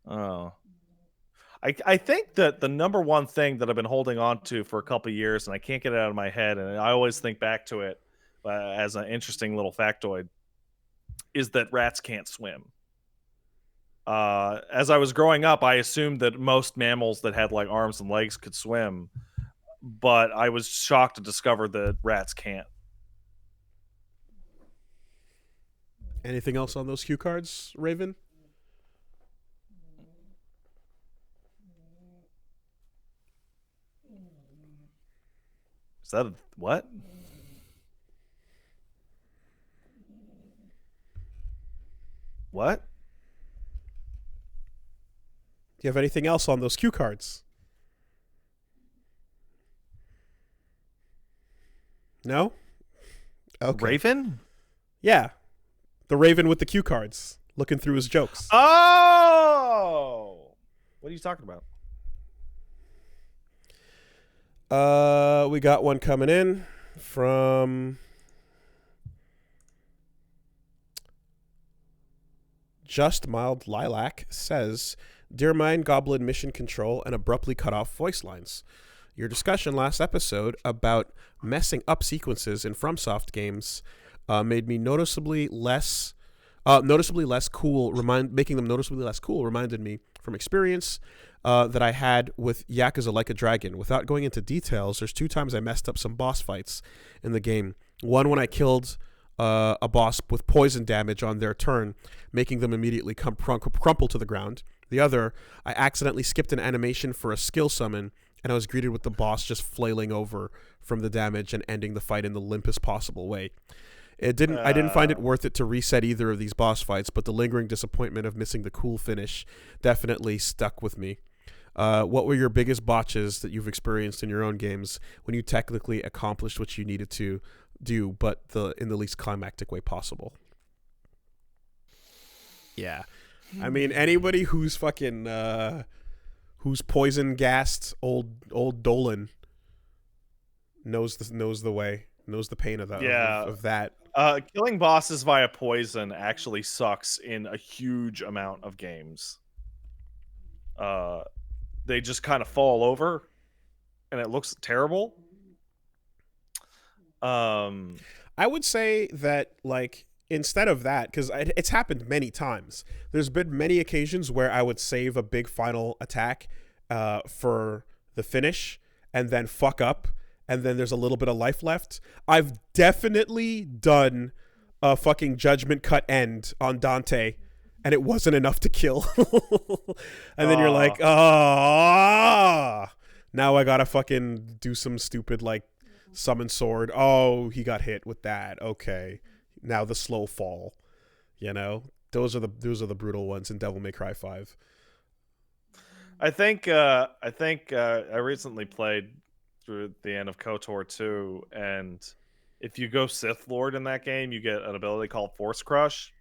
Oh. I think that the number one thing that I've been holding on to for a couple of years, and I can't get it out of my head, and I always think back to it as an interesting little factoid, is that rats can't swim. As I was growing up, I assumed that most mammals that had like arms and legs could swim, but I was shocked to discover that rats can't. Anything else on those cue cards, Raven? Is that what? What? Do you have anything else on those cue cards? No? Okay. Raven? Yeah. The Raven with the cue cards, looking through his jokes. Oh! What are you talking about? We got one coming in from Just Mild Lilac. Says, Dear Mind Goblin Mission Control and abruptly cut off voice lines. Your discussion last episode about messing up sequences in FromSoft games made me noticeably less cool. Making them noticeably less cool reminded me from experience that I had with Yakuza Like a Dragon. Without going into details, there's 2 times I messed up some boss fights in the game. One when I killed a boss with poison damage on their turn, making them immediately crumple to the ground. The other, I accidentally skipped an animation for a skill summon, and I was greeted with the boss just flailing over from the damage and ending the fight in the limpest possible way. I didn't find it worth it to reset either of these boss fights, but the lingering disappointment of missing the cool finish definitely stuck with me. What were your biggest botches that you've experienced in your own games when you technically accomplished what you needed to do, but in the least climactic way possible? Yeah. I mean, anybody who's fucking who's poison gassed old Dolan knows the way, knows the pain of that. Yeah. Of that. Killing bosses via poison actually sucks in a huge amount of games. They just kind of fall over, and it looks terrible. I would say that, like, instead of that, because it's happened many times, there's been many occasions where I would save a big final attack for the finish and then fuck up, and then there's a little bit of life left. I've definitely done a fucking judgment cut end on Dante, and it wasn't enough to kill. And then you're like, now I gotta fucking do some stupid, like, summon sword. Oh, he got hit with that. Okay. Now the slow fall. You know? Those are the brutal ones in Devil May Cry 5. I think I recently played through the end of KOTOR 2, and if you go Sith Lord in that game, you get an ability called Force Crush,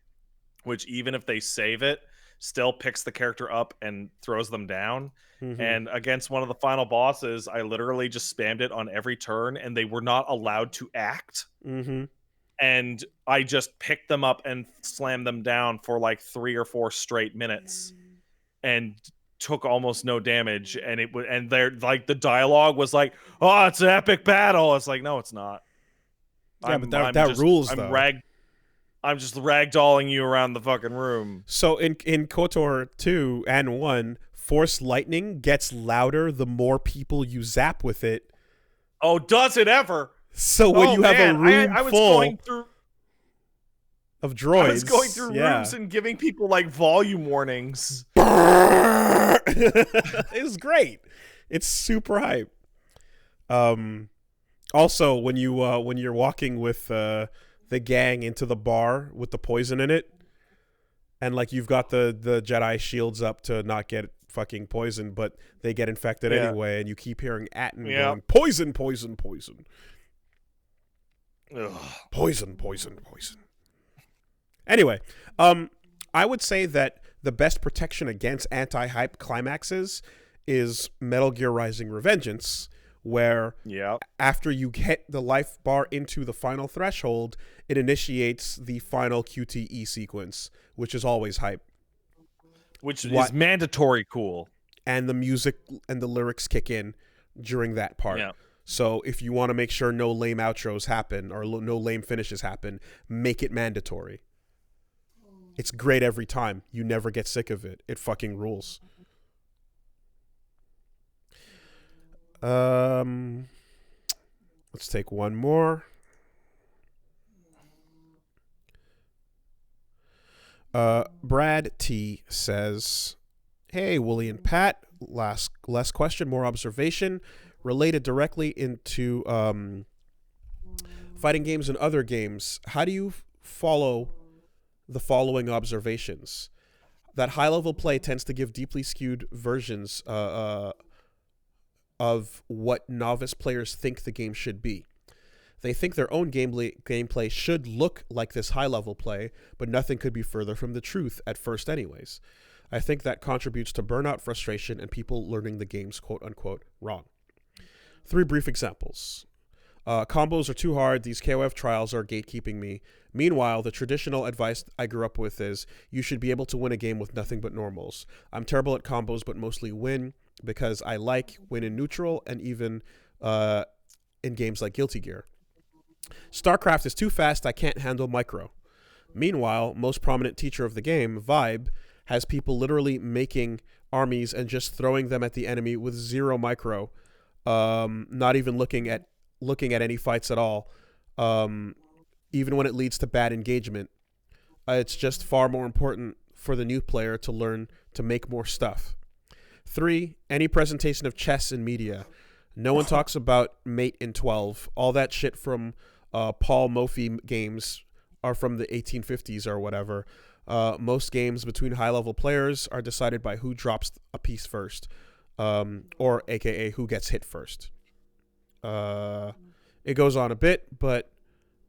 which even if they save it, still picks the character up and throws them down. Mm-hmm. And against one of the final bosses, I literally just spammed it on every turn, and they were not allowed to act. Mm-hmm. And I just picked them up and slammed them down for like 3 or 4 straight minutes, and took almost no damage. And they're like, the dialogue was like, "Oh, it's an epic battle." It's like, no, it's not. Yeah, but that rules though. I'm just ragdolling you around the fucking room. So in KOTOR 2 and 1, Force Lightning gets louder the more people you zap with it. Oh, does it ever? So when you have a room I was full going through, of droids. I was going through rooms and giving people like volume warnings. It's great. It's super hype. Also, when you're walking with the gang into the bar with the poison in it, and like you've got the Jedi shields up to not get fucking poisoned, but they get infected anyway, and you keep hearing Atten going, "Poison, poison, poison." Ugh. Poison, poison, poison. Anyway, I would say that the best protection against anti-hype climaxes is Metal Gear Rising: Revengeance, where after you hit the life bar into the final threshold, it initiates the final QTE sequence, which is always hype. which What- is mandatory cool. and the music and the lyrics kick in during that part. Yeah. So if you want to make sure no lame outros happen or no lame finishes happen, make it mandatory. It's great every time. You never get sick of it. It fucking rules. Let's take one more. Brad T says, "Hey, Wooly and Pat. Less question, more observation. Related directly into fighting games and other games. How do you follow the following observations? That high-level play tends to give deeply skewed versions of what novice players think the game should be. They think their own gameplay should look like this high-level play, but nothing could be further from the truth at first anyways. I think that contributes to burnout, frustration, and people learning the game's quote-unquote wrong. 3 brief examples. Combos are too hard. These KOF trials are gatekeeping me. Meanwhile, the traditional advice I grew up with is you should be able to win a game with nothing but normals. I'm terrible at combos, but mostly win because I like win in neutral and even in games like Guilty Gear. StarCraft is too fast. I can't handle micro. Meanwhile, most prominent teacher of the game, Vibe, has people literally making armies and just throwing them at the enemy with 0 micro, not even looking at any fights at all, even when it leads to bad engagement. It's just far more important for the new player to learn to make more stuff. 3, any presentation of chess in media. No one talks about mate in 12. All that shit from Paul Mophie games are from the 1850s or whatever. Most games between high-level players are decided by who drops a piece first, or AKA who gets hit first. It goes on a bit, but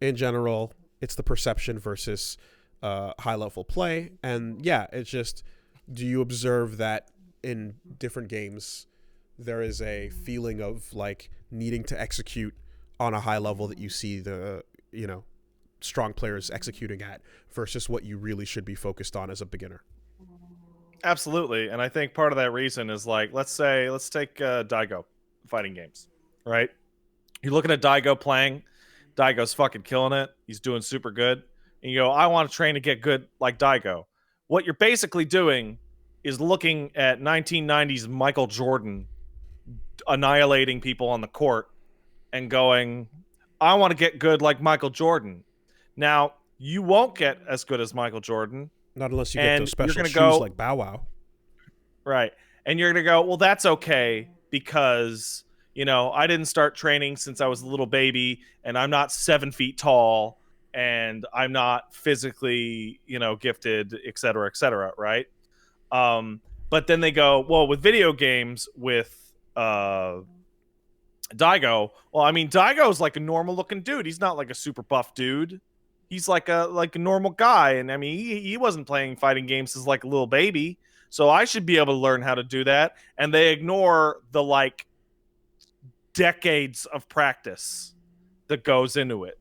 in general, it's the perception versus high-level play. And yeah, it's just, do you observe that in different games there is a feeling of like needing to execute on a high level that you see the, strong players executing at versus what you really should be focused on as a beginner? Absolutely. And I think part of that reason is like, let's take Daigo fighting games, right? You're looking at Daigo playing. Daigo's fucking killing it. He's doing super good. And you go, I want to train to get good like Daigo. What you're basically doing is looking at 1990s Michael Jordan annihilating people on the court and going, I want to get good like Michael Jordan. Now, you won't get as good as Michael Jordan. Not unless you get those special shoes like Bow Wow. Right. And you're going to go, well, that's okay because, I didn't start training since I was a little baby and I'm not 7 feet tall and I'm not physically, gifted, et cetera, right? But then they go, well, with video games, with Daigo, well, I mean, Daigo's like a normal looking dude. He's not like a super buff dude. He's like a normal guy. And I mean, he wasn't playing fighting games as like a little baby. So I should be able to learn how to do that. And they ignore the like decades of practice that goes into it.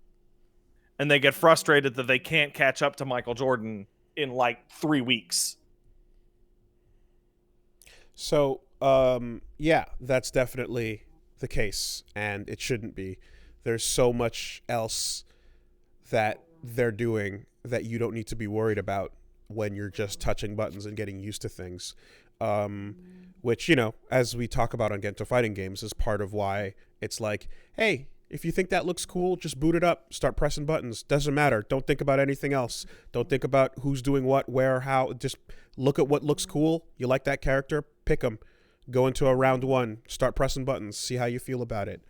And they get frustrated that they can't catch up to Michael Jordan in like 3 weeks. So, yeah, that's definitely the case, and it shouldn't be. There's so much else that they're doing that you don't need to be worried about when you're just touching buttons and getting used to things. Which, as we talk about on Get Into Fighting Games, is part of why it's like, hey, if you think that looks cool, just boot it up, start pressing buttons. Doesn't matter. Don't think about anything else. Don't think about who's doing what, where, how. Just look at what looks cool. You like that character? Pick them. Go into a round 1. Start pressing buttons. See how you feel about it.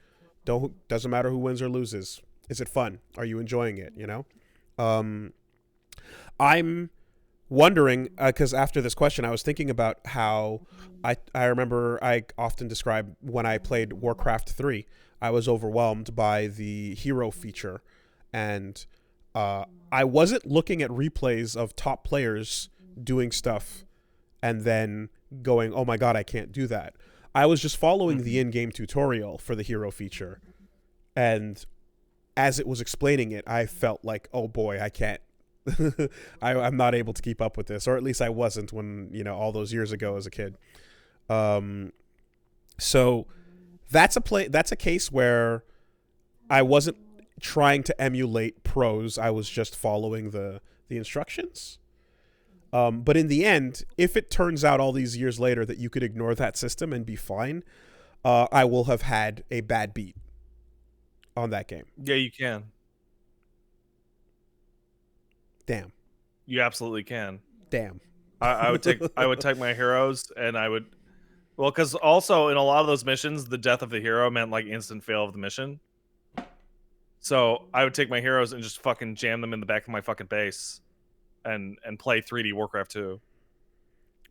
Doesn't matter who wins or loses. Is it fun? Are you enjoying it? I'm wondering, because after this question, I was thinking about how I remember I often describe when I played Warcraft 3, I was overwhelmed by the hero feature. And I wasn't looking at replays of top players doing stuff and then going, oh my God, I can't do that. I was just following the in-game tutorial for the hero feature. And as it was explaining it, I felt like, oh boy, I can't I'm not able to keep up with this, or at least I wasn't when, all those years ago as a kid. So that's a case where I wasn't trying to emulate pros. I was just following the instructions. But in the end, if it turns out all these years later that you could ignore that system and be fine, I will have had a bad beat on that game. Yeah, you can. Damn. You absolutely can. Damn. I would take my heroes, and I would, well, because also in a lot of those missions, the death of the hero meant like instant fail of the mission. So I would take my heroes and just fucking jam them in the back of my fucking base, and play 3D Warcraft 2.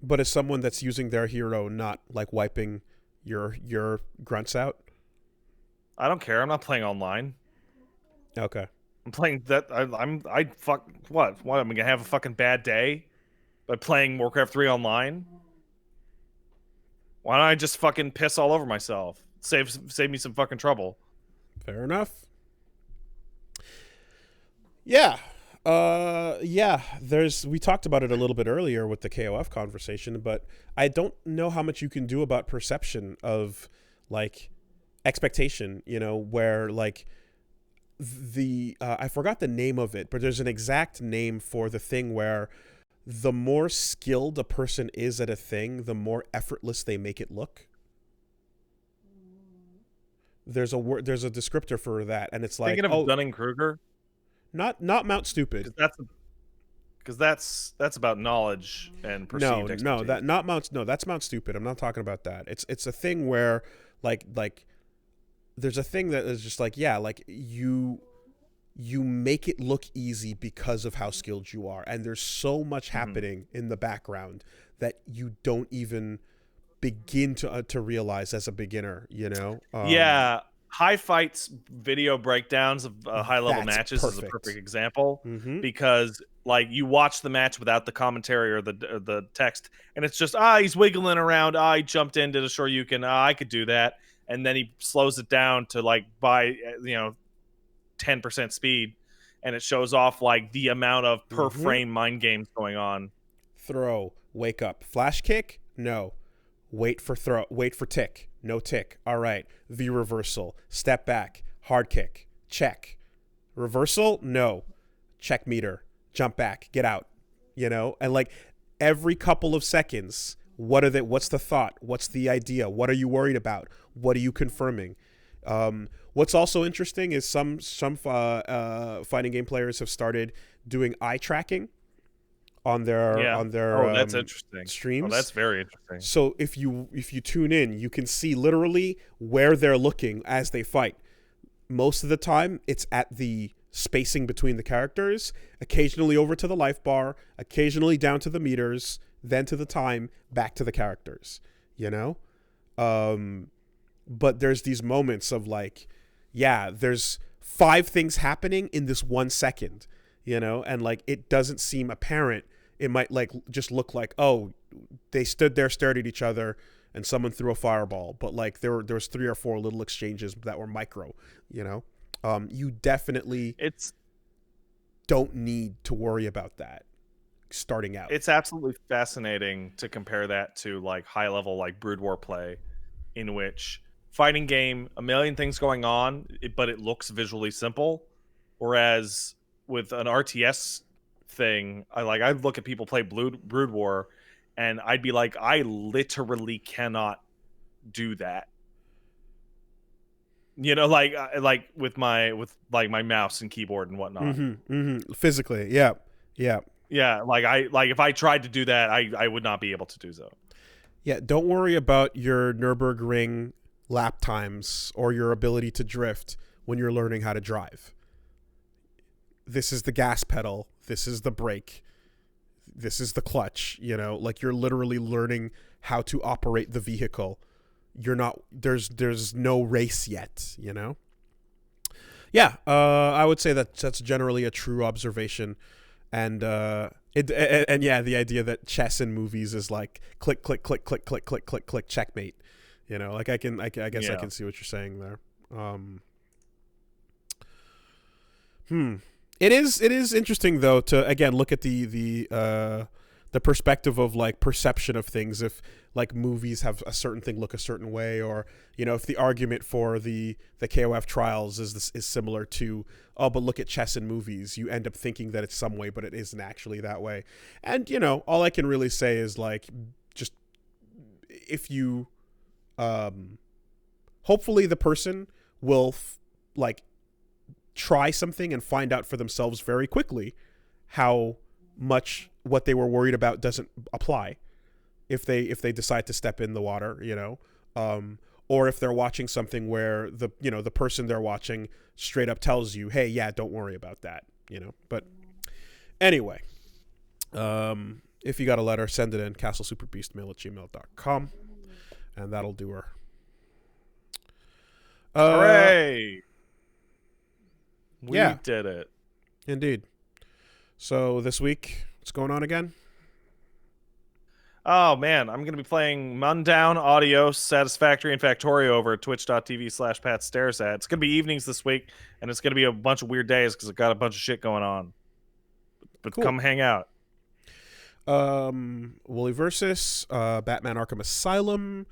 But as someone that's using their hero, not like wiping your grunts out. I don't care. I'm not playing online. Okay. I'm playing that. I fuck what? What? I'm gonna have a fucking bad day by playing Warcraft 3 online. Why don't I just fucking piss all over myself? Save me some fucking trouble. Fair enough. Yeah. Yeah, we talked about it a little bit earlier with the KOF conversation, but I don't know how much you can do about perception of like expectation, where like I forgot the name of it, but there's an exact name for the thing where the more skilled a person is at a thing, the more effortless they make it look. There's a descriptor for that, and it's like, thinking of Dunning-Kruger. Not Mount Stupid. Because that's about knowledge and perceived expertise. That's Mount Stupid. I'm not talking about that. It's a thing where like there's a thing that is just like, yeah, like you make it look easy because of how skilled you are, and there's so much happening in the background that you don't even begin to realize as a beginner, Yeah. High Fights video breakdowns of high level matches is a perfect example, because like you watch the match without the commentary or the text, and it's just he's wiggling around, he jumped in, did a Shoryuken, I could do that, and then he slows it down to like by 10% speed, and it shows off like the amount of per frame mind games going on. Throw, wake up, flash kick, no. Wait for throw, wait for tick, no tick. All right, V reversal, step back, hard kick, check. Reversal, no. Check meter, jump back, get out. And like every couple of seconds, what's the thought? What's the idea? What are you worried about? What are you confirming? What's also interesting is some fighting game players have started doing eye tracking on their that's interesting. Streams. Oh, that's very interesting. So if you tune in, you can see literally where they're looking as they fight. Most of the time, it's at the spacing between the characters, occasionally over to the life bar, occasionally down to the meters, then to the time, back to the characters, But there's these moments of like, yeah, there's 5 things happening in this 1 second, and like it doesn't seem apparent. It might like just look like, oh, they stood there, stared at each other, and someone threw a fireball. But like there was 3 or 4 little exchanges that were micro, You definitely don't need to worry about that starting out. It's absolutely fascinating to compare that to like high level like Brood War play, in which fighting game, a million things going on, but it looks visually simple. Whereas with an RTS thing, I look at people play Brood War, and I'd be like, I literally cannot do that. Like with my mouse and keyboard and whatnot. Physically, yeah. Like if I tried to do that, I would not be able to do so. Yeah, don't worry about your Nürburgring lap times or your ability to drift when you're learning how to drive. This is the gas pedal. This is the brake. This is the clutch, like you're literally learning how to operate the vehicle. You're not, there's no race yet, Yeah, I would say that's generally a true observation. And yeah, the idea that chess in movies is like click, click, click, click, click, click, click, click, checkmate. Like I guess I can see what you're saying there. It is interesting though to again look at the perspective of like perception of things. If like movies have a certain thing look a certain way, or if the argument for the KOF trials is similar to, oh, but look at chess in movies, you end up thinking that it's some way, but it isn't actually that way. And all I can really say is like, just if you, hopefully the person will like try something and find out for themselves very quickly how much what they were worried about doesn't apply if they decide to step in the water, or if they're watching something where the person they're watching straight up tells you, hey, yeah, don't worry about that, but anyway, if you got a letter, send it in castlesuperbeastmail@gmail.com, and that'll do her. Hooray! We Yeah. did it. Indeed. So this week, what's going on again? Oh, man. I'm going to be playing Mundown, Audio, Satisfactory, and Factorio over at twitch.tv/PatStaresAt. It's going to be evenings this week, and it's going to be a bunch of weird days because I've got a bunch of shit going on. But Cool. Come hang out. Wooly Versus, Batman Arkham Asylum,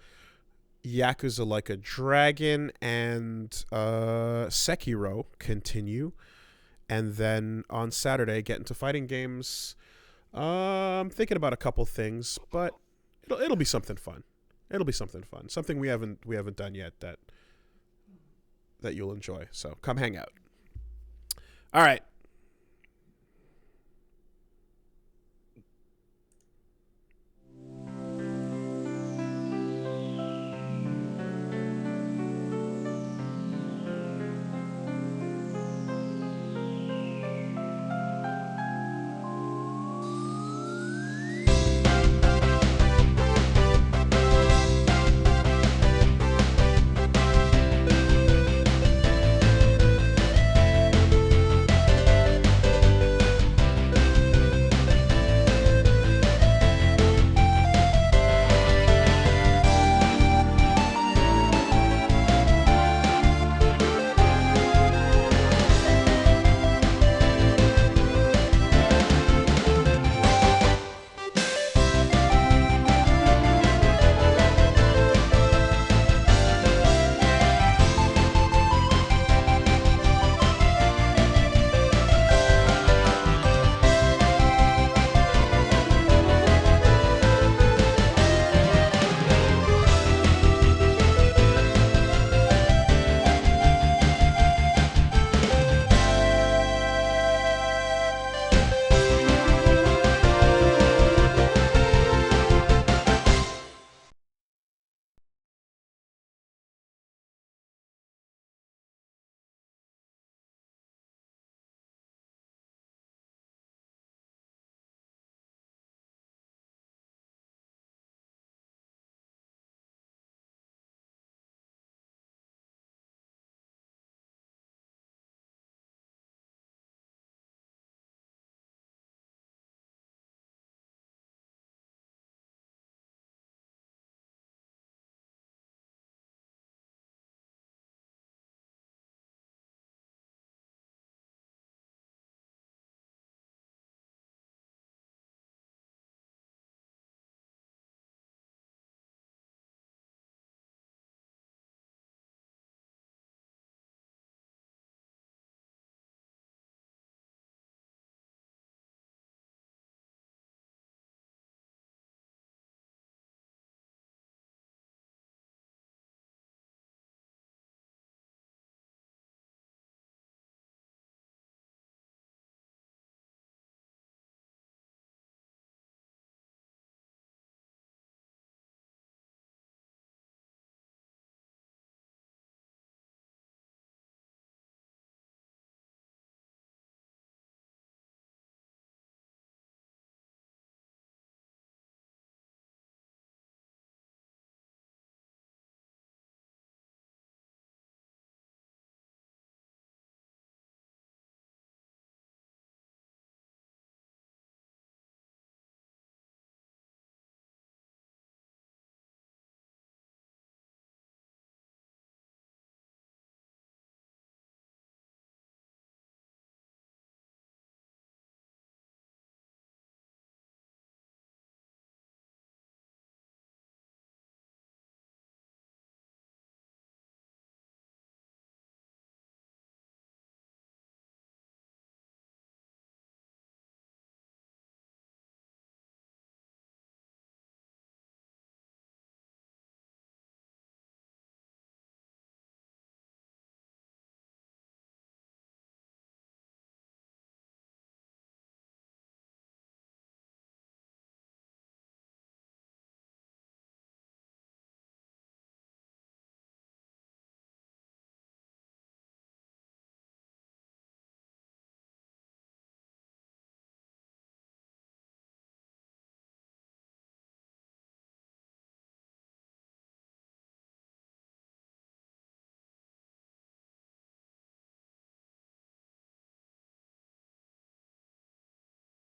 Yakuza Like a Dragon, and Sekiro continue. And then on Saturday, get into fighting games. I'm thinking about a couple things, but it'll be something fun. It'll be something fun. Something we haven't done yet that you'll enjoy. So come hang out. All right.